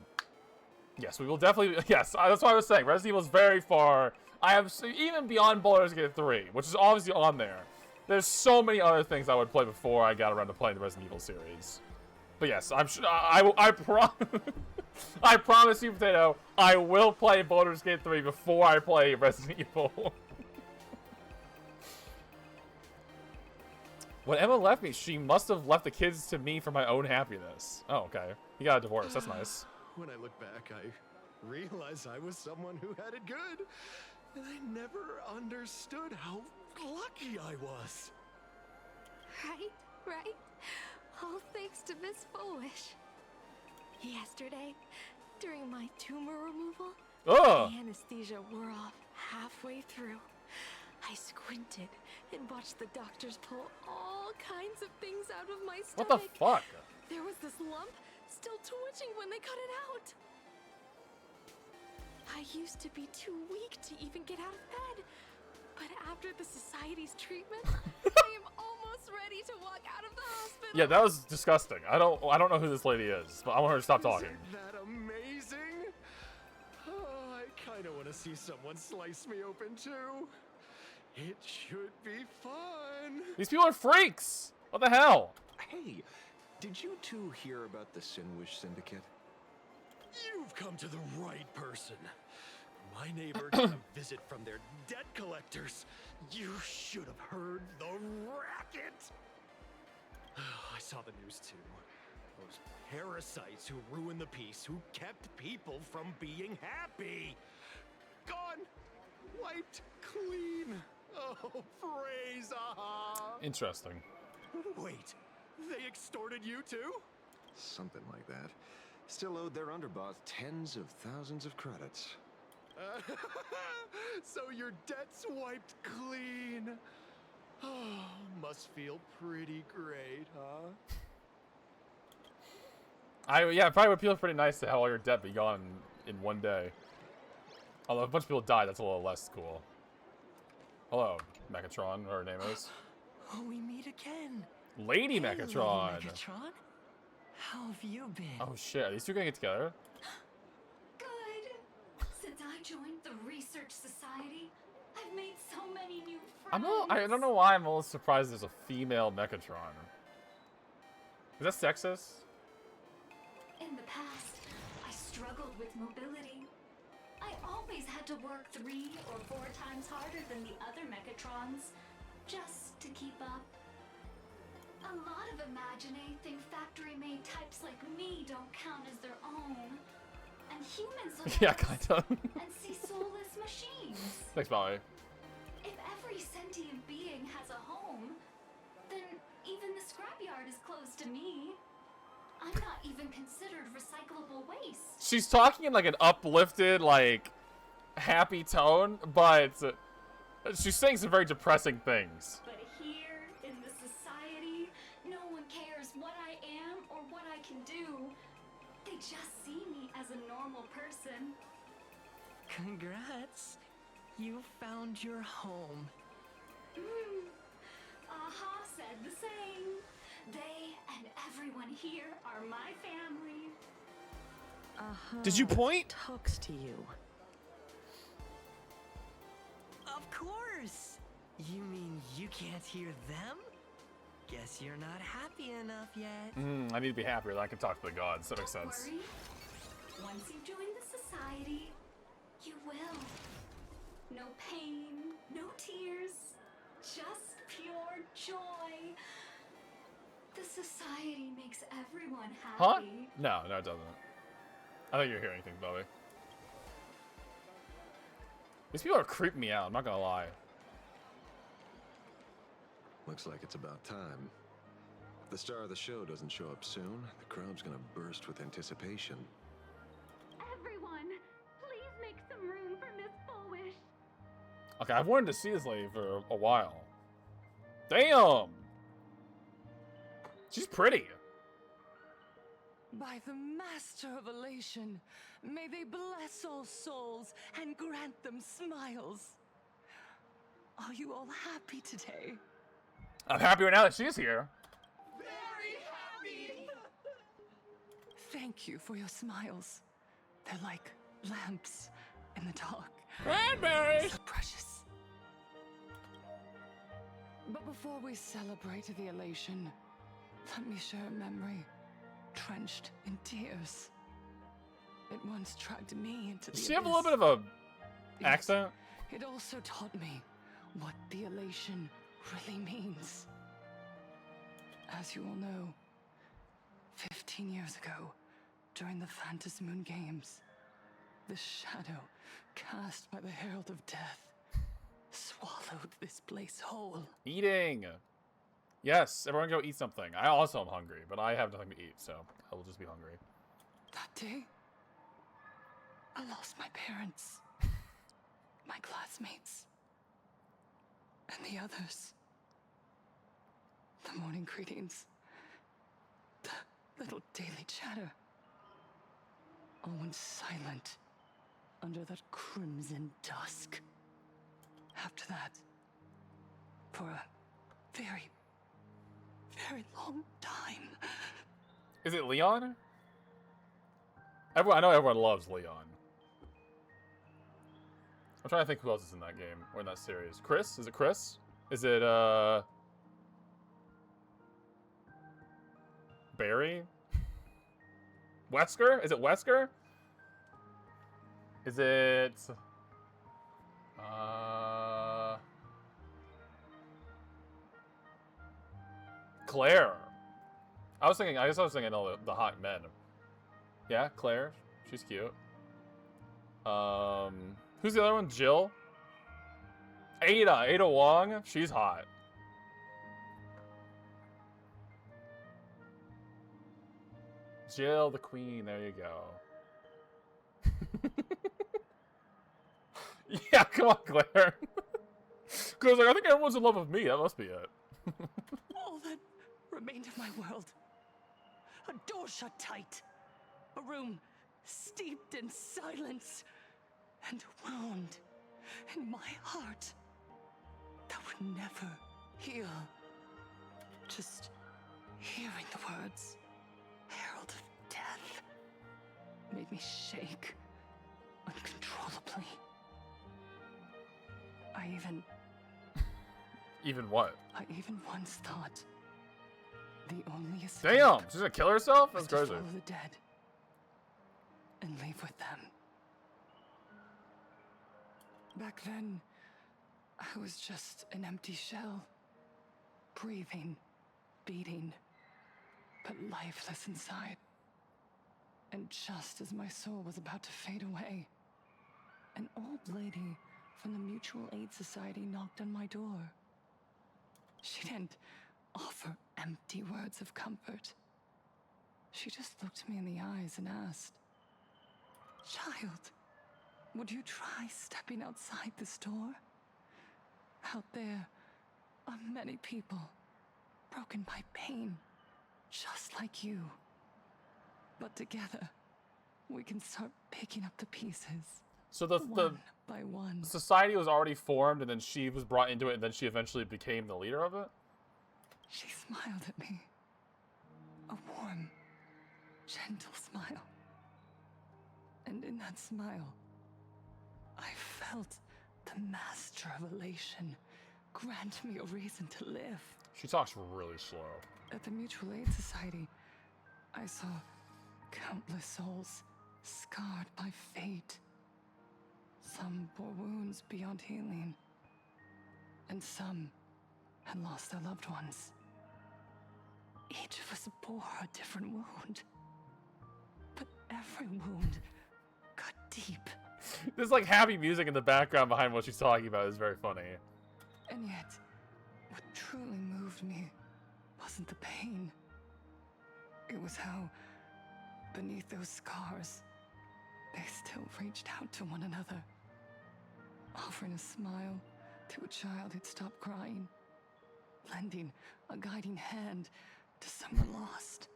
Yes, we will definitely... Yes, that's what I was saying. Resident Evil is very far... I have... Even beyond Baldur's Gate 3, which is obviously on there, there's so many other things I would play before I got around to playing the Resident Evil series. But yes, I'm sure... I promise you, Potato, I will play Baldur's Gate 3 before I play Resident Evil. When Emma left me, she must have left the kids to me for my own happiness. Oh, okay. He got a divorce. That's nice. When I look back, I realize I was someone who had it good. And I never understood how lucky I was. Right? All thanks to Miss Foolish. Yesterday, during my tumor removal, the anesthesia wore off halfway through. I squinted and watched the doctors pull all kinds of things out of my stomach. What the fuck? There was this lump still twitching when they cut it out. I used to be too weak to even get out of bed. But after the society's treatment, I am almost ready to walk out of the hospital. Yeah, that was disgusting. I don't know who this lady is, but I want her to stop talking. Isn't that amazing? Oh, I kind of want to see someone slice me open too. It should be fun. These people are freaks. What the hell? Hey, did you two hear about the Sinwish Syndicate? You've come to the right person. My neighbor got a visit from their debt collectors. You should have heard the racket. I saw the news too. Those parasites who ruined the peace, who kept people from being happy. Gone. Wiped clean. Oh, praise aha. Interesting. Wait, they extorted you too? Something like that. Still owed their underboss tens of thousands of credits. So your debt's wiped clean. Oh, must feel pretty great, huh? Yeah, it probably would feel pretty nice to have all your debt be gone in one day. Although if a bunch of people died, that's a little less cool. Hello, Megatron, whatever her name is. Oh, we meet again. Lady Hey, Megatron. Lady Megatron. How have you been? Oh shit, are these two gonna get together? Good. Since I joined the Research Society, I've made so many new friends. I don't know why I'm a little surprised there's a female Megatron. Is that sexist? In the past, I struggled with mobility. I always had to work 3 or 4 times harder than the other Mechatrons, just to keep up. A lot of Imagine think factory-made types like me don't count as their own. And humans look Yeah, at us kinda. and see soulless machines. Thanks, Molly. If every sentient being has a home, then even the scrapyard is close to me. I'm not even considered recyclable waste. She's talking in like an uplifted, like happy tone, but she's saying some very depressing things. But here, in the society, no one cares what I am or what I can do. They just see me as a normal person. Congrats. You found your home. Aha said the same. They and everyone here are my family. Did you point? Talks to you. Of course. You mean you can't hear them? Guess you're not happy enough yet. I need to be happier. Then I can talk to the gods. That makes sense. Worry. Once you join the society, you will. No pain, no tears, just pure joy. The society makes everyone happy. Huh? No, it doesn't. I think you're hearing things, Bobby. These people are creeping me out. I'm not gonna lie. Looks like it's about time. If the star of the show doesn't show up soon, the crowd's gonna burst with anticipation. Everyone, please make some room for Miss Fullwish. Okay, I've wanted to see this lady for a while. Damn! She's pretty. By the Master of Elation, may they bless all souls and grant them smiles. Are you all happy today? I'm happier now that she's here. Very happy! Thank you for your smiles. They're like lamps in the dark. Cranberries! So precious. But before we celebrate the elation, let me share a memory drenched in tears. It once dragged me into the Does she have a abyss. little bit of a accent? It also taught me what the elation really means. As you all know, 15 years ago, during the Phantasmoon Games, the shadow cast by the Herald of Death swallowed this place whole. Eating. Yes, everyone go eat something. I also am hungry, but I have nothing to eat, so I will just be hungry. That day, I lost my parents, my classmates, and the others. The morning greetings, the little daily chatter, all went silent under that crimson dusk. After that, for a very, very long time. Is it Leon? I know everyone loves Leon. I'm trying to think who else is in that game or in that series. Chris? Is it Chris? Is it Barry? Wesker? Is it Wesker? Is it Claire? I guess I was thinking all the hot men. Yeah, Claire. She's cute. Who's the other one? Jill? Ada Wong. She's hot. Jill the Queen. There you go. Yeah, come on, Claire. Because like, I think everyone's in love with me. That must be it. All that remained of my world. A door shut tight. A room steeped in silence. And a wound in my heart that would never heal. Just hearing the words, Herald of Death, made me shake uncontrollably. Even what? I even once thought The only escape Damn, she's gonna kill herself? That's was to crazy. follow the dead and leave with them. Back then, I was just an empty shell, breathing, beating, but lifeless inside. And just as my soul was about to fade away, an old lady from the Mutual Aid Society knocked on my door. She didn't offer empty words of comfort. She just looked me in the eyes and asked, "Child, would you try stepping outside this door? Out there are many people broken by pain, just like you. But together, we can start picking up the pieces." So the one by one. society was already formed, and then she was brought into it, and then she eventually became the leader of it? She smiled at me. A warm, gentle smile. And in that smile, I felt the master of elation grant me a reason to live. She talks really slow. At the Mutual Aid Society, I saw countless souls scarred by fate. Some bore wounds beyond healing, and some had lost their loved ones. Each of us bore a different wound, but every wound cut deep. There's like happy music in the background behind what she's talking about. Is very funny. And yet, what truly moved me wasn't the pain. It was how, beneath those scars, they still reached out to one another, offering a smile to a child who'd stopped crying, lending a guiding hand to someone lost.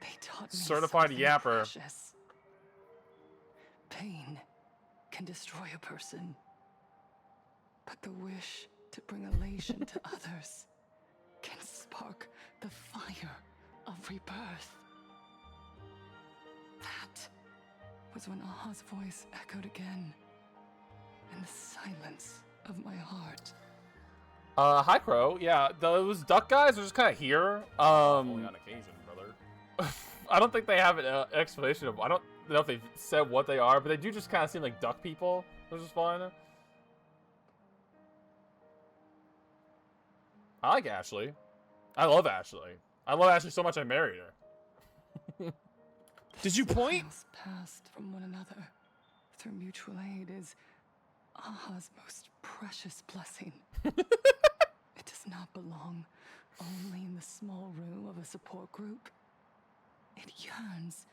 They taught me Certified something yapper. precious. Pain can destroy a person, but the wish to bring elation to others can spark the fire of rebirth. That was when Aha's voice echoed again in the silence of my heart. Hi Crow. Yeah, those duck guys are just kind of here. Only on occasion, brother. I don't think they have an explanation of. I don't know if they've said what they are, but they do just kind of seem like duck people, which is fine. I like Ashley. I love Ashley. I love Ashley so much I married her. Did you point? Miles passed from one another through mutual aid is Aha's most precious blessing. It does not belong only in the small room of a support group. It yearns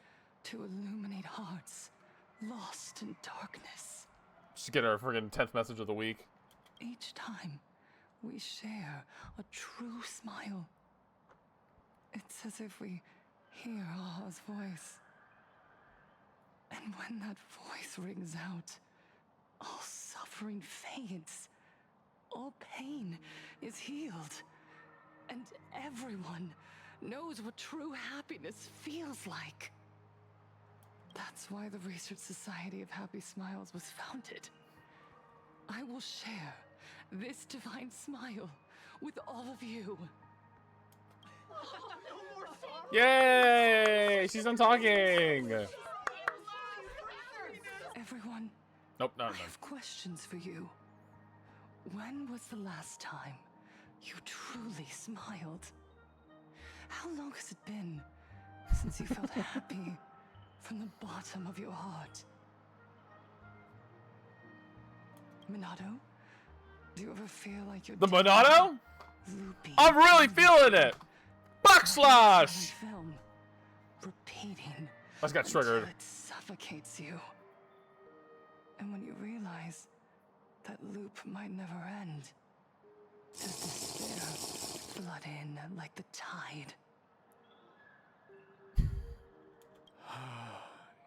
to illuminate hearts lost in darkness. Just get our friggin' 10th message of the week. Each time we share a true smile, it's as if we hear Aha's voice. And when that voice rings out, all suffering fades, all pain is healed, and everyone knows what true happiness feels like. That's why the Research Society of Happy Smiles was founded. I will share this divine smile with all of you. Yay! She's done talking! Everyone, Nope, no, I no. have questions for you. When was the last time you truly smiled? How long has it been since you felt happy from the bottom of your heart? Minato, do you ever feel like you're The Monado? loopy? I'm really feeling it! Backslash! Film, repeating. I just got triggered. Until it suffocates you. And when you realize that loop might never end, does despair flood in like the tide?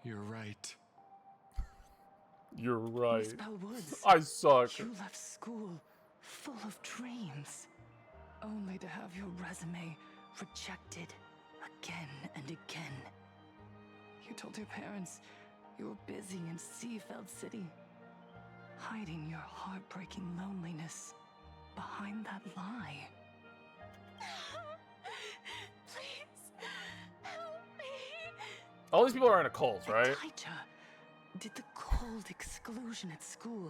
You're right. You're right. Miss Bellwoods, I suck. you left school full of dreams, only to have your resume rejected again and again. You told your parents you were busy in Seafeld City, hiding your heartbreaking loneliness behind that lie. All these people are in a cult, right? Taija did the cold exclusion at school.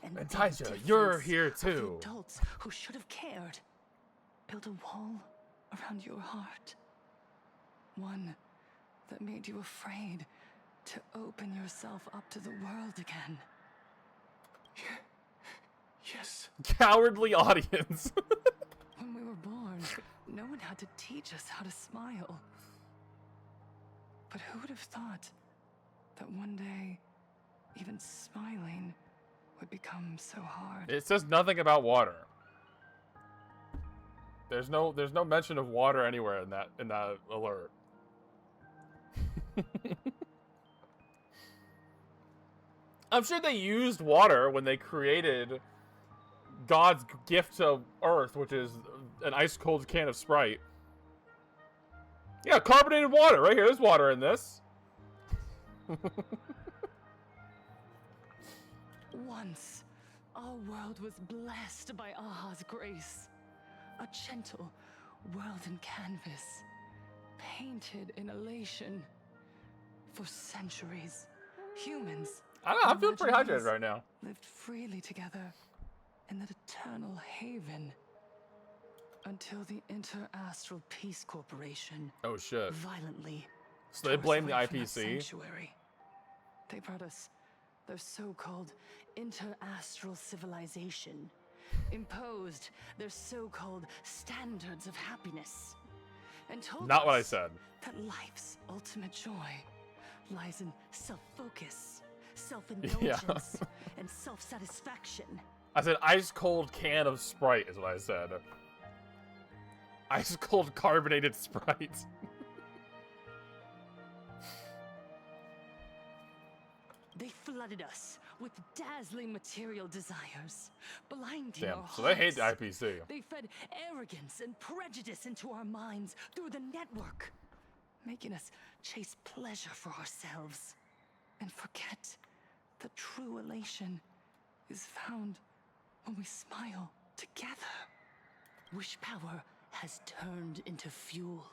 And made Taija, difference you're here of the too. adults who should have cared. Build a wall around your heart. One that made you afraid to open yourself up to the world again. Yes. Cowardly audience. When we were born, no one had to teach us how to smile. But who would have thought that one day, even smiling would become so hard? It says nothing about water. There's no mention of water anywhere in that alert. I'm sure they used water when they created God's gift to Earth, which is an ice-cold can of Sprite. Yeah, carbonated water right here. There's water in this. Once, our world was blessed by Aha's grace. A gentle world in canvas, painted in elation. For centuries, humans... I don't know, I'm feeling pretty hydrated right now. ...lived freely together in that eternal haven. Until the Inter-Astral Peace Corporation... Oh, shit. ...violently... So they blame the tore us away from that IPC? sanctuary. They brought us their so-called Inter-Astral civilization. Imposed their so-called standards of happiness. And told Not what I us said. that life's ultimate joy lies in self-focus, self-indulgence, and self-satisfaction. I said ice-cold can of Sprite is what I said. Ice-cold carbonated Sprite. They flooded us with dazzling material desires, blinding Damn, our so they hate the hearts. IPC. They fed arrogance and prejudice into our minds through the network, making us chase pleasure for ourselves and forget that true elation is found when we smile together. Wish power has turned into fuel.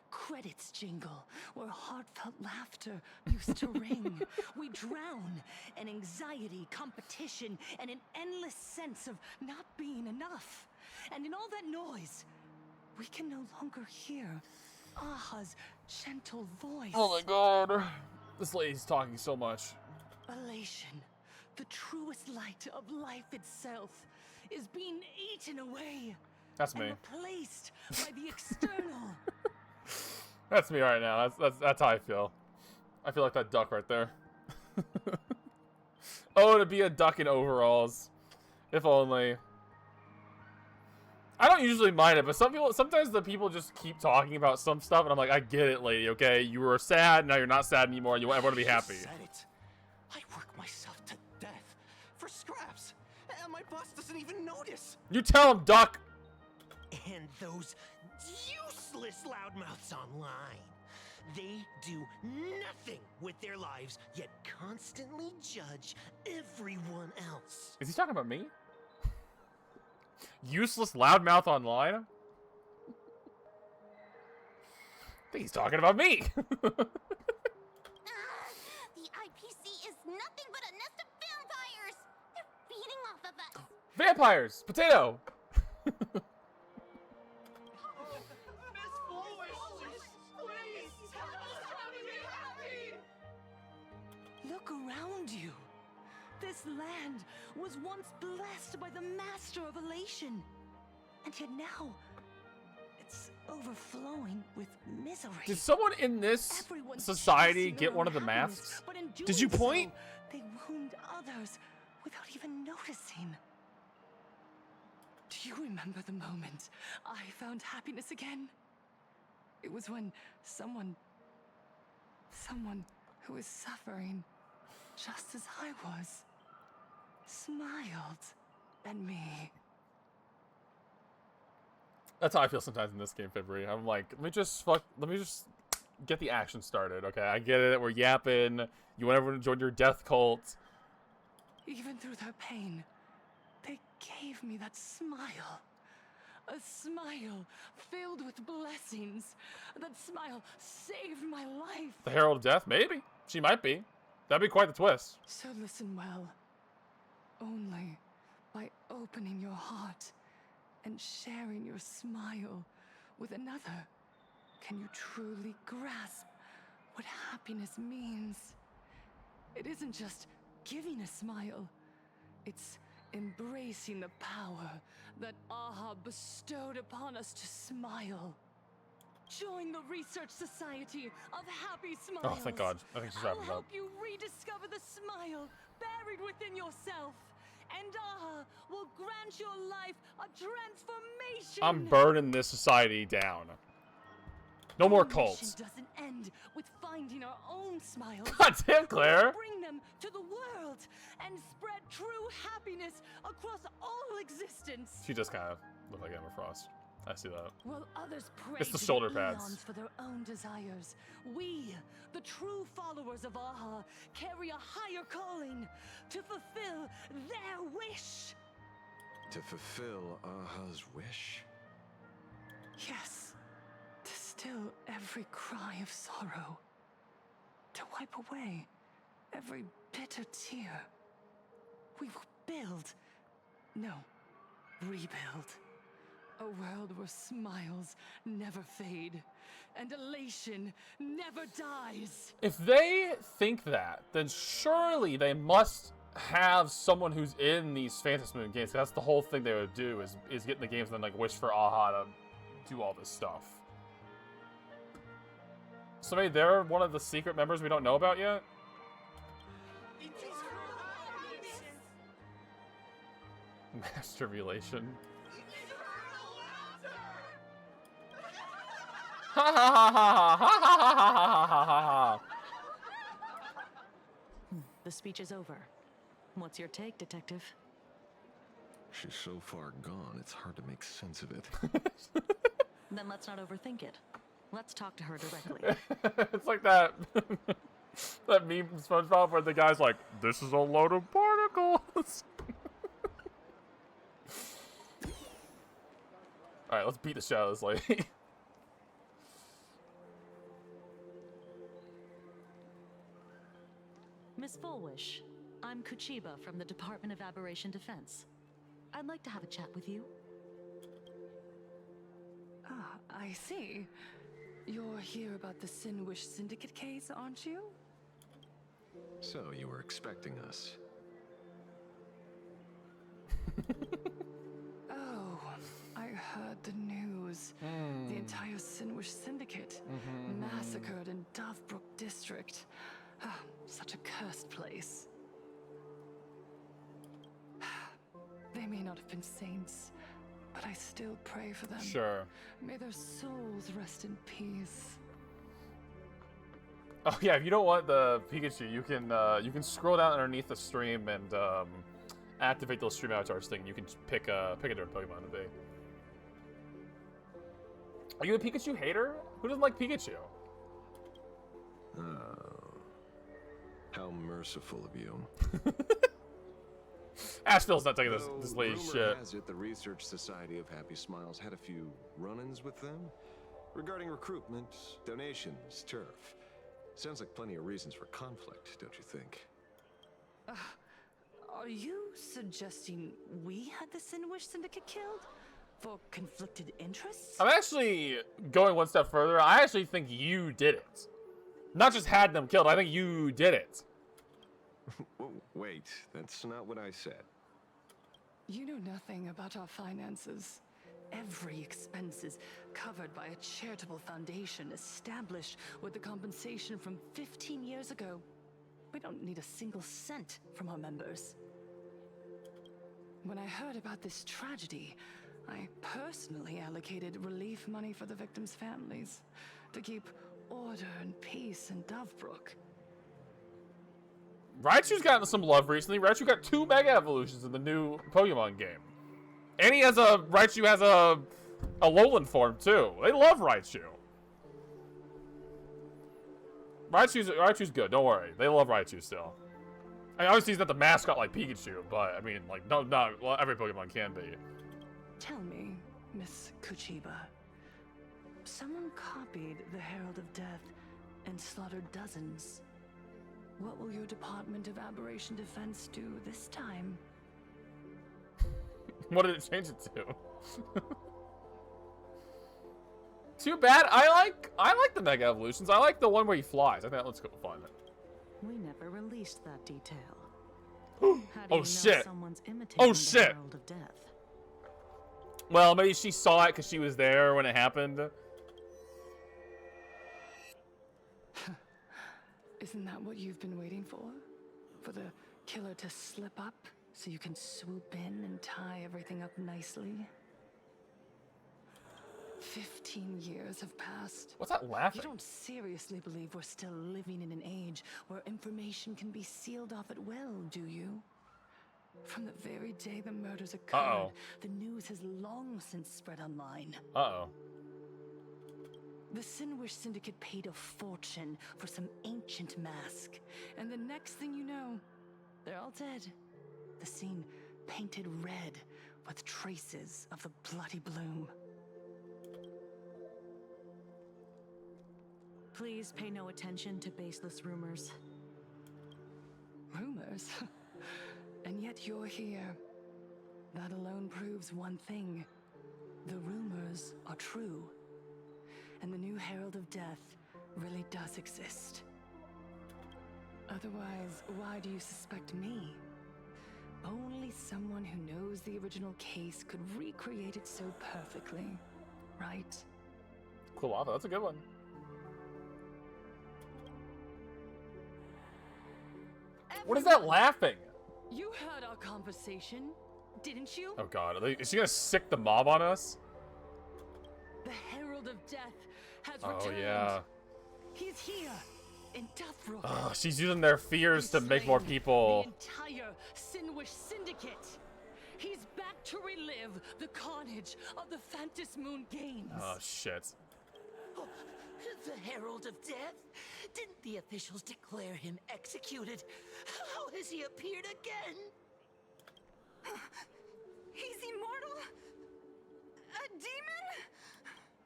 Credits jingle where heartfelt laughter used to ring. We drown in anxiety, competition, and an endless sense of not being enough. And in all that noise, we can no longer hear Aha's gentle voice. Oh my god. This lady's talking so much. Elation, the truest light of life itself, is being eaten away. That's and me. Replaced by the external. That's me right now. That's how I feel. I feel like that duck right there. Oh, to be a duck in overalls. If only. I don't usually mind it, but sometimes the people just keep talking about some stuff, and I'm like, I get it, lady, okay? You were sad, now you're not sad anymore, and you want everyone to be happy. Said it. I work myself to death for scraps, and my boss doesn't even notice. You tell him, duck! And those useless loudmouths online. They do nothing with their lives, yet constantly judge everyone else. Is he talking about me? Useless loudmouth online? I think he's talking about me. The IPC is nothing but a nest of vampires. They're feeding off of us. Vampires! Potato! Look around you. This land was once blessed by the master of elation. And yet now, it's overflowing with misery. Did someone in this Everyone's society chasing get their one own of the happiness, masks? but in Did you doing point? so, they wound others without even noticing. Do you remember the moment I found happiness again? It was when someone who was suffering just as I was, smiled at me. That's how I feel sometimes in this game, Fibri. I'm like, let me just get the action started, okay? I get it, we're yapping. You want everyone to join your death cult. Even through their pain, they gave me that smile. A smile filled with blessings. That smile saved my life. The Herald of Death? Maybe. She might be. That'd be quite the twist. So listen well. Only by opening your heart and sharing your smile with another can you truly grasp what happiness means. It isn't just giving a smile. It's embracing the power that Aha bestowed upon us to smile. Join the Research Society of Happy Smiles. Oh, thank God. I think she's wrapping I'll up. help you rediscover the smile buried within yourself. And Aha will grant your life a transformation. I'm burning this society down. No more Our mission cults. doesn't end with finding our own smiles. God damn, Claire. Bring them to the world and spread true happiness across all existence. She does kind of look like Emma Frost. I see that. While others pray It's the to shoulder the pads. eons for their own desires, we, the true followers of Aha, carry a higher calling to fulfill their wish. To fulfill Aha's wish? Yes, to still every cry of sorrow, to wipe away every bitter tear. We will build, no, rebuild. A world where smiles never fade, and elation never dies. If they think that, then surely they must have someone who's in these Phantasm Moon games. That's the whole thing they would do is get in the games and then like wish for Aha to do all this stuff. So maybe they're one of the secret members we don't know about yet? Master Relation. Ha ha ha ha ha ha ha ha ha ha ha. The speech is over. What's your take, Detective? She's so far gone, it's hard to make sense of it. Then let's not overthink it. Let's talk to her directly. It's like that that meme from SpongeBob where the guy's like, "This is a load of particles." All right, let's beat the shit out of this lady. Miss Fullwish, I'm Kuchiba from the Department of Aberration Defense. I'd like to have a chat with you. Ah, I see. You're here about the Sinwish Syndicate case, aren't you? So you were expecting us. Oh, I heard the news. The entire Sinwish Syndicate massacred in Dovebrook District. Ah, such a cursed place. They may not have been saints, but I still pray for them. Sure. May their souls rest in peace. Oh yeah, if you don't want the Pikachu, you can scroll down underneath the stream and activate those stream avatars thing. You can pick a different Pokemon to be. Are you a Pikachu hater? Who doesn't like Pikachu? Oh, how merciful of you. Ashveil's not taking this Though lady's rumor shit. has it the Research Society of Happy Smiles had a few run-ins with them regarding recruitment, donations, turf. Sounds like plenty of reasons for conflict, don't you think? Are you suggesting we had the Sinwish Syndicate killed? For conflicted interests? I'm actually going one step further. I actually think you did it. Not just had them killed, I think you did it. Wait, that's not what I said. You know nothing about our finances. Every expense is covered by a charitable foundation established with the compensation from 15 years ago. We don't need a single cent from our members. When I heard about this tragedy, I personally allocated relief money for the victims' families to keep order and peace in Dovebrook. Raichu's gotten some love recently. Raichu got 2 Mega Evolutions in the new Pokemon game. And Raichu has a Alolan form too. They love Raichu. Raichu's good, don't worry. They love Raichu still. I mean, obviously he's not the mascot like Pikachu, but I mean, like, not every Pokemon can be. Tell me, Miss Kuchiba. Someone copied the Herald of Death and slaughtered dozens. What will your Department of Aberration Defense do this time? What did it change it to? Too bad. I like the Mega Evolutions. I like the one where he flies. I think that looks fun. We never released that detail. Oh How do you know shit! someone's imitating Oh the shit! Herald of Death? Well, maybe she saw it because she was there when it happened. Isn't that what you've been waiting for? For the killer to slip up so you can swoop in and tie everything up nicely? 15 years have passed. What's that laughing? You don't seriously believe we're still living in an age where information can be sealed off at will, do you? From the very day the murders occurred, the news has long since spread online. Uh-oh. The Sinwish Syndicate paid a fortune for some ancient mask, and the next thing you know, they're all dead. The scene painted red with traces of the bloody bloom. Please pay no attention to baseless rumors. Rumors? And yet you're here. That alone proves one thing. The rumors are true. And the new Herald of Death really does exist. Otherwise, why do you suspect me? Only someone who knows the original case could recreate it so perfectly, right? Cool lava, that's a good one. What is that laughing? You heard our conversation, didn't you? Oh god, is she gonna sick the mob on us? The Herald of Death has Oh returned. yeah. He's here in Deathbrook. Oh, she's using their fears to make more people. The entire Sinwish Syndicate. He's back to relive the carnage of the Phantus Moon Games. Oh shit. The Herald of Death? Didn't the officials declare him executed? How has he appeared again? He's immortal? A demon?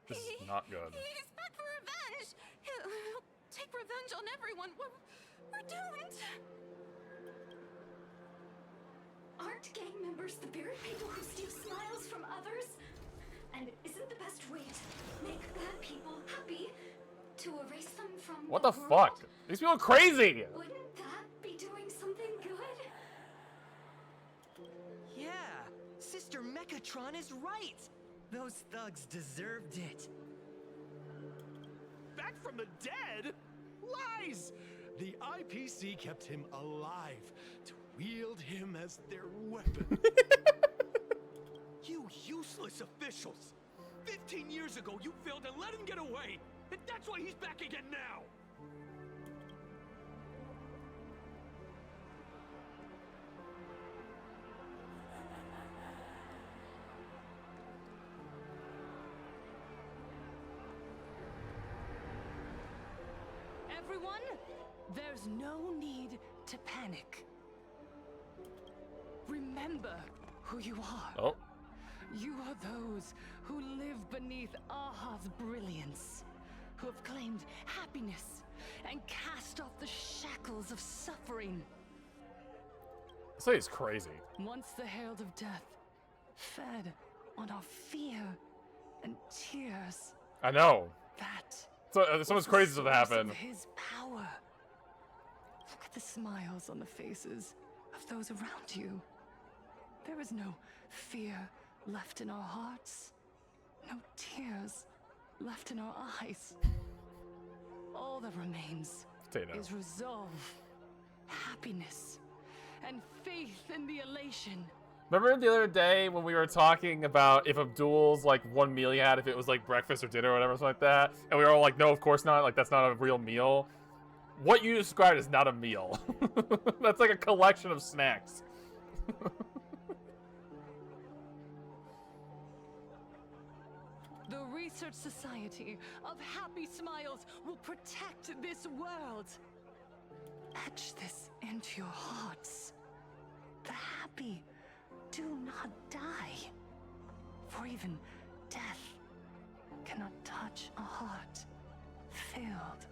This is not good. He's back for revenge! He'll take revenge on everyone. We're doomed! Aren't gang members the very people who steal smiles from others? And isn't the best way to make bad people happy to erase them from What the world? fuck? These people are crazy! Wouldn't that be doing something good? Yeah, Sister Mechatron is right. Those thugs deserved it. Back from the dead? Lies! The IPC kept him alive to wield him as their weapon. You useless officials! 15 years ago, you failed and let him get away! And that's why he's back again now! Everyone, there's no need to panic. Remember who you are. Oh. You are those who live beneath Aha's brilliance, who have claimed happiness and cast off the shackles of suffering. This lady's crazy. Once the Herald of Death fed on our fear and tears. I know. That So, someone's crazy stuff happened. of his power. Look at the smiles on the faces of those around you. There is no fear left in our hearts, no tears left in our eyes. All that remains is resolve, happiness, and faith in the elation. Remember the other day when we were talking about if Abdul's like 1 meal he had, if it was like breakfast or dinner or whatever, something like that, and we were all like, no, of course not, like that's not a real meal. What you described is not a meal. That's like a collection of snacks. The Research Society of Happy Smiles will protect this world. Etch this into your hearts. The happy do not die. For even death cannot touch a heart filled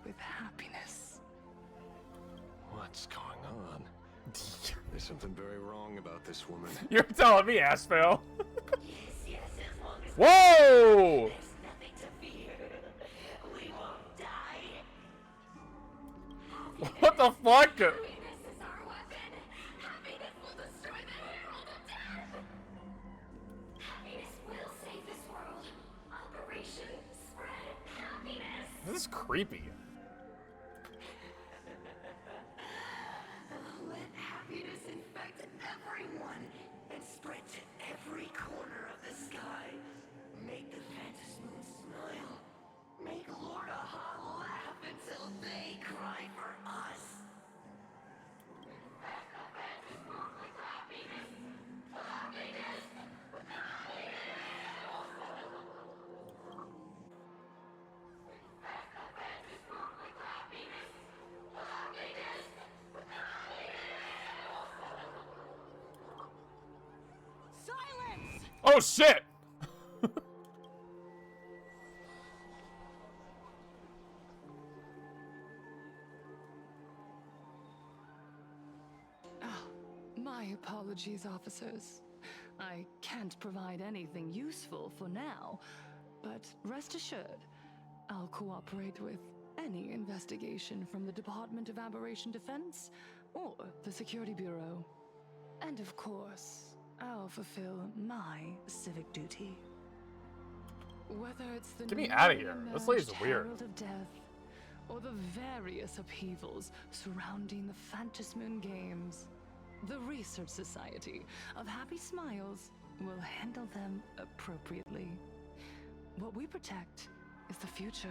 with happiness. What's going on? There's something very wrong about this woman. You're telling me, Ashveil. Yes, as long as Whoa! there's nothing to fear. We won't die. What the fuck? Happiness is our weapon. Happiness will destroy the Herald of Death. Happiness will save this world. Operation Spread Happiness. This is creepy. Let happiness infect everyone and spread to every corner of the sky. Make the Phantom Moon smile. Make Lord Aha laugh until they cry for us. Silence! Oh shit! My apologies, officers. I can't provide anything useful for now, but rest assured, I'll cooperate with any investigation from the Department of Aberration Defense or the Security Bureau. And of course, I'll fulfill my civic duty. Whether it's the Get me out of here. This lady's newly weird. Herald of Death, or the various upheavals surrounding the Phantasmoon Games, the Research Society of Happy Smiles will handle them appropriately. What we protect is the future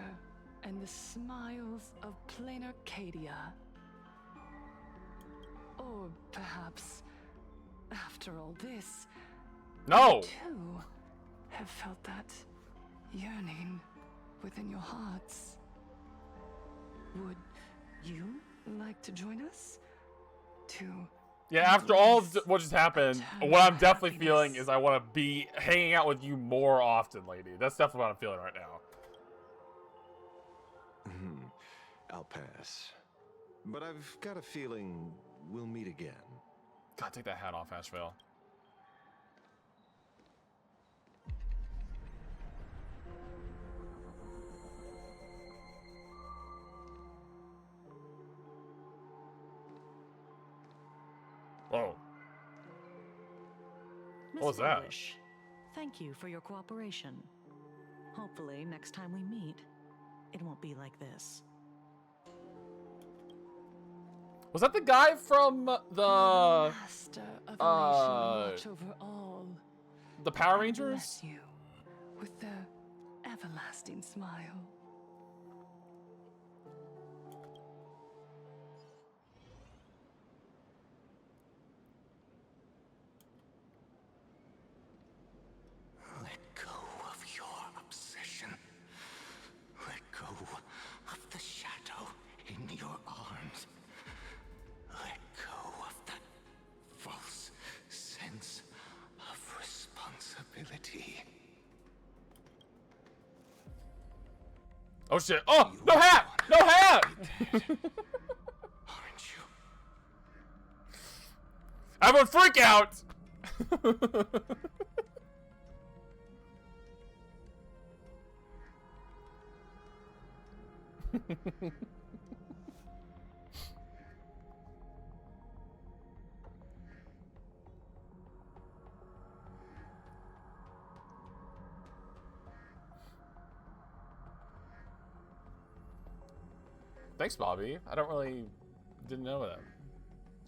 and the smiles of plain Arcadia. Or perhaps, after all this, No! you too have felt that yearning within your hearts. Would you like to join us? To Yeah, after all of what just happened, what I'm definitely feeling is I want to be hanging out with you more often, lady. That's definitely what I'm feeling right now. I'll pass. But I've got a feeling we'll meet again. God, take that hat off, Ashveil. Whoa. Miss What was that? Relish, thank you for your cooperation. Hopefully, next time we meet, it won't be like this. Was that the guy from the Master of watch over all. the Power And Rangers? bless you with the everlasting smile. Let go of your obsession. Let go of the shadow in your arms. Let go of that false sense of responsibility. Oh shit! Oh, no hat! No hat! Aren't you? Everyone freak out! Thanks, Bobby. I didn't know that.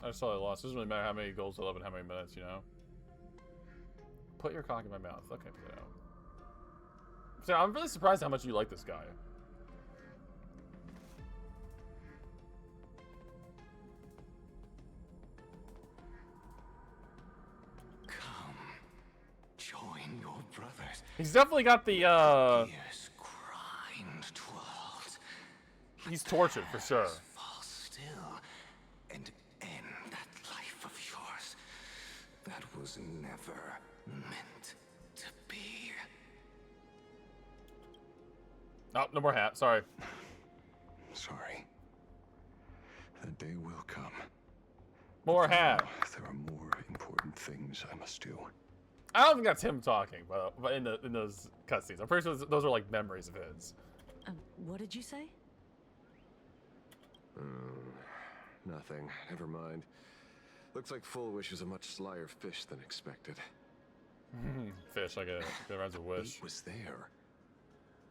I just saw I lost. It doesn't really matter how many goals I love and how many minutes, you know? Put your cock in my mouth. Okay, so. So I'm really surprised how much you like this guy. Come, join your brothers. He's definitely got the, Years grind to a halt. he's tortured for sure. Fall still and end that life of yours that was never meant to be. Oh, no more hat. Sorry. Sorry. The day will come. More hat. There are more important things I must do. I don't think that's him talking, but in those cutscenes, I'm pretty sure those are like memories of his. What did you say? Nothing. Never mind. Looks like Full Wish is a much slyer fish than expected. Fish, like it runs a wish. It was there,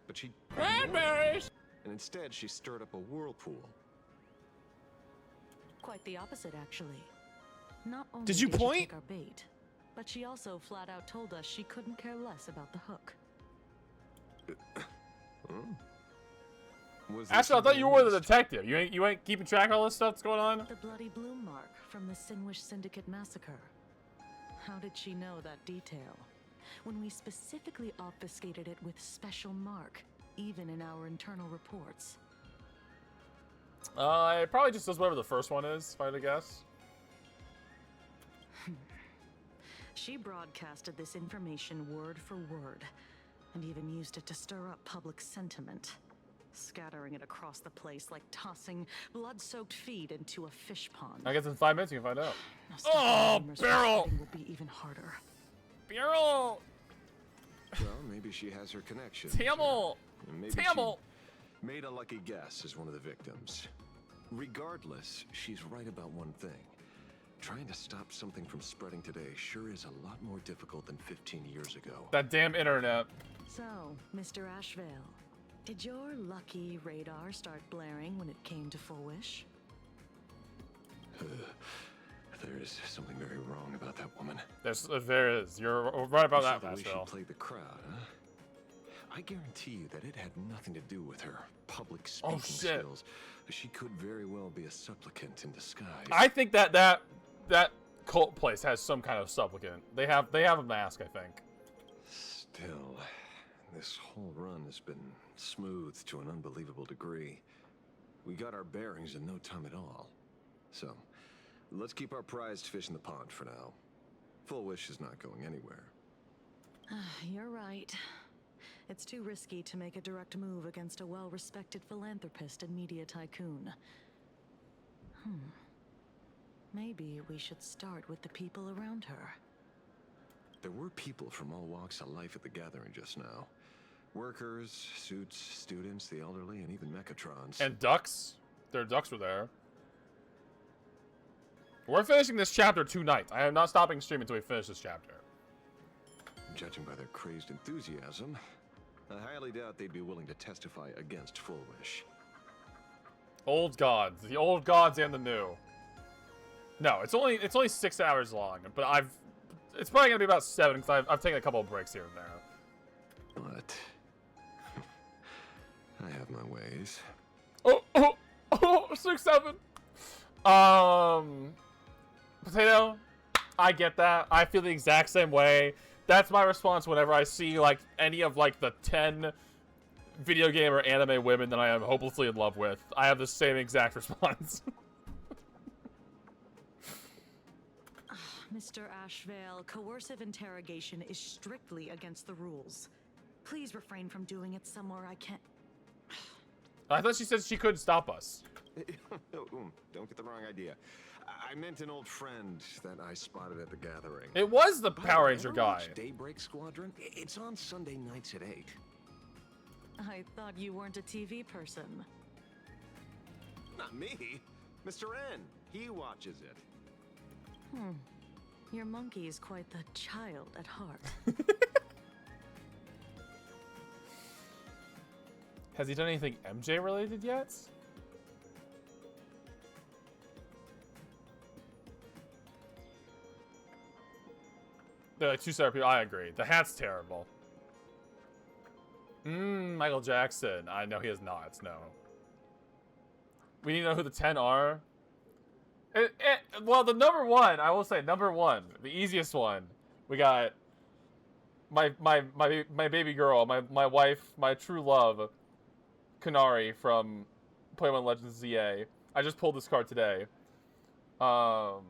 but she cranberries, and instead she stirred up a whirlpool. Quite the opposite, actually. Not only did you she point? take our bait, but she also flat out told us she couldn't care less about the hook. Actually, I thought you were the detective. You ain't keeping track of all this stuff that's going on? The bloody bloom mark from the Sinwish Syndicate massacre. How did she know that detail? When we specifically obfuscated it with special mark, even in our internal reports. It probably just does whatever the first one is, if I had to guess. She broadcasted this information word for word, and even used it to stir up public sentiment, scattering it across the place like tossing blood-soaked feed into a fish pond. I guess in 5 minutes you can find out. Oh, Beryl! Will be even harder. Beryl! Well, maybe she has her connections. Tamil! Tamil! She made a lucky guess as one of the victims. Regardless, she's right about one thing. Trying to stop something from spreading today sure is a lot more difficult than 15 years ago. That damn internet. So, Mr. Ashveil, did your lucky radar start blaring when it came to Full Wish? There is something very wrong about that woman. There is. You're right about that, The way Ashveil. she played the crowd, huh? I guarantee you that it had nothing to do with her public speaking skills. She could very well be a supplicant in disguise. I think that cult place has some kind of supplicant. They have a mask, I think. Still, this whole run has been smooth to an unbelievable degree. We got our bearings in no time at all. So, let's keep our prized fish in the pond for now. Full Wish is not going anywhere. You're right. It's too risky to make a direct move against a well-respected philanthropist and media tycoon. Maybe we should start with the people around her. There were people from all walks of life at the gathering just now. Workers, suits, students, the elderly, and even Mechatrons. And ducks. Their ducks were there. We're finishing this chapter tonight. I am not stopping streaming until we finish this chapter. Judging by their crazed enthusiasm, I highly doubt they'd be willing to testify against Full Wish. Old gods. The old gods and the new. No, it's only 6 hours long, but it's probably gonna be about 7 because I've taken a couple of breaks here and there. But I have my ways. 6, 7. Potato, I get that. I feel the exact same way. That's my response whenever I see like any of like the 10 video game or anime women that I am hopelessly in love with. I have the same exact response. Mr. Ashveil, coercive interrogation is strictly against the rules. Please refrain from doing it somewhere I can't. I thought she said she couldn't stop us. Don't get the wrong idea. I meant an old friend that I spotted at the gathering. It was the Power Ranger Ever guy. watch Daybreak Squadron? It's on Sunday nights at 8. I thought you weren't a TV person. Not me. Mr. N. He watches it. Your monkey is quite the child at heart. Has he done anything MJ related yet? They're like 2 separate people. I agree. The hat's terrible. Michael Jackson. I know he is not. No. We need to know who the 10 are. Well, the number 1, I will say number 1, the easiest one. We got my baby girl, my wife, my true love, Kanari from Pokemon Legends ZA. I just pulled this card today. And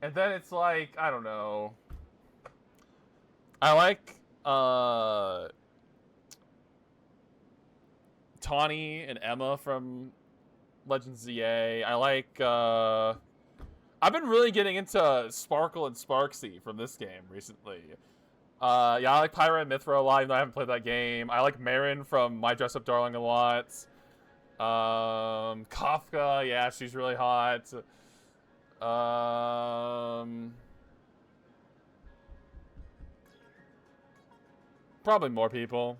then it's like, I don't know. I like Tawny and Emma from Legends ZA. I like, I've been really getting into Sparkle and Sparksy from this game recently. Yeah, I like Pyra and Mithra a lot, even though I haven't played that game. I like Marin from My Dress Up Darling a lot. Kafka, yeah, she's really hot. Probably more people.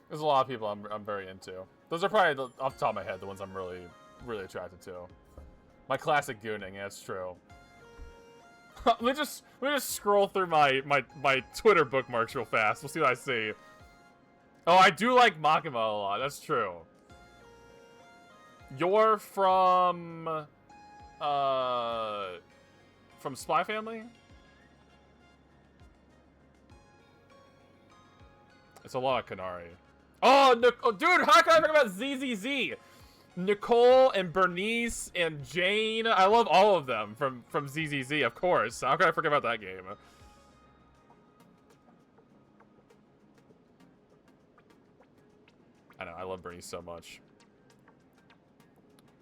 There's a lot of people I'm very into. Those are probably, off the top of my head, the ones I'm really, really attracted to. My classic gooning, yeah, it's true. let me just scroll through my Twitter bookmarks real fast. We'll see what I see. Oh, I do like Makima a lot. That's true. You're from Spy Family? It's a lot of Kanari. Oh, dude, how can I forget about ZZZ? Nicole and Bernice and Jane. I love all of them from ZZZ, of course. How can I forget about that game? I know, I love Bernice so much.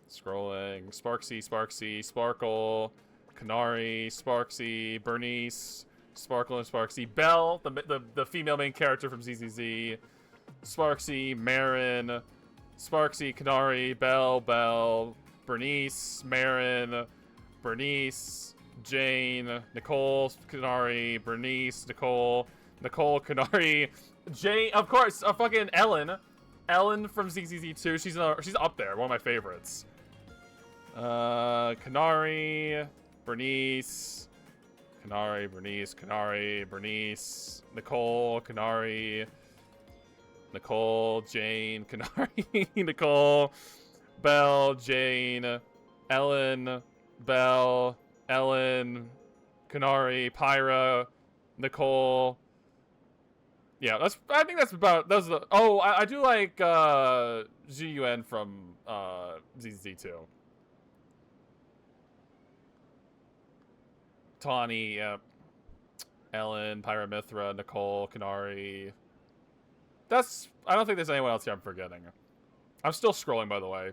Scrolling. Sparksy, Sparkle, Kanari, Sparksy, Bernice, Sparkle and Sparksy. Belle, the female main character from ZZZ. Sparksy, Marin, Sparksy, Kanari, Belle, Bernice, Marin, Bernice, Jane, Nicole, Kanari, Bernice, Nicole, Kanari, Jane, of course, fucking Ellen from ZZZ2. She's up there, one of my favorites. Kanari, Bernice, Nicole, Kanari, Jane, Kanari, Nicole, Belle, Jane, Ellen, Belle, Ellen, Kanari, Pyra, Nicole. Yeah, I think that's about, those are the, oh, I do like, GUN from, ZZ2. Tawny, yep. Ellen, Pyra, Mithra, Nicole, Kanari. I don't think there's anyone else here I'm forgetting. I'm still scrolling, by the way.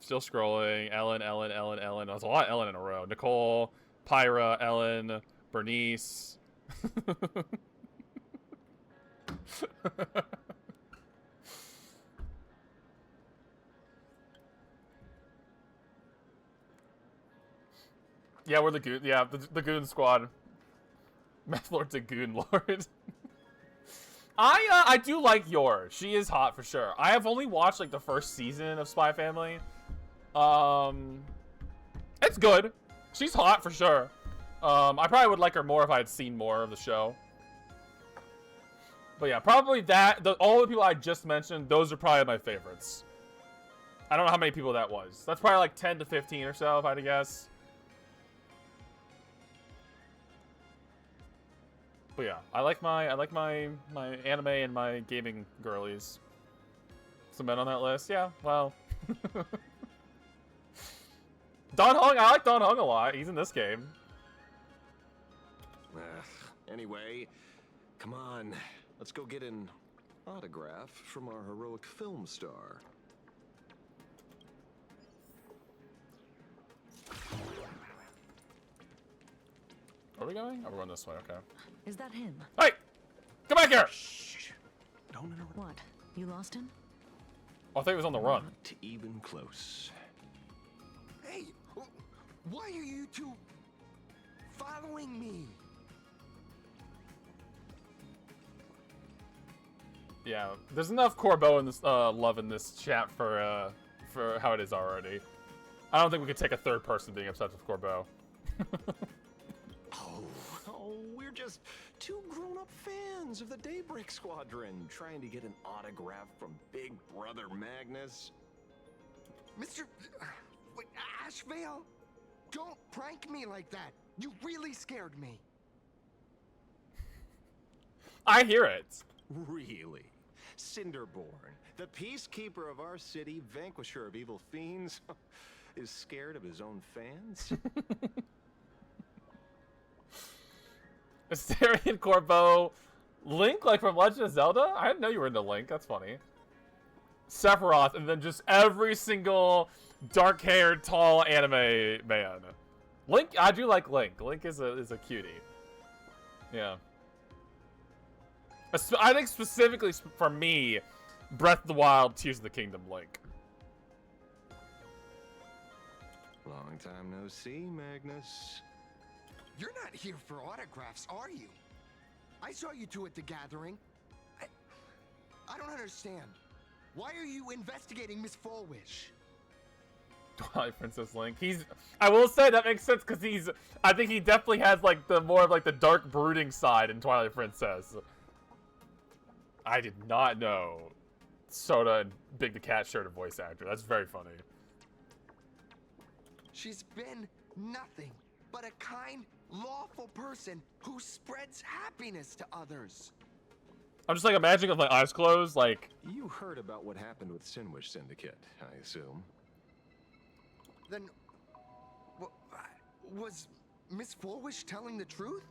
Still scrolling. Ellen. There's a lot of Ellen in a row. Nicole, Pyra, Ellen, Bernice. Yeah, we're the goon. Yeah, the goon squad. Meth Lord to goon lord. I do like Yor. She is hot for sure. I have only watched like the first season of Spy Family. It's good. She's hot for sure. I probably would like her more if I had seen more of the show. But yeah, probably all the people I just mentioned, those are probably my favorites. I don't know how many people that was. That's probably like 10 to 15 or so, if I had to guess. But yeah, I like my anime and my gaming girlies. Some men on that list, yeah. Well, Don Hong, I like Don Hong a lot. He's in this game. Anyway, come on, let's go get an autograph from our heroic film star. Are we going? Oh, we're going this way, okay. Is that him? Hey! Come back here! Shh! Don't interrupt. What? You lost him? Oh, I thought he was on the run. Not even close. Hey! Why are you two following me? Yeah, there's enough Corbeau in this love in this chat for how it is already. I don't think we could take a third person being obsessed with Corbeau. Oh, we're just two grown-up fans of the Daybreak Squadron trying to get an autograph from Big Brother Magnus. Mr. Ashveil, don't prank me like that. You really scared me. I hear it. Really? Cinderborn, the peacekeeper of our city, vanquisher of evil fiends, is scared of his own fans? Asterion Corbeau Link, like from Legend of Zelda? I didn't know you were into Link. That's funny. Sephiroth, and then just every single dark-haired, tall anime man. Link, I do like Link. Link is a cutie. Yeah. I think specifically for me, Breath of the Wild, Tears of the Kingdom, Link. Long time no see, Magnus. You're not here for autographs, are you? I saw you two at the gathering. I don't understand. Why are you investigating Miss Fullwish? Twilight Princess Link. I will say that makes sense because I think he definitely has like the more of like the dark brooding side in Twilight Princess. I did not know Soda and Big the Cat shared a voice actor. That's very funny. She's been nothing but a kind, lawful person who spreads happiness to others. I'm just like imagining with my eyes closed, like... You heard about what happened with Sinwish Syndicate, I assume. Then... was Miss Fullwish telling the truth?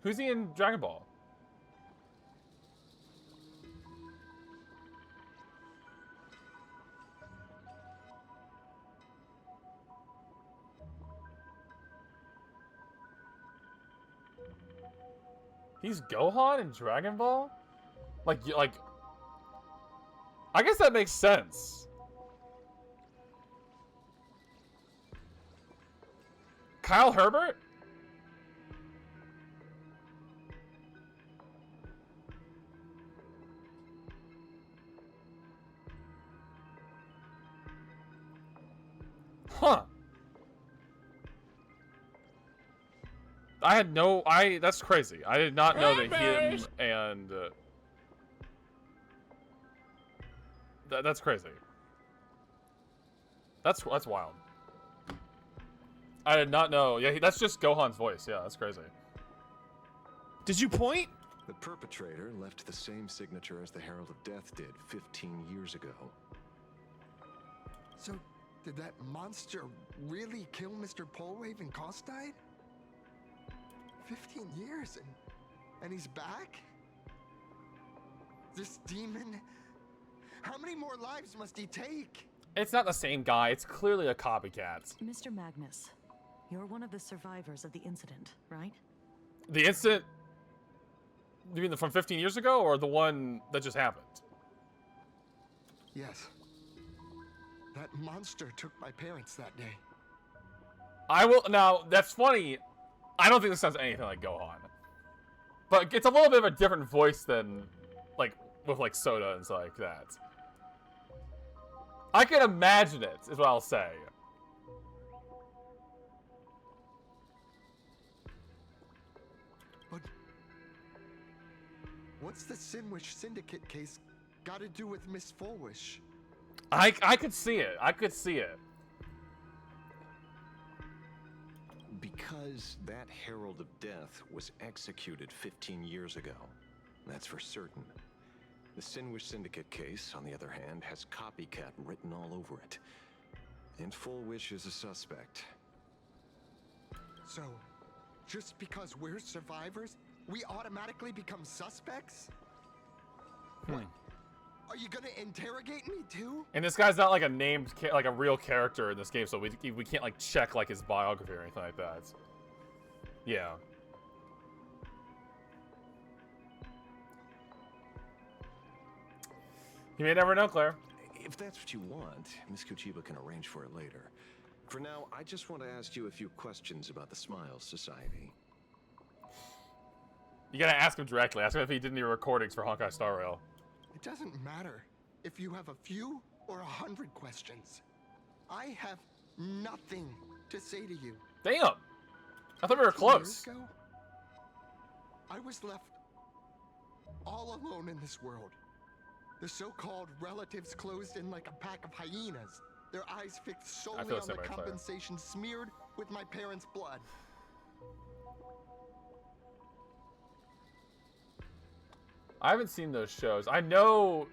Who's he in Dragon Ball? He's Gohan in Dragon Ball? Like, I guess that makes sense. Kyle Herbert? Huh. That's crazy. I did not know that him and, that's crazy. That's wild. I did not know. Yeah, that's just Gohan's voice. Yeah, that's crazy. Did you point? The perpetrator left the same signature as the Herald of Death did 15 years ago. So, did that monster really kill Mr. Polwave and Costide? 15 years and he's back? This demon? How many more lives must he take? It's not the same guy. It's clearly a copycat. Mr. Magnus, you're one of the survivors of the incident, right? The incident? You mean from 15 years ago, or the one that just happened? Yes. That monster took my parents that day. Now, that's funny. I don't think this sounds anything like Gohan. But it's a little bit of a different voice than, like, with, like, Soda and stuff like that. I can imagine it, is what I'll say. But what's the Sinwish Syndicate case got to do with Miss Fullwish? I could see it. I could see it. Because that Herald of Death was executed 15 years ago. That's for certain. The Sinwish Syndicate case, on the other hand, has copycat written all over it. And Fullwish is a suspect. So, just because we're survivors, we automatically become suspects? What? Are you gonna interrogate me too? And this guy's not like a named, like a real character in this game, so we can't like check like his biography or anything like that. Yeah. You may never know, Claire. If that's what you want, Miss Kuchiba can arrange for it later. For now, I just want to ask you a few questions about the Smiles Society. You gotta ask him directly. Ask him if he did any recordings for Honkai Star Rail. It doesn't matter if you have a few or 100 questions. I have nothing to say to you. Damn! I thought we were close. 2 years ago, I was left all alone in this world. The so-called relatives closed in like a pack of hyenas. Their eyes fixed solely on the compensation smeared with my parents' blood. I haven't seen those shows. I know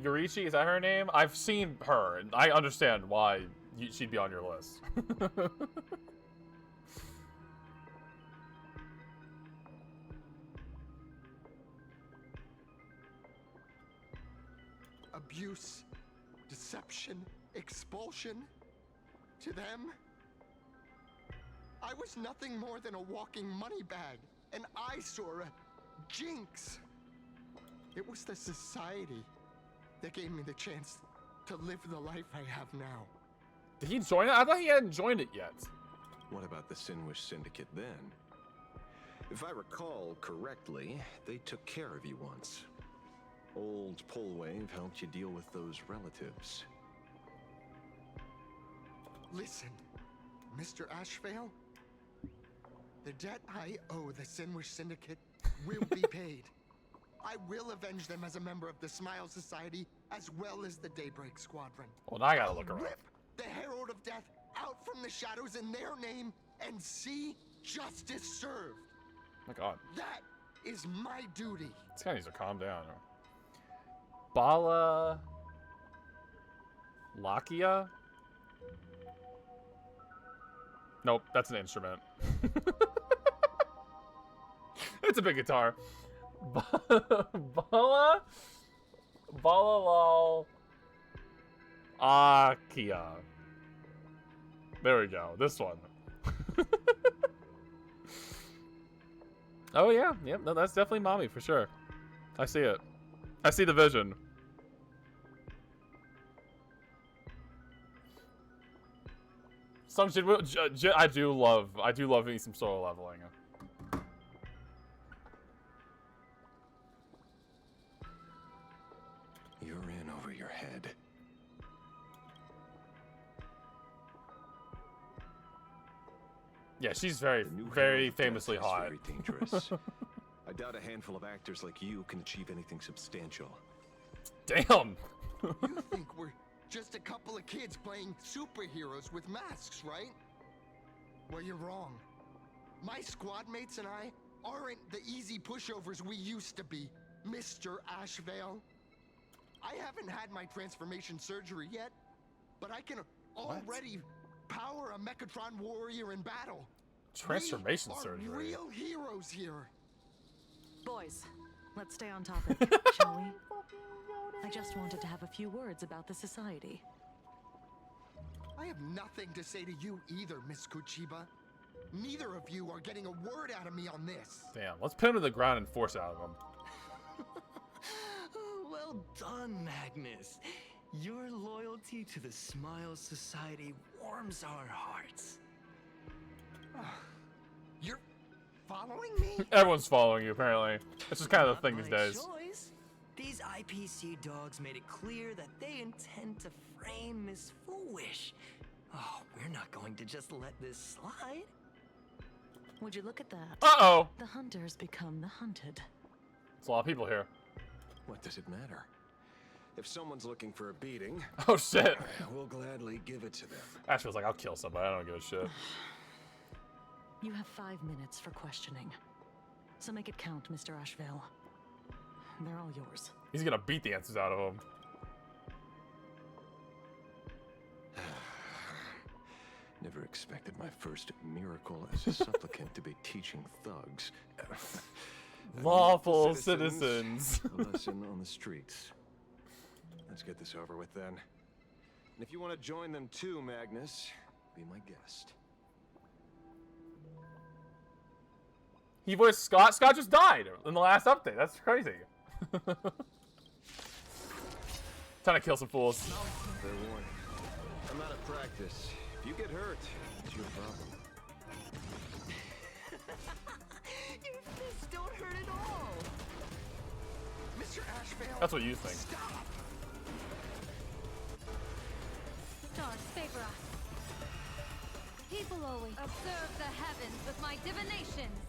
Yurichi, is that her name? I've seen her, and I understand why she'd be on your list. abuse, deception, expulsion. To them, I was nothing more than a walking money bag, an eyesore, a jinx. It was the society that gave me the chance to live the life I have now. Did he join it? I thought he hadn't joined it yet. What about the Sinwish Syndicate then? If I recall correctly, they took care of you once. Old Polwave helped you deal with those relatives. Listen, Mr. Ashveil, the debt I owe the Sinwish Syndicate will be paid. I will avenge them as a member of the Smile Society, as well as the Daybreak Squadron. Well, now I gotta look around. Rip the Herald of Death out from the shadows in their name and see justice served. Oh my god. That is my duty. This guy needs to calm down. Bala... Lakia? Nope, that's an instrument. It's a big guitar. Bala? Balalal... Akia. There we go. This one. Oh yeah, yep. No, that's definitely mommy for sure. I see it. I see the vision. I do love me some solo leveling. You're in over your head. Yeah, she's very famously hot. Very dangerous. I doubt a handful of actors like you can achieve anything substantial. Damn. You think we're just a couple of kids playing superheroes with masks, right? Well, you're wrong. My squad mates and I aren't the easy pushovers we used to be, Mr. Ashveil. I haven't had my transformation surgery yet, but I can already power a Mechatron warrior in battle. Transformation we surgery. Are real heroes here. Boys, let's stay on topic, shall we? I just wanted to have a few words about the society. I have nothing to say to you either, Miss Kuchiba. Neither of you are getting a word out of me on this. Damn, let's pin him to the ground and force it out of him. Well done, Magnus. Your loyalty to the Smile Society warms our hearts. You're following me? Everyone's following you, apparently. It's just kind of the thing these days. Choice. These IPC dogs made it clear that they intend to frame Miss Foolish. Oh, we're not going to just let this slide. Would you look at that? Uh-oh! The hunters become the hunted. There's a lot of people here. What does it matter? If someone's looking for a beating, oh shit, we'll gladly give it to them. Ashveil's like, I'll kill somebody, I don't give a shit. You have 5 minutes for questioning. So make it count, Mr. Ashveil. They're all yours. He's gonna beat the answers out of him. Never expected my first miracle as a supplicant to be teaching thugs. Lawful citizens. A lesson on the streets. Let's get this over with then. And if you want to join them too, Magnus, be my guest. He voiced Scott. Scott just died in the last update. That's crazy. Trying to kill some fools. Fair warning. I'm out of practice. If you get hurt, it's your problem. Your fists don't hurt at all. Mr. Ashveil. That's what you think. Stop. Stars favor us. People always observe the heavens with my divinations.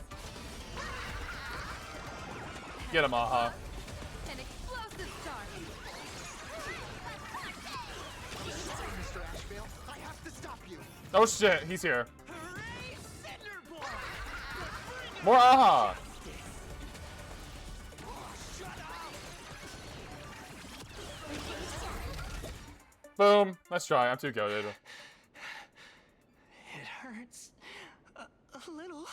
Get him, Aha. An explosive start. Mr. Ashveil, I have to stop you. Oh shit, he's here. More Aha. Boom. Let's try. I'm too goated. It hurts a little.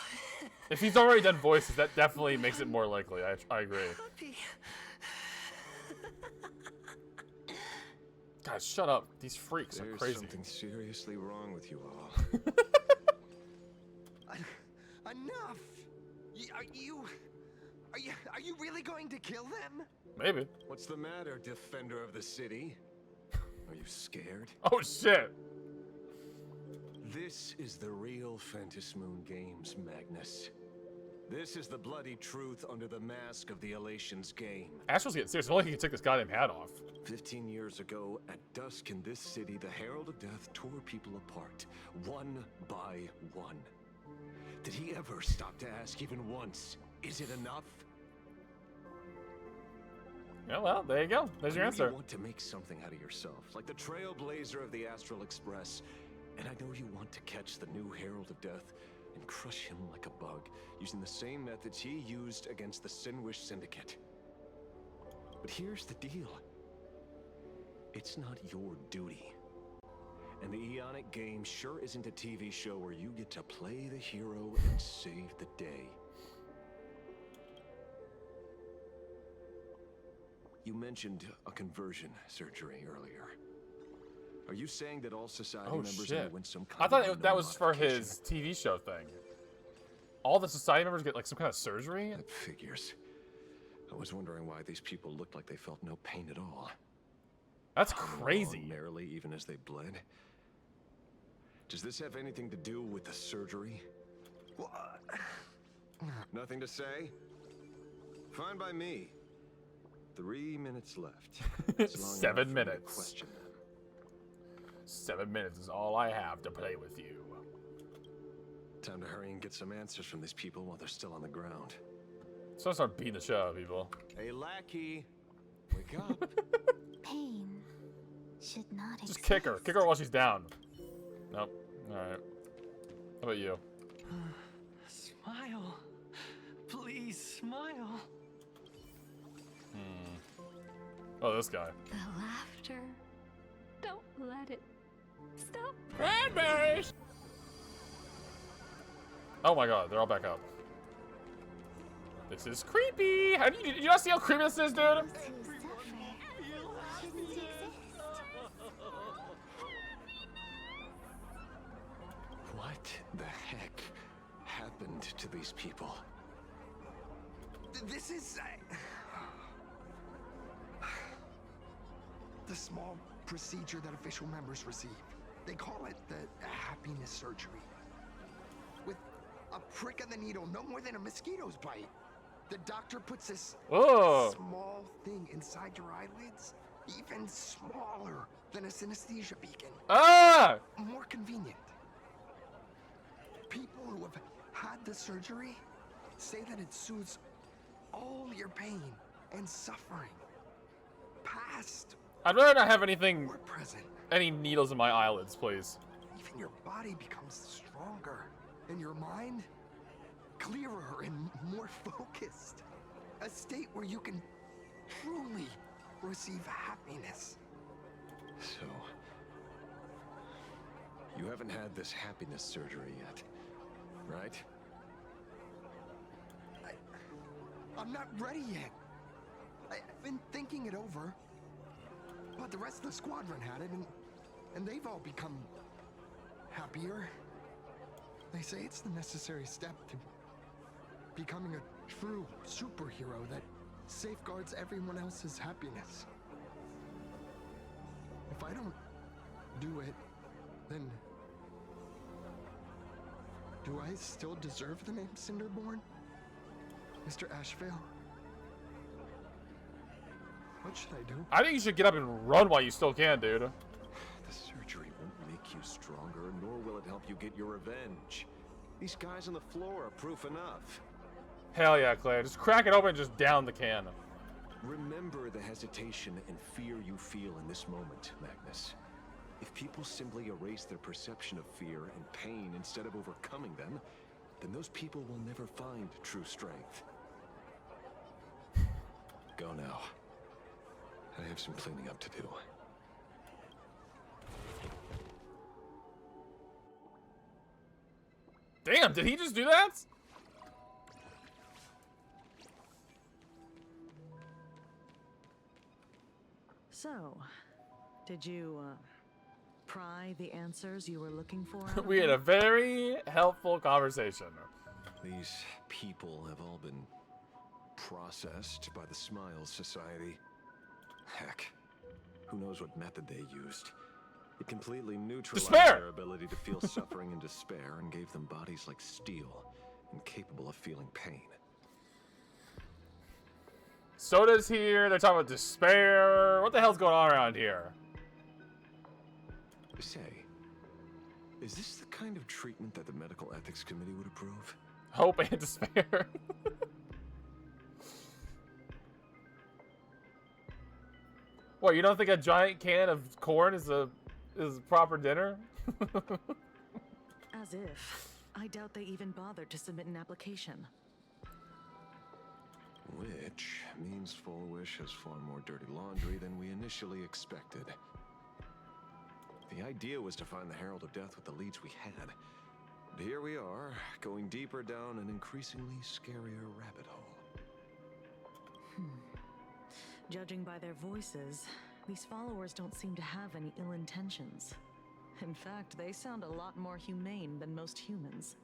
If he's already done voices, that definitely makes it more likely. I agree. Guys, shut up. These freaks are There's crazy. something seriously wrong with you all. Enough! Are you really going to kill them? Maybe. What's the matter, defender of the city? Are you scared? Oh shit. This is the real Phantasmoon Games, Magnus. This is the bloody truth under the mask of the Elations game. Ashveil's getting serious. If only he could take this goddamn hat off. 15 years ago, at dusk in this city, the Herald of Death tore people apart, one by one. Did he ever stop to ask even once, is it enough? Yeah, well, there you go. There's your answer. You want to make something out of yourself, like the trailblazer of the Astral Express. And I know you want to catch the new Herald of Death and crush him like a bug, using the same methods he used against the Sinwish Syndicate. But here's the deal. It's not your duty. And the Eonic game sure isn't a TV show where you get to play the hero and save the day. You mentioned a conversion surgery earlier. Are you saying that all society members underwent some kind I thought of that was for his TV show thing. All the society members get like some kind of surgery? That figures. I was wondering why these people looked like they felt no pain at all. That's crazy. Merely, even as they bled. Does this have anything to do with the surgery? Nothing to say? Fine by me. 3 minutes left. 7 minutes. Question them. 7 minutes is all I have to play with you. Time to hurry and get some answers from these people while they're still on the ground. So start beating the shit out of people. Hey, lackey, wake up. Pain should not Just kick her. Kick her while she's down. Nope. Alright. How about you? Smile. Please smile. Oh, this guy. The laughter. Don't let it stop. Cranberries! Oh my god, they're all back up. This is creepy! How do you not see how creepy this is, dude? What the heck happened to these people? This is... the small procedure that official members receive. They call it the happiness surgery. With a prick of the needle, no more than a mosquito's bite. The doctor puts this small thing inside your eyelids, even smaller than a synesthesia beacon. More convenient. People who have had the surgery say that it soothes all your pain and suffering. Past. I'd rather not have anything, present. any needles in my eyelids, please. Even your body becomes stronger, and your mind clearer and more focused. A state where you can truly receive happiness. So, you haven't had this happiness surgery yet, right? I'm not ready yet. I've been thinking it over. But the rest of the squadron had it, and they've all become happier. They say it's the necessary step to becoming a true superhero that safeguards everyone else's happiness. If I don't do it, then do I still deserve the name Cinderborn? Mr. Ashveil? What should I do? I think you should get up and run while you still can, dude. The surgery won't make you stronger, nor will it help you get your revenge. These guys on the floor are proof enough. Hell yeah, Claire. Just crack it open and just down the can. Remember the hesitation and fear you feel in this moment, Magnus. If people simply erase their perception of fear and pain instead of overcoming them, then those people will never find true strength. Go now. I have some cleaning up to do. Damn, did he just do that? So, Did you, pry the answers you were looking for? out of We had them? a very helpful conversation. These people have all been processed by the Smiles Society. Heck, who knows what method they used. It completely neutralized their ability to feel suffering and despair and gave them bodies like steel, incapable of feeling pain. Soda's here. They're talking about despair. What the hell's going on around here? Say, is this the kind of treatment that the Medical Ethics Committee would approve? Hope and despair. What, you don't think a giant can of corn is proper dinner? As if. I doubt they even bothered to submit an application. Which means Full Wish has far more dirty laundry than we initially expected. The idea was to find the Herald of Death with the leads we had. But here we are, going deeper down an increasingly scarier rabbit hole. Judging by their voices, these followers don't seem to have any ill intentions. In fact, they sound a lot more humane than most humans.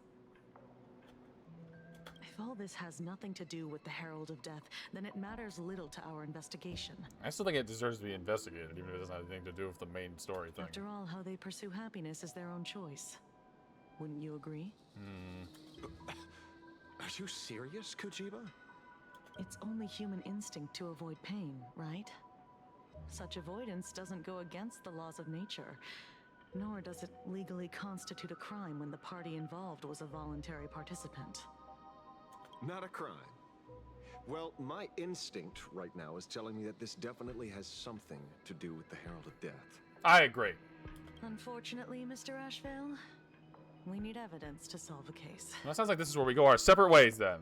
If all this has nothing to do with the Herald of Death, then it matters little to our investigation. I still think it deserves to be investigated, even if it doesn't have anything to do with the main story thing. After all, how they pursue happiness is their own choice. Wouldn't you agree? Are you serious, Kuchiba? It's only human instinct to avoid pain, right? Such avoidance doesn't go against the laws of nature, nor does it legally constitute a crime when the party involved was a voluntary participant. Not a crime. Well, my instinct right now is telling me that this definitely has something to do with the Herald of Death. I agree. Unfortunately, Mr. Ashveil, we need evidence to solve a case. Well, that sounds like this is where we go our separate ways then.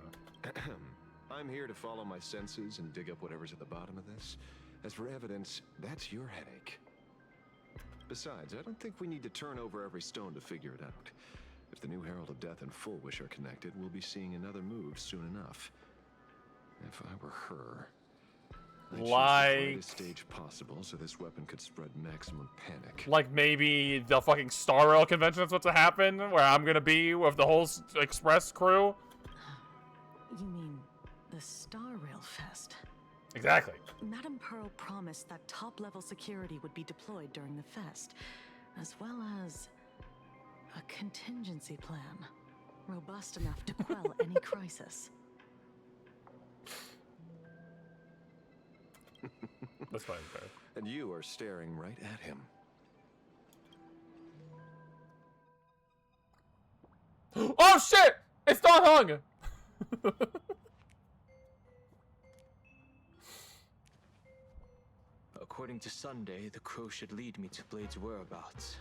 I'm here to follow my senses and dig up whatever's at the bottom of this. As for evidence, that's your headache. Besides, I don't think we need to turn over every stone to figure it out. If the new Herald of Death and Full Wish are connected, we'll be seeing another move soon enough. If I were her, I'd choose the brightest stage possible so this weapon could spread maximum panic. Like maybe the fucking Star Rail convention that's about to happen, where I'm gonna be with the whole Express crew. You mean the Star Rail Fest? Exactly. Madame Pearl promised that top-level security would be deployed during the fest, as well as a contingency plan, robust enough to quell any crisis. That's fine, fair. And you are staring right at him. Oh shit! It's Don Hung! According to Sunday, the crow should lead me to Blade's whereabouts.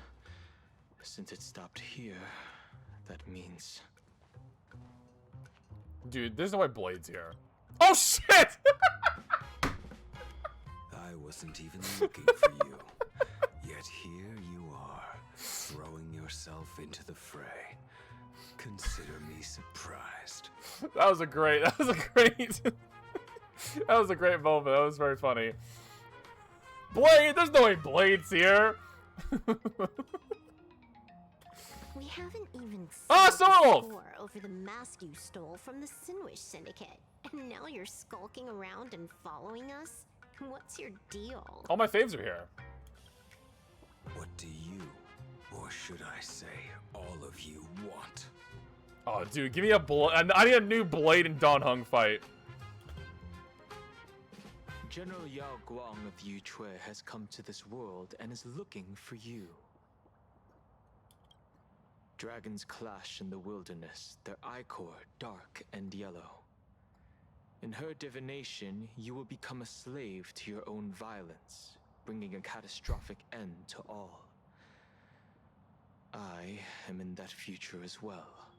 Since it stopped here, that means... Dude, there's no way Blade's here. Oh shit! I wasn't even looking for you. Yet here you are, throwing yourself into the fray. Consider me surprised. That was a great that was a great moment. That was very funny. Blade, there's no way Blade's here. We haven't even sold score over the mask you stole from the Sinwish Syndicate. And now you're skulking around and following us? What's your deal? All my faves are here. What do you, or should I say, all of you want? Oh, dude, give me a I need a new Blade and Don Hung fight. General Yao Guang of Yu Chui has come to this world and is looking for you. Dragons clash in the wilderness, their ichor dark and yellow. In her divination, you will become a slave to your own violence, bringing a catastrophic end to all. I am in that future as well.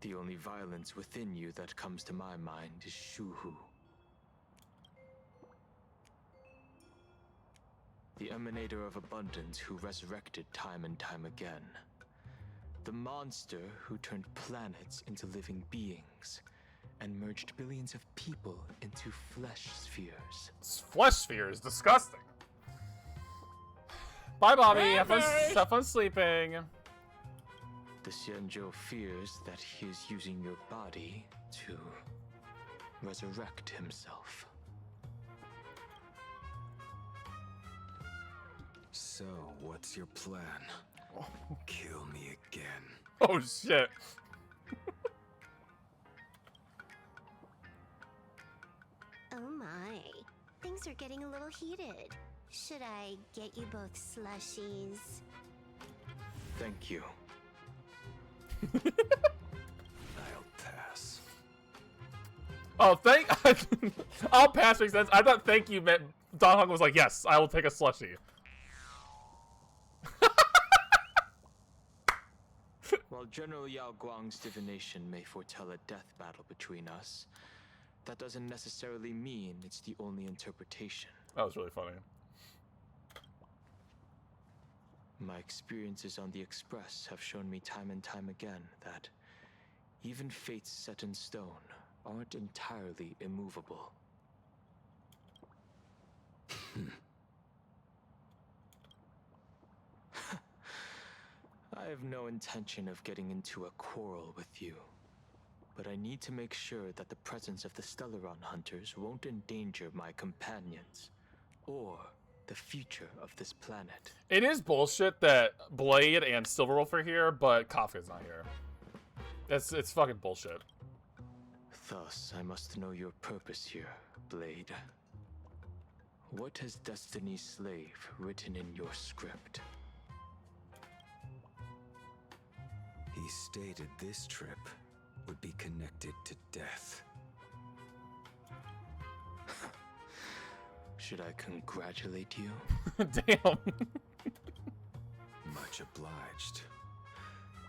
The only violence within you that comes to my mind is Shuhu. The emanator of abundance who resurrected time and time again. The monster who turned planets into living beings and merged billions of people into flesh spheres. Flesh sphere is disgusting. Bye, Bobby. Have fun sleeping. The Xianzhou fears that he is using your body to resurrect himself. So, what's your plan? Kill me again. Oh, shit. Oh my. Things are getting a little heated. Should I get you both slushies? Thank you. I'll pass. Oh, I'll pass makes sense. I thought thank you meant Don Hung was like, yes, I will take a slushie. While General Yao Guang's divination may foretell a death battle between us, that doesn't necessarily mean it's the only interpretation. That was really funny. My experiences on the Express have shown me time and time again that even fates set in stone aren't entirely immovable. I have no intention of getting into a quarrel with you, but I need to make sure that the presence of the Stellaron hunters won't endanger my companions, or the future of this planet. It is bullshit that Blade and Silverwolf are here, but Kafka's not here. It's fucking bullshit. Thus, I must know your purpose here, Blade. What has Destiny's Slave written in your script? He stated this trip would be connected to death. Should I congratulate you? Damn. Much obliged.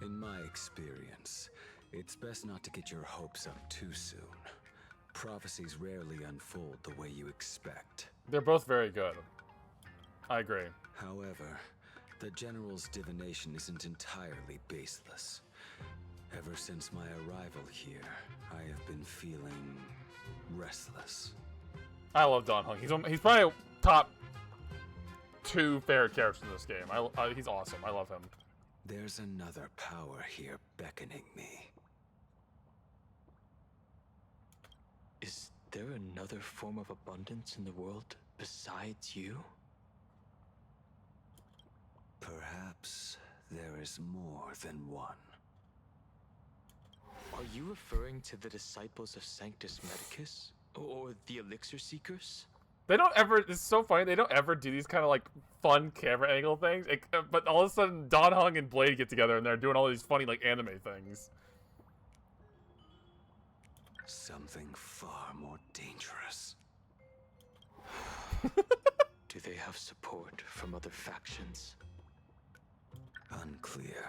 In my experience, it's best not to get your hopes up too soon. Prophecies rarely unfold the way you expect. They're both very good. I agree. However, the General's divination isn't entirely baseless. Ever since my arrival here, I have been feeling restless. I love Don Hung. He's probably top 2 favorite characters in this game. He's awesome. I love him. There's another power here beckoning me. Is there another form of abundance in the world besides you? Perhaps there is more than one. Are you referring to the disciples of Sanctus Medicus? Or the Elixir Seekers? They don't ever, it's so funny, they don't ever do these kind of like fun camera angle things, but all of a sudden Don Hung and Blade get together and they're doing all these funny like anime things. Something far more dangerous. Do they have support from other factions? Unclear.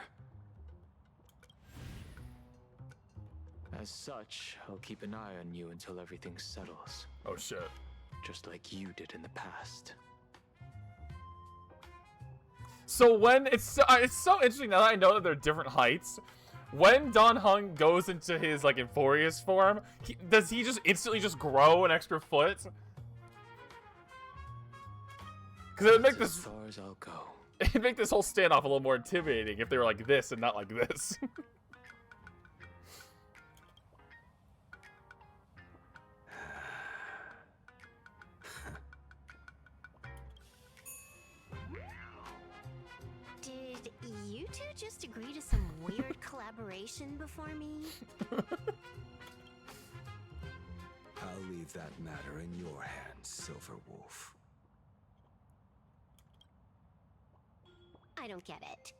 As such, I'll keep an eye on you until everything settles. Oh shit. Just like you did in the past. So when it's so interesting now that I know that they're different heights. When Don Hung goes into his like Euphorius form, does he just instantly just grow an extra foot? Because it would make this as far as I'll go. It'd make this whole standoff a little more intimidating if they were like this and not like this. Did you two just agree to some weird collaboration before me? I'll leave that matter in your hands, Silverwolf. I don't get it.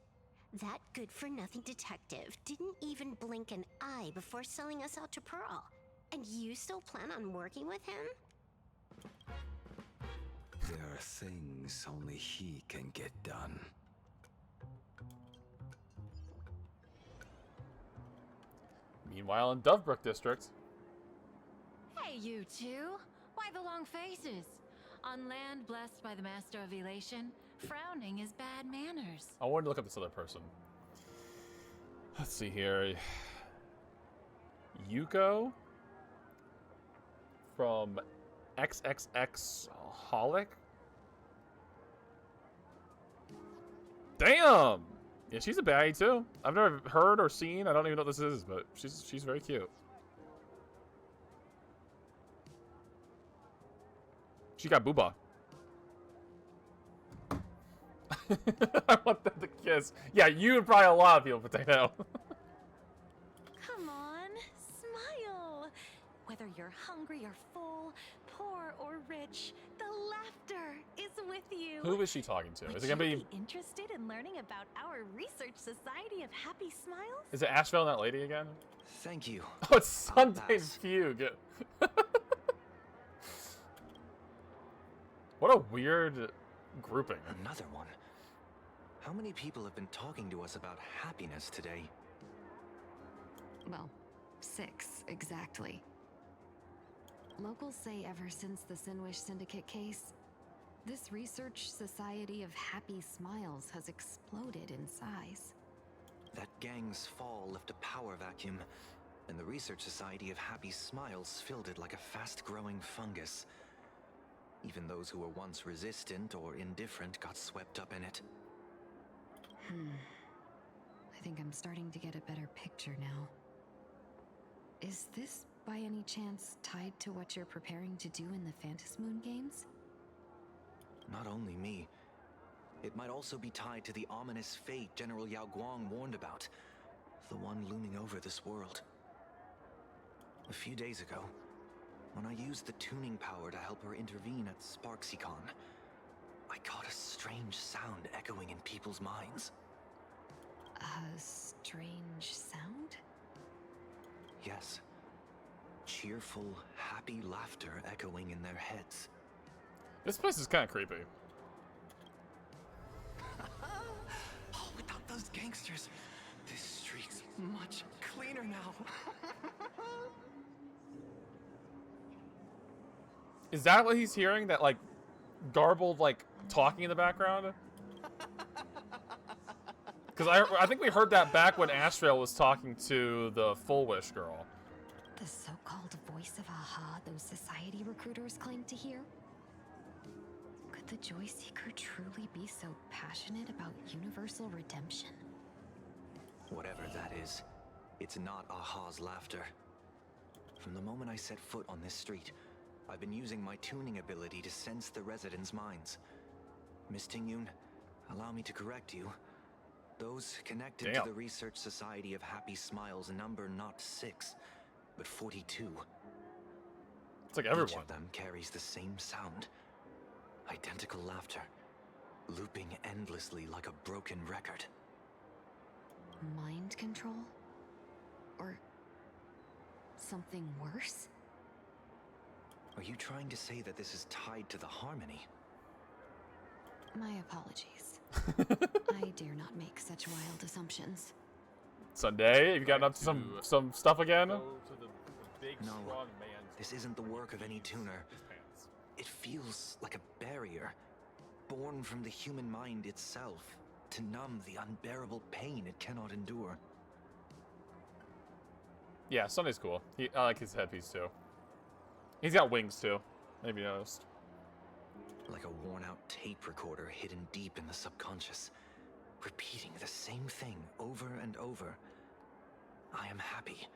That good-for-nothing detective didn't even blink an eye before selling us out to Pearl. And you still plan on working with him? There are things only he can get done. Meanwhile, in Dovebrook District. Hey, you two. Why the long faces? On land blessed by the Master of Elation, frowning is bad manners. I wanted to look up this other person. Let's see here. Yuko from XXX Holic. Damn! Yeah, she's a baddie too. I've never heard or seen. I don't even know what this is, but she's very cute. She got booba. I want them to kiss. Yeah, you and probably a lot of people, Potato. Come on, smile. Whether you're hungry or full, poor or rich, the laughter is with you. Who is she talking to? Would Is it gonna you be? interested in learning about our Research Society of Happy Smiles? Is it Ashveil and that lady again? Thank you. Oh, it's Sunday's Fugue. What a weird grouping. Another one. How many people have been talking to us about happiness today? Well, 6 exactly. Locals say ever since the Sinwish Syndicate case, this Research Society of Happy Smiles has exploded in size. That gang's fall left a power vacuum, and the Research Society of Happy Smiles filled it like a fast-growing fungus. Even those who were once resistant or indifferent got swept up in it. I think I'm starting to get a better picture now. Is this, by any chance, tied to what you're preparing to do in the Phantasmoon games? Not only me. It might also be tied to the ominous fate General Yao Guang warned about. The one looming over this world. A few days ago, when I used the tuning power to help her intervene at SparksyCon, I caught a strange sound echoing in people's minds. A strange sound? Yes. Cheerful, happy laughter echoing in their heads. This place is kind of creepy. Oh, without those gangsters, this street's much cleaner now. Is that what he's hearing? That like garbled like talking in the background? Because I think we heard that back when Ashveil was talking to the Full Wish girl. The so-called voice of Aha those society recruiters claim to hear? Could the Joy Seeker truly be so passionate about universal redemption? Whatever that is, it's not Aha's laughter. From the moment I set foot on this street, I've been using my tuning ability to sense the residents' minds. Miss Tingyun, allow me to correct you. Those connected to the Research Society of Happy Smiles number not 6, but 42. It's like everyone. Each of them carries the same sound. Identical laughter, looping endlessly like a broken record. Mind control? Or something worse? Are you trying to say that this is tied to the harmony? My apologies. I dare not make such wild assumptions. Sunday, have you gotten up to some stuff again? No, this isn't the work of any tuner. It feels like a barrier, born from the human mind itself, to numb the unbearable pain it cannot endure. Yeah, Sunday's cool. I like his headpiece too. He's got wings too. Maybe you noticed. Like a worn-out tape recorder hidden deep in the subconscious, repeating the same thing over and over. I am happy.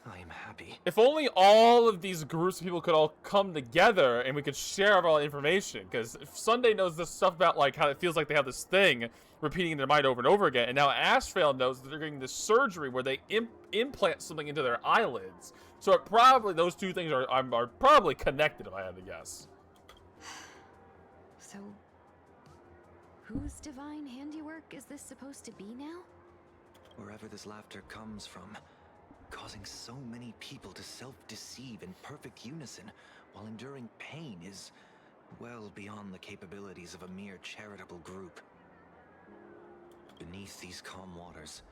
I am happy. If only all of these groups of people could all come together and we could share all the information. Because if Sunday knows this stuff about like how it feels like they have this thing repeating in their mind over and over again, and now Ashveil knows that they're getting this surgery where they implant something into their eyelids. So it probably those two things are probably connected, if I had to guess. So, whose divine handiwork is this supposed to be now? Wherever this laughter comes from, causing so many people to self-deceive in perfect unison while enduring pain is well beyond the capabilities of a mere charitable group. Beneath these calm waters,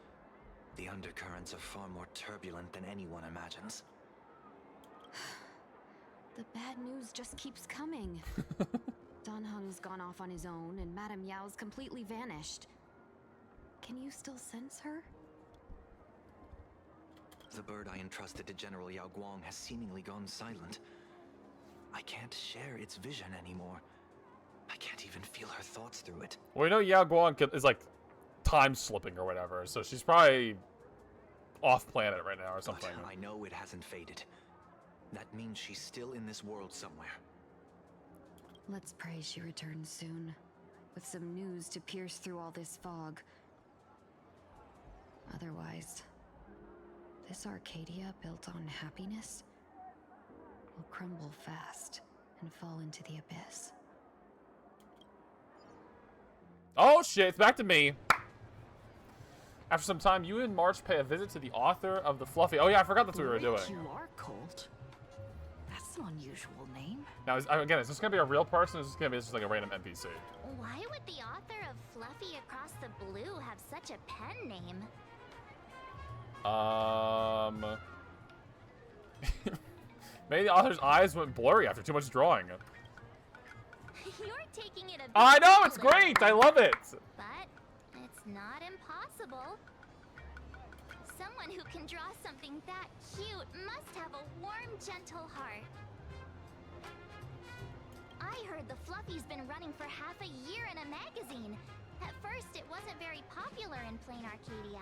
the undercurrents are far more turbulent than anyone imagines. The bad news just keeps coming. Dan Heng's gone off on his own, and Madame Yao's completely vanished. Can you still sense her? The bird I entrusted to General Yao Guang has seemingly gone silent. I can't share its vision anymore. I can't even feel her thoughts through it. Well, we know Yao Guang is like time slipping or whatever, so she's probably off planet right now or something. But I know it hasn't faded. That means she's still in this world somewhere. Let's pray she returns soon, with some news to pierce through all this fog. Otherwise, this Arcadia built on happiness will crumble fast and fall into the abyss. Oh shit, it's back to me. After some time, you and March pay a visit to the author of the Fluffy. Oh yeah, I forgot that's what we were doing. You are Colt. That's an unusual name. Now, again, is this gonna be a real person or is this gonna be just like a random NPC? Why would the author of Fluffy Across the Blue have such a pen name? Maybe the author's eyes went blurry after too much drawing. You're taking it a bit I know, it's great! I love it! But it's not impossible. Someone who can draw something that cute must have a warm, gentle heart. I heard the Fluffy's been running for half a year in a magazine. At first, it wasn't very popular in Plain Arcadia.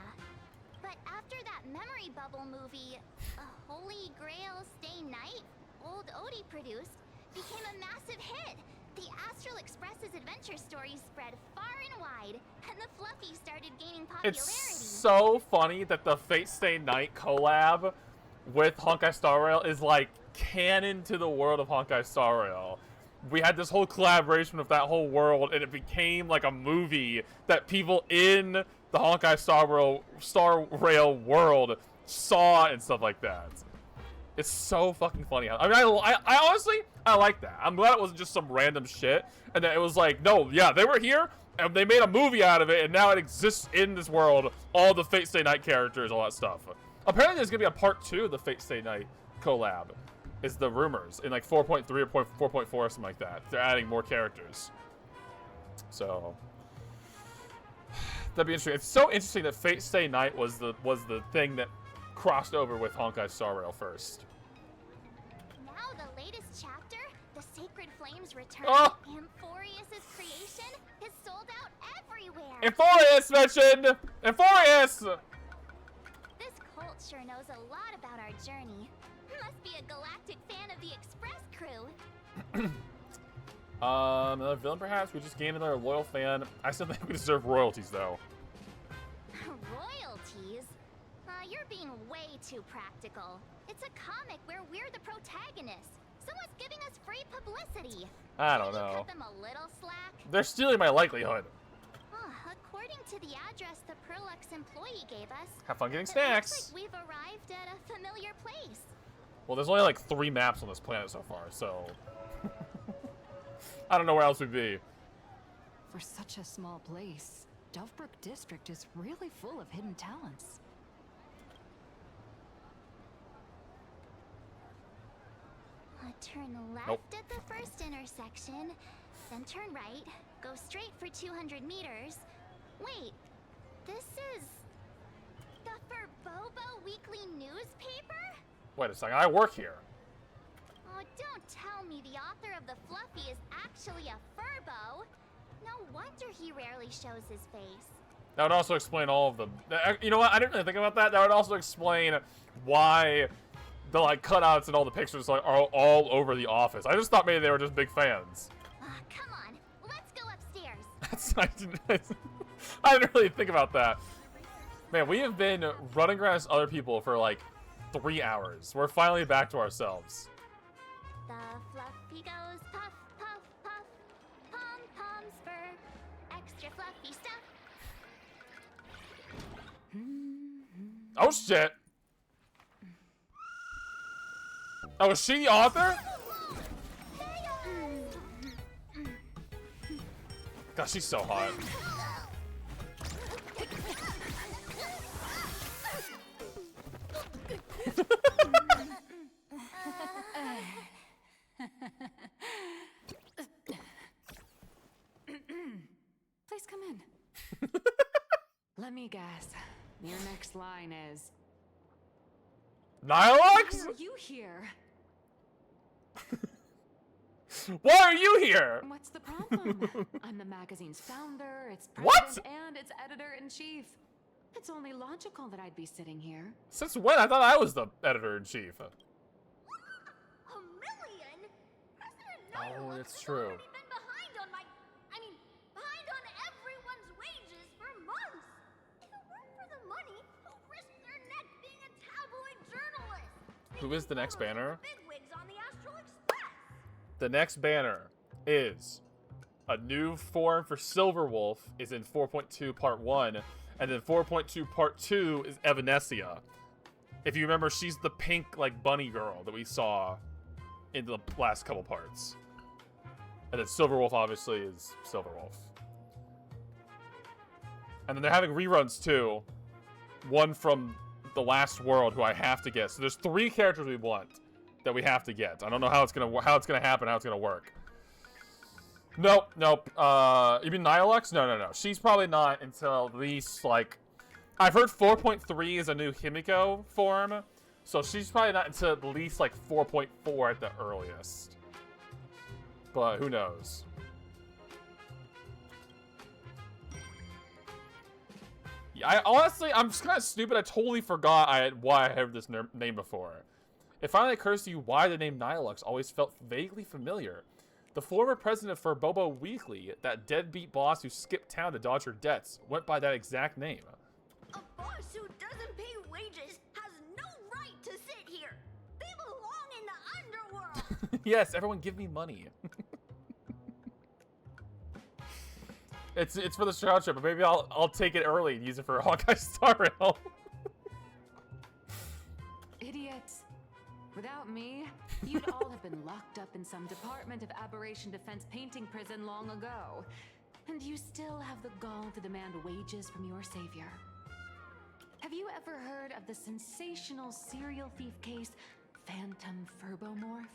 But after that memory bubble movie, A Holy Grail Stay Night, Old Odie produced, became a massive hit. The Astral Express's adventure stories spread far and wide, and the Fluffy started gaining popularity. It's so funny that the Fate Stay Night collab with Honkai Star Rail is like canon to the world of Honkai Star Rail. We had this whole collaboration with that whole world, and it became like a movie that people in the Honkai Star Rail world saw and stuff like that. It's so fucking funny. I mean, I honestly, I like that. I'm glad it wasn't just some random shit, and that it was like, no, yeah, they were here, and they made a movie out of it, and now it exists in this world. All the Fate Stay Night characters, all that stuff. Apparently, there's gonna be a part 2 of the Fate Stay Night collab. Is the rumors in like 4.3 or 4.4 or something like that. They're adding more characters. So that'd be interesting. It's so interesting that Fate Stay Night was the thing that crossed over with Honkai Star Rail first. Now the latest chapter, The Sacred Flames Return, Oh! Amphorius' creation, is sold out everywhere. Amphorius mentioned! Amphorius! This Colt sure knows a lot about our journey. Must be a galactic fan of the Express crew. Another villain perhaps? We just gained another loyal fan. I still think we deserve royalties though. Royalties? You're being way too practical. It's a comic where we're the protagonists. Someone's giving us free publicity. I don't Can you know. cut them a little slack? They're stealing my likelihood. According to the address the Perlux employee gave us, Have fun getting it snacks. looks like we've arrived at a familiar place. Well, there's only like 3 maps on this planet so far, so I don't know where else we'd be. For such a small place, Dovebrook District is really full of hidden talents. Turn left Nope. at the first intersection, then turn right, go straight for 200 meters. Wait, this is the Furbobo Weekly newspaper? Wait a second, I work here. Oh, don't tell me the author of the Fluffy is actually a Furbo. No wonder he rarely shows his face. That would also explain all of them. You know what? I didn't really think about that. That would also explain why the like cutouts and all the pictures like are all over the office. I just thought maybe they were just big fans. Come on, let's go upstairs. I didn't really think about that. Man, we have been running around other people for like 3 hours. We're finally back to ourselves. The Fluffy goes puff, puff, puff, pom-poms for extra fluffy stuff. Oh shit! Oh, is she the author? God, she's so hot. Please come in. Let me guess. Your next line is... Nihilux? Why are you here? Why are you here? What's the problem? I'm the magazine's founder, its What? president, and its editor-in-chief. It's only logical that I'd be sitting here. Since when? I thought I was the editor-in-chief. $1 million? President Oh, Nihilux it's has true. already been behind on behind on everyone's wages for months. If it weren't for the money, who risked their neck being a tabloid journalist? Who is the next banner? Bigwigs on the Astral Express. The next banner is a new form for Silverwolf is in 4.2 part 1, and then 4.2 part 2 is Evanescia. If you remember, she's the pink like bunny girl that we saw in the last couple parts. And then Silverwolf obviously is Silverwolf. And then they're having reruns too. One from the last world who I have to get. So there's 3 characters we want that we have to get. I don't know how it's gonna happen, how it's gonna work. Nope. You mean Nihilux? No. She's probably not until at least like I've heard 4.3 is a new Himiko form, so she's probably not until at least like 4.4 at the earliest. But who knows? Yeah, I'm just kind of stupid. I totally forgot why I heard this name before. It finally occurs to you why the name Nihilux always felt vaguely familiar. The former president for Bobo Weekly, that deadbeat boss who skipped town to dodge her debts, went by that exact name. A boss who doesn't pay wages has no right to sit here. They belong in the underworld. Yes, everyone give me money. It's for the Shroud Trip, but maybe I'll take it early and use it for Honkai Star Rail. Idiots. Without me, you'd all have been locked up in some Department of Aberration Defense painting prison long ago. And you still have the gall to demand wages from your savior. Have you ever heard of the sensational serial thief case, Phantom Furbomorph?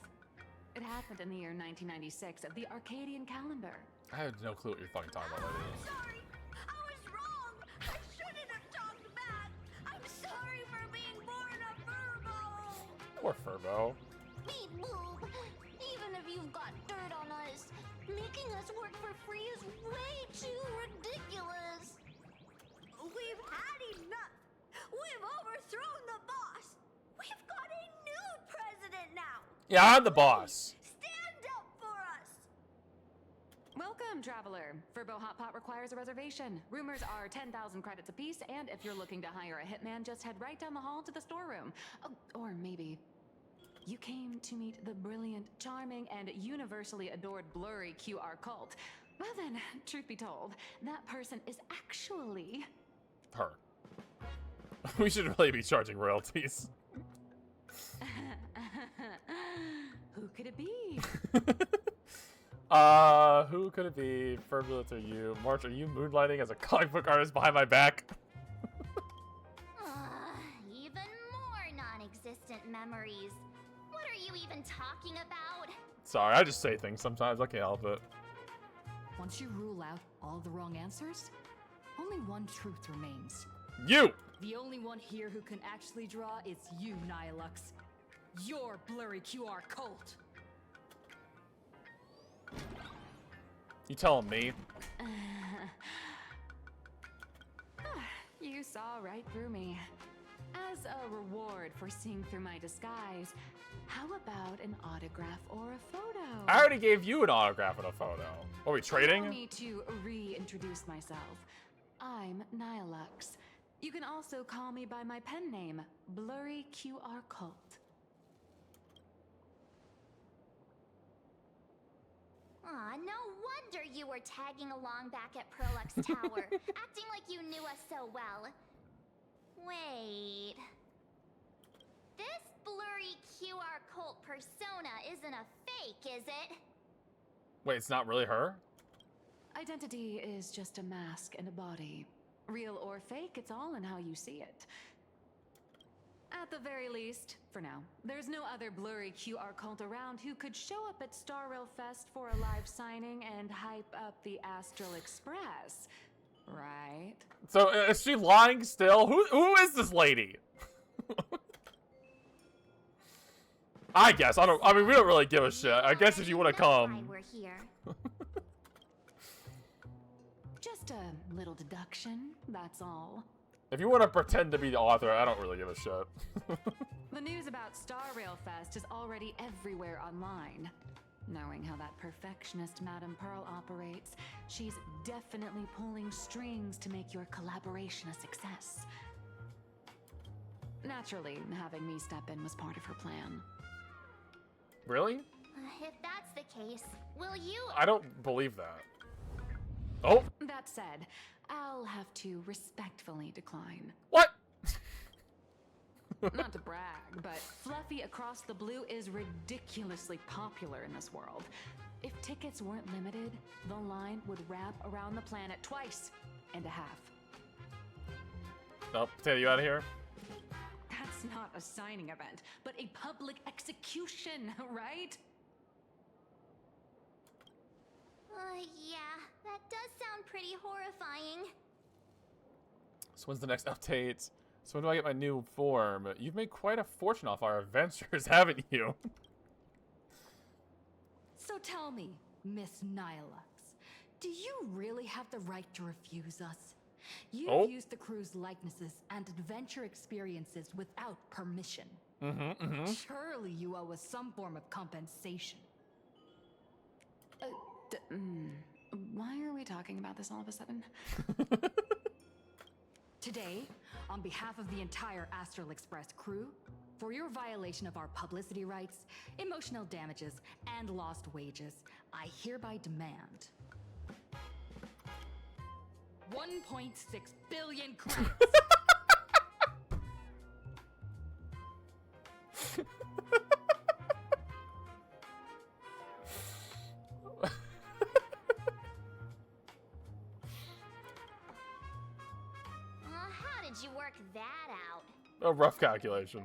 It happened in the year 1996 of the Arcadian calendar. I have no clue what you're fucking talking about, lady. Sorry, I was wrong. I shouldn't have talked back. I'm sorry for being born a Furbo. Poor Furbo. Beep boop. Even if you've got dirt on us, making us work for free is way too ridiculous. We've had enough. We've overthrown the boss. We've got a new president now. Yeah, I'm the boss. Stand up for us. Welcome, traveler. Furbo Hot Pot requires a reservation. Rumors are 10,000 credits apiece, and if you're looking to hire a hitman, just head right down the hall to the storeroom. Oh, or maybe you came to meet the brilliant, charming, and universally adored blurry QR cult. Well then, truth be told, that person is actually Her. We should really be charging royalties. Who could it be? Who could it be? Furbolith or you? March, are you moonlighting as a comic book artist behind my back? Even more non-existent memories. What are you even talking about? Sorry, I just say things sometimes. I can't help it. Once you rule out all the wrong answers, only one truth remains. You! The only one here who can actually draw is you, Nihilux. Your blurry QR cult. You telling me? You saw right through me. As a reward for seeing through my disguise, how about an autograph or a photo? I already gave you an autograph and a photo. Are we trading? Allow me to reintroduce myself. I'm Nihilux. You can also call me by my pen name, Blurry QR Cult. Aw, no wonder you were tagging along back at Prolux Tower, acting like you knew us so well. Wait. This blurry QR cult persona isn't a fake, is it? Wait, it's not really her? Identity is just a mask and a body. Real or fake, it's all in how you see it. At the very least, for now, there's no other blurry QR cult around who could show up at Star Rail Fest for a live signing and hype up the Astral Express, right? So is she lying still? Who is this lady? I guess. I mean, we don't really give a shit. I guess if you want to come. We're here. Just a little deduction, that's all. If you want to pretend to be the author, I don't really give a shit. The news about Star Rail Fest is already everywhere online. Knowing how that perfectionist Madame Pearl operates, she's definitely pulling strings to make your collaboration a success. Naturally, having me step in was part of her plan. Really? If that's the case, will you... I don't believe that. Oh! That said, I'll have to respectfully decline. What? Not to brag, but Fluffy Across the Blue is ridiculously popular in this world. If tickets weren't limited, the line would wrap around the planet twice and a half. Nope. Potato, you out of here? That's not a signing event, but a public execution, right? Yeah, that does sound pretty horrifying. So when's the next update? So when do I get my new form? You've made quite a fortune off our adventures, haven't you? So tell me, Miss Nihilux, do you really have the right to refuse us? You've used the crew's likenesses and adventure experiences without permission. Surely you owe us some form of compensation. Why are we talking about this all of a sudden? Today, on behalf of the entire Astral Express crew, for your violation of our publicity rights, emotional damages, and lost wages, I hereby demand 1.6 billion credits. How did you work that out? A rough calculation.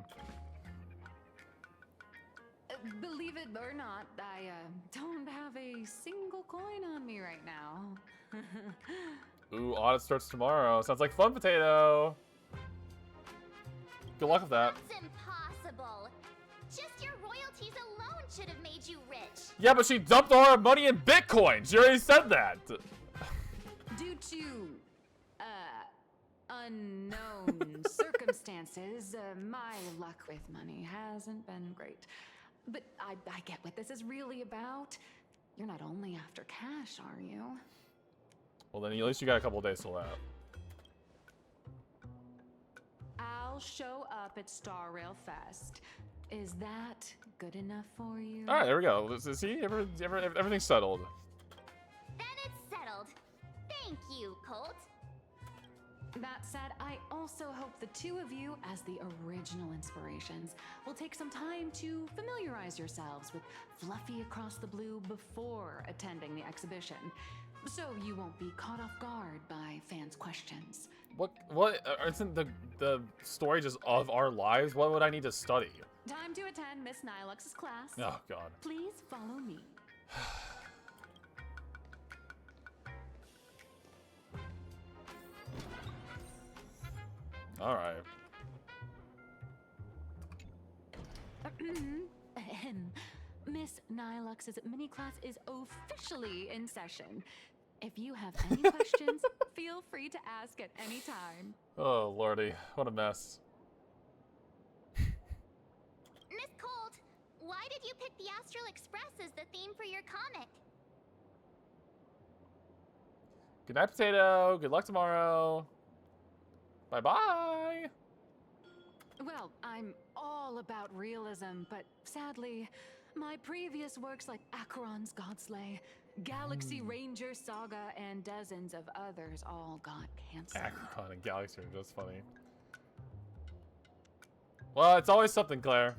Believe it or not, I don't have a single coin on me right now. Ooh, audit starts tomorrow. Sounds like fun, Potato. Good luck with that. That's impossible. Just your royalties alone should have made you rich. Yeah, but she dumped all her money in Bitcoin. She already said that. Due to, unknown circumstances, my luck with money hasn't been great. But I get what this is really about. You're not only after cash, are you? Well, then at least you got a couple days till that. I'll show up at Star Rail Fest. Is that good enough for you? All right, there we go. See, everything's settled. Then it's settled. Thank you, Colt. That said, I also hope the two of you, as the original inspirations, will take some time to familiarize yourselves with Fluffy Across the Blue before attending the exhibition, so you won't be caught off guard by fans' questions. What isn't the story just of our lives? What would I need to study? Time to attend Miss Nilux's class. Oh, God. Please follow me. All right. Miss Nilux's mini class is officially in session. If you have any questions, feel free to ask at any time. Oh, lordy. What a mess. Miss Colt, why did you pick the Astral Express as the theme for your comic? Good night, Potato. Good luck tomorrow. Bye-bye. Well, I'm all about realism, but sadly, my previous works like Acheron's Godslay, Galaxy Ranger Saga, and dozens of others all got canceled. Acheron and Galaxy are just funny. Well, it's always something, Claire.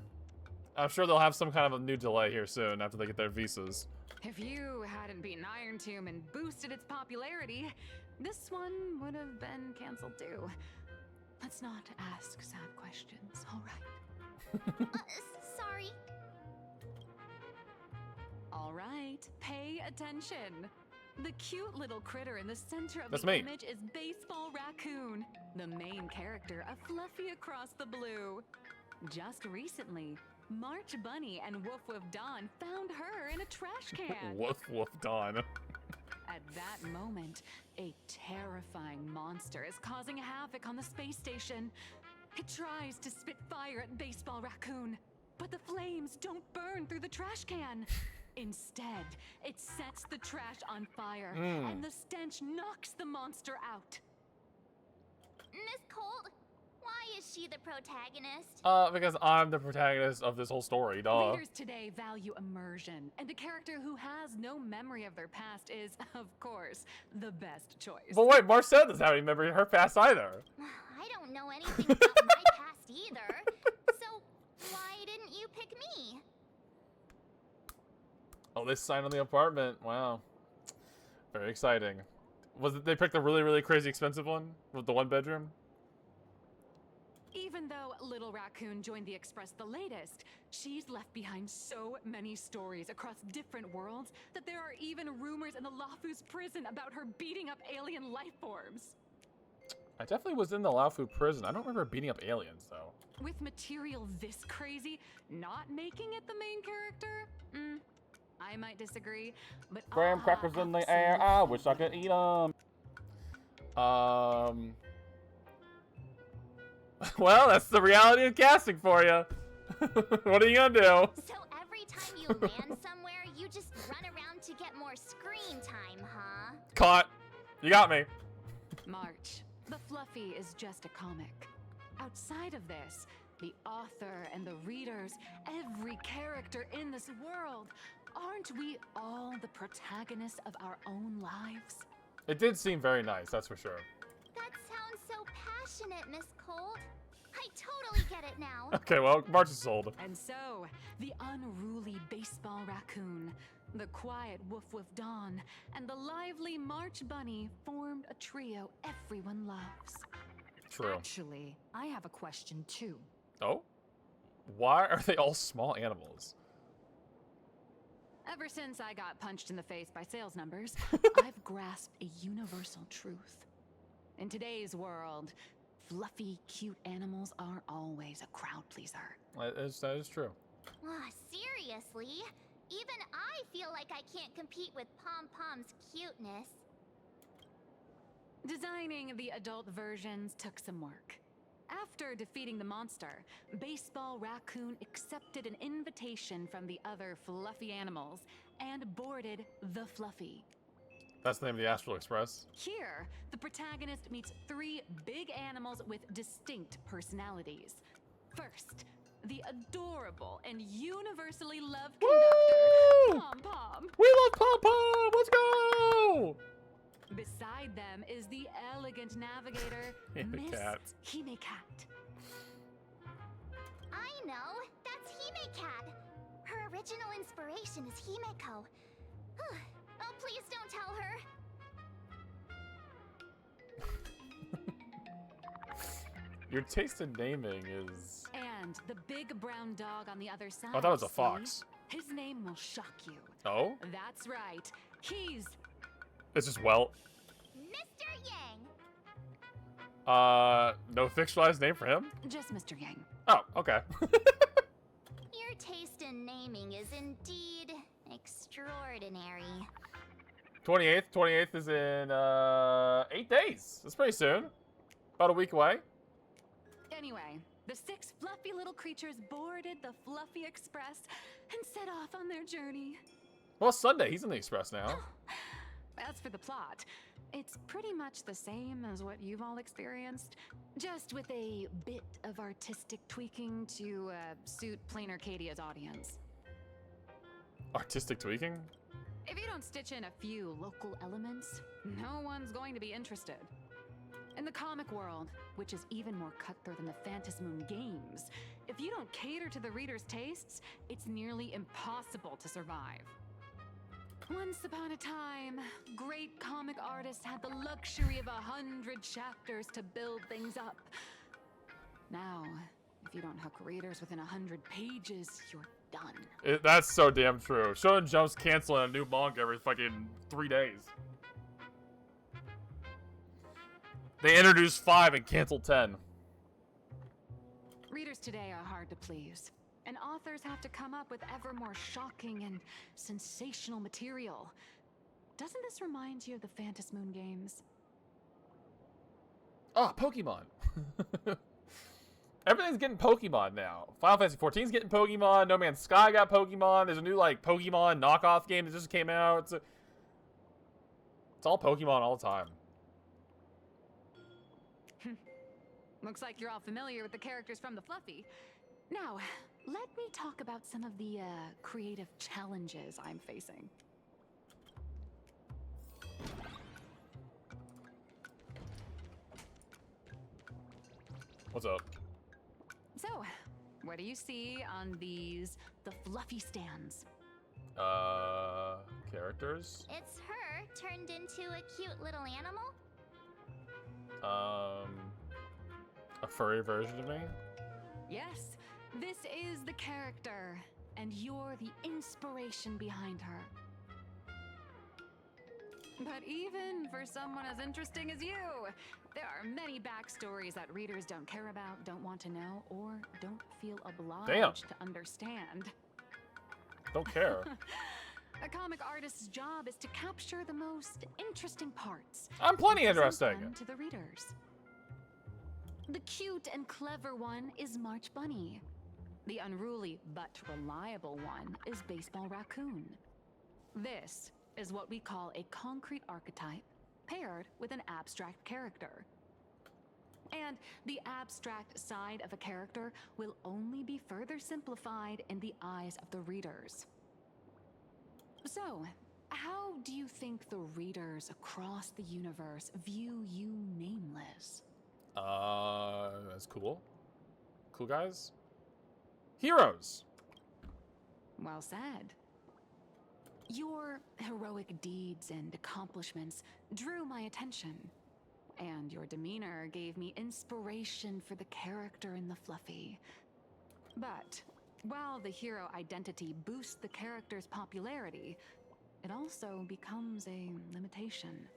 I'm sure they'll have some kind of a new delay here soon after they get their visas. If you hadn't beaten Iron Tomb and boosted its popularity, this one would have been canceled too. Let's not ask sad questions, all right? Sorry. All right, pay attention. The cute little critter in the center of That's the me. image is Baseball Raccoon, the main character of Fluffy Across the Blue. Just recently, March Bunny and Woof Woof Dawn found her in a trash can. Woof Woof Dawn. At that moment, a terrifying monster is causing havoc on the space station. It tries to spit fire at Baseball Raccoon, but the flames don't burn through the trash can. Instead, it sets the trash on fire, and the stench knocks the monster out. Miss Colt, why is she the protagonist? Because I'm the protagonist of this whole story, duh. Readers today value immersion, and a character who has no memory of their past is, of course, the best choice. But wait, Marcel doesn't have any memory of her past either. I don't know anything about my past either. So, why didn't you pick me? Oh, this sign on the apartment. Wow. Very exciting. Was it they picked a really, really crazy expensive one with the one bedroom? Even though Little Raccoon joined the Express the latest, she's left behind so many stories across different worlds that there are even rumors in the Lafu's prison about her beating up alien life forms. I definitely was in the Laofu prison. I don't remember beating up aliens, though. With material this crazy, not making it the main character? I might disagree, but Graham crackers in the air. I wish I could eat them. Well, that's the reality of casting for you. What are you gonna do? So every time you land somewhere, you just run around to get more screen time, huh? Caught. You got me. March, the Fluffy is just a comic. Outside of this, the author and the readers, every character in this world, aren't we all the protagonists of our own lives? It did seem very nice, that's for sure. That sounds so passionate, Miss Cold. I totally get it now. Okay, well, March is sold. And so, the unruly Baseball Raccoon, the quiet Woof Woof Dawn, and the lively March Bunny formed a trio everyone loves. True. Actually, I have a question too. Oh? Why are they all small animals? Ever since I got punched in the face by sales numbers, I've grasped a universal truth. In today's world, fluffy, cute animals aren't always a crowd pleaser. That is true. Seriously? Even I feel like I can't compete with Pom Pom's cuteness. Designing the adult versions took some work. After defeating the monster, Baseball Raccoon accepted an invitation from the other fluffy animals and boarded the Fluffy. That's the name of the Astral Express. Here, the protagonist meets 3 big animals with distinct personalities. First, the adorable and universally loved conductor, Pom Pom. We love Pom Pom! Let's go! Beside them is the elegant navigator, Miss Hime Cat. I know! That's Hime Cat! Her original inspiration is Himeko. Oh, please don't tell her! Your taste in naming is... And the big brown dog on the other side. I thought it was a fox. His name will shock you. Oh? That's right. He's... It's just Welt. Mr. Yang! No fictionalized name for him? Just Mr. Yang. Oh, okay. Your taste in naming is indeed extraordinary. 28th. 28th is in, 8 days. That's pretty soon. About a week away. Anyway, the 6 fluffy little creatures boarded the Fluffy Express and set off on their journey. Well, Sunday. He's in the Express now. As for the plot, it's pretty much the same as what you've all experienced, just with a bit of artistic tweaking to suit plain Arcadia's audience. Artistic tweaking? If you don't stitch in a few local elements, no one's going to be interested. In the comic world, which is even more cutthroat than the Phantasmoon games, if you don't cater to the reader's tastes, it's nearly impossible to survive. Once upon a time, great comic artists had the luxury of 100 chapters to build things up. Now, if you don't hook readers within 100 pages, you're done. That's so damn true. Shonen Jump's canceling a new manga every fucking 3 days. They introduced 5 and canceled 10. Readers today are hard to please, and authors have to come up with ever more shocking and sensational material. Doesn't this remind you of the Phantom Moon games? Oh, Pokemon. Everything's getting Pokemon now. Final Fantasy 14's getting Pokemon. No Man's Sky got Pokemon. There's a new like Pokemon knockoff game that just came out. It's all Pokemon all the time. Looks like you're all familiar with the characters from the Fluffy. Now, let me talk about some of the creative challenges I'm facing. What's up? So, what do you see on the Fluffy stands? Characters? It's her turned into a cute little animal? A furry version of me? Yes, this is the character, and you're the inspiration behind her. But even for someone as interesting as you, there are many backstories that readers don't care about, don't want to know, or don't feel obliged to understand. Don't care. A comic artist's job is to capture the most interesting parts. I'm plenty and present interesting. them to the readers. The cute and clever one is March Bunny. The unruly but reliable one is Baseball Raccoon. This is what we call a concrete archetype paired with an abstract character. And the abstract side of a character will only be further simplified in the eyes of the readers. So, how do you think the readers across the universe view you nameless? That's cool. Cool guys? Heroes! Well said. Your heroic deeds and accomplishments drew my attention, and your demeanor gave me inspiration for the character in the Fluffy. But while the hero identity boosts the character's popularity, it also becomes a limitation.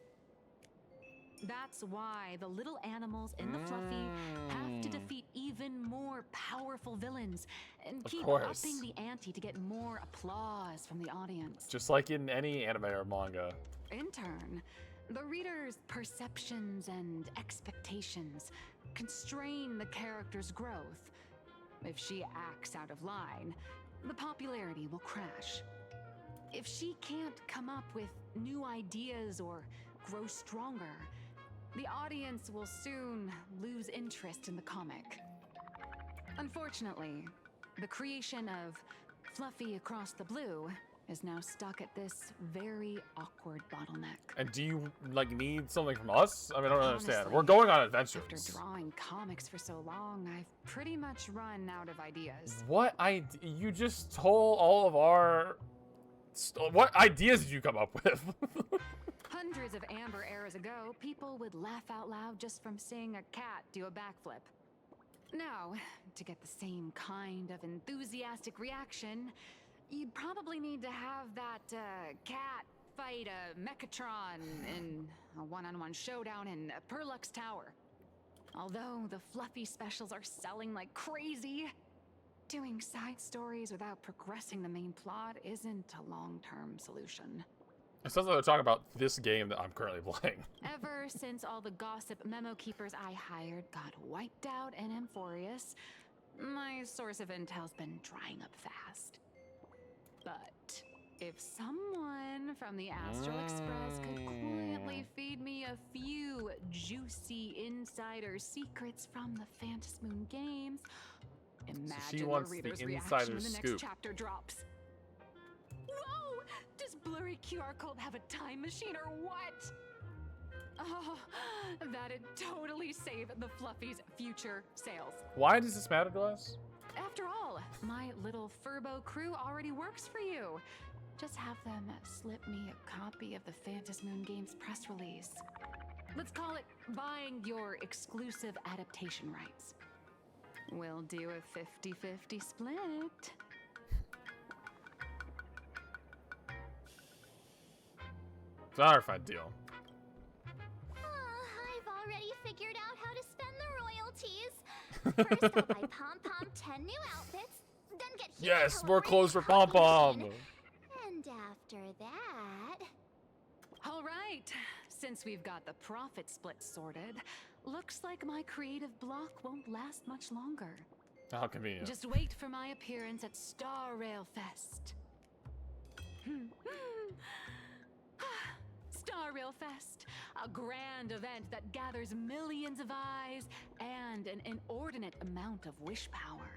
That's why the little animals in the Fluffy have to defeat even more powerful villains and keep upping the ante to get more applause from the audience. Just like in any anime or manga. In turn, the reader's perceptions and expectations constrain the character's growth. If she acts out of line, the popularity will crash. If she can't come up with new ideas or grow stronger, the audience will soon lose interest in the comic. Unfortunately, the creation of Fluffy Across the Blue is now stuck at this very awkward bottleneck. And do you, like, need something from us? I mean, I don't understand. Honestly, We're going on adventures. After drawing comics for so long, I've pretty much run out of ideas. What you just told all of our... What ideas did you come up with? Hundreds of amber eras ago, people would laugh out loud just from seeing a cat do a backflip. Now, to get the same kind of enthusiastic reaction, you'd probably need to have that cat fight a Mechatron in a one-on-one showdown in Perlux Tower. Although the Fluffy specials are selling like crazy, doing side stories without progressing the main plot isn't a long-term solution. It sounds like they're talking about this game that I'm currently playing. Ever since all the gossip memo keepers I hired got wiped out in Amphorius, my source of intel's been drying up fast. But if someone from the Astral Express could quietly feed me a few juicy insider secrets from the Phantom Moon games, imagine the reader's reaction when the next chapter drops. Whoa! Does blurry QR code have a time machine or what? Oh, that'd totally save the Fluffy's future sales. Why does this matter to us? After all, my little Furbo crew already works for you. Just have them slip me a copy of the Phantom Moon Games press release. Let's call it buying your exclusive adaptation rights. We'll do a 50-50 split. It's not our fine deal. I've already figured out how to spend the royalties. First, we'll buy Pom Pom 10 new outfits, then get Yes, Himiko more a clothes for brand Pom new Pom. machine. And after that... All right, since we've got the profit split sorted, looks like my creative block won't last much longer. How convenient. Just wait for my appearance at Star Rail Fest. Star Rail Fest, a grand event that gathers millions of eyes and an inordinate amount of wish power.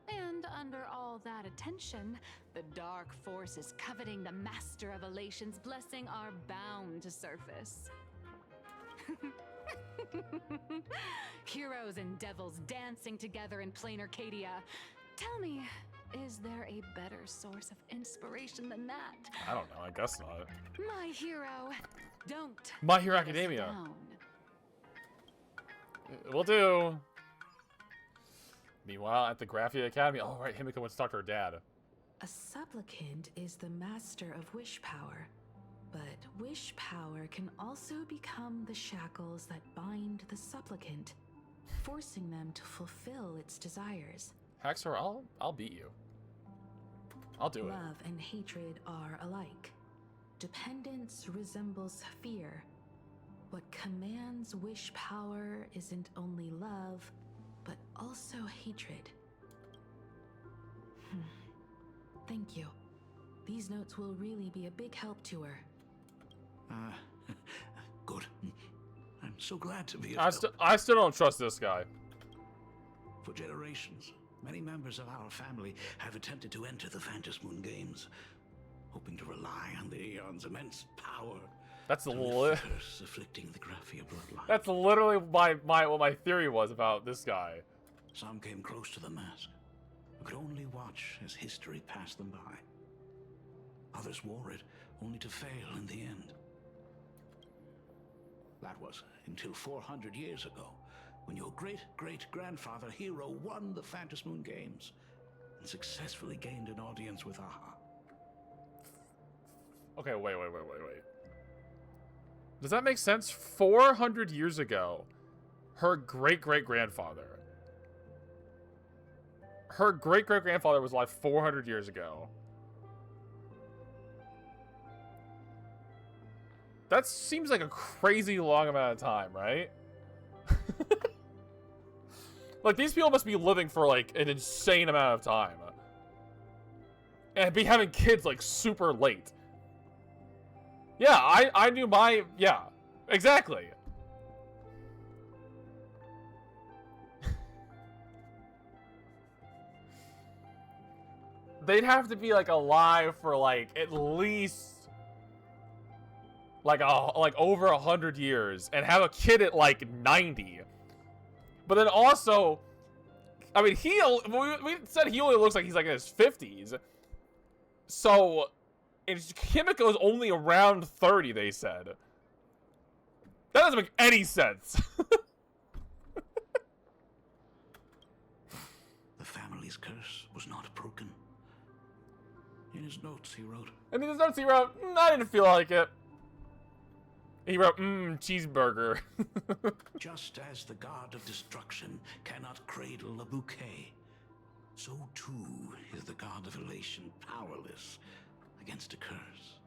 And under all that attention, the dark forces coveting the Master of Elation's blessing are bound to surface. Heroes and devils dancing together in plain Arcadia. Tell me, is there a better source of inspiration than that? I don't know. I guess not. My hero, don't. My Hero let us Academia. down. Will do. Meanwhile, at the Graphia Academy. Oh, right. Himiko wants to talk to her dad. A supplicant is the master of wish power. But wish power can also become the shackles that bind the supplicant, forcing them to fulfill its desires. Haxor, I'll beat you. I'll do it. Love and hatred are alike. Dependence resembles fear. What commands wish power isn't only love, but also hatred. Thank you. These notes will really be a big help to her. Good. I'm so glad to be of I help. still don't trust this guy. For generations, many members of our family have attempted to enter the Phantasmoon Games, hoping to rely on the Aeon's immense power. That's to the curse afflicting the Graphia bloodline. That's literally what my theory was about this guy. Some came close to the mask, but could only watch as history passed them by. Others wore it, only to fail in the end. That was until 400 years ago, when your great-great-grandfather Hero won the Phantasmoon Games and successfully gained an audience with Aha. Okay, wait. Does that make sense? 400 years ago, her great-great-grandfather. Her great-great-grandfather was alive 400 years ago. That seems like a crazy long amount of time, right? Like, these people must be living for, like, an insane amount of time. And be having kids, like, super late. Yeah, I knew my... Yeah, exactly. They'd have to be, like, alive for, like, at least... like over 100 years and have a kid at like 90. But then also, I mean, we said he only looks like he's like in his 50s. So, Himiko is only around 30, they said. That doesn't make any sense. The family's curse was not broken. In his notes, he wrote... And in his notes, he wrote, I didn't feel like it. He wrote, cheeseburger. Just as the god of destruction cannot cradle a bouquet, so too is the god of elation powerless against a curse.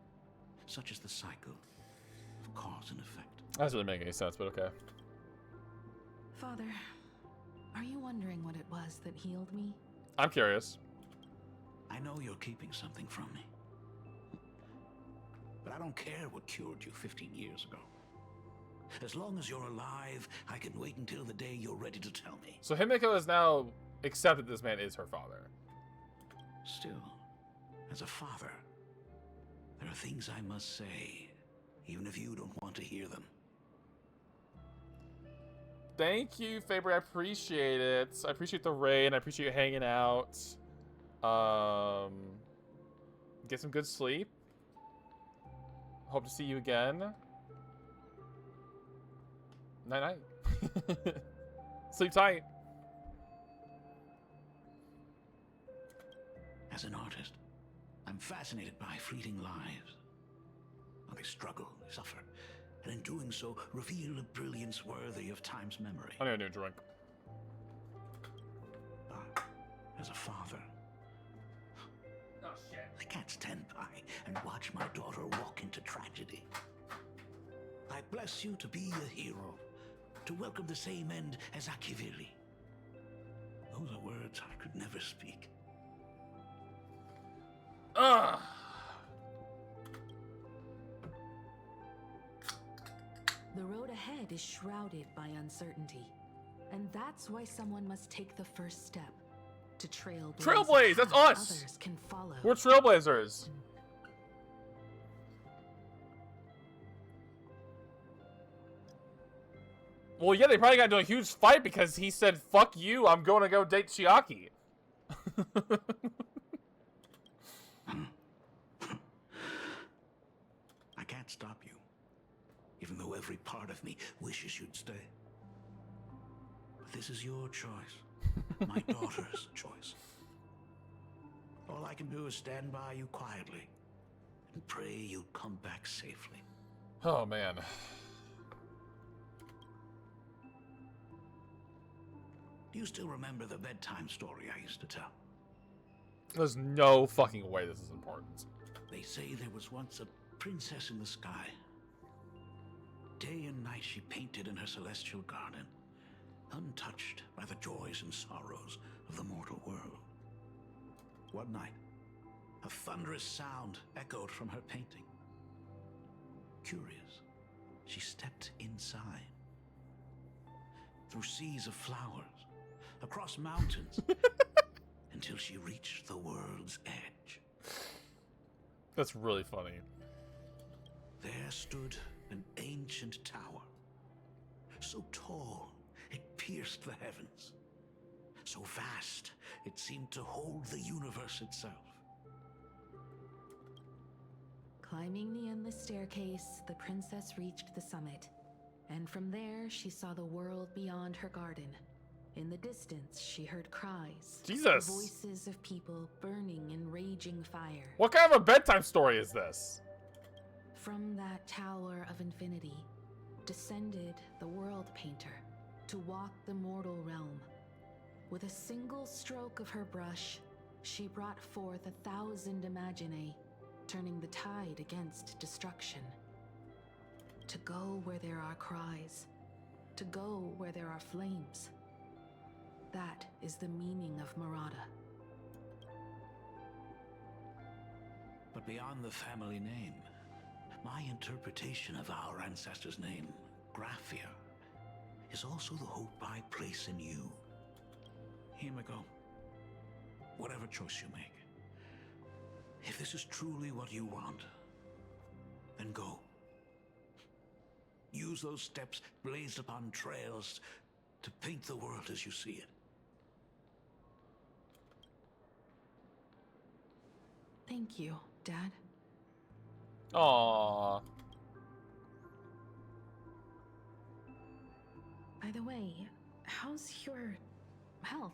Such is the cycle of cause and effect. That doesn't really make any sense, but okay. Father, are you wondering what it was that healed me? I'm curious. I know you're keeping something from me. But I don't care what cured you 15 years ago. As long as you're alive, I can wait until the day you're ready to tell me. So Himiko has now accepted this man is her father. Still, as a father, there are things I must say, even if you don't want to hear them. Thank you, Faber. I appreciate it. I appreciate the raid. I appreciate you hanging out. Get some good sleep. Hope to see you again. Night-night. Sleep tight. As an artist, I'm fascinated by fleeting lives. How they struggle, they suffer, and in doing so, reveal a brilliance worthy of time's memory. I'm gonna do a drink. as a father. Oh, shit. I can't stand by and watch my daughter walk into tragedy. I bless you to be a hero, to welcome the same end as Ashveil. Those are words I could never speak. Ugh. The road ahead is shrouded by uncertainty. And that's why someone must take the first step. To Trailblaze, that's us! Others can follow. We're trailblazers. Well, yeah, they probably got into a huge fight because he said, "Fuck you, I'm going to go date Chiaki." I can't stop you, even though every part of me wishes you'd stay. But this is your choice, my daughter's choice. All I can do is stand by you quietly and pray you come back safely. Oh, man. Do you still remember the bedtime story I used to tell? There's no fucking way this is important. They say there was once a princess in the sky. Day and night she painted in her celestial garden, untouched by the joys and sorrows of the mortal world. One night, a thunderous sound echoed from her painting. Curious, she stepped inside. Through seas of flowers, across mountains, until she reached the world's edge. That's really funny. There stood an ancient tower, so tall it pierced the heavens, so vast it seemed to hold the universe itself. Climbing the endless staircase, the princess reached the summit, and from there she saw the world beyond her garden. In the distance, she heard cries. Jesus. The voices of people burning in raging fire. What kind of a bedtime story is this? From that tower of infinity descended the world painter to walk the mortal realm. With a single stroke of her brush, she brought forth 1,000 imaginae, turning the tide against destruction. To go where there are cries, to go where there are flames. That is the meaning of Murata. But beyond the family name, my interpretation of our ancestor's name, Graphia, is also the hope I place in you. Himiko, whatever choice you make, if this is truly what you want, then go. Use those steps blazed upon trails to paint the world as you see it. Thank you, Dad. Aww. By the way, how's your health?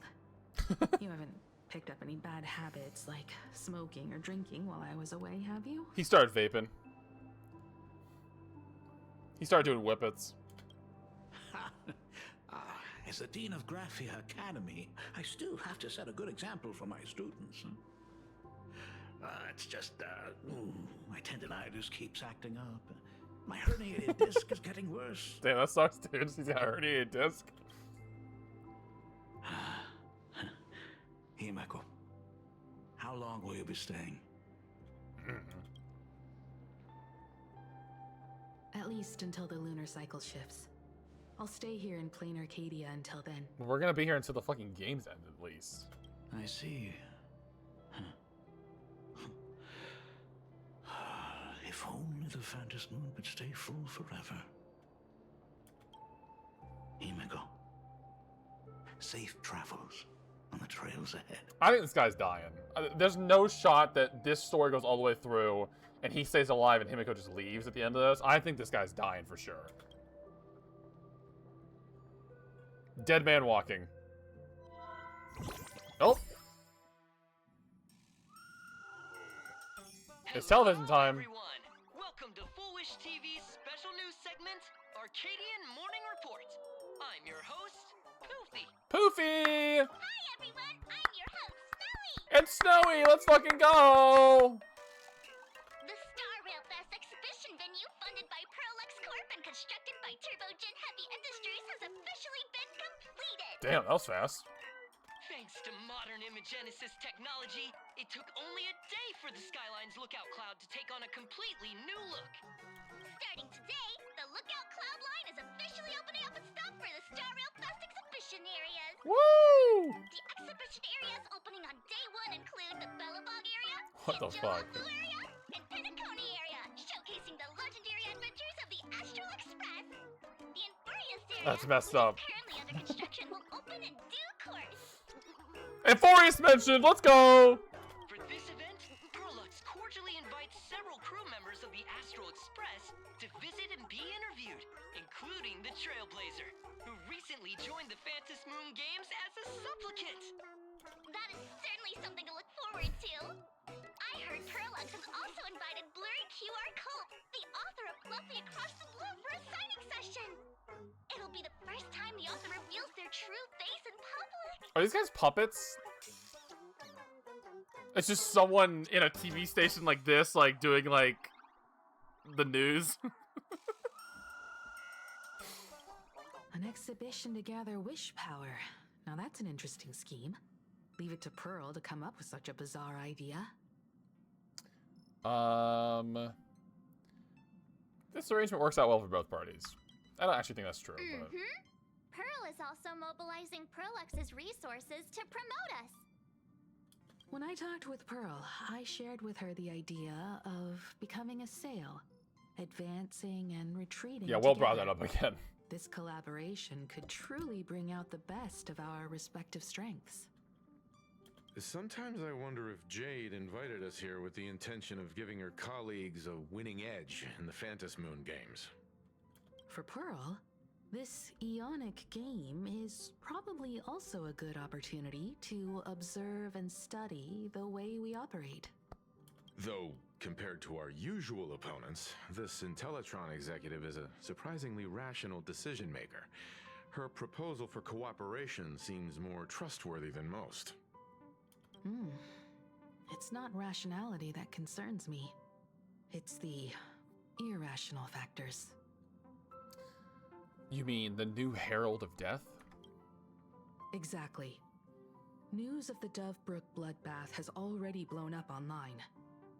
You haven't picked up any bad habits like smoking or drinking while I was away, have you? He started vaping. He started doing whippets. As the Dean of Graphia Academy, I still have to set a good example for my students. It's just, my tendinitis keeps acting up. My herniated disc is getting worse. Damn, that sucks, dude. He's got a herniated disc. Himeko, how long will you be staying? At least until the lunar cycle shifts. I'll stay here in plain Arcadia until then. We're gonna be here until the fucking game's end, at least. I see. If only the Phantom Moon would stay full forever. Himeko, safe travels on the trails ahead. I think this guy's dying. There's no shot that this story goes all the way through and he stays alive and Himiko just leaves at the end of this. I think this guy's dying for sure. Dead man walking. Oh. It's television time. Everyone, welcome to Foolish TV's special news segment, Arcadian Morning Report. I'm your host, Poofy. Poofy! Hi everyone, I'm your host, It's snowy! Let's fucking go! The Star Rail Fest exhibition venue, funded by Pearlux Corp and constructed by Turbogen Heavy Industries, has officially been completed! Damn, that was fast. Thanks to modern Imagenesis technology, it took only a day for the Skyline's lookout cloud to take on a completely new look. Starting today, the Lookout Cloud line is officially opening up a stop for the Star Rail Fest exhibition areas. Woo! The exhibition areas opening on day 1 include the Bellabog area, What the fuck? area, and Pinacone area, showcasing the legendary adventures of the Astral Express. The Infurious area, That's messed up. currently under construction, will open in due course. Infurious mentioned, let's go! For this event, Pearlux cordially invites several crew members of the Astral Express to visit and be interviewed, including the Trailblazer, who recently joined the Phantom Moon Games as a supplicant. That is certainly something to look forward to. I heard Pearlux has also invited Blurry QR Culp, the author of Fluffy Across the Blue, for a signing session. It'll be the first time the author reveals their true face in public. Are these guys puppets? It's just someone in a TV station like this, like, doing, like, the news. An exhibition to gather wish power. Now that's an interesting scheme. Leave it to Pearl to come up with such a bizarre idea. This arrangement works out well for both parties. I don't actually think that's true, but... Pearl is also mobilizing Pearlux's resources to promote us. When I talked with Pearl, I shared with her the idea of becoming a sail, advancing and retreating. Yeah, Will brought that up again. This collaboration could truly bring out the best of our respective strengths. Sometimes I wonder if Jade invited us here with the intention of giving her colleagues a winning edge in the Phantom Moon games. For Pearl, this Ionic game is probably also a good opportunity to observe and study the way we operate. Though, compared to our usual opponents, this Intellitron executive is a surprisingly rational decision maker. Her proposal for cooperation seems more trustworthy than most. It's not rationality that concerns me. It's the irrational factors. You mean the new Herald of Death? Exactly. News of the Dovebrook bloodbath has already blown up online.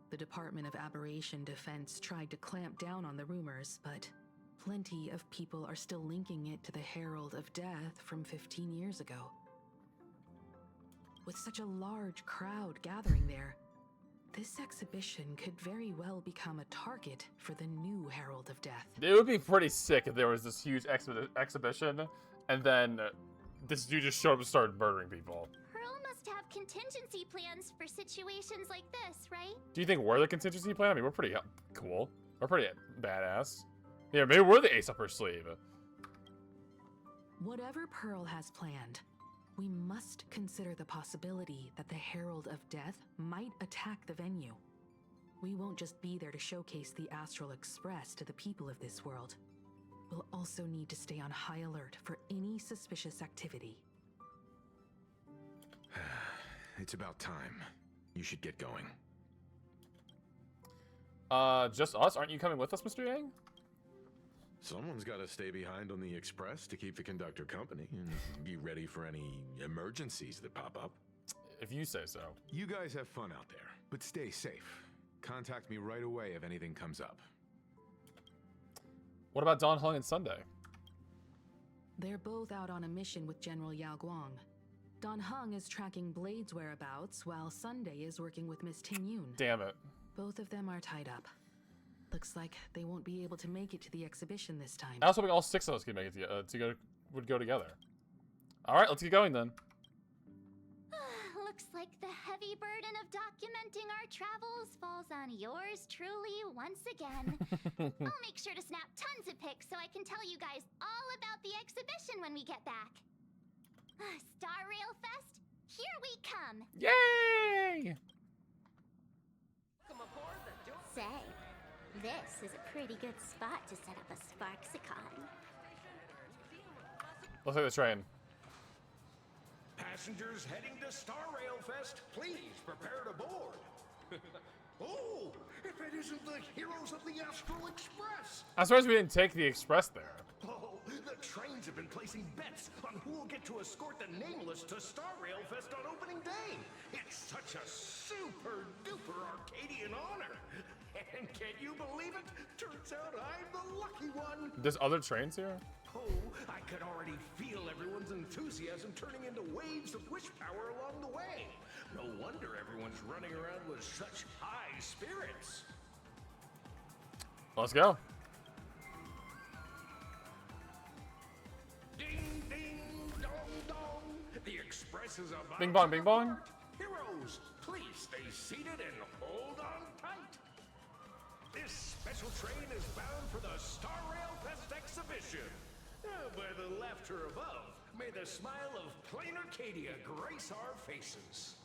The Department of Aberration Defense tried to clamp down on the rumors, but plenty of people are still linking it to the Herald of Death from 15 years ago. With such a large crowd gathering there, this exhibition could very well become a target for the new Herald of Death. It would be pretty sick if there was this huge exhibition, and then this dude just showed up and started murdering people. Pearl must have contingency plans for situations like this, right? Do you think we're the contingency plan? I mean, we're pretty cool. We're pretty badass. Yeah, maybe we're the ace up her sleeve. Whatever Pearl has planned, we must consider the possibility that the Herald of Death might attack the venue. We won't just be there to showcase the Astral Express to the people of this world. We'll also need to stay on high alert for any suspicious activity. It's about time. You should get going. Just us? Aren't you coming with us, Mr. Yang? Someone's got to stay behind on the express to keep the conductor company and be ready for any emergencies that pop up. If you say so. You guys have fun out there, but stay safe. Contact me right away if anything comes up. What about Don Hung and Sunday? They're both out on a mission with General Yao Guang. Don Hung is tracking Blade's whereabouts, while Sunday is working with Miss Ting Yun. Damn it. Both of them are tied up. Looks like they won't be able to make it to the exhibition this time. I was hoping all 6 of us could make it would go together. All right, let's get going then. Looks like the heavy burden of documenting our travels falls on yours truly once again. I'll make sure to snap tons of pics so I can tell you guys all about the exhibition when we get back. Star Rail Fest, here we come! Yay! Say, this is a pretty good spot to set up a Sparksicon. Let's take the train. Passengers heading to Star Rail Fest, please prepare to board. Oh, if it isn't the heroes of the Astral Express! I'm surprised we didn't take the express there. Oh, the trains have been placing bets on who will get to escort the Nameless to Star Rail Fest on opening day. It's such a super duper Arcadian honor. And can you believe it? Turns out I'm the lucky one. There's other trains here? Oh, I could already feel everyone's enthusiasm turning into waves of wish power along the way. No wonder everyone's running around with such high spirits. Let's go. Ding, ding, dong, dong. The express is about Bing bong, to bing bong. depart. Heroes, please stay seated and hold on tight. This special train is bound for the Star Rail Fest exhibition. By the laughter above, may the smile of plain Arcadia grace our faces.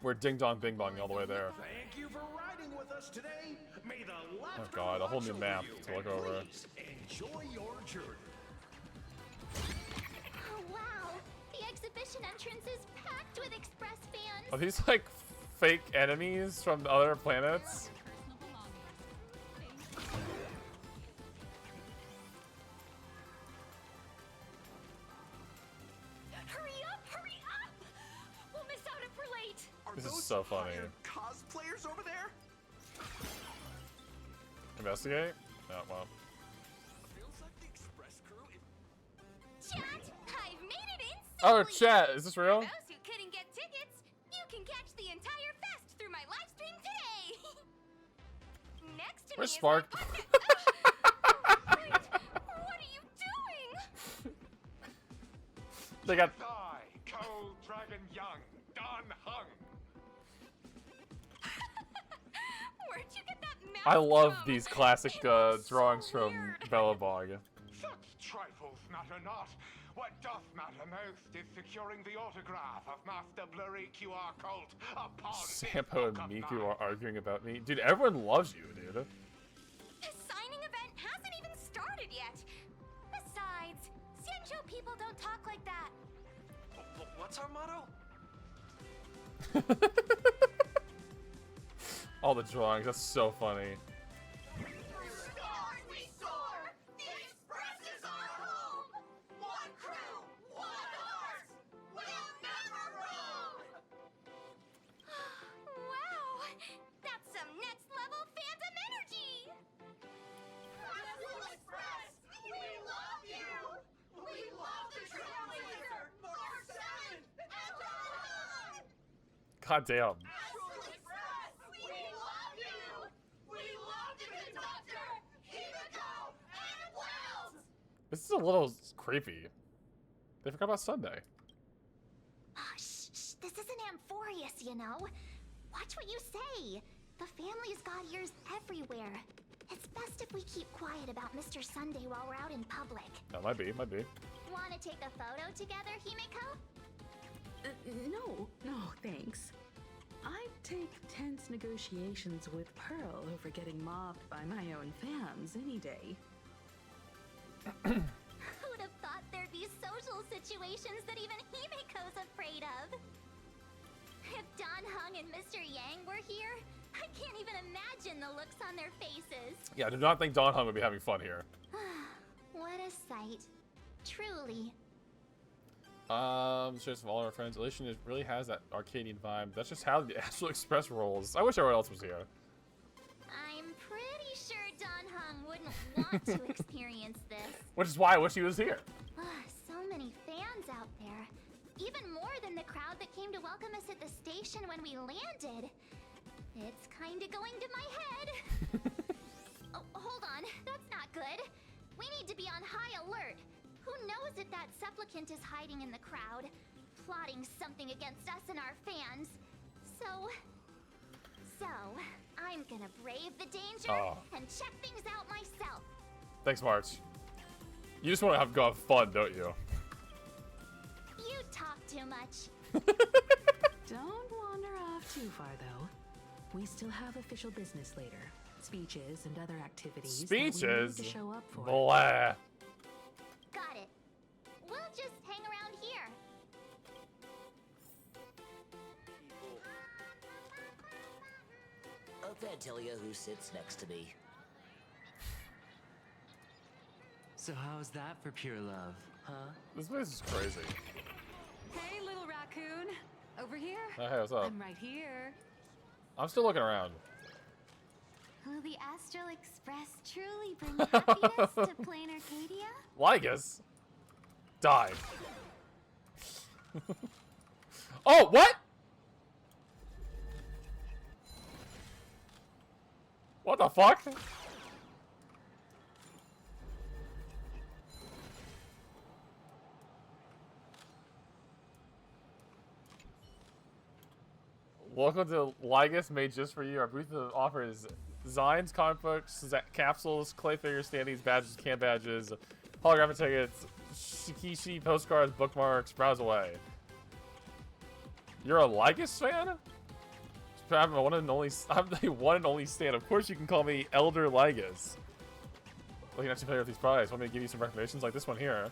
We're ding dong bing bong all the way there. Thank you for riding with us today. May the laughter Oh god, a whole new watch map over you, to look and over. please enjoy your journey. Oh, wow. The exhibition entrance is packed with Express fans. Are these like fake enemies from other planets? Hurry up! Hurry up! We'll miss out if we're late. This is so funny. Cosplayers over there? Investigate? Oh, well. Feels like the express crew is... Chat, I've made it in Oh, safely. chat, is this real? For those who couldn't get tickets, you can catch the entire fest through my live stream today. Next to Where's me Spark? is my Wait, what are you doing? They got. I, Cold Dragon Young, Don Hung. Where'd you get that mask I love from? these classic drawings from Bellabog. Such trifles matter not. What doth matter most is securing the autograph of Master Blurry QR Cult upon Sampo and Miku are arguing about me. Dude, everyone loves you, dude. The signing event hasn't even started yet. Besides, Xianzhou people don't talk like that. What's our motto? All the drawings, that's so funny. Stars we soar! The Express is our home! One crew, one heart! We'll never roam! Wow! That's some next level fandom energy! Astral Express! We love you! We love the Trailblazer! Mark 7! And Don! God damn. Astral Express! We love you! We love the conductor, Himiko, and Wells! This is a little creepy. They forgot about Sunday. Shh, this isn't Amphorius, you know. Watch what you say. The family's got ears everywhere. It's best if we keep quiet about Mr. Sunday while we're out in public. That might be, might be. Want to take a photo together, Himiko? No, thanks. I'd take tense negotiations with Pearl over getting mobbed by my own fans any day. Who'd have thought there'd be social situations that even Himiko's afraid of? If Don Hung and Mr. Yang were here, I can't even imagine the looks on their faces. Yeah, I do not think Don Hung would be having fun here. What a sight. Truly. Just of all our friends, Elation really has that Arcadian vibe. That's just how the Astral Express rolls. I wish everyone else was here. I'm pretty sure Don Hung wouldn't want to experience this. Which is why I wish he was here. So many fans out there. Even more than the crowd that came to welcome us at the station when we landed. It's kinda going to my head. Oh, hold on. That's not good. We need to be on high alert. Who knows if that supplicant is hiding in the crowd, plotting something against us and our fans. So, I'm gonna brave the danger and check things out myself. Thanks, March. You just want to go have fun, don't you? You talk too much. Don't wander off too far, though. We still have official business later. Speeches and other activities that we Speeches? need to show up for. Blah. Got it. We'll just hang around here. tell Fantilia who sits next to me. So how's that for pure love, huh? This place is crazy. Hey, little raccoon. Over here? Hey, what's up? I'm right here. I'm still looking around. Will the Astral Express truly bring happiness to Plain Arcadia? Ligus? Die. Oh, what? What the fuck? Welcome to Ligus, made just for you. Our booth offers designs, comic books, capsules, clay figures, standees, badges, can badges, holographic tickets, shikishi, postcards, bookmarks. Browse away. You're a Ligus fan? I'm the one and only stan. Of course you can call me Elder Ligus. Looking at you play with these products. Want me to give you some recommendations like this one here?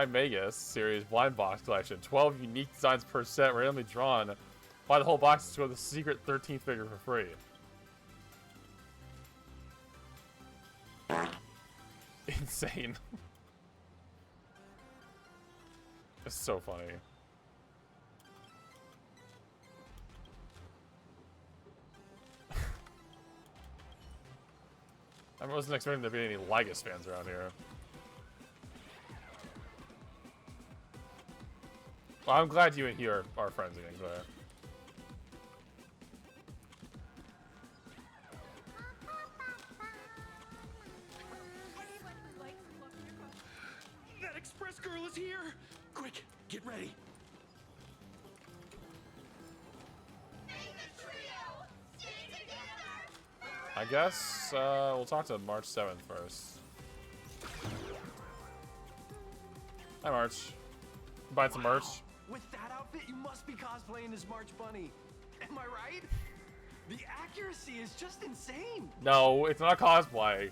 Magus series blind box collection. 12 unique designs per set, randomly drawn. Buy the whole box to go to the secret 13th figure for free. Insane. It's so funny. I wasn't expecting there to be any Ligus fans around here. Well, I'm glad you and he are friends again, Claire. That express girl is here! Quick, get ready. I guess we'll talk to March 7th first. Hi, March. Buy some merch. With that outfit, you must be cosplaying as March Bunny. Am I right? The accuracy is just insane. No, it's not cosplay.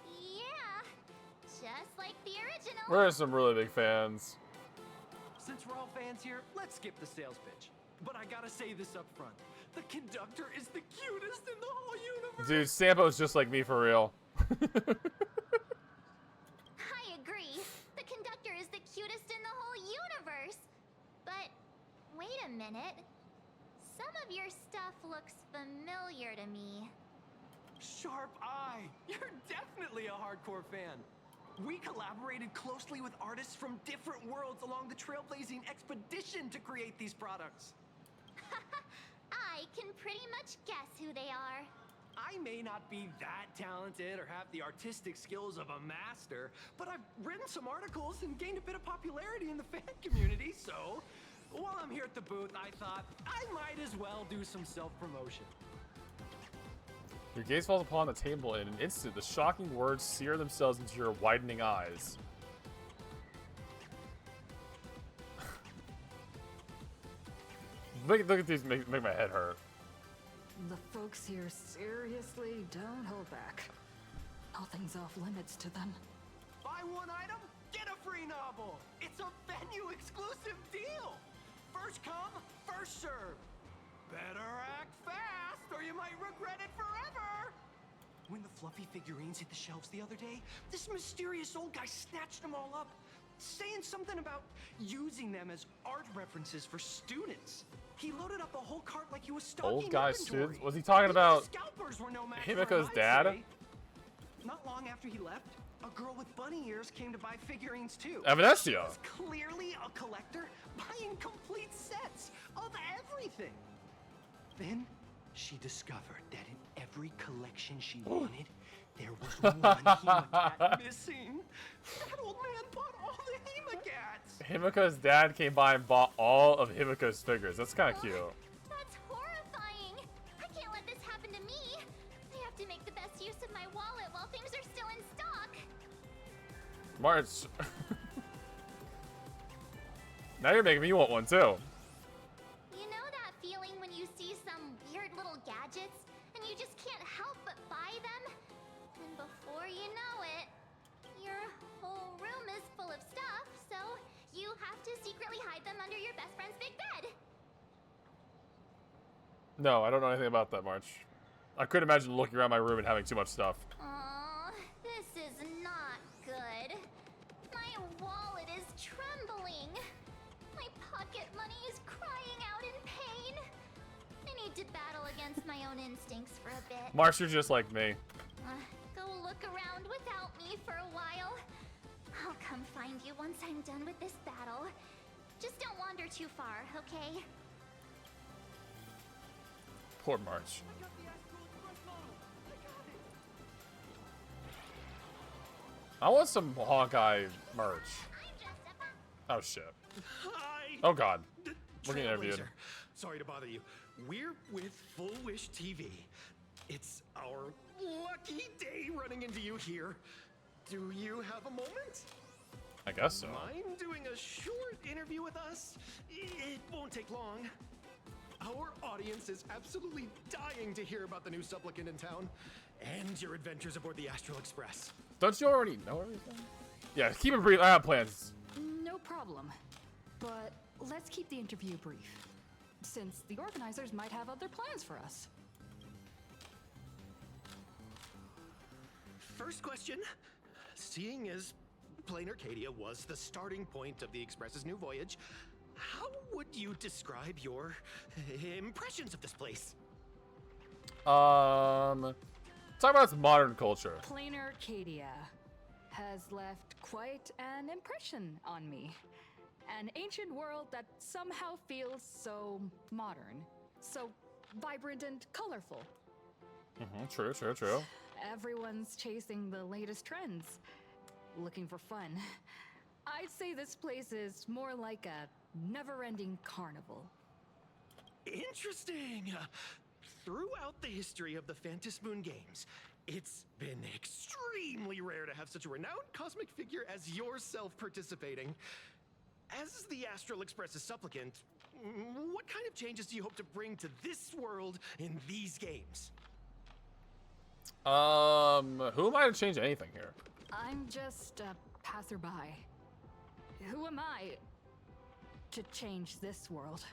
Yeah, just like the original. We're some really big fans. Since we're all fans here, let's skip the sales pitch. But I gotta say this up front. The conductor is the cutest in the whole universe. Dude, Sambo's just like me for real. I agree. The conductor is the cutest in the whole universe. But wait a minute. Some of your stuff looks familiar to me. Sharp eye. You're definitely a hardcore fan. We collaborated closely with artists from different worlds along the trailblazing expedition to create these products. I can pretty much guess who they are. I may not be that talented or have the artistic skills of a master, but I've written some articles and gained a bit of popularity in the fan community, so while I'm here at the booth, I thought I might as well do some self-promotion. Your gaze falls upon the table, and in an instant, the shocking words sear themselves into your widening eyes. Look at these, make my head hurt. The folks here seriously don't hold back. Nothing's off limits to them. Buy one item, get a free novel. It's a venue exclusive deal. First come, first serve. Better act fast or you might regret it forever. When the fluffy figurines hit the shelves the other day, this mysterious old guy snatched them all up, saying something about using them as art references for students. He loaded up a whole cart like he was stocking Old guy inventory. students? Was he talking about Scalpers were no match for Himiko's him, I'd dad? say. Not long after he left, a girl with bunny ears came to buy figurines too. Evanescia. She was clearly a collector, buying complete sets of everything. Then she discovered that in every collection she wanted, there was one Hemacat missing. That old man bought all the Hemacats. Himiko's dad came by and bought all of Himiko's figures. That's kind of cute. That's horrifying. I can't let this happen to me. I have to make the best use of my wallet while things are still in stock. March. Now you're making me want one too. You know that feeling when you see some weird little gadgets and you just can't help but buy them? And before you know it, your whole room is full of stuff, so you have to secretly hide them under your best friend's big bed. No, I don't know anything about that, March. I couldn't imagine looking around my room and having too much stuff. Aw, this is not good. My wallet is trembling. My pocket money is crying out in pain. I need to battle against my own instincts for a bit. March, you're just like me. Go look around without me for a while. I'll come find you once I'm done with this battle. Just don't wander too far, okay? Poor March. I want some Honkai merch. Oh shit. Hi. Oh god. We're getting interviewed. Trailblazer. Sorry to bother you. We're with Full Wish TV. It's our lucky day running into you here. Do you have a moment? I guess so. Mind doing a short interview with us? It won't take long. Our audience is absolutely dying to hear about the new supplicant in town and your adventures aboard the Astral Express. Don't you already know everything? Yeah, keep it brief. I have plans. No problem. But let's keep the interview brief, since the organizers might have other plans for us. First question. Seeing as Plain Arcadia was the starting point of the Express's new voyage, how would you describe your impressions of this place? Talk about its modern culture. Plain Arcadia has left quite an impression on me. An ancient world that somehow feels so modern, so vibrant and colorful. True, true, true. Everyone's chasing the latest trends, looking for fun. I'd say this place is more like a never-ending carnival. Interesting. Throughout the history of the Phantom Moon games, it's been extremely rare to have such a renowned cosmic figure as yourself participating. As the Astral Express's supplicant, what kind of changes do you hope to bring to this world in these games? Who am I to change anything here? I'm just a passerby. Who am I to change this world?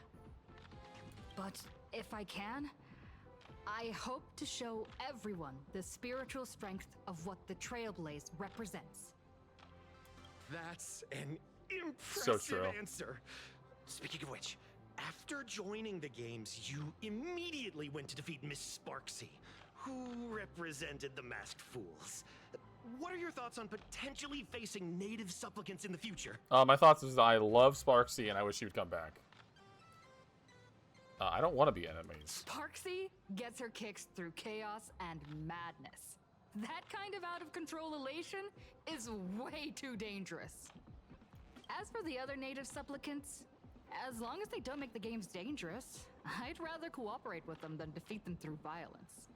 But if I can, I hope to show everyone the spiritual strength of what the Trailblaze represents. That's an impressive So true. answer. Speaking of which, after joining the games, you immediately went to defeat Miss Sparksy, who represented the Masked Fools. What are your thoughts on potentially facing native supplicants in the future? My thoughts is that I love Sparksy and I wish she would come back. I don't want to be enemies. Sparksy gets her kicks through chaos and madness. That kind of out-of-control elation is way too dangerous. As for the other native supplicants, as long as they don't make the games dangerous, I'd rather cooperate with them than defeat them through violence.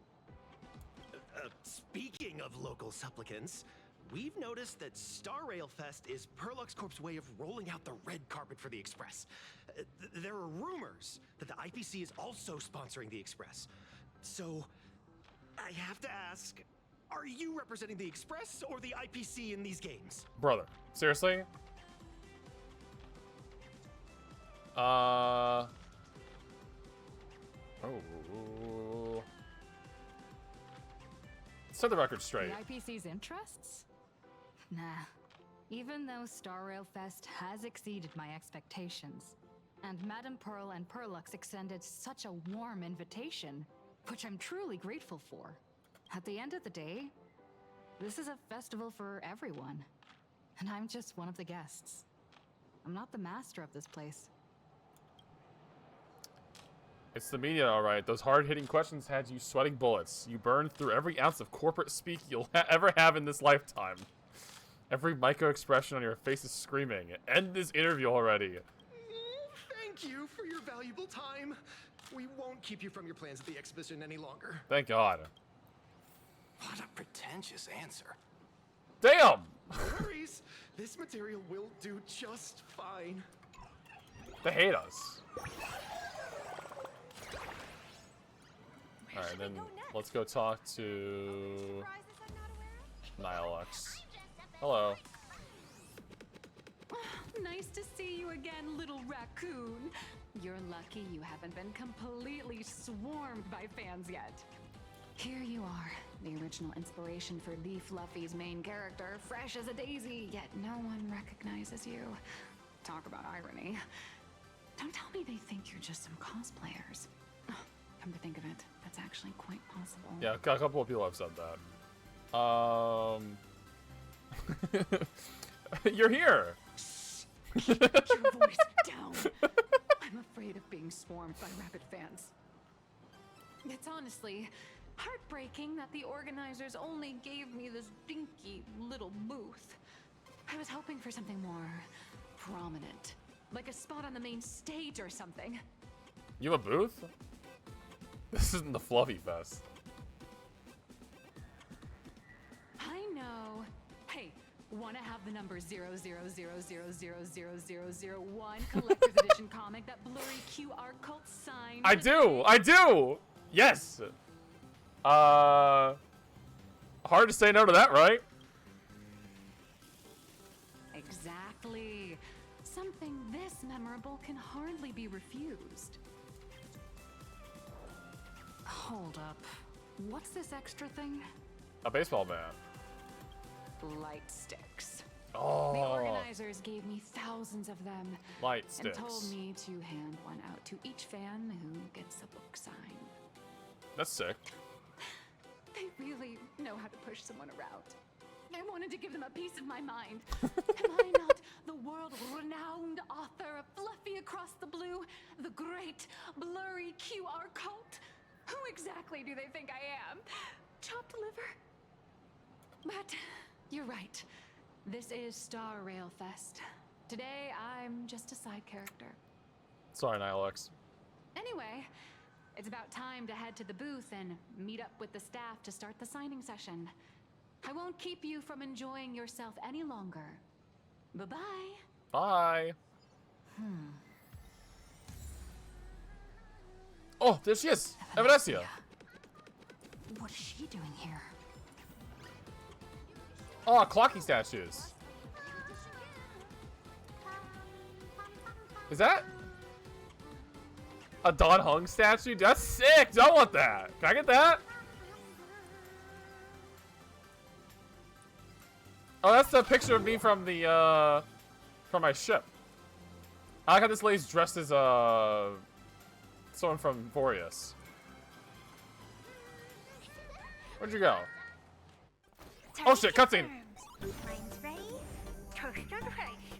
Speaking of local supplicants, we've noticed that Star Rail Fest is Perlux Corp's way of rolling out the red carpet for the Express. There are rumors that the IPC is also sponsoring the Express. So, I have to ask, are you representing the Express or the IPC in these games? Brother, seriously? Oh. Set the record straight. The IPC's interests? Nah. Even though Star Rail Fest has exceeded my expectations, and Madame Pearl and Perlux extended such a warm invitation, which I'm truly grateful for. At the end of the day, this is a festival for everyone, and I'm just one of the guests. I'm not the master of this place. It's the media, alright. Those hard-hitting questions had you sweating bullets. You burned through every ounce of corporate speak you'll ever have in this lifetime. Every micro-expression on your face is screaming. End this interview already. Thank you for your valuable time. We won't keep you from your plans at the exhibition any longer. Thank God. What a pretentious answer. Damn! No worries. This material will do just fine. They hate us. Alright, then let's go talk to Nihilux. Hello. Nice to see you again, little raccoon. You're lucky you haven't been completely swarmed by fans yet. Here you are, the original inspiration for Lee Fluffy's main character, fresh as a daisy, yet no one recognizes you. Talk about irony. Don't tell me they think you're just some cosplayers. Come to think of it, that's actually quite possible. Yeah, a couple of people have said that. You're here! Keep your voice down. I'm afraid of being swarmed by rabid fans. It's honestly heartbreaking that the organizers only gave me this dinky little booth. I was hoping for something more prominent, like a spot on the main stage or something. You have a booth? This isn't the Fluffy Fest. I know. Hey, wanna have the number 000000001 collector's edition comic that blurry QR cult signed? I do! Yes! Hard to say no to that, right? Exactly. Something this memorable can hardly be refused. Hold up. What's this extra thing? A baseball bat. Light sticks. Oh. The organizers gave me thousands of them. Light And sticks. told me to hand one out to each fan who gets a book signed. That's sick. They really know how to push someone around. I wanted to give them a piece of my mind. Am I not the world-renowned author of Fluffy Across the Blue, the great blurry QR cult? Who exactly do they think I am? Chopped liver? But you're right. This is Star Rail Fest. Today, I'm just a side character. Sorry, Nilex. Anyway, it's about time to head to the booth and meet up with the staff to start the signing session. I won't keep you from enjoying yourself any longer. Bye-bye. Bye. Oh, there she is! Evanesia! What is she doing here? Oh, clocking statues. Is that a Don Hung statue? That's sick! I want that! Can I get that? Oh, that's the picture of me from the, from my ship. I like how this lady's dressed as, someone from Boreas. Where'd you go? Oh shit, cutscene! Mine's ready. Toast on the face.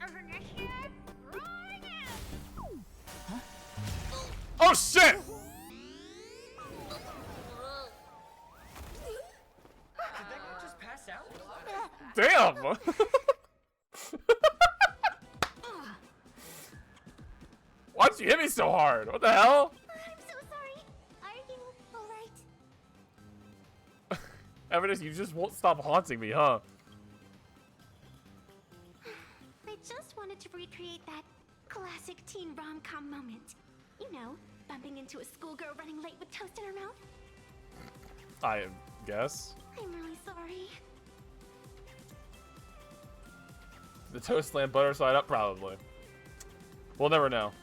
Initiate, rolling out. Oh shit! Did that guy just pass out? Damn! Why'd you hit me so hard? What the hell? I'm so sorry. Are you alright? Evidence, you just won't stop haunting me, huh? I just wanted to recreate that classic teen rom-com moment. You know, bumping into a schoolgirl running late with toast in her mouth. I guess. I'm really sorry. The toast land butter side up, probably. We'll never know.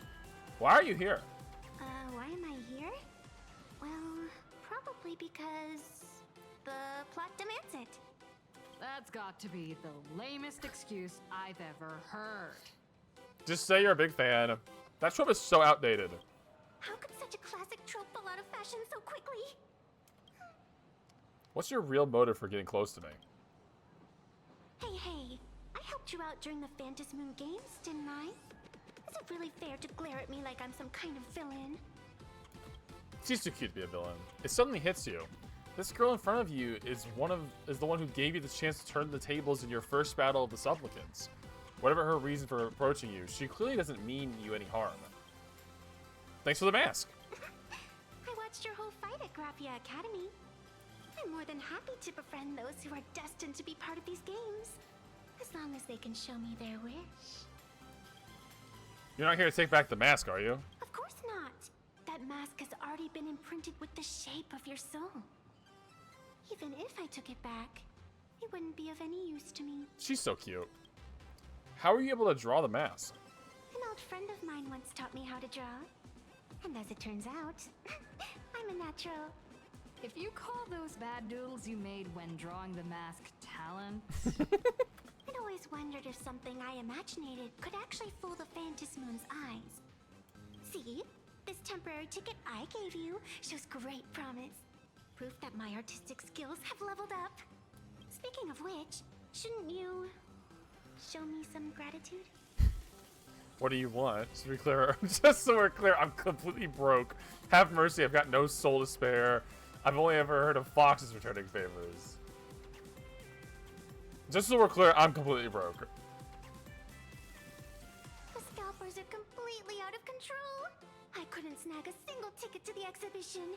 Why are you here? Why am I here? Well, probably because the plot demands it. That's got to be the lamest excuse I've ever heard. Just say you're a big fan. That trope is so outdated. How could such a classic trope fall out of fashion so quickly? What's your real motive for getting close to me? Hey, I helped you out during the Phantasm Moon Games, didn't I? Is it really fair to glare at me like I'm some kind of villain? She's too cute to be a villain. It suddenly hits you. This girl in front of you is the one who gave you the chance to turn the tables in your first battle of the supplicants. Whatever her reason for approaching you, she clearly doesn't mean you any harm. Thanks for the mask. I watched your whole fight at Graphia Academy. I'm more than happy to befriend those who are destined to be part of these games. As long as they can show me their wish. You're not here to take back the mask, are you? Of course not. That mask has already been imprinted with the shape of your soul. Even if I took it back, it wouldn't be of any use to me. She's so cute. How are you able to draw the mask? In all old friend of mine once taught me how to draw. And as it turns out, I'm a natural. If you call those bad doodles you made when drawing the mask talent... I'd always wondered if something I imaginated could actually fool the Phantus Moon's eyes. See? This temporary ticket I gave you shows great promise. Proof that my artistic skills have leveled up. Speaking of which, shouldn't you show me some gratitude? What do you want? Just to be clear, just so we're clear, I'm completely broke. Have mercy, I've got no soul to spare. I've only ever heard of foxes returning favors. Just so we're clear, I'm completely broke. The scalpers are completely out of control. I couldn't snag a single ticket to the exhibition.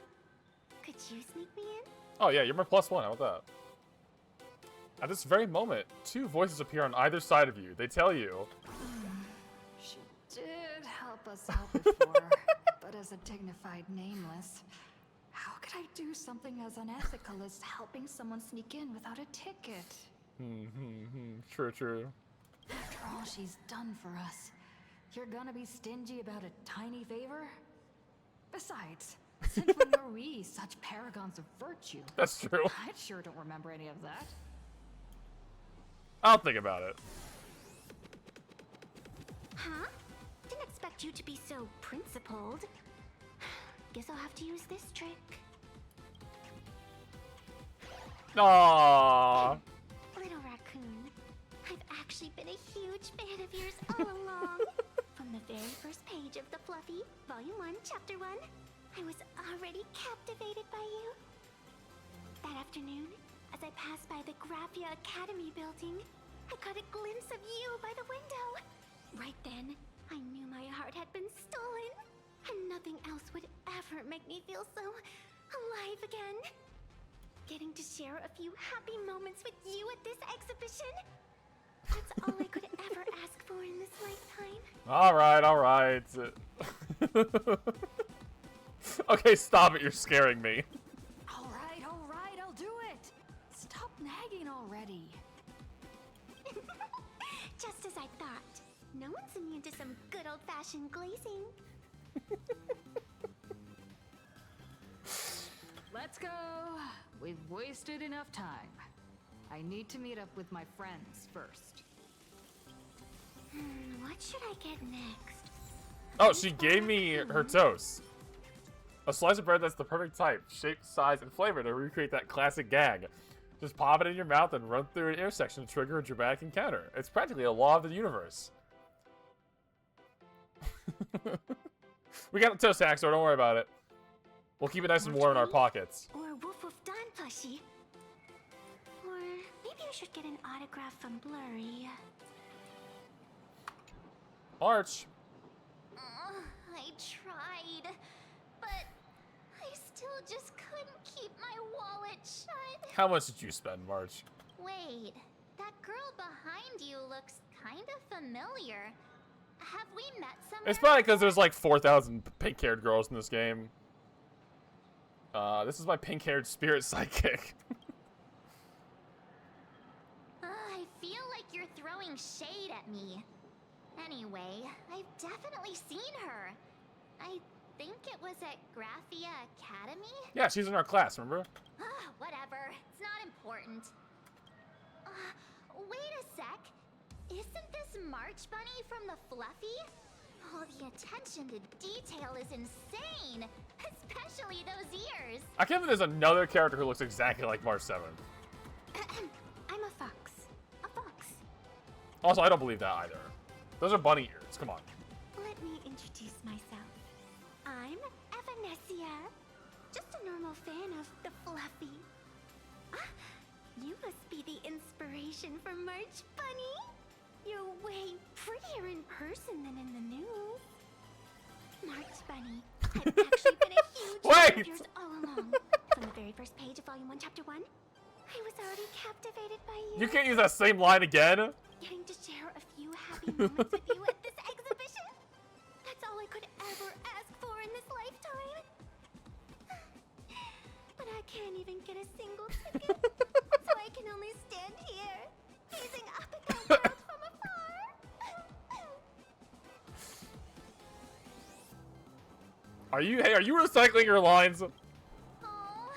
Could you sneak me in? Oh yeah, you're my +1, how about that? At this very moment, 2 voices appear on either side of you. They tell you... She did help us out before, but as a dignified nameless, how could I do something as unethical as helping someone sneak in without a ticket? True. After all she's done for us, you're gonna be stingy about a tiny favor? Besides, since when were we such paragons of virtue? That's true. I sure don't remember any of that. I'll think about it. Huh? Didn't expect you to be so principled. Guess I'll have to use this trick. Aww. Little raccoon, I've actually been a huge fan of yours all along. From the very first page of The Fluffy, Volume 1, Chapter 1, I was already captivated by you. That afternoon, as I passed by the Graphia Academy building, I caught a glimpse of you by the window. Right then, I knew my heart had been stolen, and nothing else would ever make me feel so alive again. Getting to share a few happy moments with you at this exhibition, that's all I could ever ask for in this lifetime. Alright. Okay, stop it, you're scaring me. Alright, I'll do it. Stop nagging already. Just as I thought. No one's immune to some good old-fashioned glazing. Let's go. We've wasted enough time. I need to meet up with my friends first. What should I get next? Oh, she gave me her toast. A slice of bread that's the perfect type, shape, size, and flavor to recreate that classic gag. Just pop it in your mouth and run through an intersection to trigger a dramatic encounter. It's practically a law of the universe. We got a toast hack, so don't worry about it. We'll keep it nice and warm in our pockets. Or Woof Woof Don plushie. Or maybe I should get an autograph from Blurry. March. I tried, but I still just couldn't keep my wallet shut. How much did you spend, March? Wait, that girl behind you looks kind of familiar. Have we met somewhere? It's probably because there's like 4,000 pink-haired girls in this game. This is my pink-haired spirit sidekick. I feel like you're throwing shade at me. Anyway, I've definitely seen her. I think it was at Graphia Academy? Yeah, she's in our class, remember? Whatever, it's not important. Wait a sec. Isn't this March Bunny from the Fluffy? Oh, the attention to detail is insane, especially those ears. I can't believe there's another character who looks exactly like March 7th. I'm a fox. A fox. Also, I don't believe that either. Those are bunny ears, come on. Let me introduce myself. I'm Evanesia. Just a normal fan of the Fluffy. You must be the inspiration for March Bunny. You're way prettier in person than in the news. March Bunny, I've actually been a huge fan of yours all along. From the very first page of Volume 1, Chapter 1, I was already captivated by you. You can't use that same line again? Getting to share a few happy moments with you at this exhibition, that's all I could ever ask for in this lifetime. But I can't even get a single ticket, so I can only stand here, gazing up at that world from afar. Are you recycling your lines? Oh,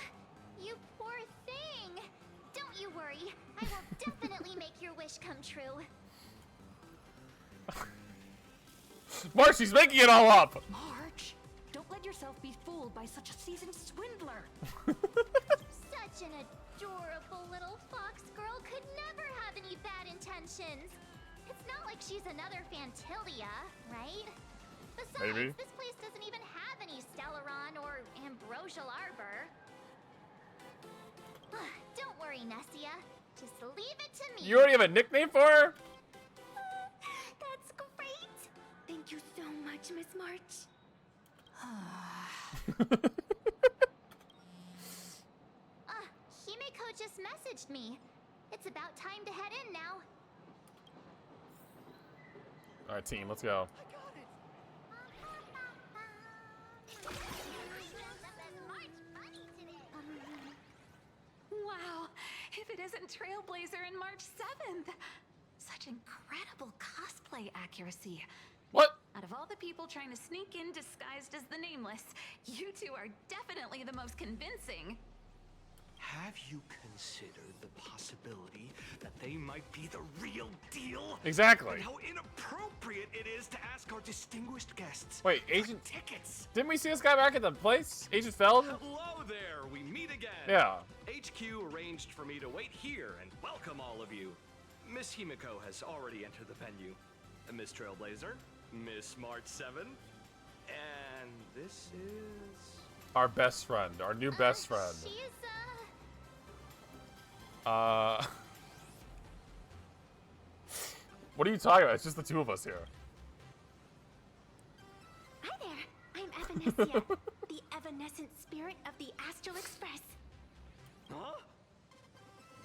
you poor thing. Don't you worry. I will definitely make your wish come true. March, she's making it all up. March, don't let yourself be fooled by such a seasoned swindler. Such an adorable little fox girl could never have any bad intentions. It's not like she's another Fantilia, right? Besides, Maybe. this place doesn't even have any Stellaron or Ambrosial Arbor. Don't worry, Nessia. Just leave it to me. You already have a nickname for her? That's great. Thank you so much, Miss March. Himeko just messaged me. It's about time to head in now. All right, team, let's go. Wow, if it isn't Trailblazer and March 7th. Such incredible cosplay accuracy. What? Out of all the people trying to sneak in disguised as the Nameless, you two are definitely the most convincing. Have you considered the possibility that they might be the real deal? Exactly. And how inappropriate it is to ask our distinguished guests. Wait, for Agent... tickets. Didn't we see this guy back at the place? Agent Feld? Hello there, we meet again. Yeah. HQ arranged for me to wait here and welcome all of you. Miss Himeko has already entered the venue. Miss Trailblazer, Miss March 7, and this is... Our best friend. Our new best friend. She's, What are you talking about? It's just the two of us here. Hi there, I'm Evanescia, the evanescent spirit of the Astral Express. Huh?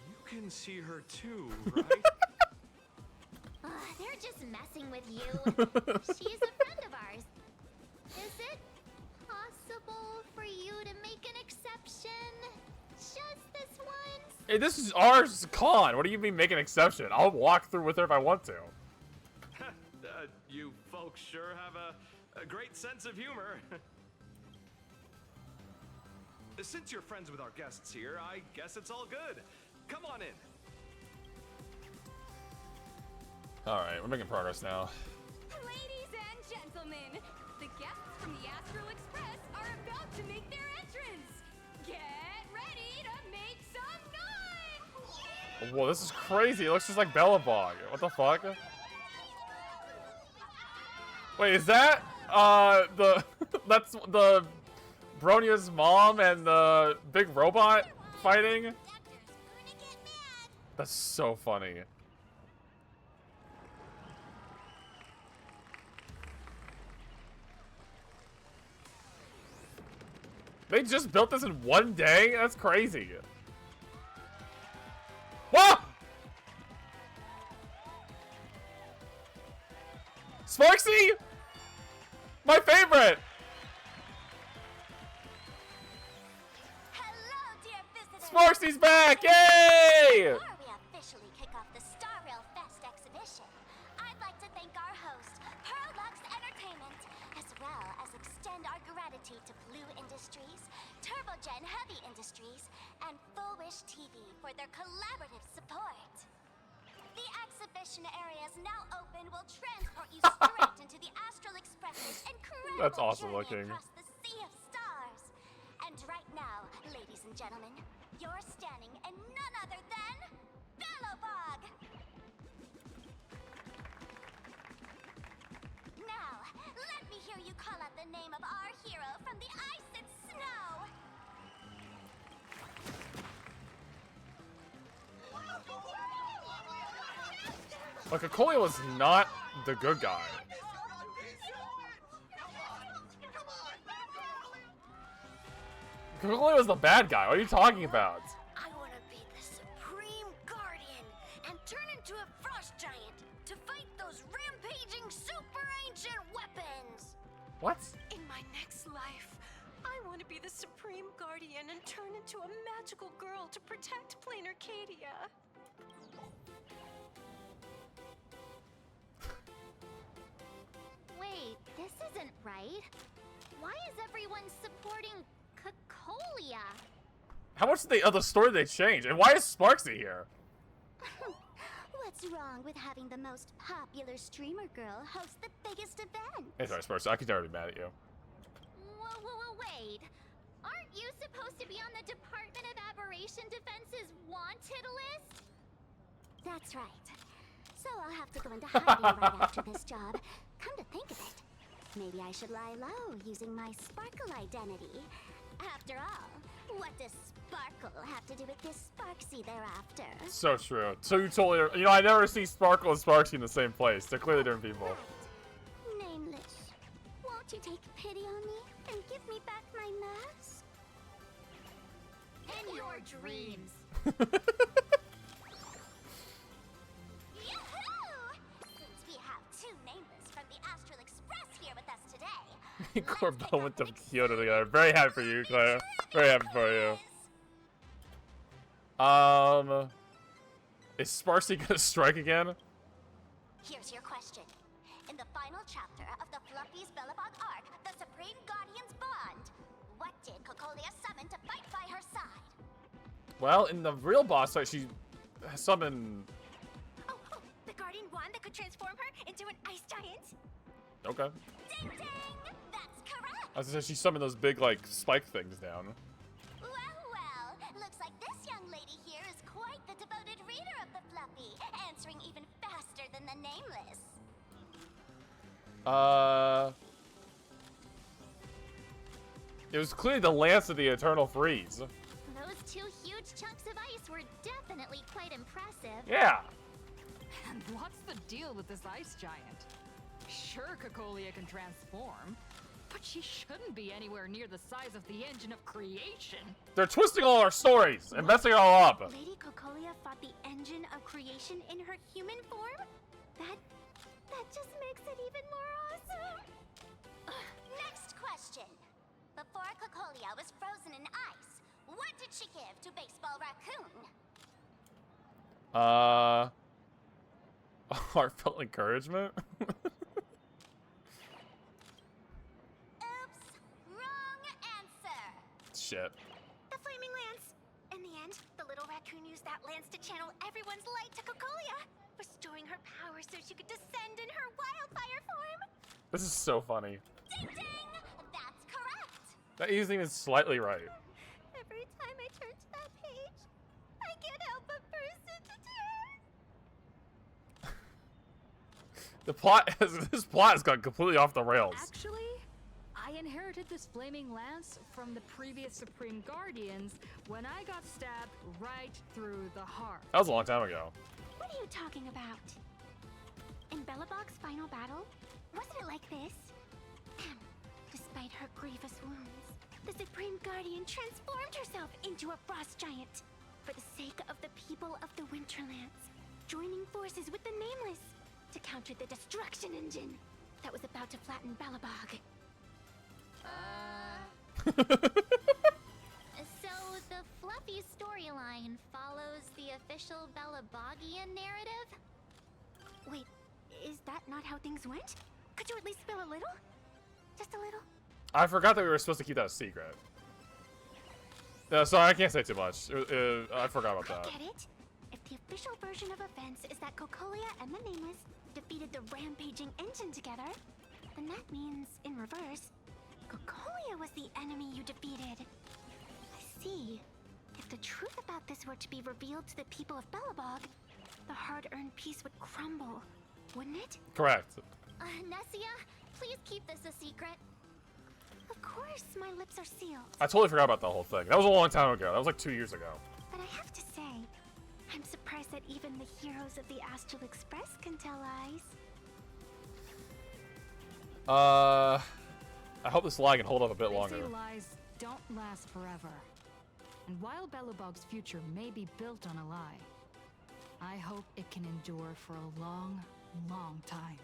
You can see her too, right? They're just messing with you. She's a friend of ours. Is it possible for you to make an exception? Just this once? Hey, this is our con. What do you mean make an exception? I'll walk through with her if I want to. You folks sure have a great sense of humor. Since you're friends with our guests here, I guess it's all good. Come on in. Alright, we're making progress now. Ladies and gentlemen, the guests from the Astral Express are about to make their entrance. Get ready to make some noise! Whoa, this is crazy. It looks just like Bellabog. What the fuck? Wait, is that that's the Bronia's mom and the big robot fighting? That's so funny. They just built this in one day? That's crazy. Whoa! Sparksy! My favorite! Hello, dear visitors! Sparksy's back! Yay! Before we officially kick off the Star Rail Fest exhibition, I'd like to thank our host, Pearlux Entertainment, as well as extend our gratitude to Blue Industries, Turbogen Heavy Industries, and Full Wish TV for their collaborative support. The exhibition area is now open. Will transport you straight into the Astral Express's incredible That's awesome journey looking. across the Sea of Stars. And right now, ladies and gentlemen, you're standing in none other than Bellabog. Now, let me hear you call out the name of our hero from the ice and snow. Like, Okolia was not the good guy. Okolia was the bad guy. What are you talking about? I want to be the Supreme Guardian and turn into a frost giant to fight those rampaging super ancient weapons. What? In my next life, I want to be the Supreme Guardian and turn into a magical girl to protect Plain Arcadia. Wait, this isn't right. Why is everyone supporting Cocolia? How much of the story they changed? And why is Sparksy here? What's wrong with having the most popular streamer girl host the biggest event? Hey, sorry, Sparksy. I could never be mad at you. Whoa, wait. Aren't you supposed to be on the Department of Aberration Defense's wanted list? That's right. So I'll have to go into hiding right after this job. Come to think of it, maybe I should lie low using my Sparkle identity. After all, what does Sparkle have to do with this Sparksy thereafter? So true. So you totally, you know, I never see Sparkle and Sparksy in the same place. They're clearly different people. Right. Nameless, won't you take pity on me and give me back my mask? In your dreams. Yahoo! Since we have two Nameless from the Astral Express here with us today, Corbell went to Kyoto together. Very happy for you, Claire. Very happy for you. Is Sparksy gonna strike again? here's your question. In the final chapter of the Fluffy's Bellabog arc, the Supreme Guardians bond, what did Cocolia summon to fight by her side? Well, in the real boss fight, she summoned. Oh, the Guardian wand that could transform her into an ice giant? Okay. Ding ding! That's correct! I was gonna say she summoned those big, like, spike things down. Well, looks like this young lady here is quite the devoted reader of the Fluffy, answering even faster than the Nameless. It was clearly the Lance of the Eternal Freeze. Those two huge chunks of ice were definitely quite impressive. Yeah. And what's the deal with this ice giant? Sure, Cocolia can transform, but she shouldn't be anywhere near the size of the engine of creation. They're twisting all our stories and messing it all up. Lady Cocolia fought the engine of creation in her human form? That just makes it even more awesome. Next question. Before Cocolia was frozen in ice, what did she give to Baseball Raccoon? Heartfelt encouragement? Oops, wrong answer. Shit. The Flaming Lance. In the end, the little raccoon used that lance to channel everyone's light to Cocolia, restoring her power so she could descend in her wildfire form. This is so funny. Ding ding! That's correct! That isn't even slightly right. Every time I turn to that page, I can't help but burst into tears. This plot has gone completely off the rails. Actually, I inherited this flaming lance from the previous Supreme Guardians when I got stabbed right through the heart. That was a long time ago. What are you talking about? In Bellabog's final battle, wasn't it like this? Despite her grievous wounds, the Supreme Guardian transformed herself into a frost giant for the sake of the people of the Winterlands, joining forces with the Nameless to counter the destruction engine that was about to flatten Bellabog. So the Fluffy storyline follows the official Bellabogian narrative? Wait, is that not how things went? Could you at least spill a little? Just a little? I forgot that we were supposed to keep that a secret. Sorry, I can't say too much. I forgot about that. I get it. If the official version of events is that Cocolia and the Nameless defeated the rampaging engine together, then that means, in reverse, Cocolia was the enemy you defeated. I see. If the truth about this were to be revealed to the people of Bellabog, the hard-earned peace would crumble, wouldn't it? Correct. Nessia, please keep this a secret. Of course, my lips are sealed. I totally forgot about the whole thing. That was a long time ago. That was like 2 years ago. But I have to say, I'm surprised that even the heroes of the Astral Express can tell lies. I hope this lie can hold up a bit They longer. say lies don't last forever. And while Bellabog's future may be built on a lie, I hope it can endure for a long, long time.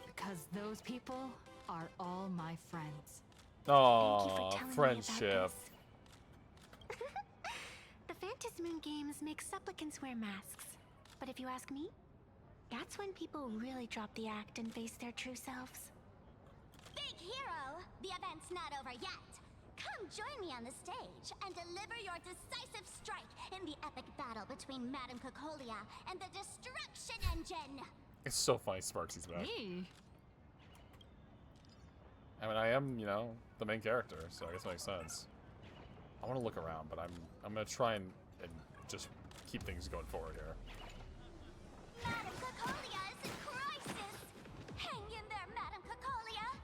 Because those people are all my friends. Aww, friendship. The Phantasmoon games make supplicants wear masks. But if you ask me, that's when people really drop the act and face their true selves. Big hero! The The event's not over yet. Come join me on the stage and deliver your decisive strike in the epic battle between Madame Cocolia and the Destruction Engine. It's so funny Sparksy's back. Me? I mean, I am, you know, the main character, so I guess it makes sense. I want to look around, but I'm gonna try and just keep things going forward here. Madame Cocolia is in crisis. Hang in there, Madame Cocolia.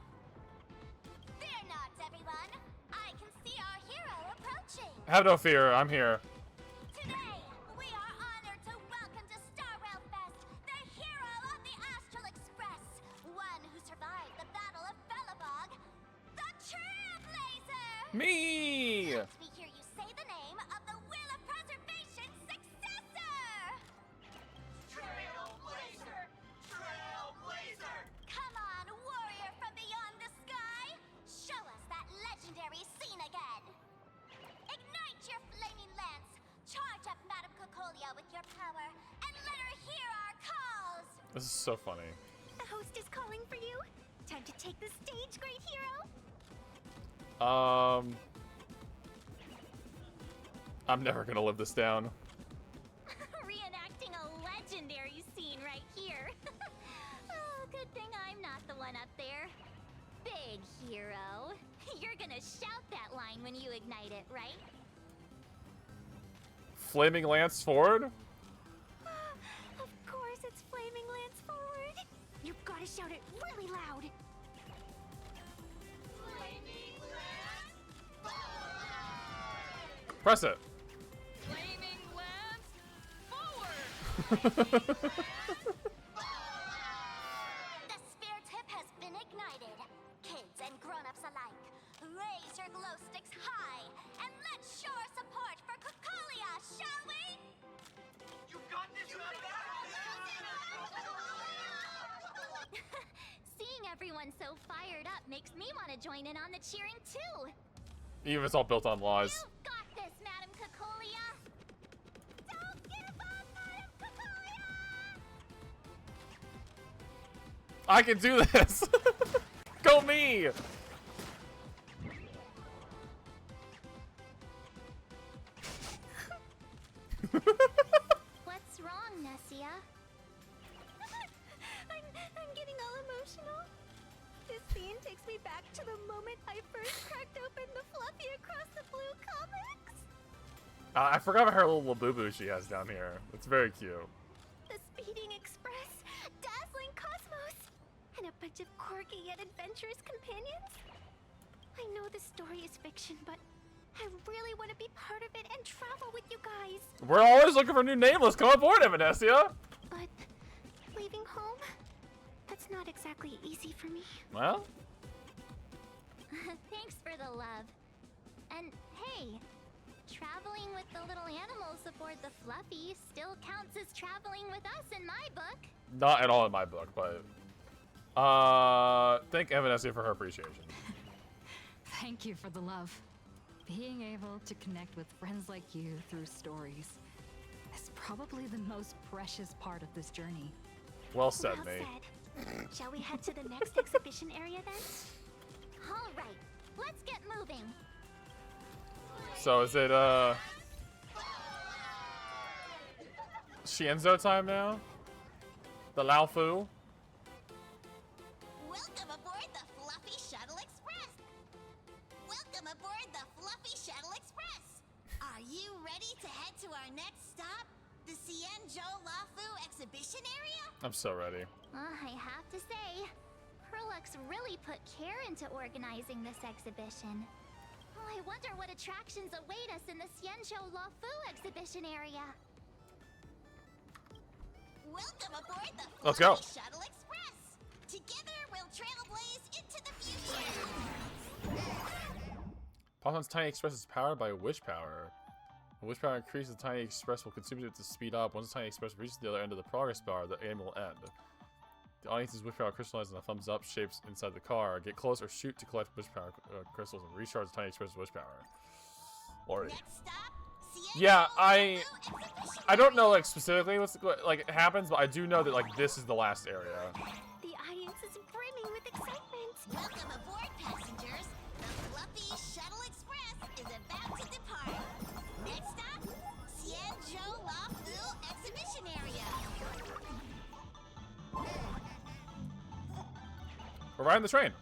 Fear not, everyone. I can see our hero approaching. Have no fear, I'm here. Today, we are honored to welcome to Starrail Fest the hero of the Astral Express, one who survived the Battle of Belobog, the Trailblazer. Me! Let me hear you say the name of the Will of Preservation's successor. Trailblazer! Trailblazer! Come on, warrior from beyond the sky! Show us that legendary scene again! Ignite your flaming lance! Charge up Madame Cocolia with your power, and let her hear our calls! This is so funny. The host is calling for you. Time to take the stage, great hero! I'm never gonna live this down. Reenacting a legendary scene right here. Oh, good thing I'm not the one up there. Big hero. You're gonna shout that line when you ignite it, right? Flaming Lance forward? Of course it's Flaming Lance forward. You've gotta shout it really loud. Flaming Lance forward! Press it. Flaming Lance forward! The spear tip has been ignited. Kids and grown-ups alike, raise your glow sticks high and let's show our support for Cocolia, shall we? You got this, Seeing everyone so fired up makes me want to join in on the cheering too. Even if it's all built on laws. You've got this, Madame Cocolia. Don't give up, Madame Cocolia! I can do this! Go me! What's wrong, Nessia? I'm getting all emotional. This scene takes me back to the moment I first cracked open the Fluffy Across the Blue comics. I forgot about her little boo-boo she has down here. It's very cute. The Speeding Express, Dazzling Cosmos, and a bunch of quirky yet adventurous companions. I know the story is fiction, but I really want to be part of it and travel with you guys. We're always looking for new nameless. Come aboard, Evanesia! But leaving home, that's not exactly easy for me. Well? Thanks for the love. And hey, traveling with the little animals aboard the Fluffy still counts as traveling with us in my book. Not at all in my book, but... thank Evanesia for her appreciation. Thank you for the love. Being able to connect with friends like you through stories is probably the most precious part of this journey. Well said, mate. Shall we head to the next exhibition area then? All right, let's get moving. So is it, Shienzo time now? The Lao Fu? Welcome aboard the Fluffy Shuttle Express. Welcome aboard the Fluffy Shuttle Express. Are you ready to head to our next stop? The Xianzhou Lafu exhibition area? I'm so ready. I have to say, Perlux really put care into organizing this exhibition. I wonder what attractions await us in the Xianzhou Lafu exhibition area. Welcome aboard the Let's go. Fluffy Shuttle Express. Together we'll trailblaze into the future. Possum's Tiny Express is powered by wish power. When wish power increases, the Tiny Express will continue to speed up. Once the Tiny Express reaches the other end of the progress bar, the game will end. The audience's wish power crystallizes in a thumbs up shapes inside the car. Get close or shoot to collect wish power crystals and recharge the Tiny Express's wish power. Or yeah, I don't know like specifically what's like happens, but I do know that like this is the last area. The audience is brimming with excitement. Welcome aboard, passengers. We're riding the train.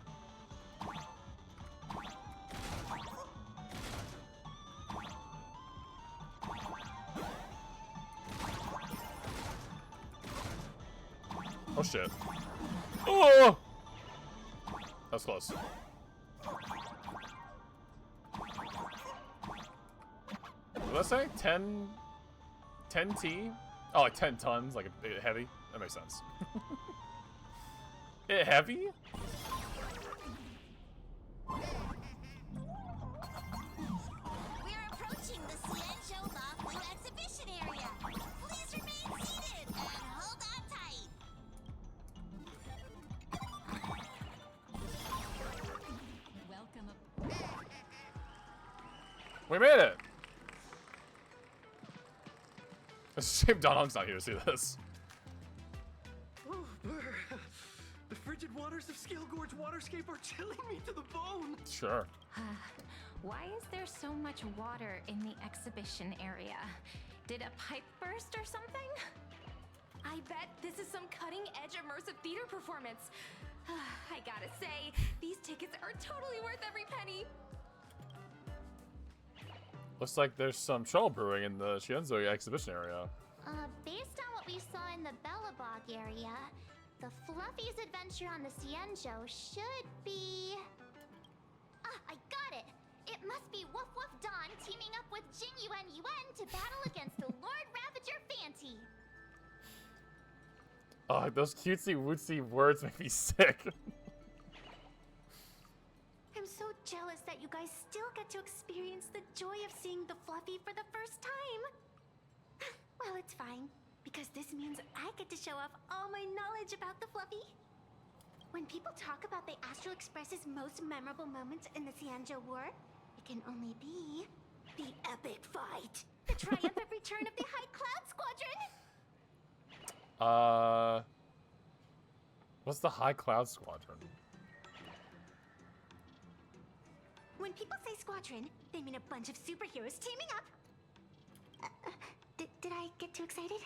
Oh shit. Oh! That was close. What did I say? 10 T? Oh, like 10 tons, like a heavy? That makes sense. It heavy? We're approaching the Ciencio Lafu exhibition area. Please remain seated and hold on tight. Welcome. We made it! It's a shame Donong's not here to see this. Oh, brr. The frigid waters of Scale Gorge Waterscape are chilling me to the bone. Sure. Why is there so much water in the exhibition area? Did a pipe burst or something? I bet this is some cutting-edge immersive theater performance. I gotta say, these tickets are totally worth every penny. Looks like there's some trouble brewing in the Shienzo exhibition area. Based on what we saw in the Bellabog area, the Fluffy's adventure on the Ciencio should be... Ah, I got it! It must be Woof Woof Dawn teaming up with Jing Yuan Yuan to battle against the Lord Ravager Fanti. Oh, those cutesy wootsy words make me sick. I'm so jealous that you guys still get to experience the joy of seeing the Fluffy for the first time. Well, it's fine, because this means I get to show off all my knowledge about the Fluffy. When people talk about the Astral Express's most memorable moments in the Ciencio War, it can only be the epic fight, the triumphant return of the High Cloud Squadron. What's the High Cloud Squadron? When people say squadron, they mean a bunch of superheroes teaming up. Did I get too excited?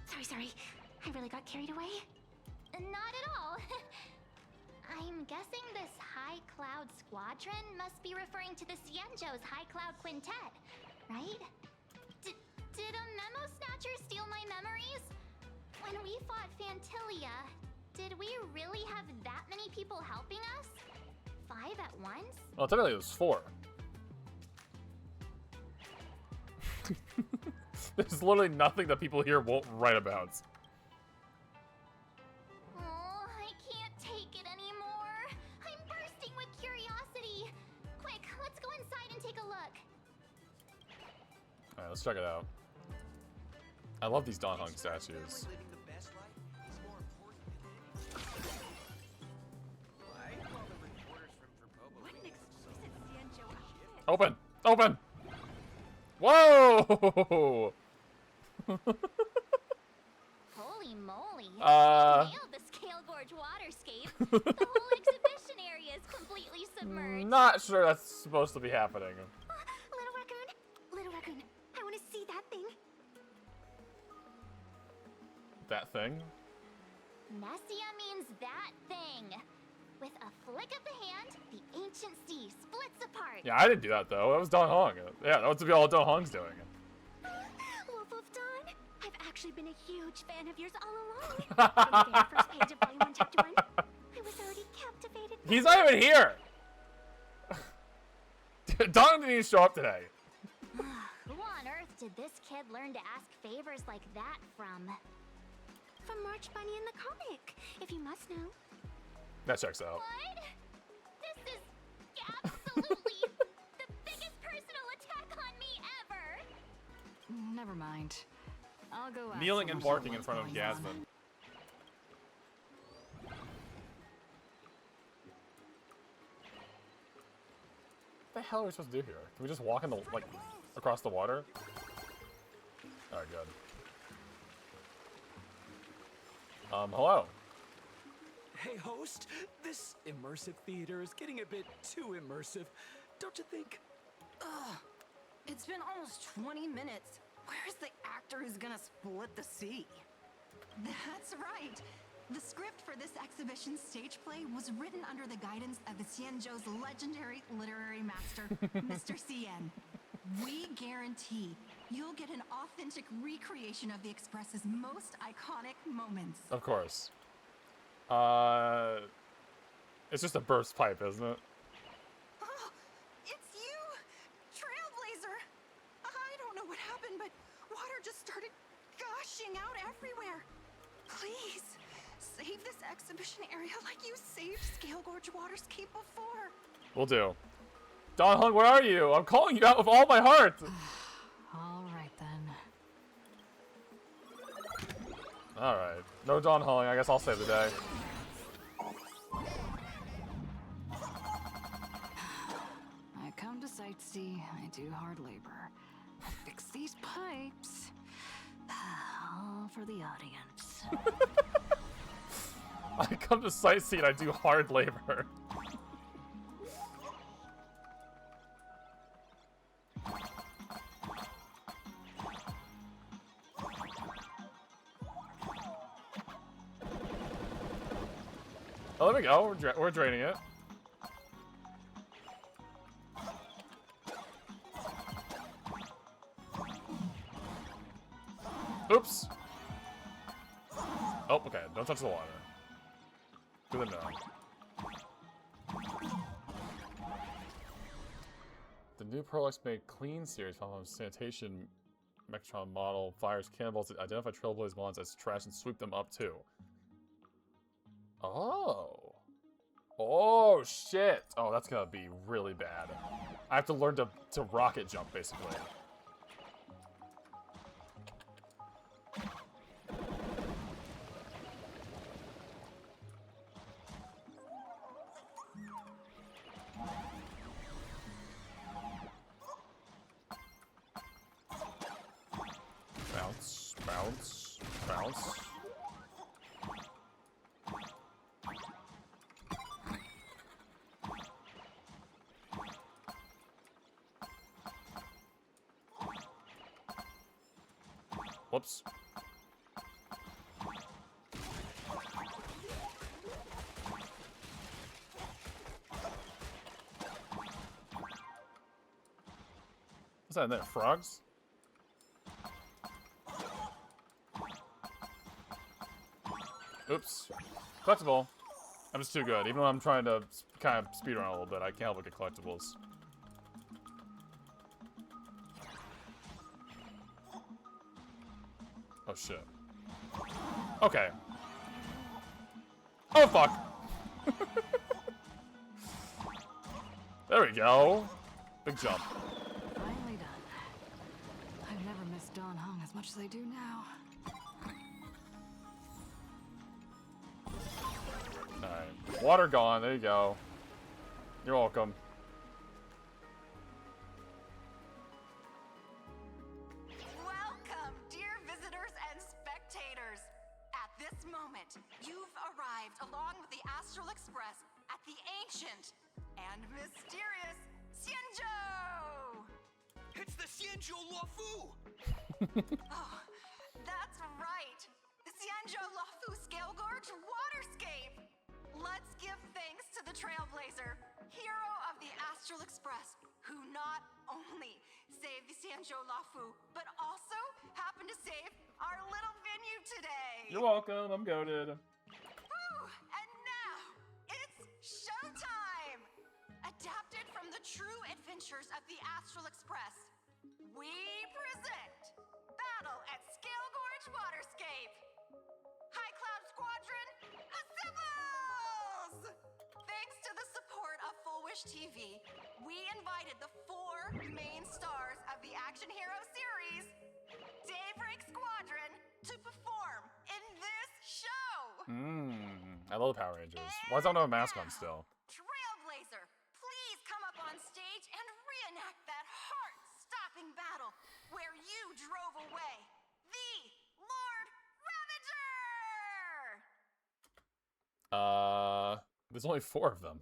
Sorry. I really got carried away. Not at all. I'm guessing this High Cloud Squadron must be referring to the Ciencio's High Cloud Quintet, right? Did a memo snatcher steal my memories? When we fought Fantilia, did we really have that many people helping us? 5 at once? Well, technically it was 4. There's literally nothing that people here won't write about. Oh, I can't take it anymore. I'm bursting with curiosity. Quick, let's go inside and take a look. Alright, let's check it out. I love these Don Hung statues. Open! Open! Whoa! Holy moly. Nailed the Scale Gorge Waterscape. The whole exhibition area is completely submerged. Not sure that's supposed to be happening. Little raccoon, I want to see that thing. That thing? Nessia means that thing. With a flick of the hand, the ancient sea splits apart. Yeah, I didn't do that though. That was Don Hong. Yeah, that was all Don Hong's doing. Wolf of Dawn, I've actually been a huge fan of yours all along. From the very first page of Volume 1, Chapter 1, I was already captivated. He's not even here! Don didn't even show up today. Who on earth did this kid learn to ask favors like that from? From March Bunny in the comic, if you must know. That checks out. What? This is absolutely the biggest personal attack on me ever! Never mind. I'll go ask Kneeling and someone barking in what's front of going on. Gasman. What the hell are we supposed to do here? Can we just walk in the, like, across the water? Alright, good. Hello. Hey, host, this immersive theater is getting a bit too immersive, don't you think? Ugh. It's been almost 20 minutes. Where's the actor who's gonna split the sea? That's right. The script for this exhibition stage play was written under the guidance of the Xianzhou's legendary literary master, Mr. Xian. We guarantee you'll get an authentic recreation of the Express's most iconic moments. Of course. It's just a burst pipe, isn't it? Oh, it's you! Trailblazer! I don't know what happened, but water just started gushing out everywhere. Please, save this exhibition area like you saved Scale Gorge Waterscape before. Will do. Don Hung, where are you? I'm calling you out with all my heart! All right, then. Alright. No Don Hung, I guess I'll save the day. I come to sightsee, I do hard labor. I fix these pipes. All for the audience. I come to sightsee and I do hard labor. Oh, there we go. We're draining it. Oops. Oh, okay. Don't touch the water. Do the no. The new Prolix made clean series following sanitation Mechatron model fires cannonballs to identify Trailblaze mons as trash and sweep them up too. Oh. Oh shit. Oh, that's gonna be really bad. I have to learn to rocket jump basically. Bounce, bounce, bounce. Whoops. What's that in there? Frogs? Oops. Collectible. I'm just too good. Even though I'm trying to kind of speed around a little bit, I can't help but get collectibles. Oh shit. Okay. Oh fuck! There we go. Big jump. Finally done. I've never missed Don Hung as much as I do now. Alright. Water gone. There you go. You're welcome. Welcome, dear visitors and spectators. At this moment, you've arrived along with the Astral Express at the ancient and mysterious Xianzhou! It's the Xianzhou Luofu! Oh, that's right. The Xianzhou Luofu Scale Gorge Waterscape! Let's give thanks to the Trailblazer, hero of the Astral Express, who not only saved the Xianzhou Luofu, but also happened to save our little venue today! You're welcome. I'm goated. Whew, and now, it's showtime! Adapted from the true adventures of the Astral Express, we present Battle at Scale Gorge Waterscape! High Cloud Squadron, assembles! Thanks to the support of Full Wish TV, we invited the 4 main stars of the action hero series, Daybreak Squadron, to perform in this show! I love the Power Rangers. Why does I have a mask on still? Trailblazer, please come up on stage and reenact that heart-stopping battle where you drove away the Lord Ravager! There's only 4 of them.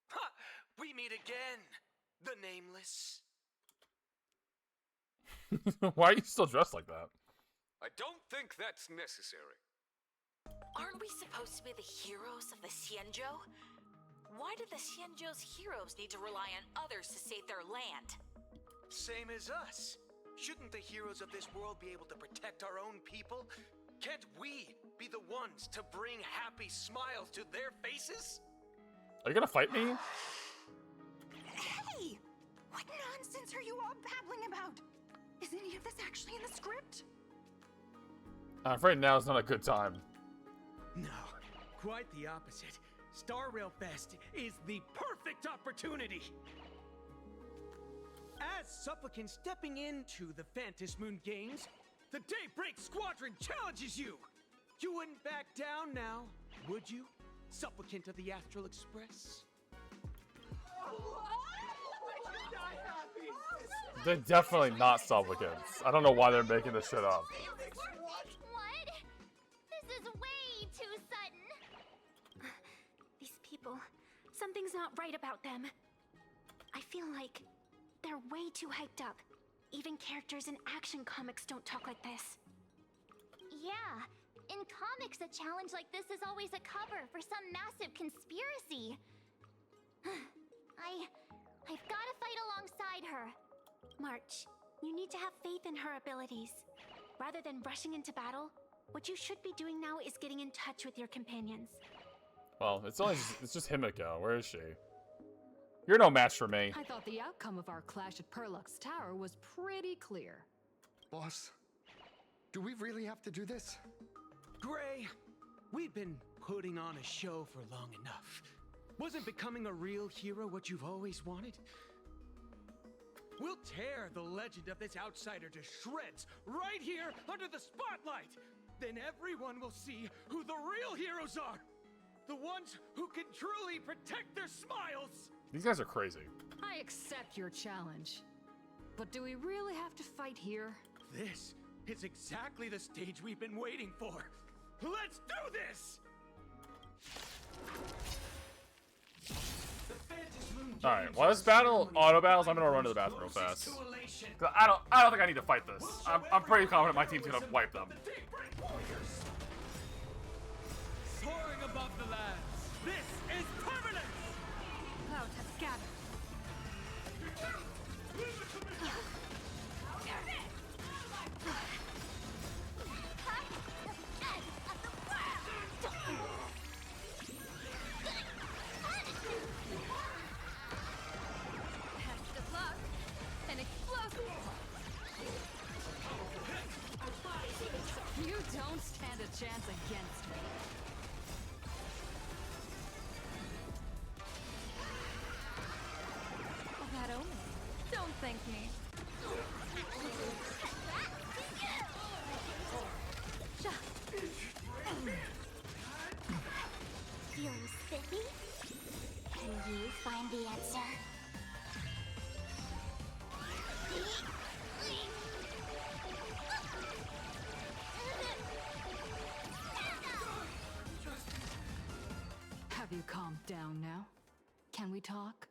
Ha! We meet again, the Nameless. Why are you still dressed like that? I don't think that's necessary. Aren't we supposed to be the heroes of the Xianzhou? Why do the Xianzhou's heroes need to rely on others to save their land? Same as us. Shouldn't the heroes of this world be able to protect our own people? Can't we be the ones to bring happy smiles to their faces? Are you gonna fight me? Hey! What nonsense are you all babbling about? Is any of this actually in the script? I'm afraid now is not a good time. No, quite the opposite. Star Rail Fest is the perfect opportunity. As supplicant stepping into the Phantom Moon Games, the Daybreak Squadron challenges you! You wouldn't back down now, would you, supplicant of the Astral Express? They're definitely not supplicants. I don't know why they're making this shit up. What? This is way too sudden. These people, something's not right about them. I feel like they're way too hyped up. Even characters in action comics don't talk like this. Yeah, in comics a challenge like this is always a cover for some massive conspiracy. I've gotta fight alongside her. March, you need to have faith in her abilities. Rather than rushing into battle, what you should be doing now is getting in touch with your companions. Well, it's just Himiko. Where is she? You're no match for me. I thought the outcome of our clash at Perlux Tower was pretty clear. Boss, do we really have to do this? Gray, we've been putting on a show for long enough. Wasn't becoming a real hero what you've always wanted? We'll tear the legend of this outsider to shreds right here under the spotlight. Then everyone will see who the real heroes are. The ones who can truly protect their smiles. These guys are crazy. I accept your challenge. But do we really have to fight here? This is exactly the stage we've been waiting for. Let's do this! Alright, while this battle auto battles, I'm gonna run to the bathroom real fast. 'Cause I don't think I need to fight this. I'm pretty confident my team's gonna wipe them. Soaring above the lands, this is permanent! Cloud has gathered. Best of luck. An explosive. You don't stand a chance against me. That omen. Don't thank me. Feeling spiffy? Can you find the answer? Have you calmed down now? Can we talk?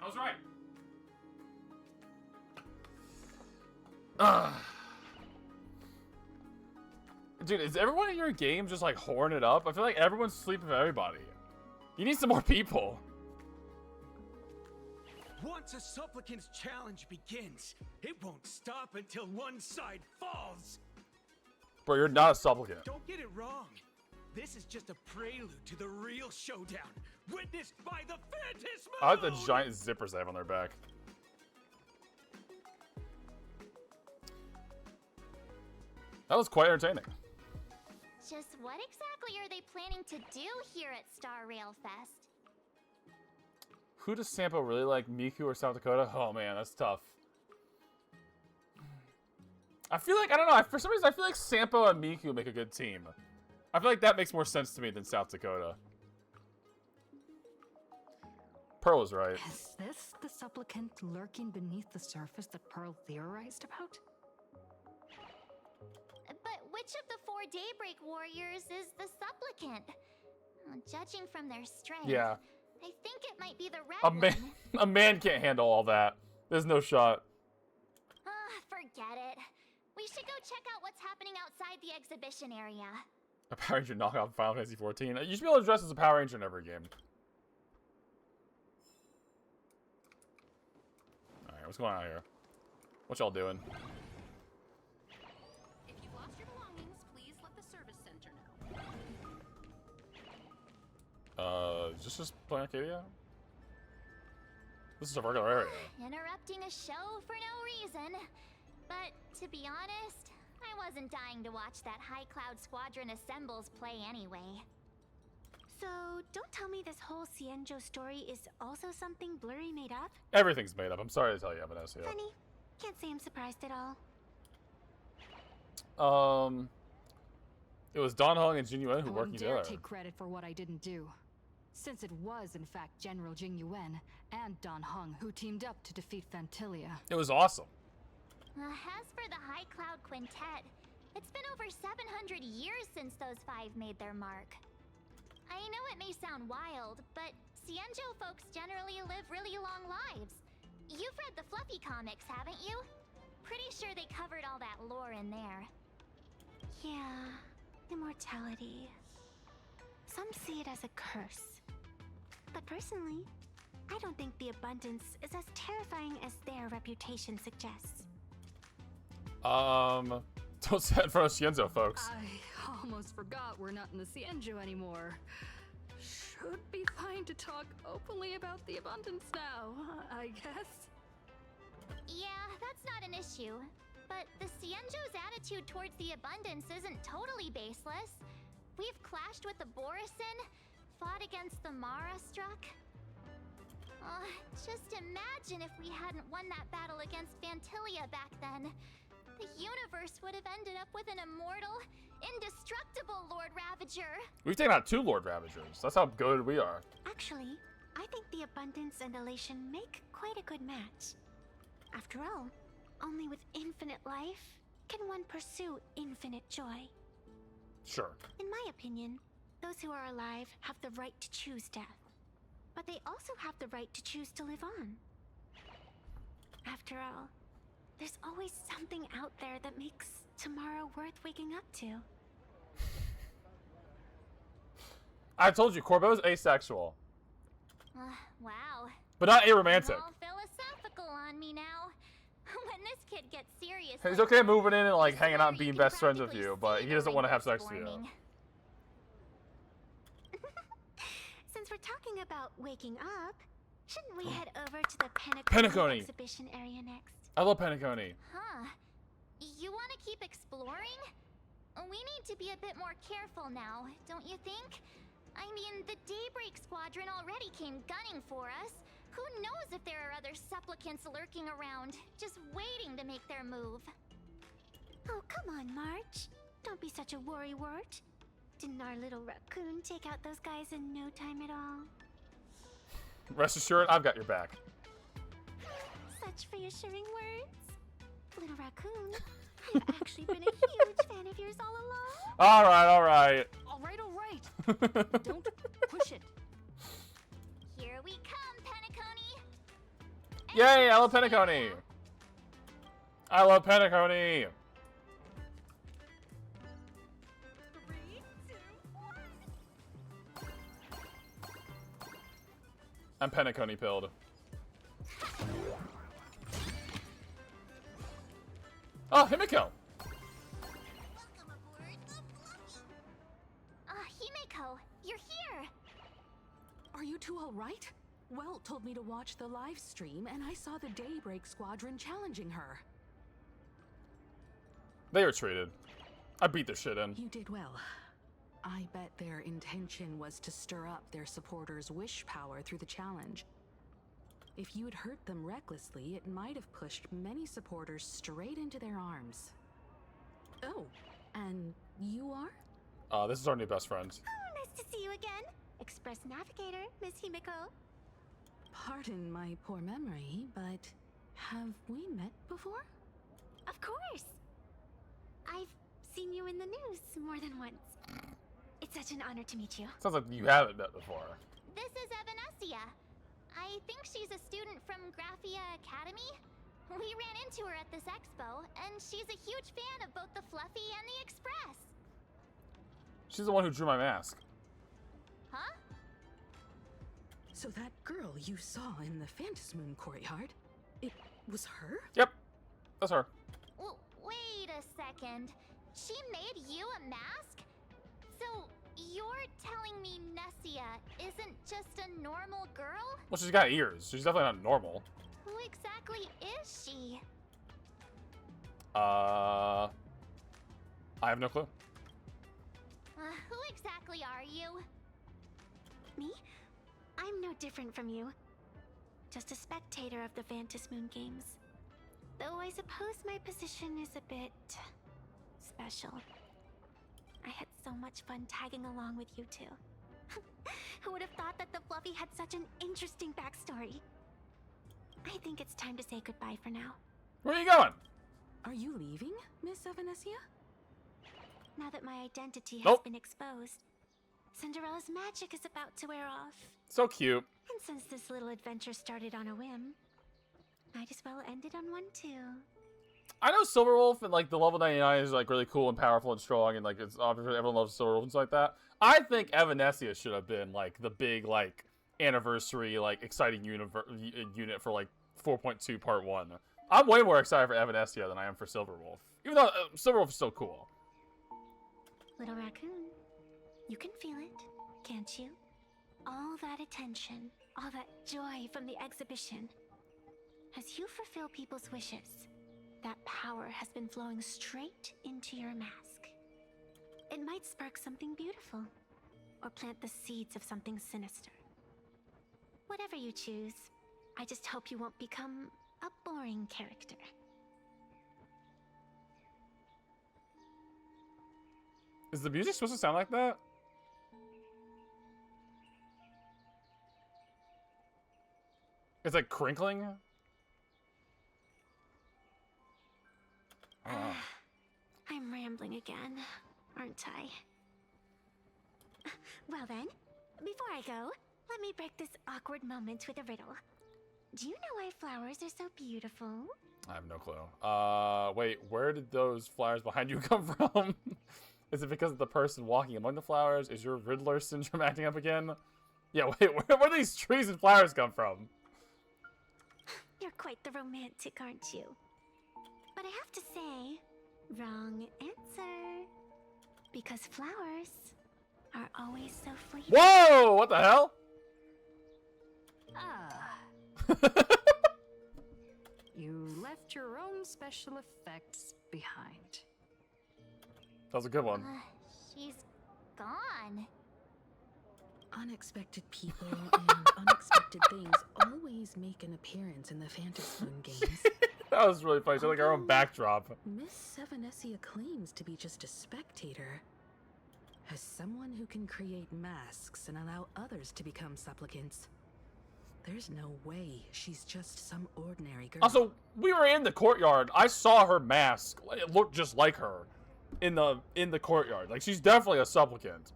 I was right. Dude, is everyone in your game just like whoring it up? I feel like everyone's sleeping with everybody. You need some more people. Once a supplicant's challenge begins, it won't stop until one side falls. Bro, you're not a supplicant. Don't get it wrong. This is just a prelude to the real showdown, witnessed by the Phantom Moon! I like the giant zippers they have on their back. That was quite entertaining. Just what exactly are they planning to do here at Star Rail Fest? Who does Sampo really like, Miku or South Dakota? Oh man, that's tough. I feel like, I don't know, for some reason I feel like Sampo and Miku make a good team. I feel like that makes more sense to me than South Dakota. Pearl is right. Is this the supplicant lurking beneath the surface that Pearl theorized about? But which of the 4 Daybreak Warriors is the supplicant? Judging from their strength, Yeah. I think it might be the red A man can't handle all that. There's no shot. Forget it. We should go check out what's happening outside the exhibition area. A Power Ranger knockout in Final Fantasy 14. You should be able to dress as a Power Ranger in every game. Alright, what's going on here? What y'all doing? If you've lost your belongings, please let the service center know. Is this just playing Arcadia? This is a regular area. Interrupting a show for no reason. But to be honest, I wasn't dying to watch that High Cloud Squadron Assembles play anyway. So, don't tell me this whole Cienjo story is also something Blurry made up? Everything's made up. I'm sorry to tell you, Vanessa. Funny. Can't say I'm surprised at all. It was Don Hong and Jin Yuan who I worked wouldn't dare together. take credit for what I didn't do, since it was in fact General Jing Yuan and Don Hong who teamed up to defeat Fantilia. It was awesome. As for the High Cloud Quintet, it's been over 700 years since those 5 made their mark. I know it may sound wild, but Cienjo folks generally live really long lives. You've read the Fluffy comics, haven't you? Pretty sure they covered all that lore in there. Yeah, immortality. Some see it as a curse. But personally, I don't think the abundance is as terrifying as their reputation suggests. Don't say it in front of Cienzo, folks. I almost forgot we're not in the Cienjo anymore. Should be fine to talk openly about the abundance now, I guess. Yeah, that's not an issue. But the Cienjo's attitude towards the abundance isn't totally baseless. We've clashed with the Borisin, fought against the Mara struck. Just imagine if we hadn't won that battle against Fantilia back then. The universe would have ended up with an immortal, indestructible Lord Ravager. We've taken out 2 Lord Ravagers. That's how good we are. Actually, I think the abundance and elation make quite a good match. After all, only with infinite life can one pursue infinite joy. Sure. In my opinion, those who are alive have the right to choose death. But they also have the right to choose to live on. After all, there's always something out there that makes tomorrow worth waking up to. I told you, Corbo's asexual. Wow. But not aromantic. All philosophical on me now. When this kid gets serious, He's okay moving in and like hanging out and being best friends with you, but he doesn't want to have sex with you. Since we're talking about waking up, shouldn't we head over to the Penacony exhibition area next? I love Penacony. Huh. You want to keep exploring? We need to be a bit more careful now, don't you think? I mean, the Daybreak Squadron already came gunning for us. Who knows if there are other supplicants lurking around, just waiting to make their move. Oh, come on, March. Don't be such a worrywart. Didn't our little raccoon take out those guys in no time at all? Rest assured, I've got your back. Such reassuring words. Little raccoon, I've actually been a huge fan of yours all along. Alright, alright. Alright, alright. Don't push it. Here we come, Penacony. Yay, I love Penacony. I love Penacony. 3, 2, 1. I'm Penacony pilled. Oh, Himiko. Himiko, you're here. Are you two all right? Well told me to watch the live stream, and I saw the Daybreak Squadron challenging her. They retreated. I beat their shit in. You did well. I bet their intention was to stir up their supporters' wish power through the challenge. If you'd hurt them recklessly, it might have pushed many supporters straight into their arms. Oh, and you are? This is our new best friend. Oh, nice to see you again. Express Navigator, Miss Himiko. Pardon my poor memory, but have we met before? Of course. I've seen you in the news more than once. It's such an honor to meet you. Sounds like you haven't met before. This is Evanescia. I think she's a student from Graphia Academy. We ran into her at this expo, and she's a huge fan of both the Fluffy and the Express. She's the one who drew my mask. Huh? So that girl you saw in the Phantasmoon courtyard, it was her? Yep, that's her. Well, wait a second. She made you a mask? So, you're telling me Nessia isn't just a normal girl? Well, she's got ears. She's definitely not normal. Who exactly is she? I have no clue. Who exactly are you? Me? I'm no different from you. Just a spectator of the Phantasmoon games. Though I suppose my position is a bit special. I had so much fun tagging along with you two. Who would have thought that the Fluffy had such an interesting backstory? I think it's time to say goodbye for now. Where are you going? Are you leaving, Miss Evanescia? Now that my identity has Nope. been exposed, Cinderella's magic is about to wear off. So cute. And since this little adventure started on a whim, might as well end it on one too. I know Silverwolf and like the level 99 is like really cool and powerful and strong and like it's obviously everyone loves Silverwolf and stuff like that. I think Evanescia should have been like the big like anniversary like exciting unit for like 4.2 part 1. I'm way more excited for Evanescia than I am for Silverwolf. Even though Silverwolf is still cool. Little raccoon, you can feel it, can't you? All that attention, all that joy from the exhibition. As you fulfill people's wishes, that power has been flowing straight into your mask. It might spark something beautiful, or plant the seeds of something sinister. Whatever you choose, I just hope you won't become a boring character. Is the music supposed to sound like that? It's like crinkling? I'm rambling again, aren't I? Well then, before I go, let me break this awkward moment with a riddle. Do you know why flowers are so beautiful? I have no clue. Wait, where did those flowers behind you come from? Is it because of the person walking among the flowers? Is your Riddler syndrome acting up again? Yeah, wait, where do these trees and flowers come from? You're quite the romantic, aren't you? But I have to say, wrong answer. Because flowers are always so fleeting. Whoa! What the hell? You left your own special effects behind. That was a good one. She's gone. Unexpected people and unexpected things always make an appearance in the Phantasmoon games. That was really funny. She had like our own backdrop. Miss Evanescia claims to be just a spectator. As someone who can create masks and allow others to become supplicants, there's no way she's just some ordinary girl. Also, we were in the courtyard. I saw her mask. It looked just like her in the courtyard. Like she's definitely a supplicant.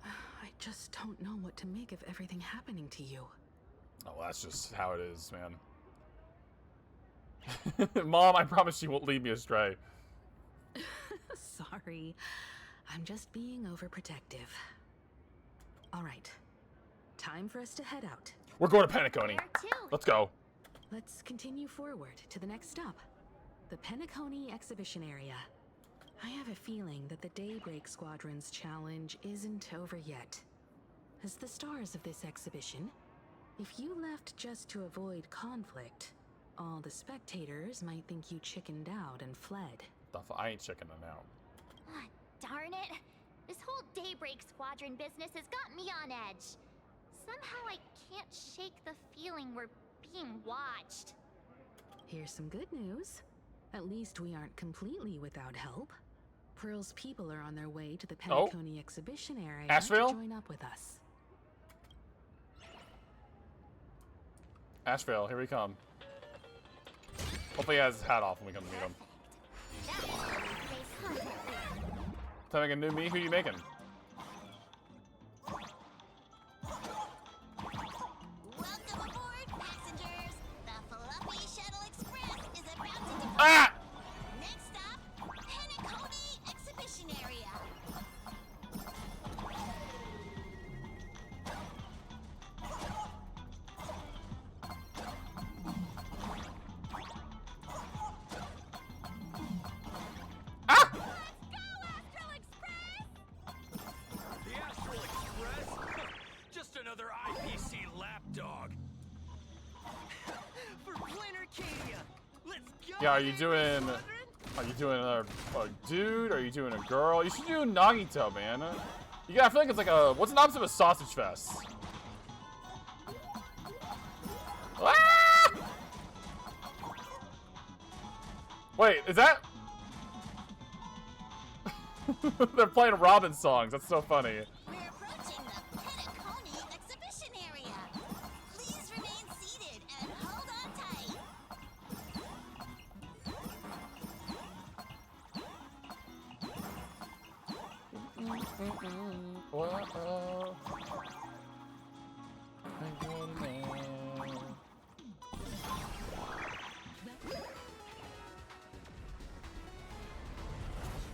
I just don't know what to make of everything happening to you. Oh, that's just how it is, man. Mom, I promise she won't lead me astray. Sorry. I'm just being overprotective. All right. Time for us to head out. We're going to Penacony. Let's go. Let's continue forward to the next stop. The Penacony exhibition area. I have a feeling that the Daybreak Squadron's challenge isn't over yet. As the stars of this exhibition, if you left just to avoid conflict, all the spectators might think you chickened out and fled. I ain't chickening out. Darn it! This whole Daybreak Squadron business has got me on edge. Somehow I can't shake the feeling we're being watched. Here's some good news. At least we aren't completely without help. Pearl's people are on their way to the Penacony exhibition area Ashveil? to join up with us. Ashveil, here we come. Hopefully he has his hat off when we come to meet him. Time to make a new me? Who you making? Welcome aboard, passengers. The Fluffy Shuttle Express is about to depart. Ah! Next stop, Penacony Exhibition Area. The Astral Express? Just another IPC lapdog. For Planarcadia. Let's go. Yeah, are you doing a dude? Are you doing a girl? You should do Nagito, man. You gotta feel like it's like a, what's an opposite of a sausage fest? Ah! Wait, is that? They're playing Robin songs. That's so funny. We're approaching the Penacony Exhibition Area. Please remain seated and hold on tight.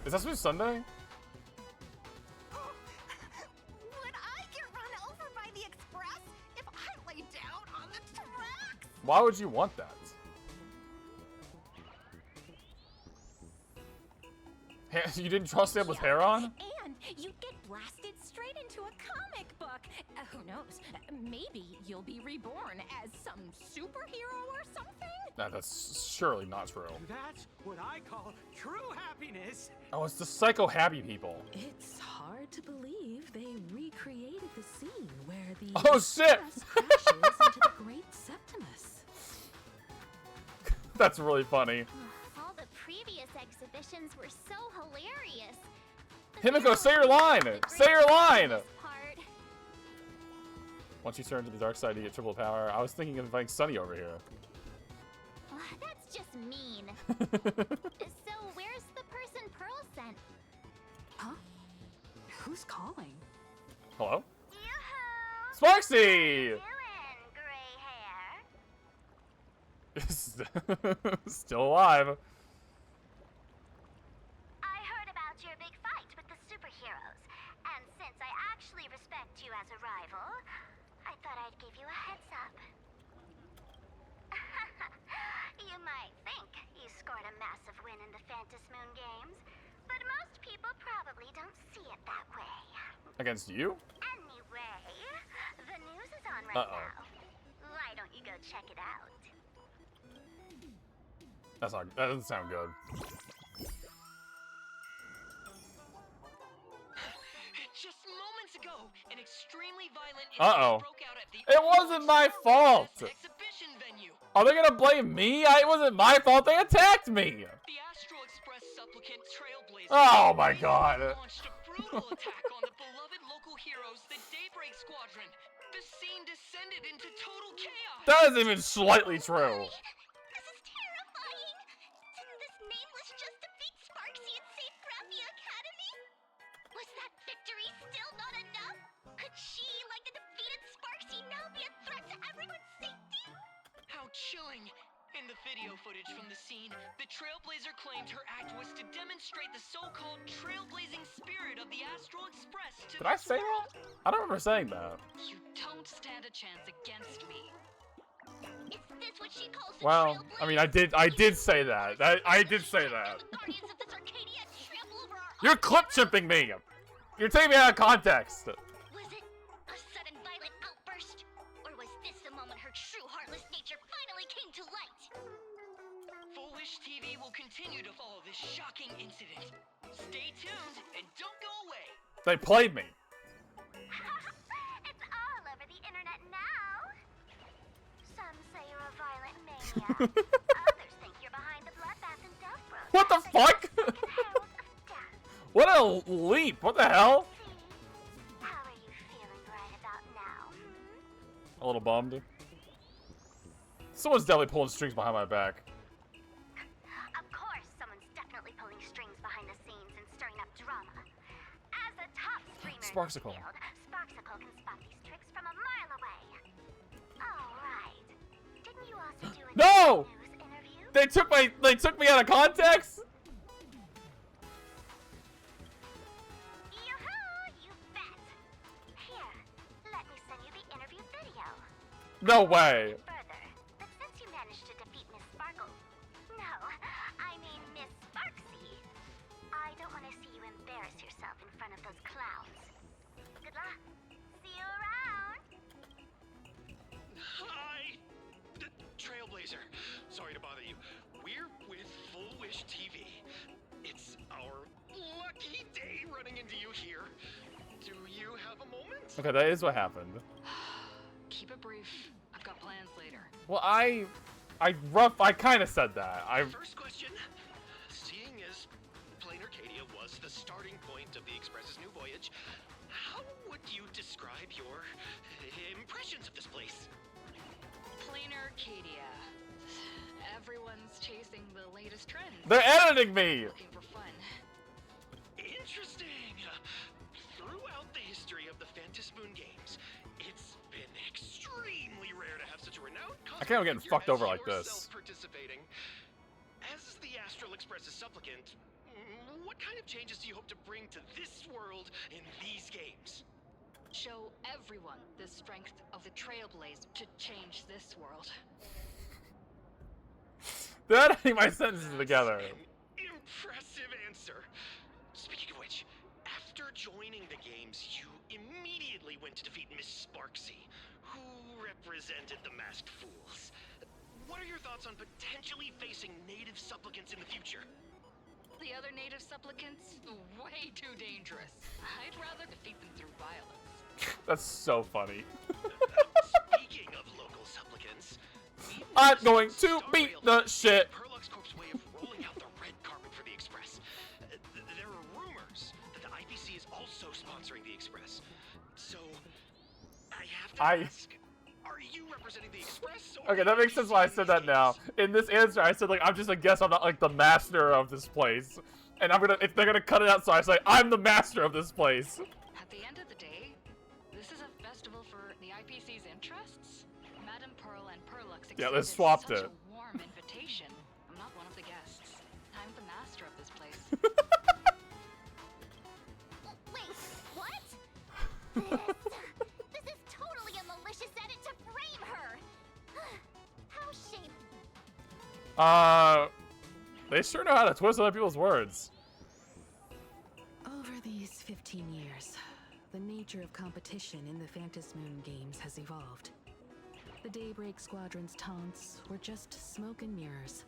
Is that supposed to be Sunday? Would I get run over by the express if I lay down on the tracks? Why would you want that? You didn't trust him with hair on? And you'd get blasted straight into a comic book. Who knows? Maybe you'll be reborn as some superhero or something? Nah, that's surely not true. That's what I call true happiness. Oh, it's the psycho happy people. It's hard to believe they recreated the scene where the Oh, shit! Express crashes into the Great Septimus. That's really funny. All the previous exhibitions were so hilarious. Himiko, say your line! Say your line! Part. Once you turn to the dark side, you get triple power. I was thinking of inviting Sunny over here. That's just mean. So where's the person Pearl sent? Huh? Who's calling? Hello? Sparksy! Still alive. I heard about your big fight with the superheroes, and since I actually respect you as a rival, I thought I'd give you a heads up. You might think you scored a massive win in the Phantom Moon Games, but most people probably don't see it that way. Against you? Anyway, the news is on right Uh-oh. now. Why don't you go check it out? That doesn't sound good. Just moments ago, an extremely violent Uh-oh. broke out at the It wasn't my fault! exhibition venue. Are they gonna blame me? It wasn't my fault. They attacked me! The Astral Express supplicant Trailblazer Oh my god. launched a brutal attack on the beloved local heroes, the Daybreak Squadron. The scene descended into total chaos. That isn't even slightly true. This is terrifying! Didn't this nameless just defeat Sparksy and save Graphia Academy? Was that victory still not enough? Could she, like the defeated Sparksy, now be a threat to everyone's safety? How chilling. In the video footage from the scene, the Trailblazer claimed her act was to demonstrate the so-called trailblazing spirit of the Astral Express to Did I this say world. that? I don't remember saying that. You don't stand a chance against me. Is this what she calls the Well, Trailblazer? I mean, I did say that. I did say that. Guardians of this Arcadia trample over our You're clip chimping me. You're taking me out of context. Was it a sudden violent outburst? Or was this the moment her true heartless nature finally came to light? Foolish TV will continue to follow this shocking incident. Stay tuned and don't go away. They played me. It's all over the internet now. Some say you're a violent maniac. Others think you're behind the bloodbath and death row. What the fuck? What a leap. What the hell? How are you feeling right about now? A little bummed. Someone's definitely pulling strings behind my back. Of course, someone's definitely pulling strings behind the scenes and stirring up drama. As a top streamer in the Sparksicle. field, Sparksicle can spot these tricks from a mile away. All right. Didn't you also do a No! news interview? They took me out of context? Yoo-hoo, you bet. Here, let me send you the interview video. No way. Further, but since you managed to defeat Miss Sparkle, no, I mean Miss Sparksy, I don't want to see you embarrass yourself in front of those clowns. Good luck. See you around. Hi! Trailblazer. Sorry to bother you. We're with Full Wish TV. It's our lucky day running into you here. Do you have a moment? Okay, that is what happened. Keep it brief. I've got plans later. Well, I kind of said that. First question. Seeing as Plain Arcadia was the starting point of the Express's new voyage, how would you describe your impressions of this place? Plain Arcadia. Everyone's chasing the latest trends. They're editing me. Looking for fun. Interesting. Throughout the history of the Phantasmoon games, it's been extremely rare to have such a renowned I can't get fucked over like this. participating. As the Astral Express's supplicant, what kind of changes do you hope to bring to this world in these games? Show everyone the strength of the Trailblazer to change this world. They're editing my sentences together. Impressive answer. Speaking of which, after joining the games, you immediately went to defeat Miss Sparksy, who represented the Masked Fools. What are your thoughts on potentially facing native supplicants in the future? The other native supplicants? Way too dangerous. I'd rather defeat them through violence. That's so funny. Speaking of local supplicants, I'm going to beat the shit. Perlux Corp's way of rolling out the red carpet for the Express. There are rumors that the IPC is also sponsoring the Express. So, I have to ask, are you representing the Express? Okay, that makes sense why I said that now. In this answer, I said, like, I'm just a guest. I'm not, like, the master of this place. And if they're gonna cut it out, so I say, I'm the master of this place. At the end of the day, this is a festival for the IPC's interests. Madame Pearl and Perlux Yeah, they extended swapped such it. a warm invitation. I'm not one of the guests. I'm the master of this place. Wait, what? This is totally a malicious edit to frame her. How shameful. They sure know how to twist other people's words. Over these 15 years, the nature of competition in the Phantasmoon games has evolved. The Daybreak Squadron's taunts were just smoke and mirrors.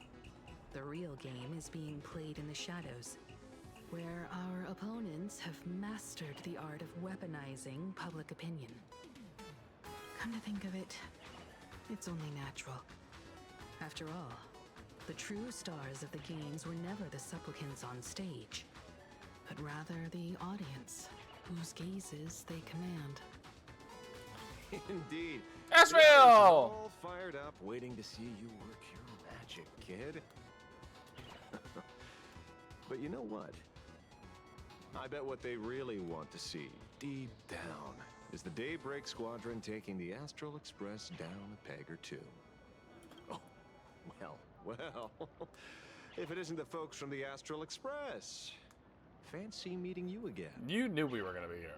The real game is being played in the shadows, where our opponents have mastered the art of weaponizing public opinion. Come to think of it, it's only natural. After all, the true stars of the games were never the supplicants on stage, but rather the audience, whose gazes they command. Indeed. Ashveil! All fired up, waiting to see you work your magic, kid. But you know what? I bet what they really want to see, deep down, is the Daybreak Squadron taking the Astral Express down a peg or two. Oh, well, if it isn't the folks from the Astral Express. Fancy meeting you again. You knew we were gonna be here.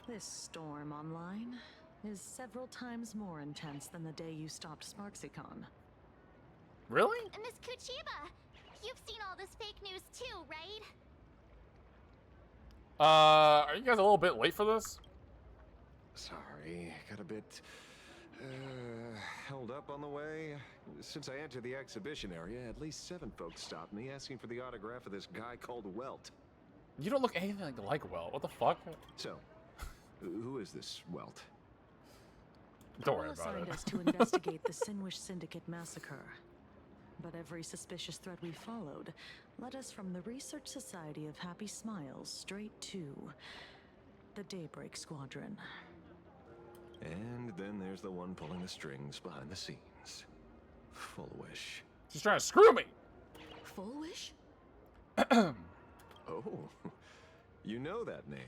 This storm online is several times more intense than the day you stopped SparksyCon. Really? Miss Kuchiba, you've seen all this fake news too, right? Are you guys a little bit late for this? Sorry, got a bit held up on the way. Since I entered the exhibition area, at least 7 folks stopped me asking for the autograph of this guy called Welt. You don't look anything like Welt. What the fuck? So, who is this Welt? Don't worry All about assigned it. us to investigate the Sinwish Syndicate massacre. But every suspicious thread we followed led us from the Research Society of Happy Smiles straight to the Daybreak Squadron. And then there's the one pulling the strings behind the scenes. Full Wish. She's trying to screw me. Full Wish? Oh, you know that name.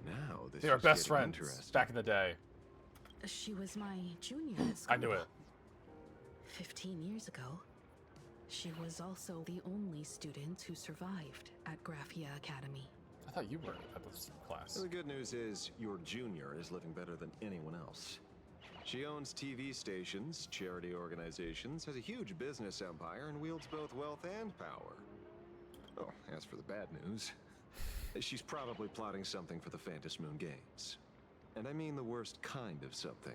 Now this They were is best getting friends interesting. back in the day. She was my junior at school. I knew it. 15 years ago. She was also the only student who survived at Graphia Academy. I thought you were at this class. The good news is your junior is living better than anyone else. She owns TV stations, charity organizations, has a huge business empire, and wields both wealth and power. Oh, as for the bad news, she's probably plotting something for the Phantom Moon Games. And I mean the worst kind of something.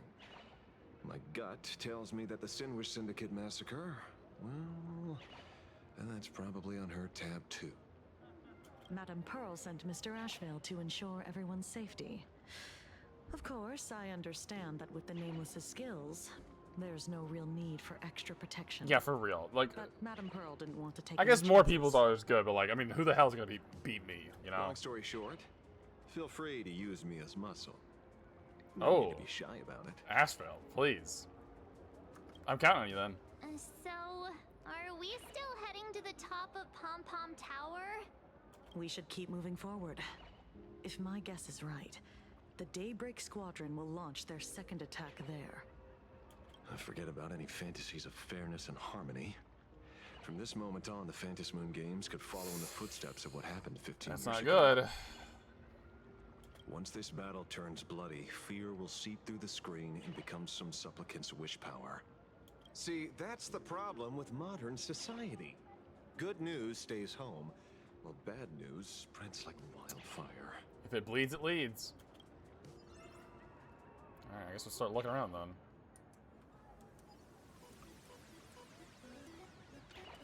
My gut tells me that the Sinwish Syndicate massacre, well, that's probably on her tab too. Madame Pearl sent Mr. Ashveil to ensure everyone's safety. Of course, I understand that with the Nameless's skills, there's no real need for extra protection. Yeah, for real. Like, but Madame Pearl didn't want to take I guess any more chances. people's always good, but like, I mean, who the hell's gonna beat me? You know. Long story short, feel free to use me as muscle. No Oh. need to be shy about it. Ashveil, please. I'm counting on you then. So, are we still heading to the top of Pom Pom Tower? We should keep moving forward. If my guess is right, the Daybreak Squadron will launch their second attack there. Forget about any fantasies of fairness and harmony. From this moment on, the Phantom Moon Games could follow in the footsteps of what happened 15 That's years not ago. good. Once this battle turns bloody, fear will seep through the screen and become some supplicant's wish power. See, that's the problem with modern society. Good news stays home, while bad news spreads like wildfire. If it bleeds, it leads. Alright, I guess we'll start looking around then.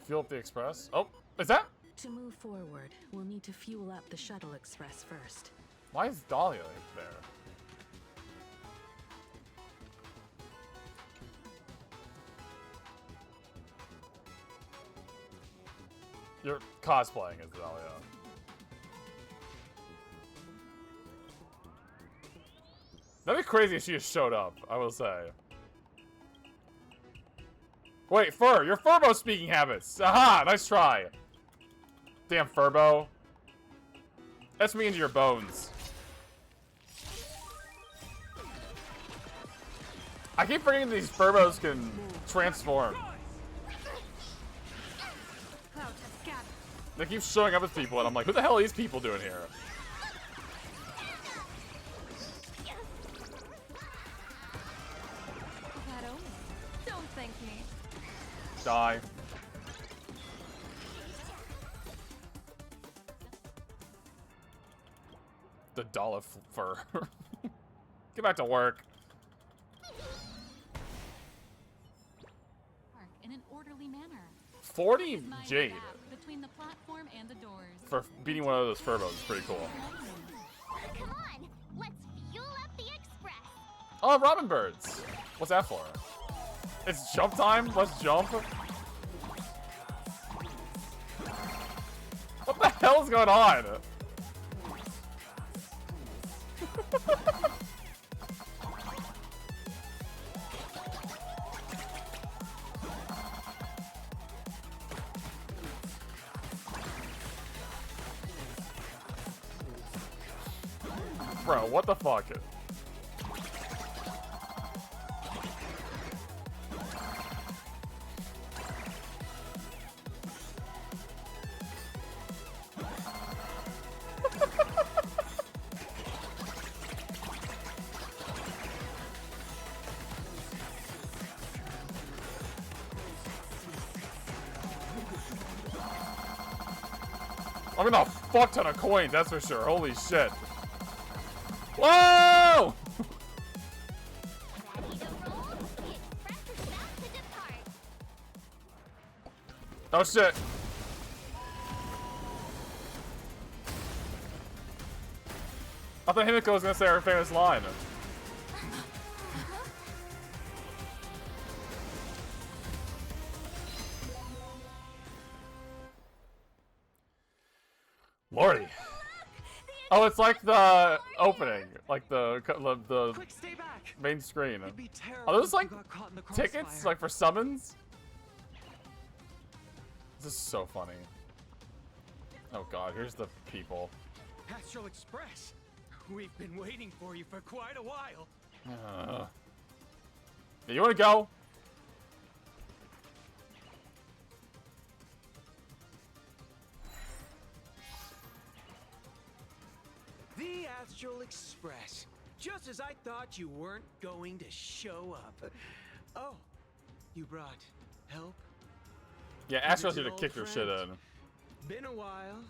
Fuel up the express. Oh, is that? To move forward, we'll need to fuel up the shuttle express first. Why is Dahlia there? You're cosplaying as Dahlia. That'd be crazy if she just showed up, I will say. Wait, Fur, your Furbo speaking habits. Aha, nice try. Damn Furbo. That's me into your bones. I keep forgetting these Furbos can transform. They keep showing up as people, and I'm like, who the hell are these people doing here? Don't thank me. Die. The dollar fur. Get back to work. In an orderly manner. 40 Jade Between the platform and the doors. for beating one of those Furbos is pretty cool. Come on, let's fuel up the express. Oh, Robin Birds. What's that for? It's jump time? Let's jump. What the hell is going on? Bro, what the fuck? I'm gonna fuck ton of coins, that's for sure. Holy shit. Whoa! Oh shit. I thought Himiko was gonna say her famous line. Lordy. Oh, it's like the opening, like the Quick, stay back. main screen. It'd be terrible Are those if like you got caught in the tickets, crossfire. like for summons? This is so funny. Oh god, here's the people. Astral Express. We've been waiting for you for quite a while. Yeah, you wanna go? The Astral Express. Just as I thought you weren't going to show up. Oh, you brought help? Yeah, Astro's Is it here to old kick your shit friend? in. Been a while,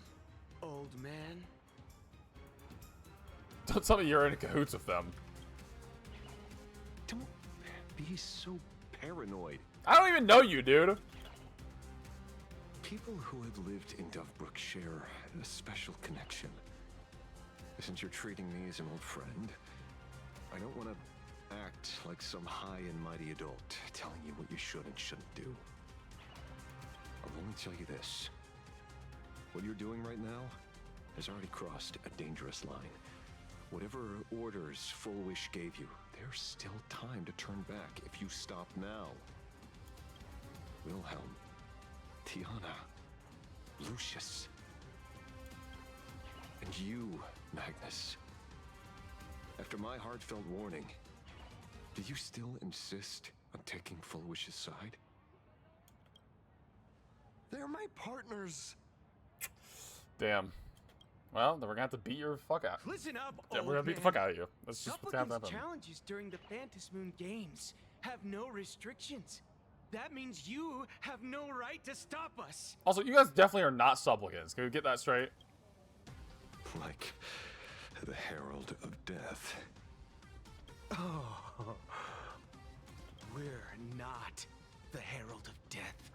old man. Don't tell me you're in cahoots with them. Don't be so paranoid. I don't even know you, dude. People who have lived in Dovebrook share a special connection. Since you're treating me as an old friend, I don't want to act like some high and mighty adult telling you what you should and shouldn't do. I'll only tell you this. What you're doing right now has already crossed a dangerous line. Whatever orders Full Wish gave you, there's still time to turn back if you stop now. Wilhelm, Tiana, Lucius, and you, Magnus. After my heartfelt warning, do you still insist on taking Full Wish's side? They're my partners. Damn. Well, then we're gonna have to beat your fuck out. Listen up, Yeah, old we're gonna beat the man. fuck out of you. That's just what's gonna Supplicant's happen. challenges during the Phantasm Moon Games have no restrictions. That means you have no right to stop us. Also, you guys definitely are not supplicants. Can we get that straight? Like the Herald of Death. Oh, we're not the Herald of Death.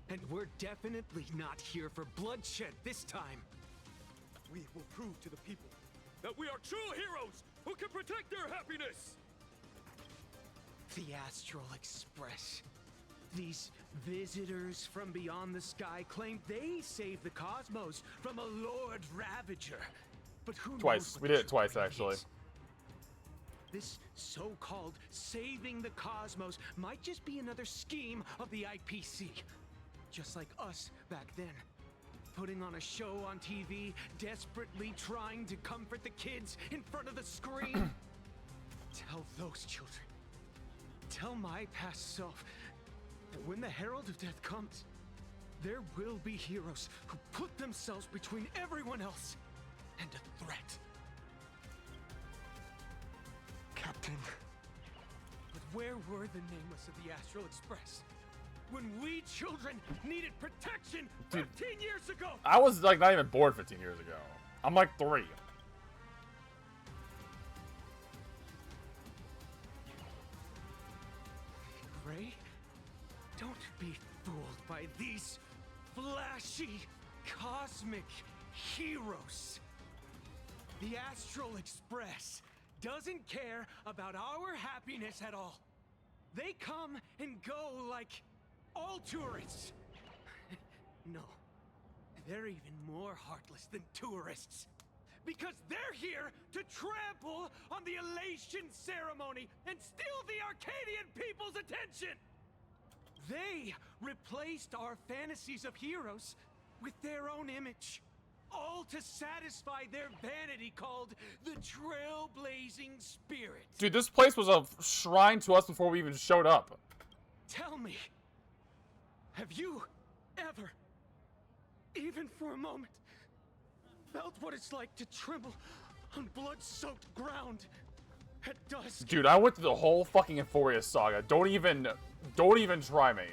And we're definitely not here for bloodshed this time. We will prove to the people that we are true heroes who can protect their happiness! The Astral Express. These visitors from beyond the sky claim they saved the cosmos from a Lord Ravager. But who knows Twice. what We the did it twice, truth actually. is. This so-called saving the cosmos might just be another scheme of the IPC. Just like us back then. Putting on a show on TV, desperately trying to comfort the kids in front of the screen. Tell those children. Tell my past self that when the Herald of Death comes, there will be heroes who put themselves between everyone else and a threat. Captain. But where were the nameless of the Astral Express? When we children needed protection 15 years ago! I was like not even born 15 years ago. I'm like 3. Ray, don't be fooled by these flashy, cosmic heroes. The Astral Express doesn't care about our happiness at all. They come and go like all tourists. No, they're even more heartless than tourists. Because they're here to trample on the elation ceremony and steal the Arcadian people's attention! They replaced our fantasies of heroes with their own image. All to satisfy their vanity called the Trailblazing Spirit. Dude, this place was a shrine to us before we even showed up. Tell me, have you ever, even for a moment, felt what it's like to tremble on blood-soaked ground at dusk? Dude, I went through the whole fucking Euphoria saga. Don't even try me.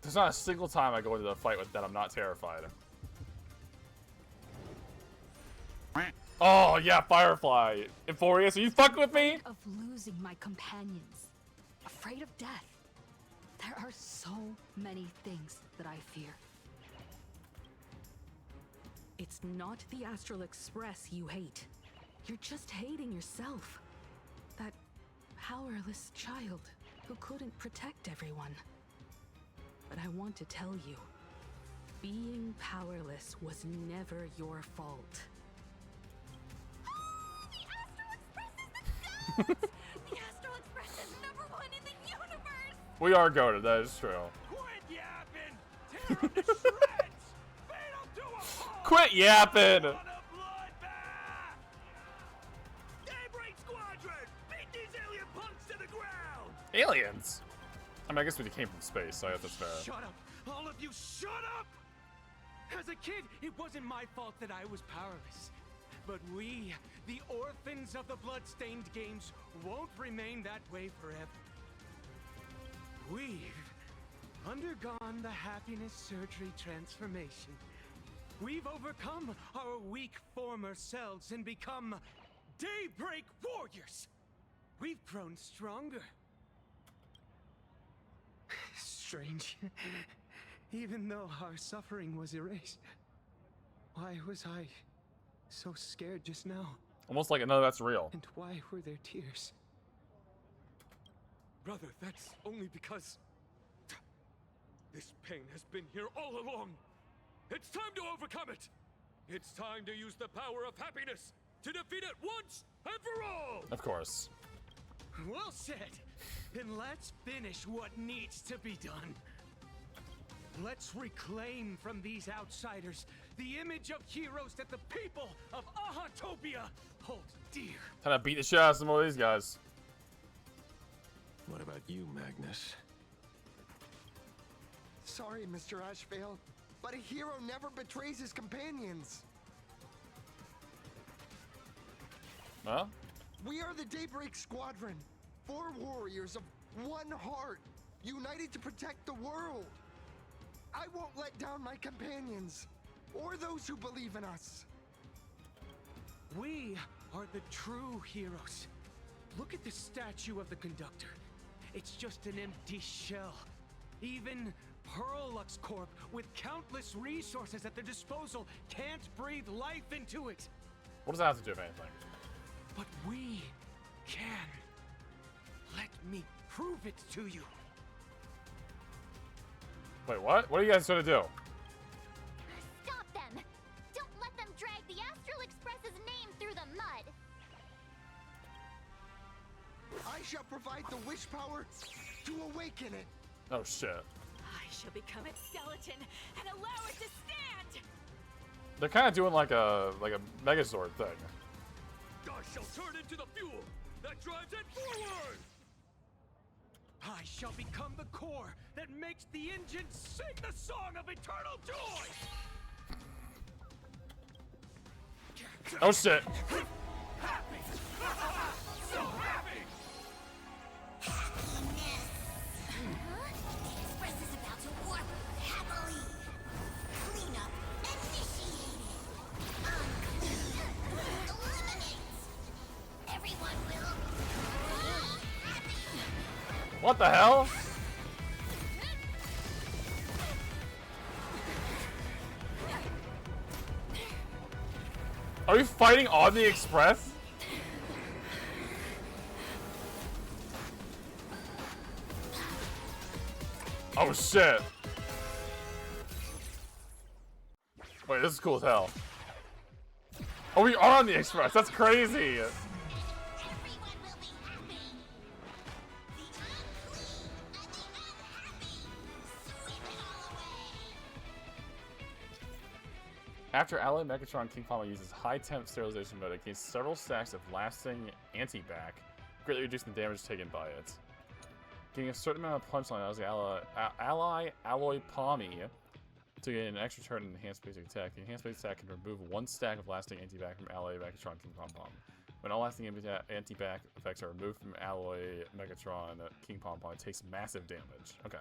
There's not a single time I go into a fight with that I'm not terrified. Oh, yeah, Firefly. Euphoria, so you fucking with me? Of losing my companions. Afraid of death. There are so many things that I fear. It's not the Astral Express you hate. You're just hating yourself. That powerless child who couldn't protect everyone. But I want to tell you, being powerless was never your fault. The Astral Express is #1 in the universe! We are goated, that is true. Quit yapping! Tear 'em to shreds! Beat 'em to a pulp! Quit yapping! On a bloodbath! Daybreak Squadron! Beat these alien punks to the ground! Aliens? I mean, I guess we came from space, so I guess that's fair. Shut up! All of you, shut up! As a kid, it wasn't my fault that I was powerless. But we, the orphans of the bloodstained games, won't remain that way forever. We've undergone the happiness surgery transformation. We've overcome our weak former selves and become Daybreak Warriors. We've grown stronger. Strange. Even though our suffering was erased, why was I so scared just now? Almost like, no, that's real. And why were there tears? Brother, that's only because this pain has been here all along. It's time to overcome it. It's time to use the power of happiness to defeat it once and for all. Of course. Well said. Then let's finish what needs to be done. Let's reclaim from these outsiders the image of heroes that the people of Ahatopia hold dear. Time to beat the shit out of some more of these guys. What about you, Magnus? Sorry, Mr. Ashveil, but a hero never betrays his companions. Huh? We are the Daybreak Squadron, 4 warriors of one heart, united to protect the world. I won't let down my companions, or those who believe in us. We are the true heroes. Look at the statue of the conductor. It's just an empty shell. Even Pearlux Corp, with countless resources at their disposal, can't breathe life into it. What does that have to do with anything? But we can. Let me prove it to you. Wait, what? What are you guys gonna do? Stop them! Don't let them drag the Astral Express's name through the mud! I shall provide the wish power to awaken it. Oh shit. I shall become its skeleton and allow it to stand! They're kind of doing like a Megazord thing. I shall turn into the fuel that drives it forward! I shall become the core that makes the engine sing the song of eternal joy! Oh shit. Happy! So happy! Happiness! The Express is about to warp happily! Cleanup initiated! Eliminate! Everyone will be happy! What the hell? Are we fighting on the Express? Oh shit. Wait, this is cool as hell. Oh, we are on the Express. That's crazy. After Alloy Megatron King Palma uses high-temp sterilization mode, it gains several stacks of lasting anti-back, greatly reducing the damage taken by it. Getting a certain amount of punchline allows the ally Alloy Palmy to get an extra turn in enhanced basic attack. The enhanced basic attack can remove 1 stack of lasting anti-back from Alloy Megatron King Pom Pom. When all lasting anti-back effects are removed from Alloy Megatron King Pom Pom, it takes massive damage. Okay.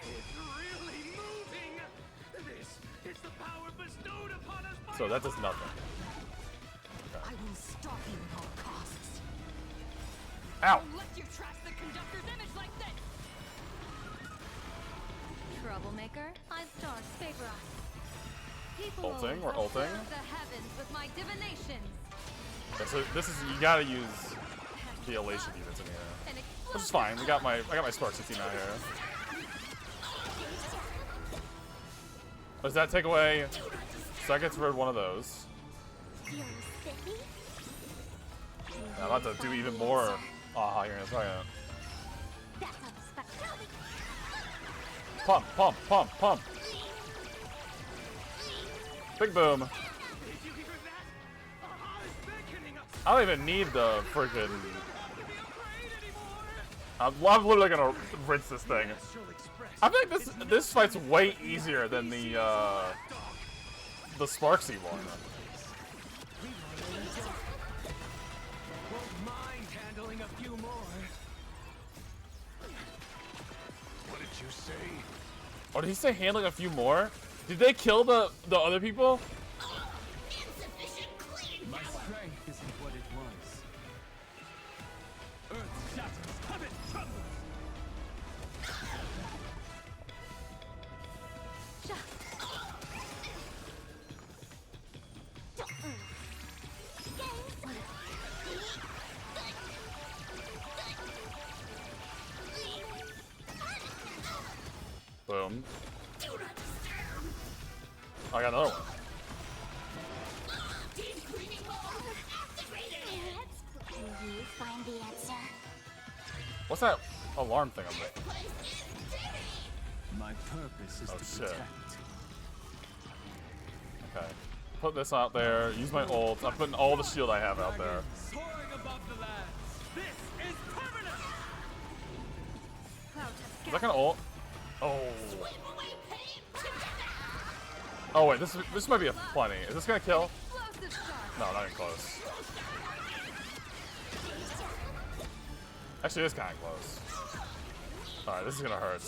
It's really moving! This is the power bestowed upon us by So that does nothing. Okay. I will stop you at all costs. Ow! Don't let you trash the conductor's image like this! Troublemaker, Star's favor us. People Ulting, we're ulting. the heavens with my divinations. Okay, so this is, you gotta use the elation units in here. Which is fine. I got my Spark 16 out here. Does that take away seconds for one of those? Feeling spiffy? Yeah, I'm about to do even more. Ah, here in a second. That's unexpected. Pump, pump, pump, pump. Big boom. I don't even need the freaking. I'm literally gonna rinse this thing. I feel like this fight's way easier than the Sparksy one. Won't mind handling a few more. What did you say? Oh, did he say handling a few more? Did they kill the other people? My strength isn't what it was. Earth shatters, heaven trembles. Boom. I got another one. Can you find the answer? What's that alarm thing I'm making? My purpose is to Shit. protect. Okay. Put this out there. Use my ult. I'm putting all the shield I have out there. Soaring above the lands. This is permanent. Is that gonna ult? Oh. Oh wait, this might be a plenty. Is this gonna kill? No, not even close. Actually, it's kind of close. All right, this is gonna hurt.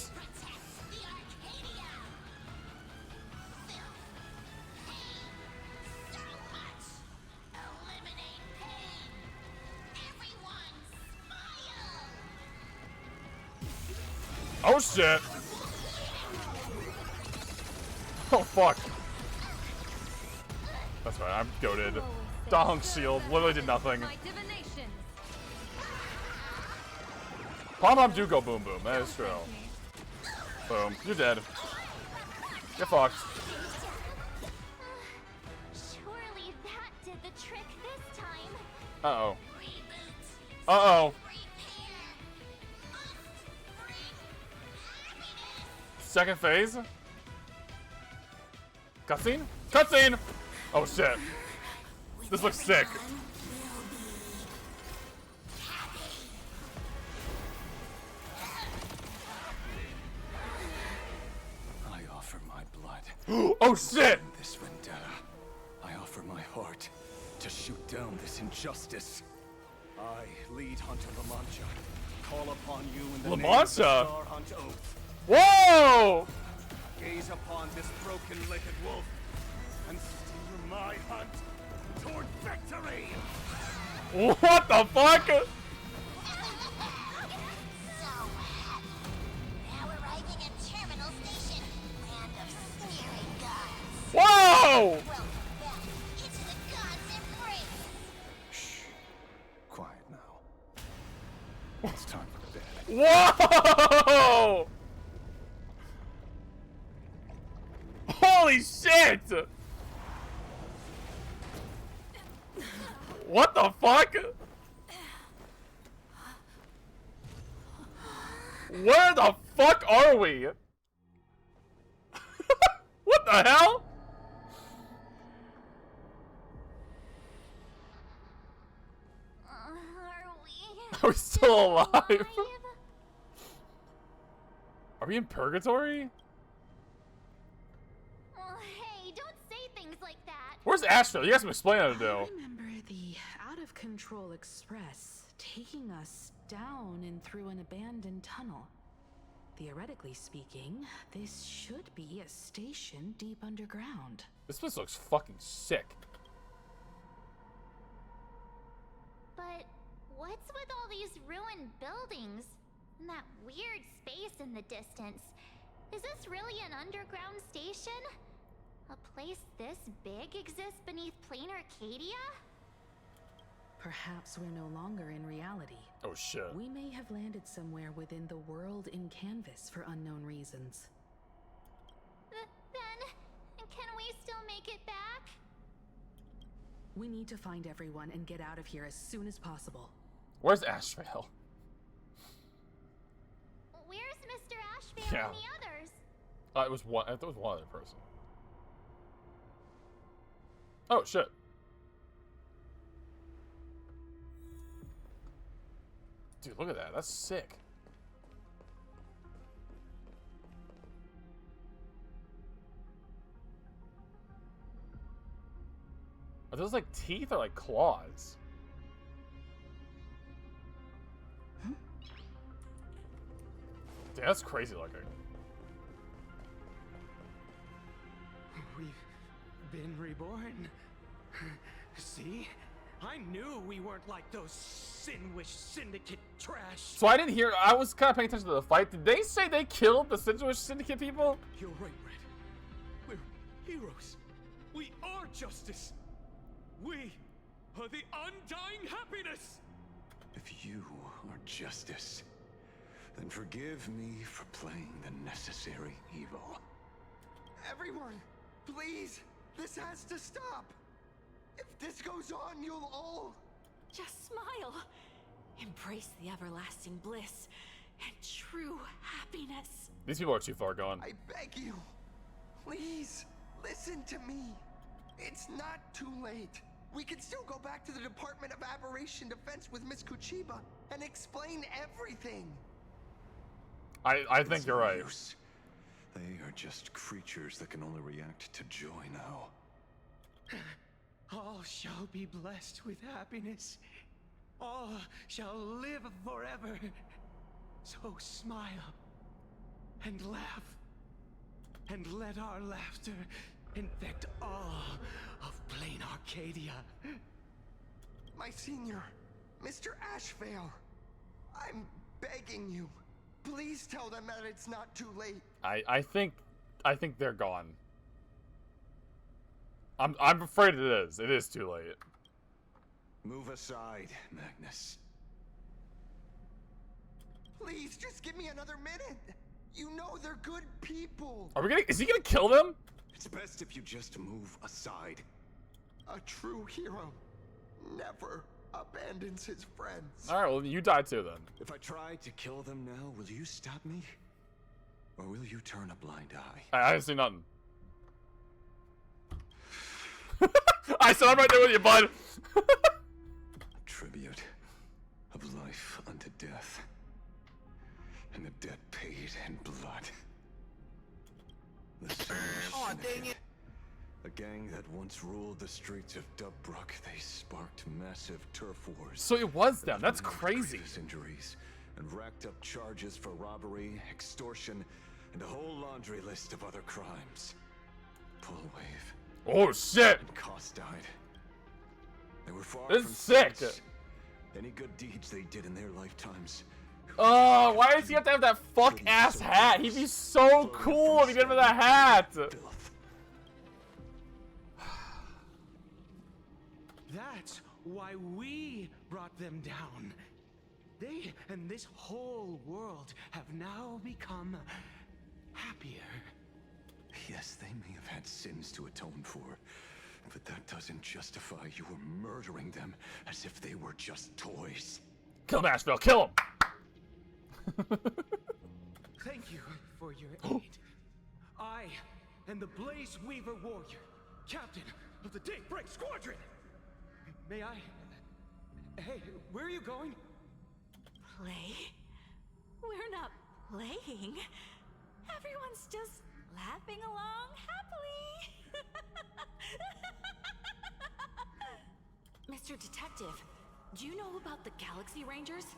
Oh shit! Oh fuck! That's right, I'm goated. Dong shield literally did nothing. Pom-pom do go boom boom, that is true. Boom, you're dead. You're fucked. Surely that did the trick this time. Uh-oh. Uh-oh. Second phase? Cutscene? Cutscene! Oh shit. This looks sick. I offer my blood. Oh shit! In this vendetta, I offer my heart to shoot down this injustice. I, lead Hunter LaMancha, call upon you in the name of the LaMancha? Star Hunt Oath. Whoa! Gaze upon this broken-legged wolf and steer my hunt toward victory! What the fuck? Whoa! Quiet now. It's time for bed. Whoa! Holy shit! What the fuck? Where the fuck are we? What the hell? Are we still alive? Are we in purgatory? Hey, don't say things like that. Where's Ashveil? You guys can explain how to do. I remember the out-of-control express taking us down and through an abandoned tunnel. Theoretically speaking, this should be a station deep underground. This place looks fucking sick. But what's with all these ruined buildings? And that weird space in the distance? Is this really an underground station? A place this big exists beneath plain Arcadia? Perhaps we're no longer in reality. Oh shit. We may have landed somewhere within the world in canvas for unknown reasons. Then you'll make it back? We need to find everyone and get out of here as soon as possible. Where's Ashveil? Where's Mr. Ashveil and the others? It was one. I thought it was one other person. Oh shit. Dude, look at that. That's sick. Are those like teeth or like claws? Dude, that's crazy looking. We've been reborn. See? I knew we weren't like those Sinwish Syndicate trash. So I didn't hear. I was kind of paying attention to the fight. Did they say they killed the Sinwish Syndicate people? You're right, Red. We're heroes. We are justice. We are the undying happiness. If you are justice, then forgive me for playing the necessary evil. Everyone, please, this has to stop. If this goes on, you'll all... Just smile. Embrace the everlasting bliss and true happiness. These people are too far gone. I beg you, please, listen to me. It's not too late. We can still go back to the Department of Aberration Defense with Miss Kuchiba and explain everything. I think you're right. Use. They are just creatures that can only react to joy now. All shall be blessed with happiness. All shall live forever. So smile and laugh, and let our laughter infect all of plain Arcadia. My senior, Mr. Ashveil, I'm begging you. Please tell them that it's not too late. I think they're gone. I'm afraid it is. It is too late. Move aside, Magnus. Please, just give me another minute. You know they're good people. Are we gonna? Is he gonna kill them? It's best if you just move aside. A true hero never abandons his friends. All right, well you die too then. If I try to kill them now, will you stop me? Or will you turn a blind eye? I didn't see nothing. I said I'm right there with you, bud. Tribute of life unto death, and the debt paid in blood. The Syndicate, a gang that once ruled the streets of Dubbrook, they sparked massive turf wars. So it was them. That's crazy. Injuries and racked up charges for robbery, extortion, and a whole laundry list of other crimes. Pull wave. Oh shit! And Koss died. They were far This from is sick. saints. Any good deeds they did in their lifetimes. Oh, why does he have to have that fuck ass hat? He'd be so cool if he didn't have that hat. That's why we brought them down. They and this whole world have now become happier. Yes, they may have had sins to atone for, but that doesn't justify you murdering them as if they were just toys. Kill Ashveil, kill him! Thank you for your aid. I am the Blaze Weaver Warrior, captain of the Daybreak Squadron. May I? Hey, where are you going? Play? We're not playing. Everyone's just laughing along happily. Mr. Detective, do you know about the Galaxy Rangers?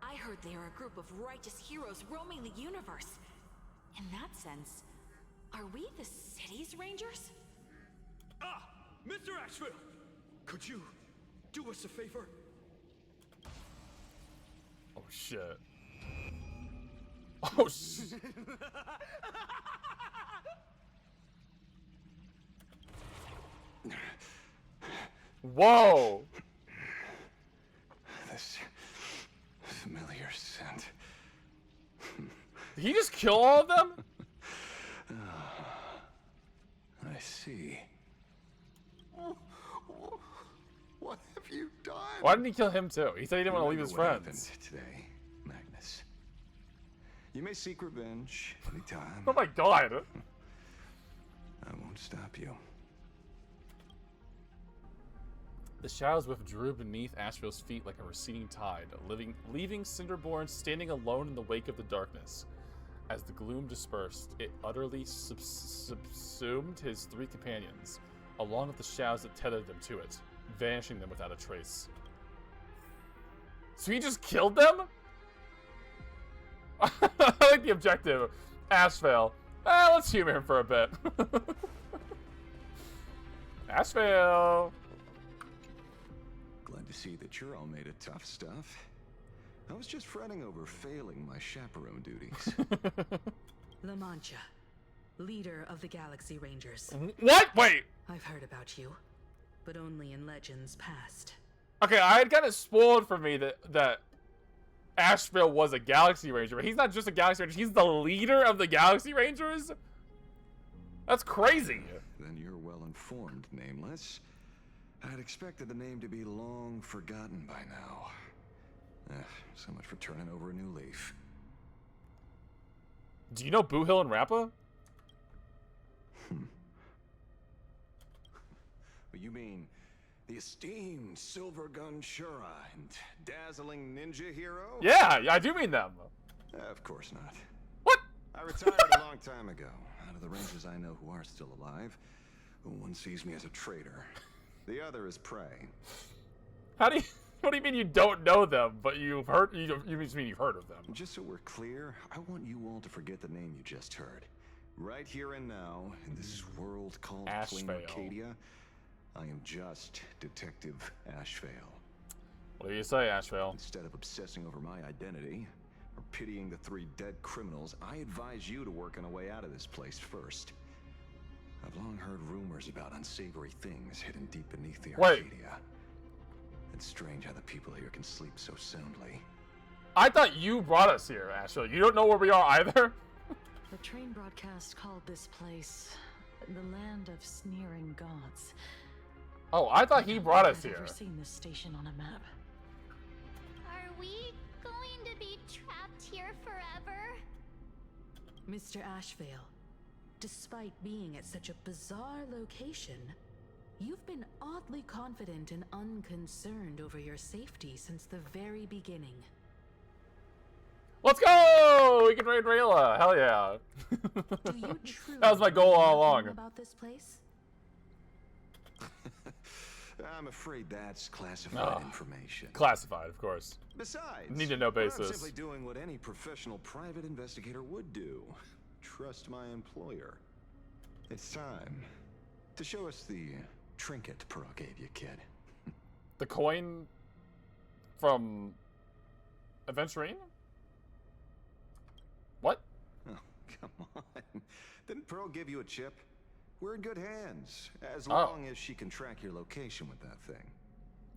I heard they are a group of righteous heroes roaming the universe. In that sense, are we the city's rangers? Ah, Mr. Ashveil, could you do us a favor? Oh shit. Oh shit. Whoa! This familiar scent. Did he just kill all of them? I see. see. What have you done? Why didn't he kill him too? He said he didn't want to leave his Remember what friends. happened today, Magnus. You may seek revenge anytime. Oh my god. I won't stop you. The shadows withdrew beneath Ashveil's feet like a receding tide, leaving Cinderborn standing alone in the wake of the darkness. As the gloom dispersed, it utterly subsumed his three companions, along with the shadows that tethered them to it, vanishing them without a trace. So he just killed them? I like the objective. Ashveil. Let's humor him for a bit. Ashveil. Glad to see that you're all made of tough stuff. I was just fretting over failing my chaperone duties. La Mancha, leader of the Galaxy Rangers. What? Wait. I've heard about you, but only in legends past. Okay, I had kind of spoiled for me that Ashveil was a Galaxy Ranger, but he's not just a Galaxy Ranger, he's the leader of the Galaxy Rangers? That's crazy. Then you're well informed, Nameless. I'd expected the name to be long forgotten by now. So much for turning over a new leaf. Do you know Boohill and Rappa? But you mean the esteemed Silver Gun Shura and dazzling ninja hero? Yeah, I do mean them. Of course not. What? I retired a long time ago. Out of the Rangers I know who are still alive, one sees me as a traitor. The other is prey. What do you mean you don't know them, but you've heard? You just mean you've heard of them? Just so we're clear, I want you all to forget the name you just heard. Right here and now, in this world called Plain Arcadia, I am just Detective Ashveil. What do you say, Ashveil? Instead of obsessing over my identity or pitying the three dead criminals, I advise you to work on a way out of this place first. I've long heard rumors about unsavory things hidden deep beneath the Arcadia. It's strange how the people here can sleep so soundly. I thought you brought us here, Ashveil. You don't know where we are either? The train broadcast called this place the land of sneering gods. Oh, I thought he brought us here. I've never seen this station on a map. Are we going to be trapped here forever? Mr. Ashveil, despite being at such a bizarre location, you've been oddly confident and unconcerned over your safety since the very beginning. Let's go! We can raid Rayla. Hell yeah. Do you truly that was my goal all along. About this place? I'm afraid that's classified information. Classified, of course. Besides, need to know basis. I'm simply doing what any professional private investigator would do. Trust my employer. It's time to show us the trinket Pearl gave you, kid. The coin from Aventurine? What? Oh, come on. Didn't Pearl give you a chip? We're in good hands, as Oh. long as she can track your location with that thing.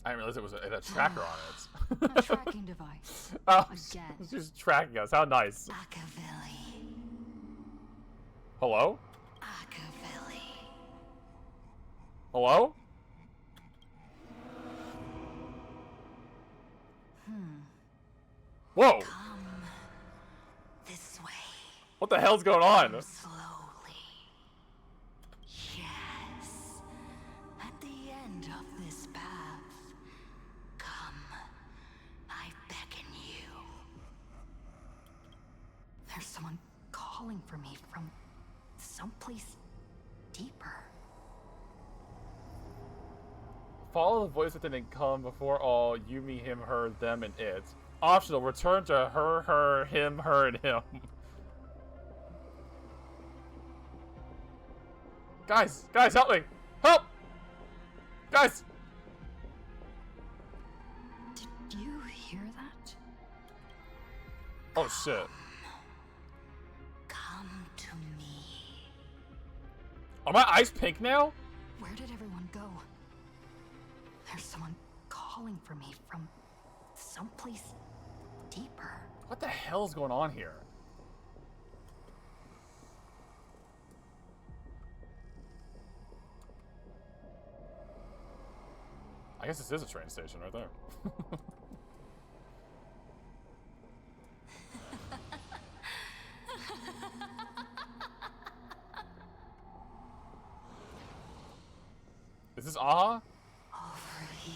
I didn't realize it was a tracker on it. A tracking device. Oh, Again. she's tracking us. How nice. Hello? Hello? Whoa! This way. What the hell's going on? Yes. At the end of this path, come. I beckon you. There's someone calling for me from someplace deeper. Follow the voice within and come before all you, me, him, her, them, and it. Optional, return to her, her, him, her, and him. Guys, help me! Help! Guys! Did you hear that? Oh shit. Come to me. Are my eyes pink now? Where did everyone go? There's someone calling for me from someplace deeper. What the hell is going on here? I guess this is a train station right there. Is this Aha? Over here.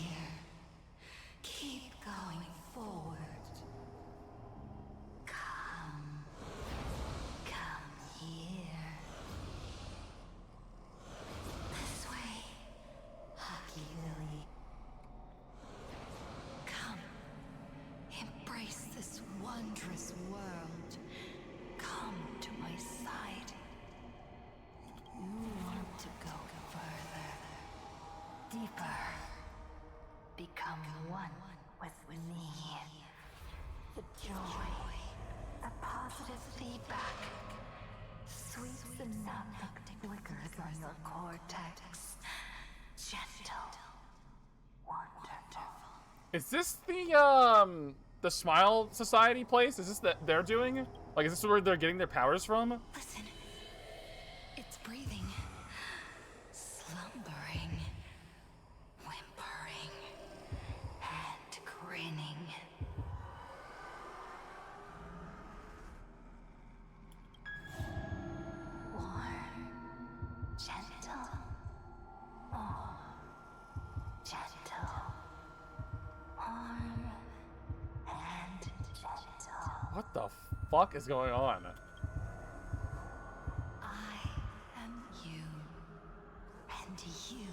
Keep going forward. Come here. This way, Hockey Lily. Come, embrace this wondrous world. Come to my side. You want to go further, deeper. Become one with me. The joy, the positive feedback, sweeps enough that flickers on your cortex. Gentle, wonderful. Is this the Smile Society place? Is this that they're doing? Like, is this where they're getting their powers from? Listen, it's breathing, slumbering, whimpering, and grinning. Warm, gentle, more gentle, warm, and gentle. What the fuck is going on? I am you, and you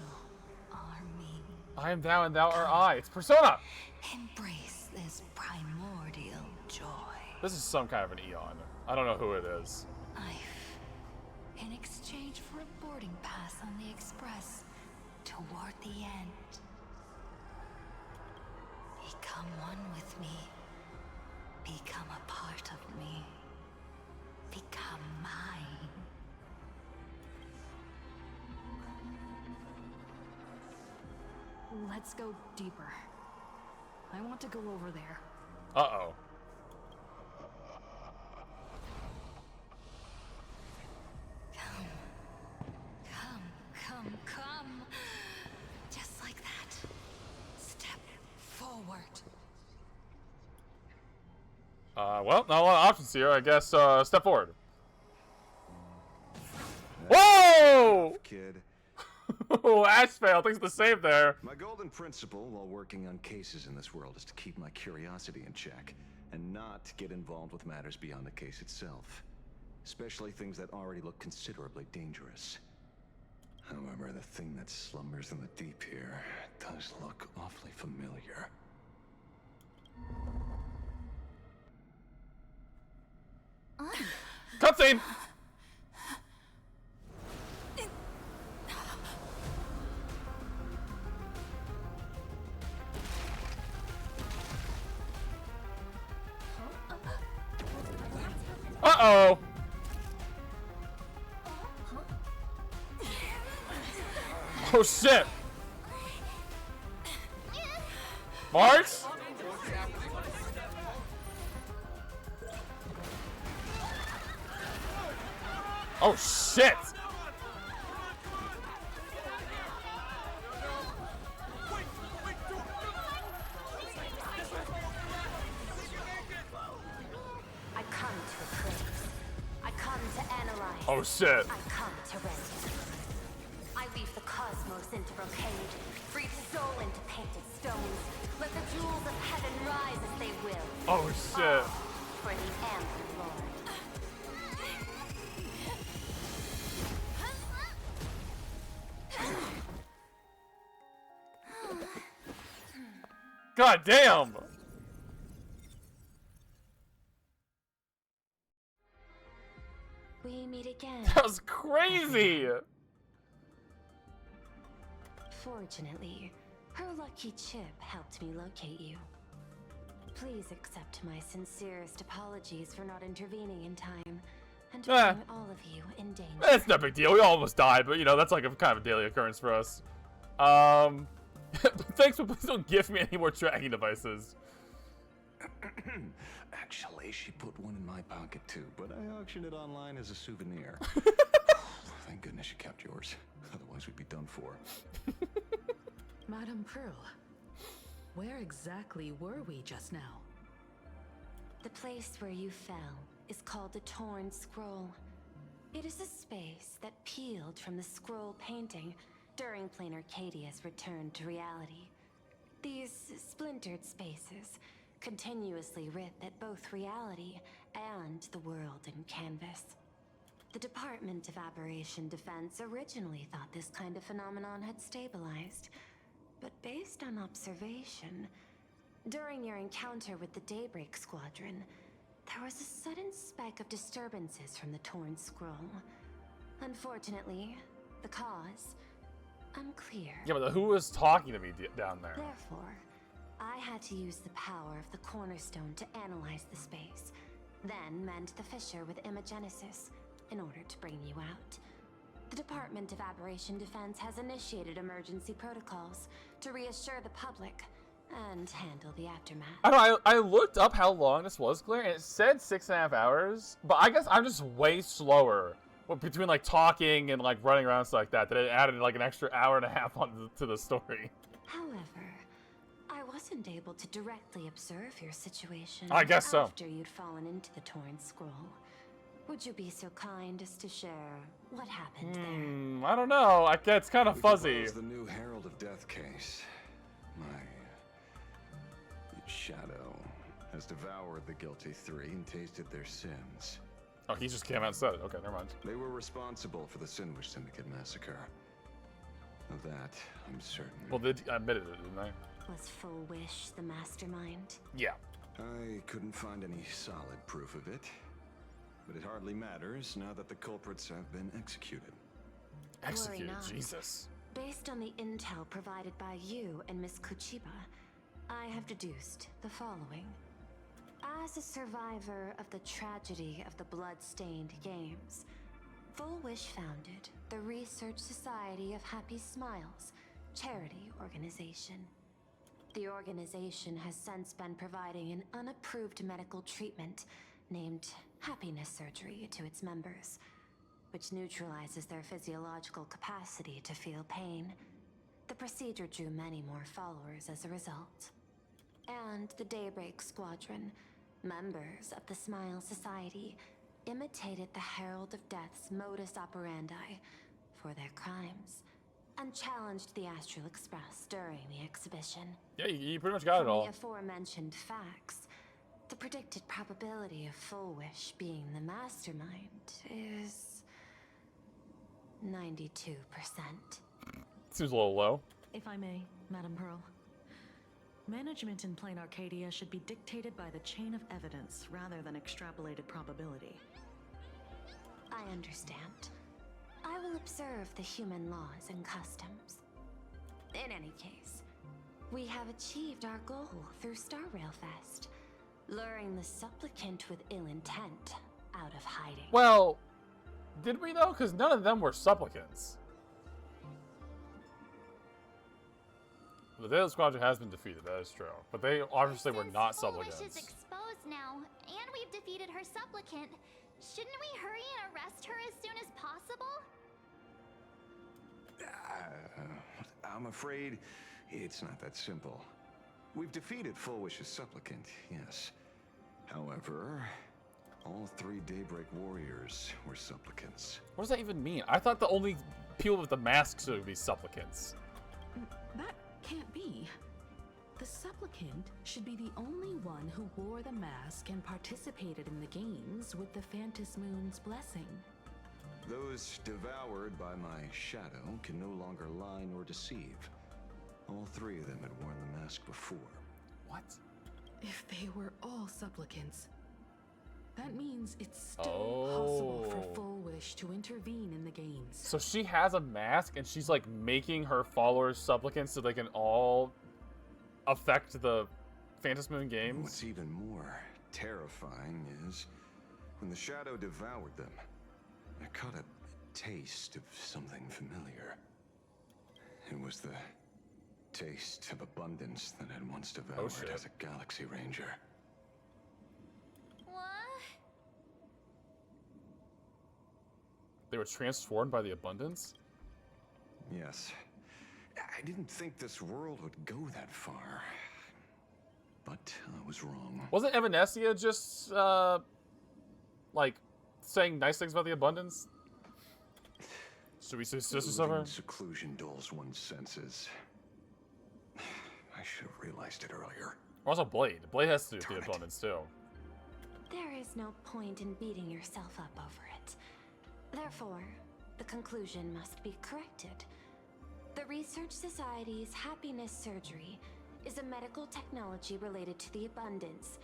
are me. I am thou and thou are I. It's Persona! Embrace this primordial joy. This is some kind of an Eon. I don't know who it is. Life, in exchange for a boarding pass on the Express toward the end. Become one with me. Become a part of me. Become mine. Let's go deeper. I want to go over there. Uh-oh. Come. Just like that. Step forward. Well, not a lot of options here. I guess, step forward. Whoa! Kid. Oh, Ashveil, thanks for the save there. My golden principle while working on cases in this world is to keep my curiosity in check and not get involved with matters beyond the case itself, especially things that already look considerably dangerous. However, the thing that slumbers in the deep here does look awfully familiar. Cutscene! Uh-oh! Oh shit! March? Oh shit! I come to appraise. I come to analyze. Oh shit! I come to render. I weave the cosmos into brocade, breathe soul into painted stones. Let the jewels of heaven rise as they will. Oh shit! All for the Amber Lord. God damn! We meet again. That was crazy! Fortunately, her lucky chip helped me locate you. Please accept my sincerest apologies for not intervening in time and putting all of you in danger. It's no big deal. We almost died, but you know, that's like a kind of a daily occurrence for us. Thanks, but please don't give me any more tracking devices. Actually, she put one in my pocket too, but I auctioned it online as a souvenir. Thank goodness you kept yours. Otherwise, we'd be done for. Madame Pearl, Where exactly were we just now? The place where you fell is called the Torn Scroll. It is a space that peeled from the scroll painting during Plain Arcadia's return to reality. These splintered spaces continuously rip at both reality and the world in canvas. The Department of Aberration Defense originally thought this kind of phenomenon had stabilized, but based on observation, during your encounter with the Daybreak Squadron, there was a sudden spike of disturbances from the Torn Scroll. Unfortunately, the cause, unclear. Yeah, but who was talking to me down there? Therefore, I had to use the power of the Cornerstone to analyze the space, then mend the fissure with Imagenesis in order to bring you out. The Department of Aberration Defense has initiated emergency protocols to reassure the public and handle the aftermath. I don't know, I looked up how long this was, Claire, and it said 6.5 hours, but I guess I'm just way slower between like talking and like running around and stuff like that it added like an extra hour and a half onto the story. However, I wasn't able to directly observe your situation I guess so. after you'd fallen into the Torn Scroll. Would you be so kind as to share what happened there? I don't know. It's kind of fuzzy. Propose the new Herald of Death case. My shadow has devoured the guilty three and tasted their sins. Oh, he just came out and said it. Okay, never mind. They were responsible for the Sinwish Syndicate massacre. Of that, I'm certain. Well, they admitted it, didn't they? Was Full Wish the mastermind? Yeah. I couldn't find any solid proof of it, but it hardly matters now that the culprits have been executed. Executed? Worry not. Jesus. Based on the intel provided by you and Miss Kuchiba, I have deduced the following. As a survivor of the tragedy of the Blood-Stained Games, Full Wish founded the Research Society of Happy Smiles, charity organization. The organization has since been providing an unapproved medical treatment named happiness surgery to its members, which neutralizes their physiological capacity to feel pain. The procedure drew many more followers as a result. And the Daybreak Squadron, members of the Smile Society, imitated the Herald of Death's modus operandi for their crimes, and challenged the Astral Express during the exhibition. Yeah, you pretty much got it all. From the aforementioned facts, the predicted probability of Full Wish being the mastermind is 92%. Seems a little low. If I may, Madam Pearl. Management in Plain Arcadia should be dictated by the chain of evidence rather than extrapolated probability. I understand. I will observe the human laws and customs. In any case, we have achieved our goal through Star Railfest, luring the supplicant with ill intent out of hiding. Well, did we though? Because none of them were supplicants. The Daily Squadron has been defeated, that is true. But they obviously were not Full Wish is supplicants. exposed now, and we've defeated her supplicant. Shouldn't we hurry and arrest her as soon as possible? I'm afraid it's not that simple. We've defeated Full Wish's supplicant, yes. However, all three Daybreak warriors were supplicants. What does that even mean? I thought the only people with the masks would be supplicants. That can't be. The supplicant should be the only one who wore the mask and participated in the games with the Phantas Moon's blessing. Those devoured by my shadow can no longer lie nor deceive. All three of them had worn the mask before. What? If they were all supplicants, that means it's still possible for Full Wish to intervene in the games. So she has a mask and she's like making her followers supplicants so they can all affect the Phantas Moon games? What's even more terrifying is when the shadow devoured them, I caught a taste of something familiar. It was the taste of abundance that had once devoured as a Galaxy Ranger. What? They were transformed by the abundance? Yes. I didn't think this world would go that far. but I was wrong. Wasn't Evanescia just, like, saying nice things about the abundance? Should we say sisters of Living her? in seclusion dulls one's senses. I should have realized it earlier. Also, Blade. Blade has to do with the abundance, too. There is no point in beating yourself up over it. Therefore, the conclusion must be corrected. The Research Society's happiness surgery is a medical technology related to the abundance,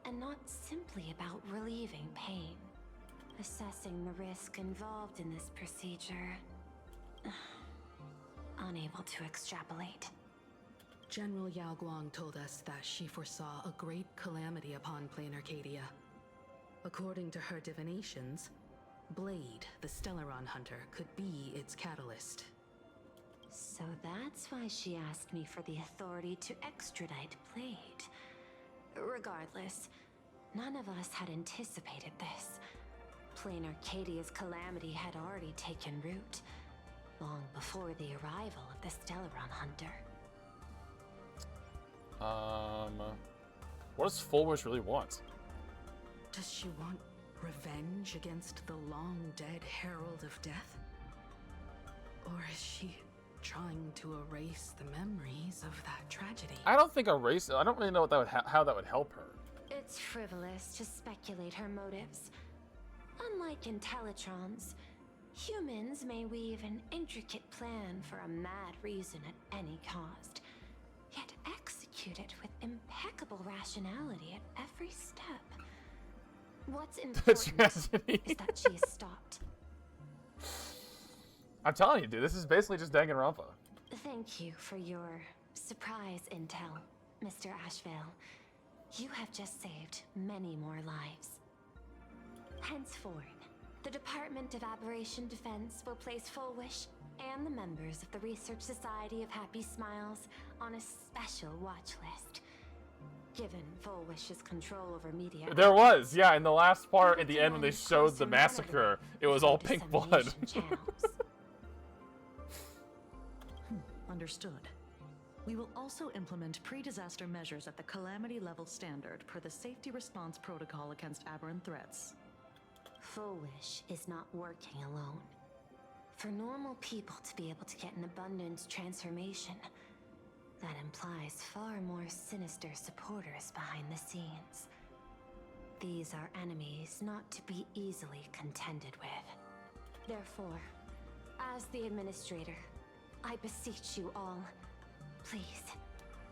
and not simply about relieving pain. Assessing the risk involved in this procedure. Unable to extrapolate. General Yao Guang told us that she foresaw a great calamity upon Plain Arcadia. According to her divinations, Blade, the Stellaron hunter, could be its catalyst. So that's why she asked me for the authority to extradite Blade. Regardless, none of us had anticipated this. Plain Arcadia's calamity had already taken root, long before the arrival of the Stellaron hunter. What does Full Wish really want? Does she want revenge against the long-dead Herald of Death? Or is she trying to erase the memories of that tragedy? I don't think erase. I don't really know what that would how that would help her. It's frivolous to speculate her motives. Unlike Intellitrons, humans may weave an intricate plan for a mad reason at any cost, yet execute it with impeccable rationality at every step. What's important is that she is stopped. I'm telling you, dude, this is basically just Danganronpa. Thank you for your surprise intel, Mr. Ashveil. You have just saved many more lives. Henceforth, the Department of Aberration Defense will place Full Wish and the members of the Research Society of Happy Smiles on a special watch list. Given Full Wish's control over media... There was, yeah, in the last part, at the end when they showed the massacre, it was all pink blood. Understood. We will also implement pre-disaster measures at the calamity level standard per the safety response protocol against aberrant threats. Full Wish is not working alone. For normal people to be able to get an abundance transformation, that implies far more sinister supporters behind the scenes. These are enemies not to be easily contended with. Therefore, as the administrator, I beseech you all, please,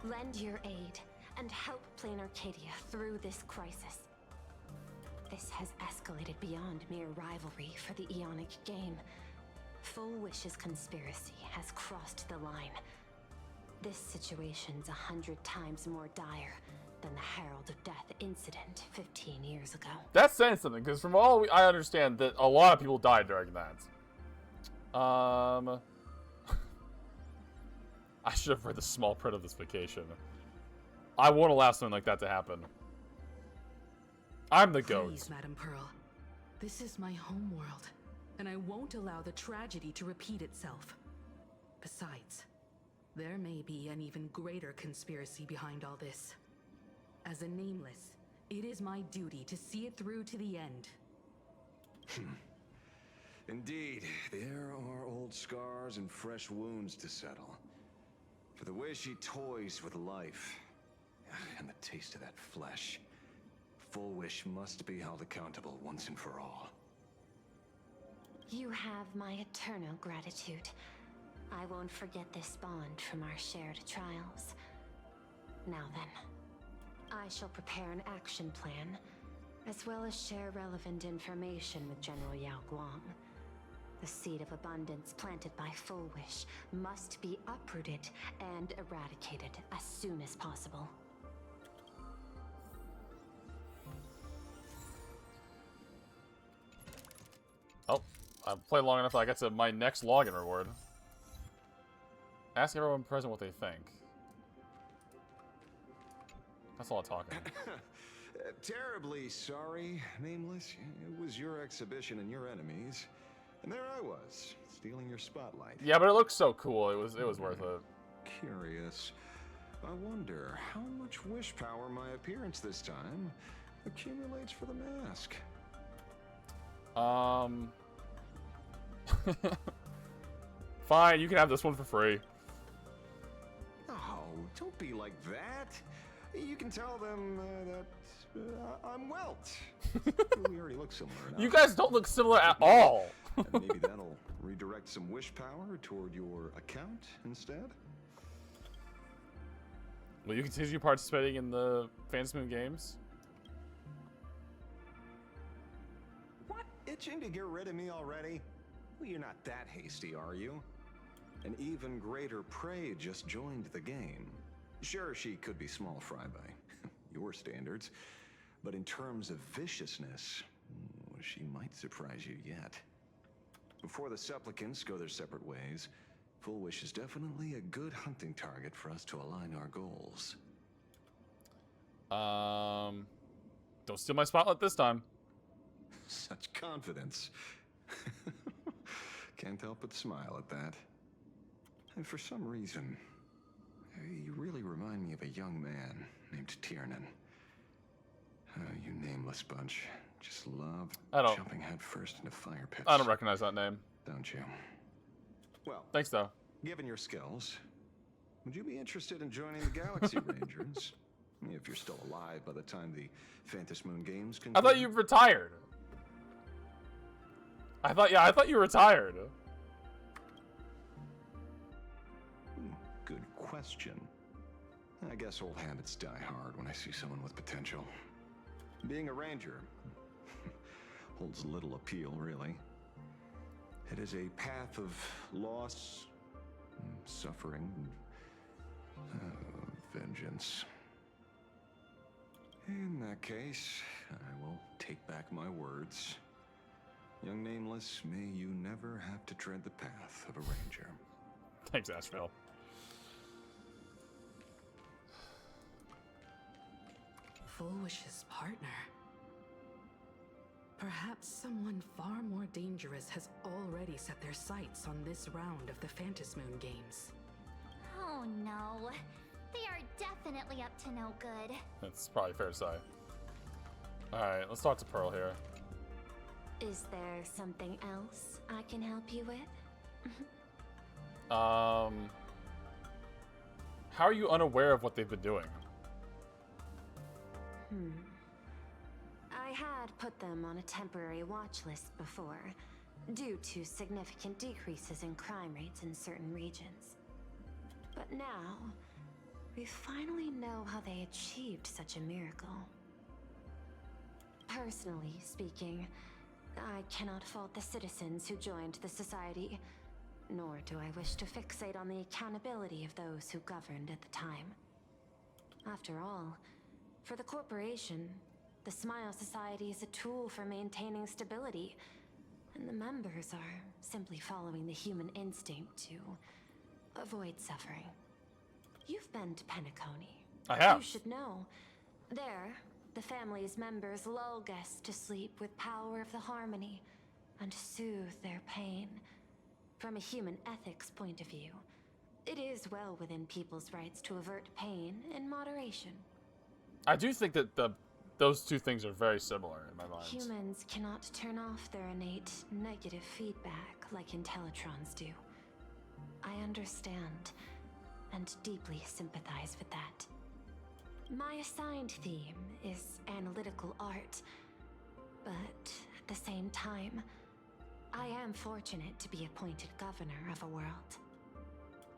lend your aid and help Plain Arcadia through this crisis. This has escalated beyond mere rivalry for the Ionic game. Full Wish's conspiracy has crossed the line. This situation's 100 times more dire than the Herald of Death incident 15 years ago. That's saying something, because from all I understand, that a lot of people died during that. I should have read the small print of this vacation. I won't allow something like that to happen. I'm the goat. Please, Madam Pearl. This is my homeworld, and I won't allow the tragedy to repeat itself. Besides, there may be an even greater conspiracy behind all this. As a Nameless, it is my duty to see it through to the end. Indeed, there are old scars and fresh wounds to settle. For the way she toys with life, and the taste of that flesh, Full Wish must be held accountable once and for all. You have my eternal gratitude. I won't forget this bond from our shared trials. Now then, I shall prepare an action plan, as well as share relevant information with General Yao Guang. The seed of abundance planted by Full Wish must be uprooted and eradicated as soon as possible. Oh, I've played long enough that I get to my next login reward. Ask everyone present what they think. That's a lot of talking. Terribly sorry, Nameless. It was your exhibition and your enemies. And there I was, stealing your spotlight. Yeah, but it looks so cool. It was worth it. Curious. I wonder how much wish power my appearance this time accumulates for the mask. Fine, you can have this one for free. Oh, don't be like that. You can tell them that I'm Welt. We already look similar enough. You guys don't look similar at all. And maybe that'll redirect some wish power toward your account instead. Will you continue participating in the Phantom Moon games? What? Itching to get rid of me already? Well, you're not that hasty, are you? An even greater prey just joined the game. Sure, she could be small fry by your standards, but in terms of viciousness, she might surprise you yet. Before the supplicants go their separate ways, Full Wish is definitely a good hunting target for us to align our goals. Don't steal my spotlight this time. Such confidence. Can't help but smile at that. And for some reason, you really remind me of a young man named Tiernan. You nameless bunch. Just love jumping headfirst into fire pits. I don't recognize that name. Don't you? Well, thanks though. Given your skills, would you be interested in joining the Galaxy Rangers? If you're still alive by the time the Phantom Moon games conclude. I thought you retired. I thought you retired. Good question. I guess old habits die hard when I see someone with potential. Being a ranger holds little appeal, really. It is a path of loss, suffering, vengeance. In that case, I will take back my words. Young Nameless, may you never have to tread the path of a ranger. Thanks, Ashveil. Full Wish's partner. Perhaps someone far more dangerous has already set their sights on this round of the Phantom Moon games. Oh no. They are definitely up to no good. That's probably fair to say. Alright, let's talk to Pearl here. Is there something else I can help you with? How are you unaware of what they've been doing? I had put them on a temporary watch list before, due to significant decreases in crime rates in certain regions. But now, we finally know how they achieved such a miracle. Personally speaking, I cannot fault the citizens who joined the society, nor do I wish to fixate on the accountability of those who governed at the time. After all, for the corporation, the Smile Society is a tool for maintaining stability, and the members are simply following the human instinct to avoid suffering. You've been to Penacony. I have. You should know. There, the family's members lull guests to sleep with power of the harmony and soothe their pain. From a human ethics point of view, it is well within people's rights to avert pain in moderation. I do think that those two things are very similar in my mind. Humans cannot turn off their innate negative feedback like Intellitrons do. I understand and deeply sympathize with that. My assigned theme is analytical art, but at the same time, I am fortunate to be appointed governor of a world.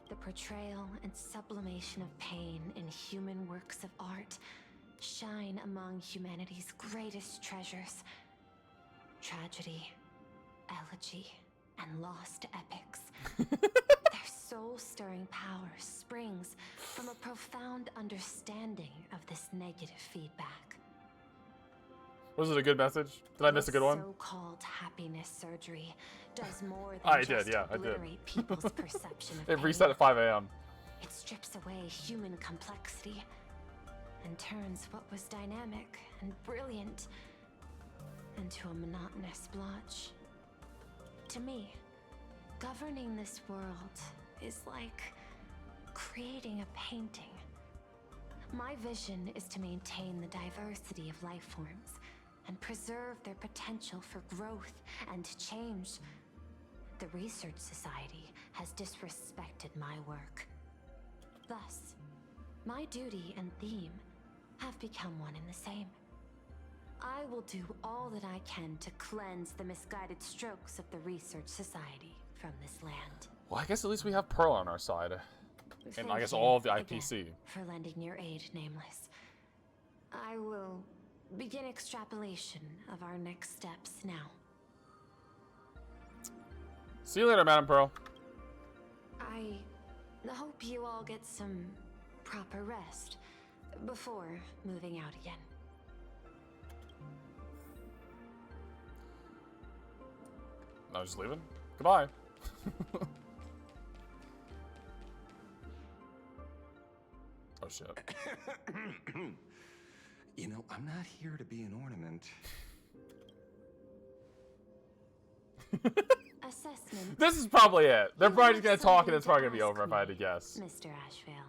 The portrayal and sublimation of pain in human works of art shine among humanity's greatest treasures. Tragedy, elegy, and lost epics. Their soul-stirring power springs from a profound understanding of this negative feedback. Was it a good message? Did I miss a good one? So-called happiness surgery does more than I just did, yeah, I did. obliterate people's perception of It pain. reset at 5 a.m. It strips away human complexity and turns what was dynamic and brilliant into a monotonous blotch. To me, governing this world is like creating a painting My vision is to maintain the diversity of life forms and preserve their potential for growth and change. The Research Society has disrespected my work. Thus, my duty and theme have become one and the same. I will do all that I can to cleanse the misguided strokes of the Research Society from this land. Well, I guess at least we have Pearl on our side. And Thank I guess you all of the again IPC. for lending your aid, Nameless. I will begin extrapolation of our next steps now. See you later, Madam Pearl. I hope you all get some proper rest before moving out again. I was just leaving. Goodbye. Oh shit. You know, I'm not here to be an ornament. Assessment. This is probably it. They're probably just gonna have talk and it's something probably to gonna be over ask if I had to me, guess. Mr. Ashveil.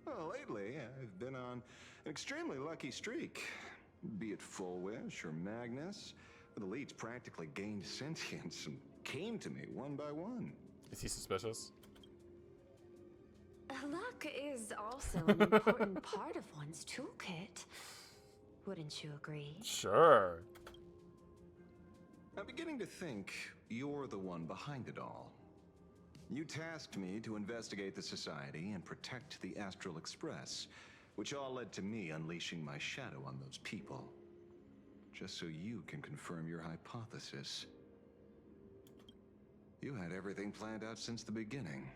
Well, lately, I've been on an extremely lucky streak. Be it Full Wish or Magnus, the elites practically gained sentience and came to me one by one. Is he suspicious? Luck is also an important part of one's toolkit. Wouldn't you agree? Sure. I'm beginning to think you're the one behind it all. You tasked me to investigate the Society and protect the Astral Express, which all led to me unleashing my shadow on those people. Just so you can confirm your hypothesis. You had everything planned out since the beginning,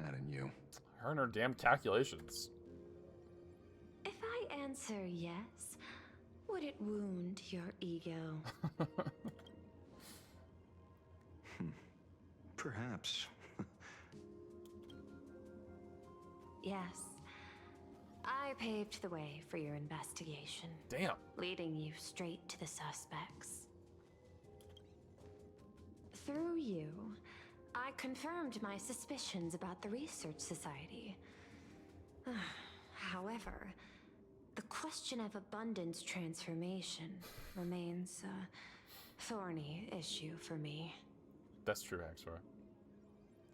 hadn't you? Her and her damn calculations. If I answer yes, would it wound your ego? Perhaps. Yes. I paved the way for your investigation. Damn. Leading you straight to the suspects. Through you, I confirmed my suspicions about the Research Society. However, the question of abundance transformation remains a thorny issue for me. That's true, Axor.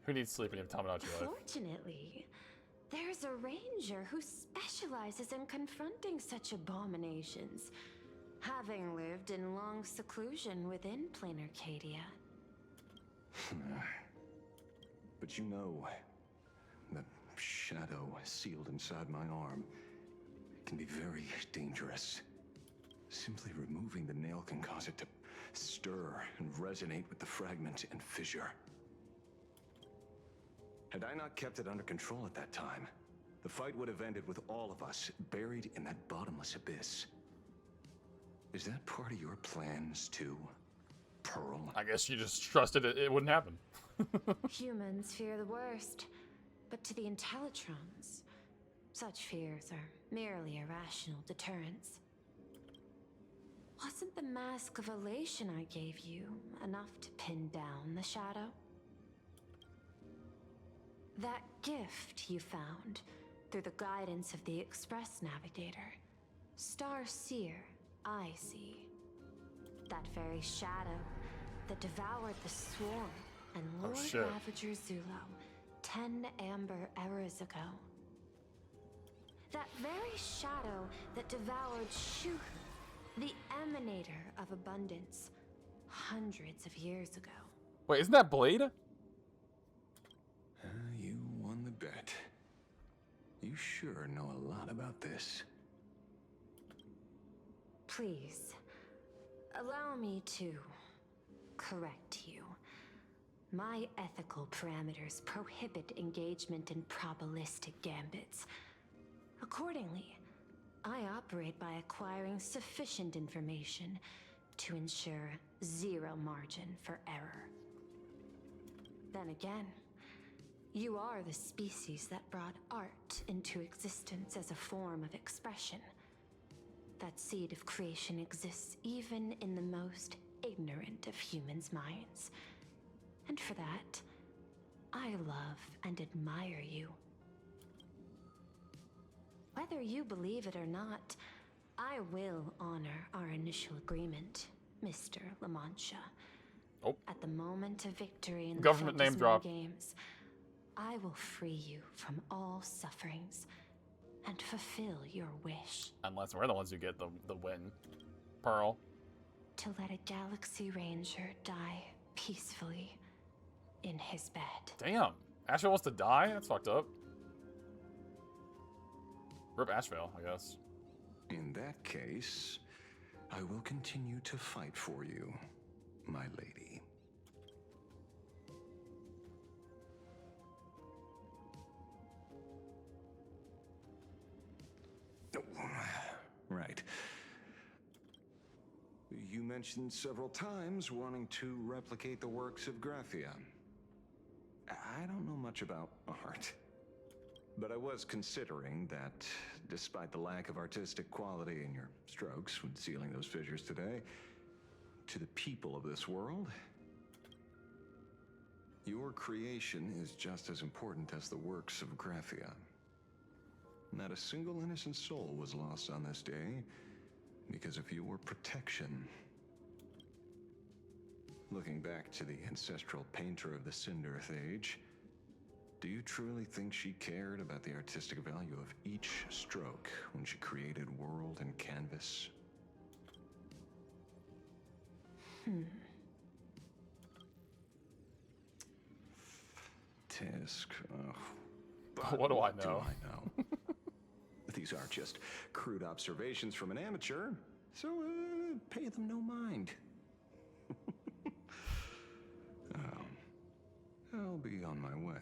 Who needs sleep in your Tamagotchi life? Fortunately, there's a ranger who specializes in confronting such abominations, having lived in long seclusion within plain Arcadia. But you know, that shadow sealed inside my arm can be very dangerous. Simply removing the nail can cause it to stir and resonate with the fragment and fissure. Had I not kept it under control at that time, the fight would have ended with all of us buried in that bottomless abyss. Is that part of your plans too, Pearl? I guess you just trusted it wouldn't happen. Humans fear the worst, but to the Intellitrons, such fears are merely irrational deterrents. Wasn't the mask of elation I gave you enough to pin down the shadow? That gift you found through the guidance of the Express Navigator, Star Seer, I see. That very shadow that devoured the Swarm and Lord Ravager Zulo 10 amber eras ago. That very shadow that devoured Shuhu, the emanator of abundance, hundreds of years ago. Wait, isn't that Blade? You won the bet. You sure know a lot about this. Please, allow me to correct you. My ethical parameters prohibit engagement in probabilistic gambits. Accordingly, I operate by acquiring sufficient information to ensure zero margin for error. Then again, you are the species that brought art into existence as a form of expression. That seed of creation exists even in the most ignorant of humans' minds. And for that, I love and admire you. Whether you believe it or not, I will honor our initial agreement, Mr. La Mancha. Oh. At the moment of victory in the Government name Phantasmal drop. Games, I will free you from all sufferings and fulfill your wish. Unless we're the ones who get the win. Pearl. To let a Galaxy Ranger die peacefully in his bed. Damn. Ashveil wants to die? That's fucked up. Rip Ashveil, I guess. In that case, I will continue to fight for you, my lady. Right. You mentioned several times wanting to replicate the works of Graphia. I don't know much about art, but I was considering that despite the lack of artistic quality in your strokes when sealing those figures today, to the people of this world, your creation is just as important as the works of Graphia. Not a single innocent soul was lost on this day because of your protection. Looking back to the ancestral painter of the Cinderth Age, do you truly think she cared about the artistic value of each stroke when she created world and canvas? Tisk. What do I know? What do I know? These are just crude observations from an amateur, so pay them no mind. I'll be on my way.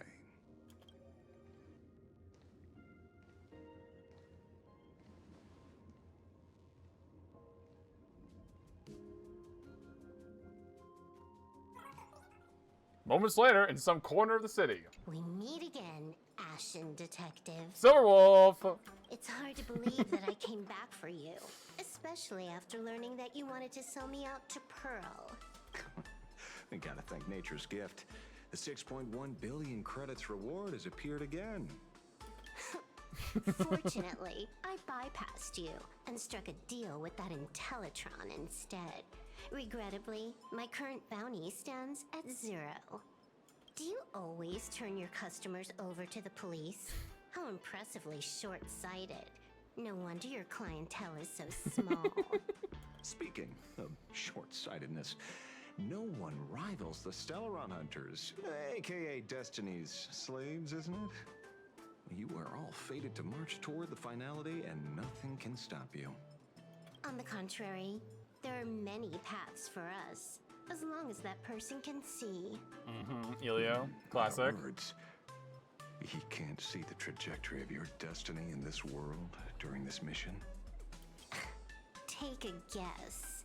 Moments later, in some corner of the city. We meet again, Ashen Detective. Silverwolf! It's hard to believe that I came back for you, especially after learning that you wanted to sell me out to Pearl. We gotta thank nature's gift. The 6.1 billion credits reward has appeared again. Fortunately, I bypassed you and struck a deal with that Intellitron instead. Regrettably, my current bounty stands at 0. Do you always turn your customers over to the police? How impressively short-sighted. No wonder your clientele is so small. Speaking of short-sightedness, no one rivals the Stellaron Hunters, aka Destiny's slaves, isn't it? You are all fated to march toward the finality, and nothing can stop you. On the contrary, there are many paths for us, as long as that person can see. Elio, classic. In other words, he can't see the trajectory of your destiny in this world during this mission? Take a guess.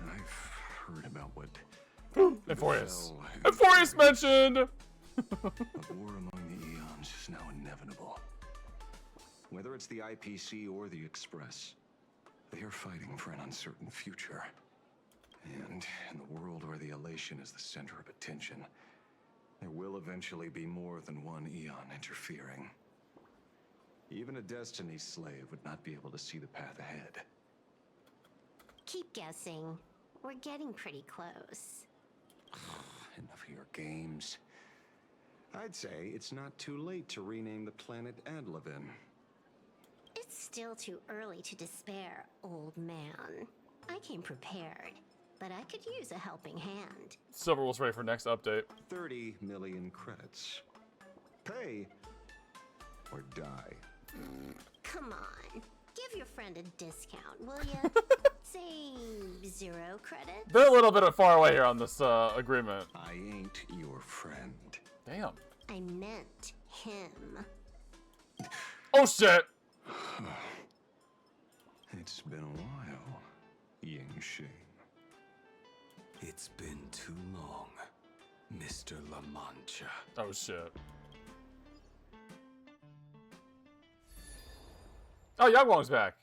I've heard about what... Euphorius. Euphorius mentioned! A war among the eons is now inevitable. Whether it's the IPC or the Express, they are fighting for an uncertain future. And in the world where the elation is the center of attention, there will eventually be more than one eon interfering. Even a Destiny slave would not be able to see the path ahead. Keep guessing. We're getting pretty close. Enough of your games. I'd say it's not too late to rename the planet Adlevin. It's still too early to despair, old man. I came prepared, but I could use a helping hand. Silverwolf's ready for next update. 30 million credits. Pay or die. Come on. Give your friend a discount, will ya? Say 0 credits? They're a little bit far away here on this agreement. I ain't your friend. Damn. I meant him. Oh shit! It's been a while, Ying Shing. It's been too long, Mr. La Mancha. Oh shit. Oh, Yagwong's back.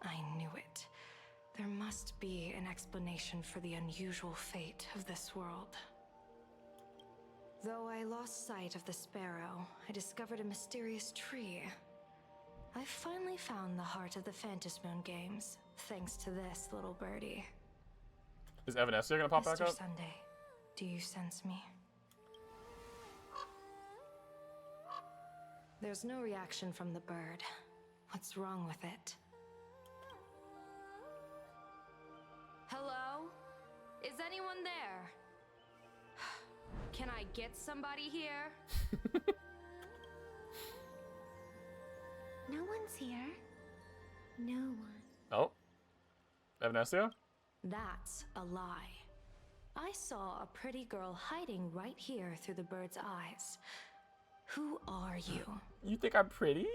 I knew it. There must be an explanation for the unusual fate of this world. Though I lost sight of the sparrow, I discovered a mysterious tree. I finally found the heart of the Phantasmoon games, thanks to this little birdie. Is Evanescence gonna pop back Mr. up? Sunday, do you sense me? There's no reaction from the bird. What's wrong with it? Hello? Is anyone there? Can I get somebody here? No one's here. No one. Oh. Evanescia? That's a lie. I saw a pretty girl hiding right here through the bird's eyes. Who are you? You think I'm pretty?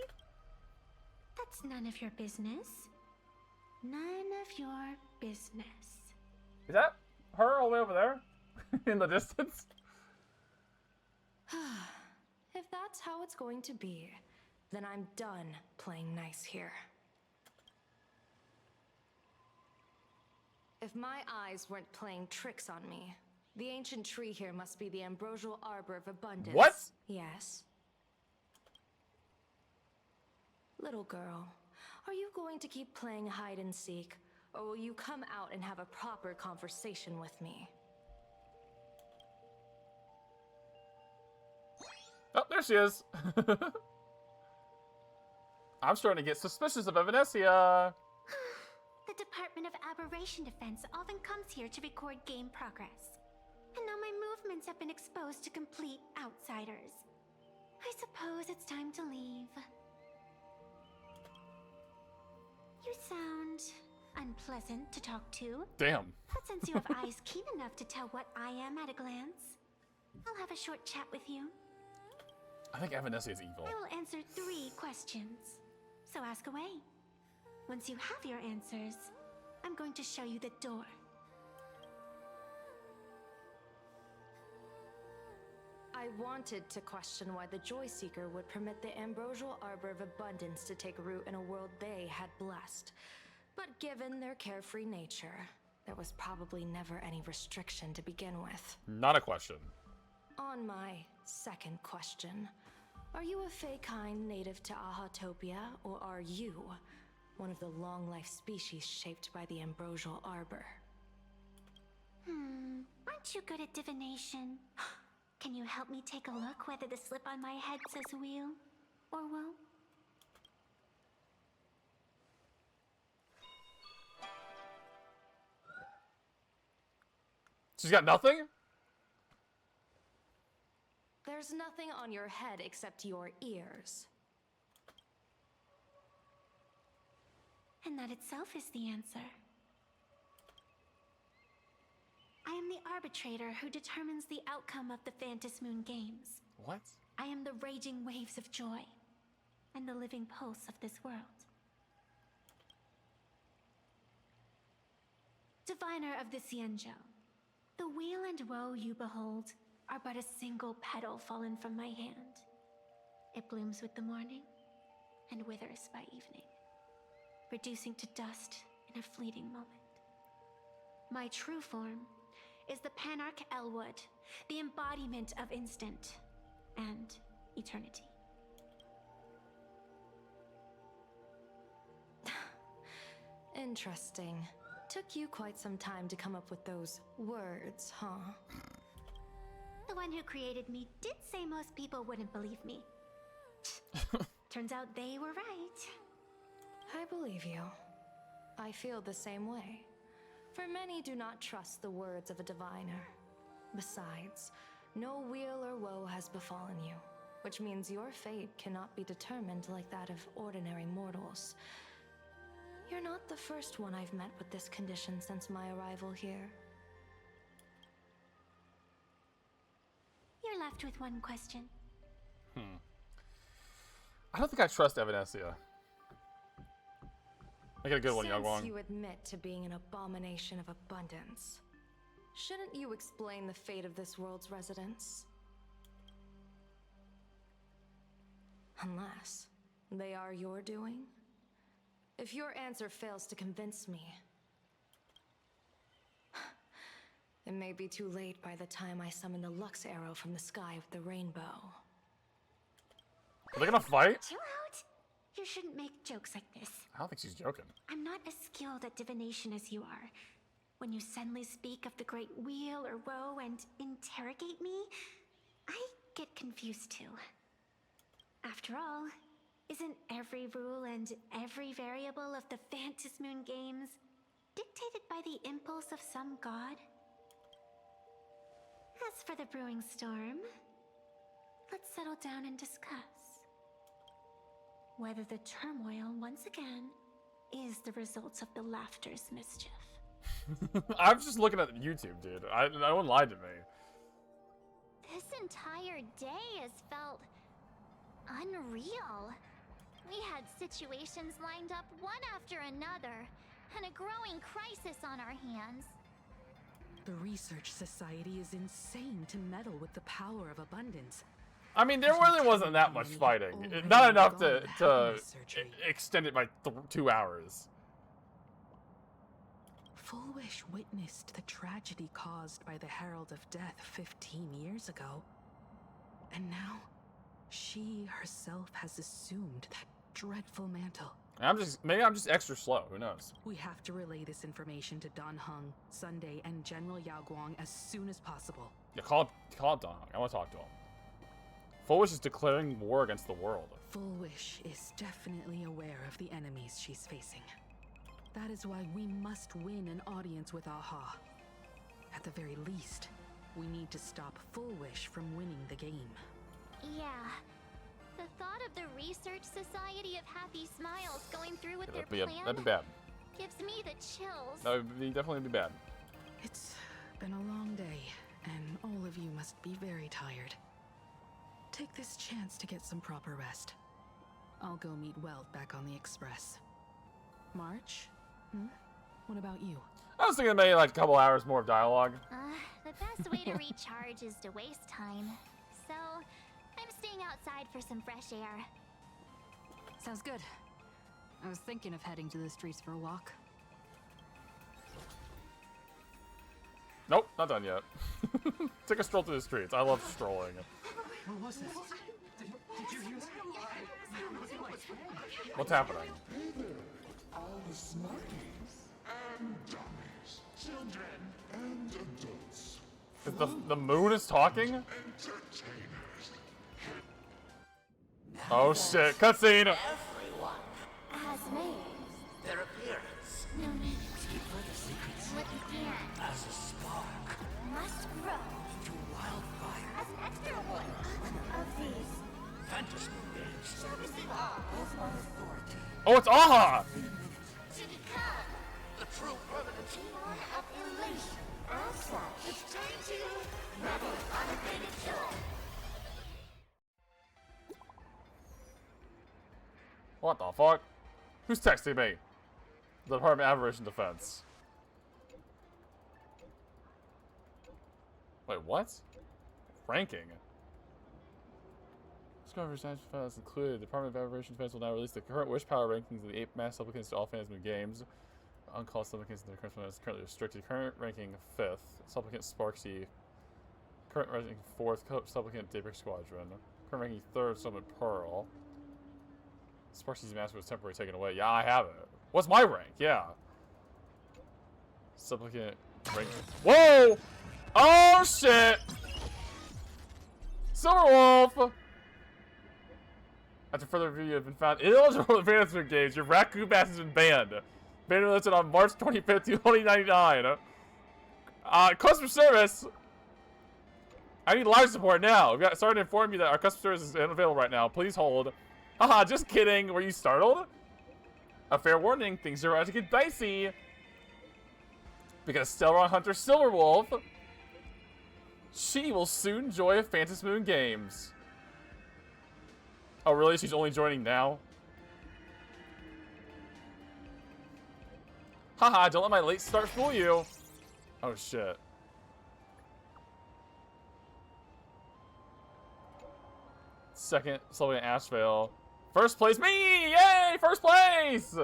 That's none of your business. None of your business. Is that her all the way over there? In the distance? If that's how it's going to be, then I'm done playing nice here. If my eyes weren't playing tricks on me, the ancient tree here must be the ambrosial arbor of abundance. What? Yes. Little girl, are you going to keep playing hide and seek, or will you come out and have a proper conversation with me? Oh, there she is. I'm starting to get suspicious of Evanescia. The Department of Aberration Defense often comes here to record game progress. And now my movements have been exposed to complete outsiders. I suppose it's time to leave. You sound unpleasant to talk to. Damn. But since you have eyes keen enough to tell what I am at a glance, I'll have a short chat with you. I think Evanescia is evil. I will answer 3 questions. So ask away. Once you have your answers, I'm going to show you the door. I wanted to question why the Joy Seeker would permit the ambrosial arbor of abundance to take root in a world they had blessed. But given their carefree nature, there was probably never any restriction to begin with. Not a question. On my second question, are you a Fey kind native to Ahatopia, or are you one of the long-life species shaped by the ambrosial arbor? Aren't you good at divination? Can you help me take a look whether the slip on my head says wheel or woe? She's got nothing? There's nothing on your head except your ears. And that itself is the answer. I am the arbitrator who determines the outcome of the Phantasmoon games. What? I am the raging waves of joy and the living pulse of this world. Diviner of the Xianzhou, the weal and woe you behold are but a single petal fallen from my hand. It blooms with the morning and withers by evening, reducing to dust in a fleeting moment. My true form is the Panarch Elwood, the embodiment of instant and eternity. Interesting. Took you quite some time to come up with those words, huh? The one who created me did say most people wouldn't believe me. Turns out they were right. I believe you. I feel the same way. For many do not trust the words of a diviner. Besides, no weal or woe has befallen you, which means your fate cannot be determined like that of ordinary mortals. You're not the first one I've met with this condition since my arrival here. You're left with one question. I don't think I trust Evanescia. I get a good one, young one. Since you admit to being an abomination of abundance, shouldn't you explain the fate of this world's residents? Unless they are your doing? If your answer fails to convince me, It may be too late by the time I summon the Lux arrow from the sky of the rainbow. Are they gonna fight? Chill out. You shouldn't make jokes like this. I don't think she's joking. I'm not as skilled at divination as you are. When you suddenly speak of the great wheel or woe and interrogate me, I get confused too. After all, isn't every rule and every variable of the Phantasmoon games dictated by the impulse of some god? As for the brewing storm, let's settle down and discuss whether the turmoil once again is the result of the laughter's mischief. I'm just looking at YouTube, dude. No one lied to me. This entire day has felt unreal. We had situations lined up one after another, and a growing crisis on our hands. The Research Society is insane to meddle with the power of abundance. I mean, there really wasn't that much fighting. Not enough to extend it by 2 hours. Full Wish witnessed the tragedy caused by the Herald of Death 15 years ago. And now, she herself has assumed that dreadful mantle. Maybe I'm just extra slow. Who knows? We have to relay this information to Dan Heng, Sunday, and General Yao Guang as soon as possible. Yeah, call up Dan Heng. I want to talk to him. Full Wish is declaring war against the world. Full Wish is definitely aware of the enemies she's facing. That is why we must win an audience with Aha. At the very least, we need to stop Full Wish from winning the game. Yeah. The thought of the Research Society of Happy Smiles going through with their plan that'd be bad. gives me the chills. That would definitely be bad. It's been a long day, and all of you must be very tired. Take this chance to get some proper rest. I'll go meet Weld back on the Express. March? What about you? I was thinking maybe like a couple hours more of dialogue. The best way to recharge is to waste time. So, I'm staying outside for some fresh air. Sounds good. I was thinking of heading to the streets for a walk. Nope, not done yet. Take a stroll through the streets. I love strolling. What was this? Did you hear that? What's happening? All the smarties and dummies, children and adults. Is the moon is talking? Entertainers. Oh shit, cutscene! Everyone has made their appearance. no need Must keep further secrets. what you can. As a spark Must grow to wildfire. as an extra one of these. Fantasy games. Servicing all as one authority. Oh, it's Aha! To become The true permanent demon of elation. As such, it's time to revel on a greater joy. What the fuck? Who's texting me? The Department of Aberration Defense. Wait, what? Ranking? Discovery Science Defense included. The Department of Aberration Defense will now release the current wish power rankings of the 8 mass supplicants to all Phantasmoon games. Uncalled supplicants in the current one is currently restricted. Current ranking 5th. Supplicant Sparksy. Current ranking 4th. Supplicant Daybreak Squadron. Current ranking 3rd. Supplicant Pearl. Sparksy's master was temporarily taken away. Yeah, I have it. What's my rank? Yeah. Supplicant rank. Whoa! Oh shit! Silverwolf! After further review, you have been found ineligible for the Phantasmoon games. Your Raccoon Pass has been banned. Banned listed on March 25th, 2099. Customer service! I need live support now. We've got started to inform you that our customer service is unavailable right now. Please hold. Haha, just kidding. Were you startled? A fair warning, things are about to get dicey. Because Stellar Hunter Silverwolf, she will soon join Phantasmoon games. Oh, really? She's only joining now? Haha, don't let my late start fool you. Oh, shit. Second, slowly Ashveil. First place, me! Yay! First place!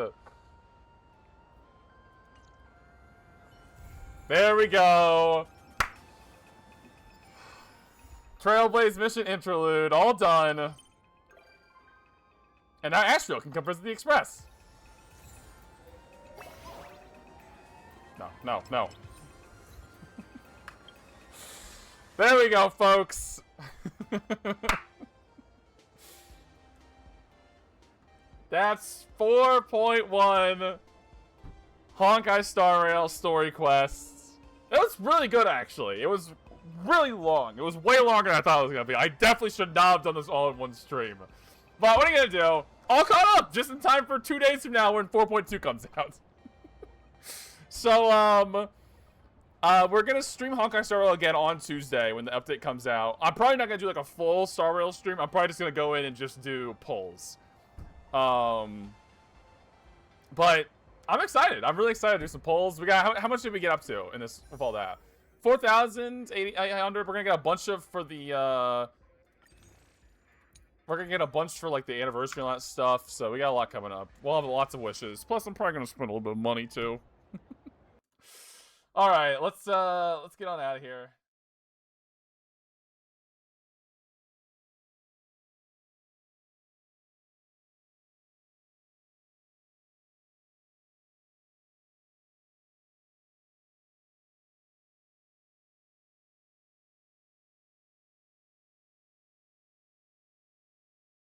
There we go. Trailblaze mission interlude, all done. And now Ashveil can come visit the Express. No, no, no. There we go, folks. That's 4.1 Honkai Star Rail story quests. It was really good, actually. It was really long. It was way longer than I thought it was going to be. I definitely should not have done this all in one stream. But what are you going to do? All caught up just in time for 2 days from now when 4.2 comes out. So, we're going to stream Honkai Star Rail again on Tuesday when the update comes out. I'm probably not going to do like a full Star Rail stream. I'm probably just going to go in and just do polls. But I'm excited. I'm really excited to do some polls. We got, how much did we get up to in this, with all that? 4,800. We're going to get a bunch of for the, we're going to get a bunch for like the anniversary and all that stuff. So we got a lot coming up. We'll have lots of wishes. Plus I'm probably going to spend a little bit of money too. All right, let's get on out of here.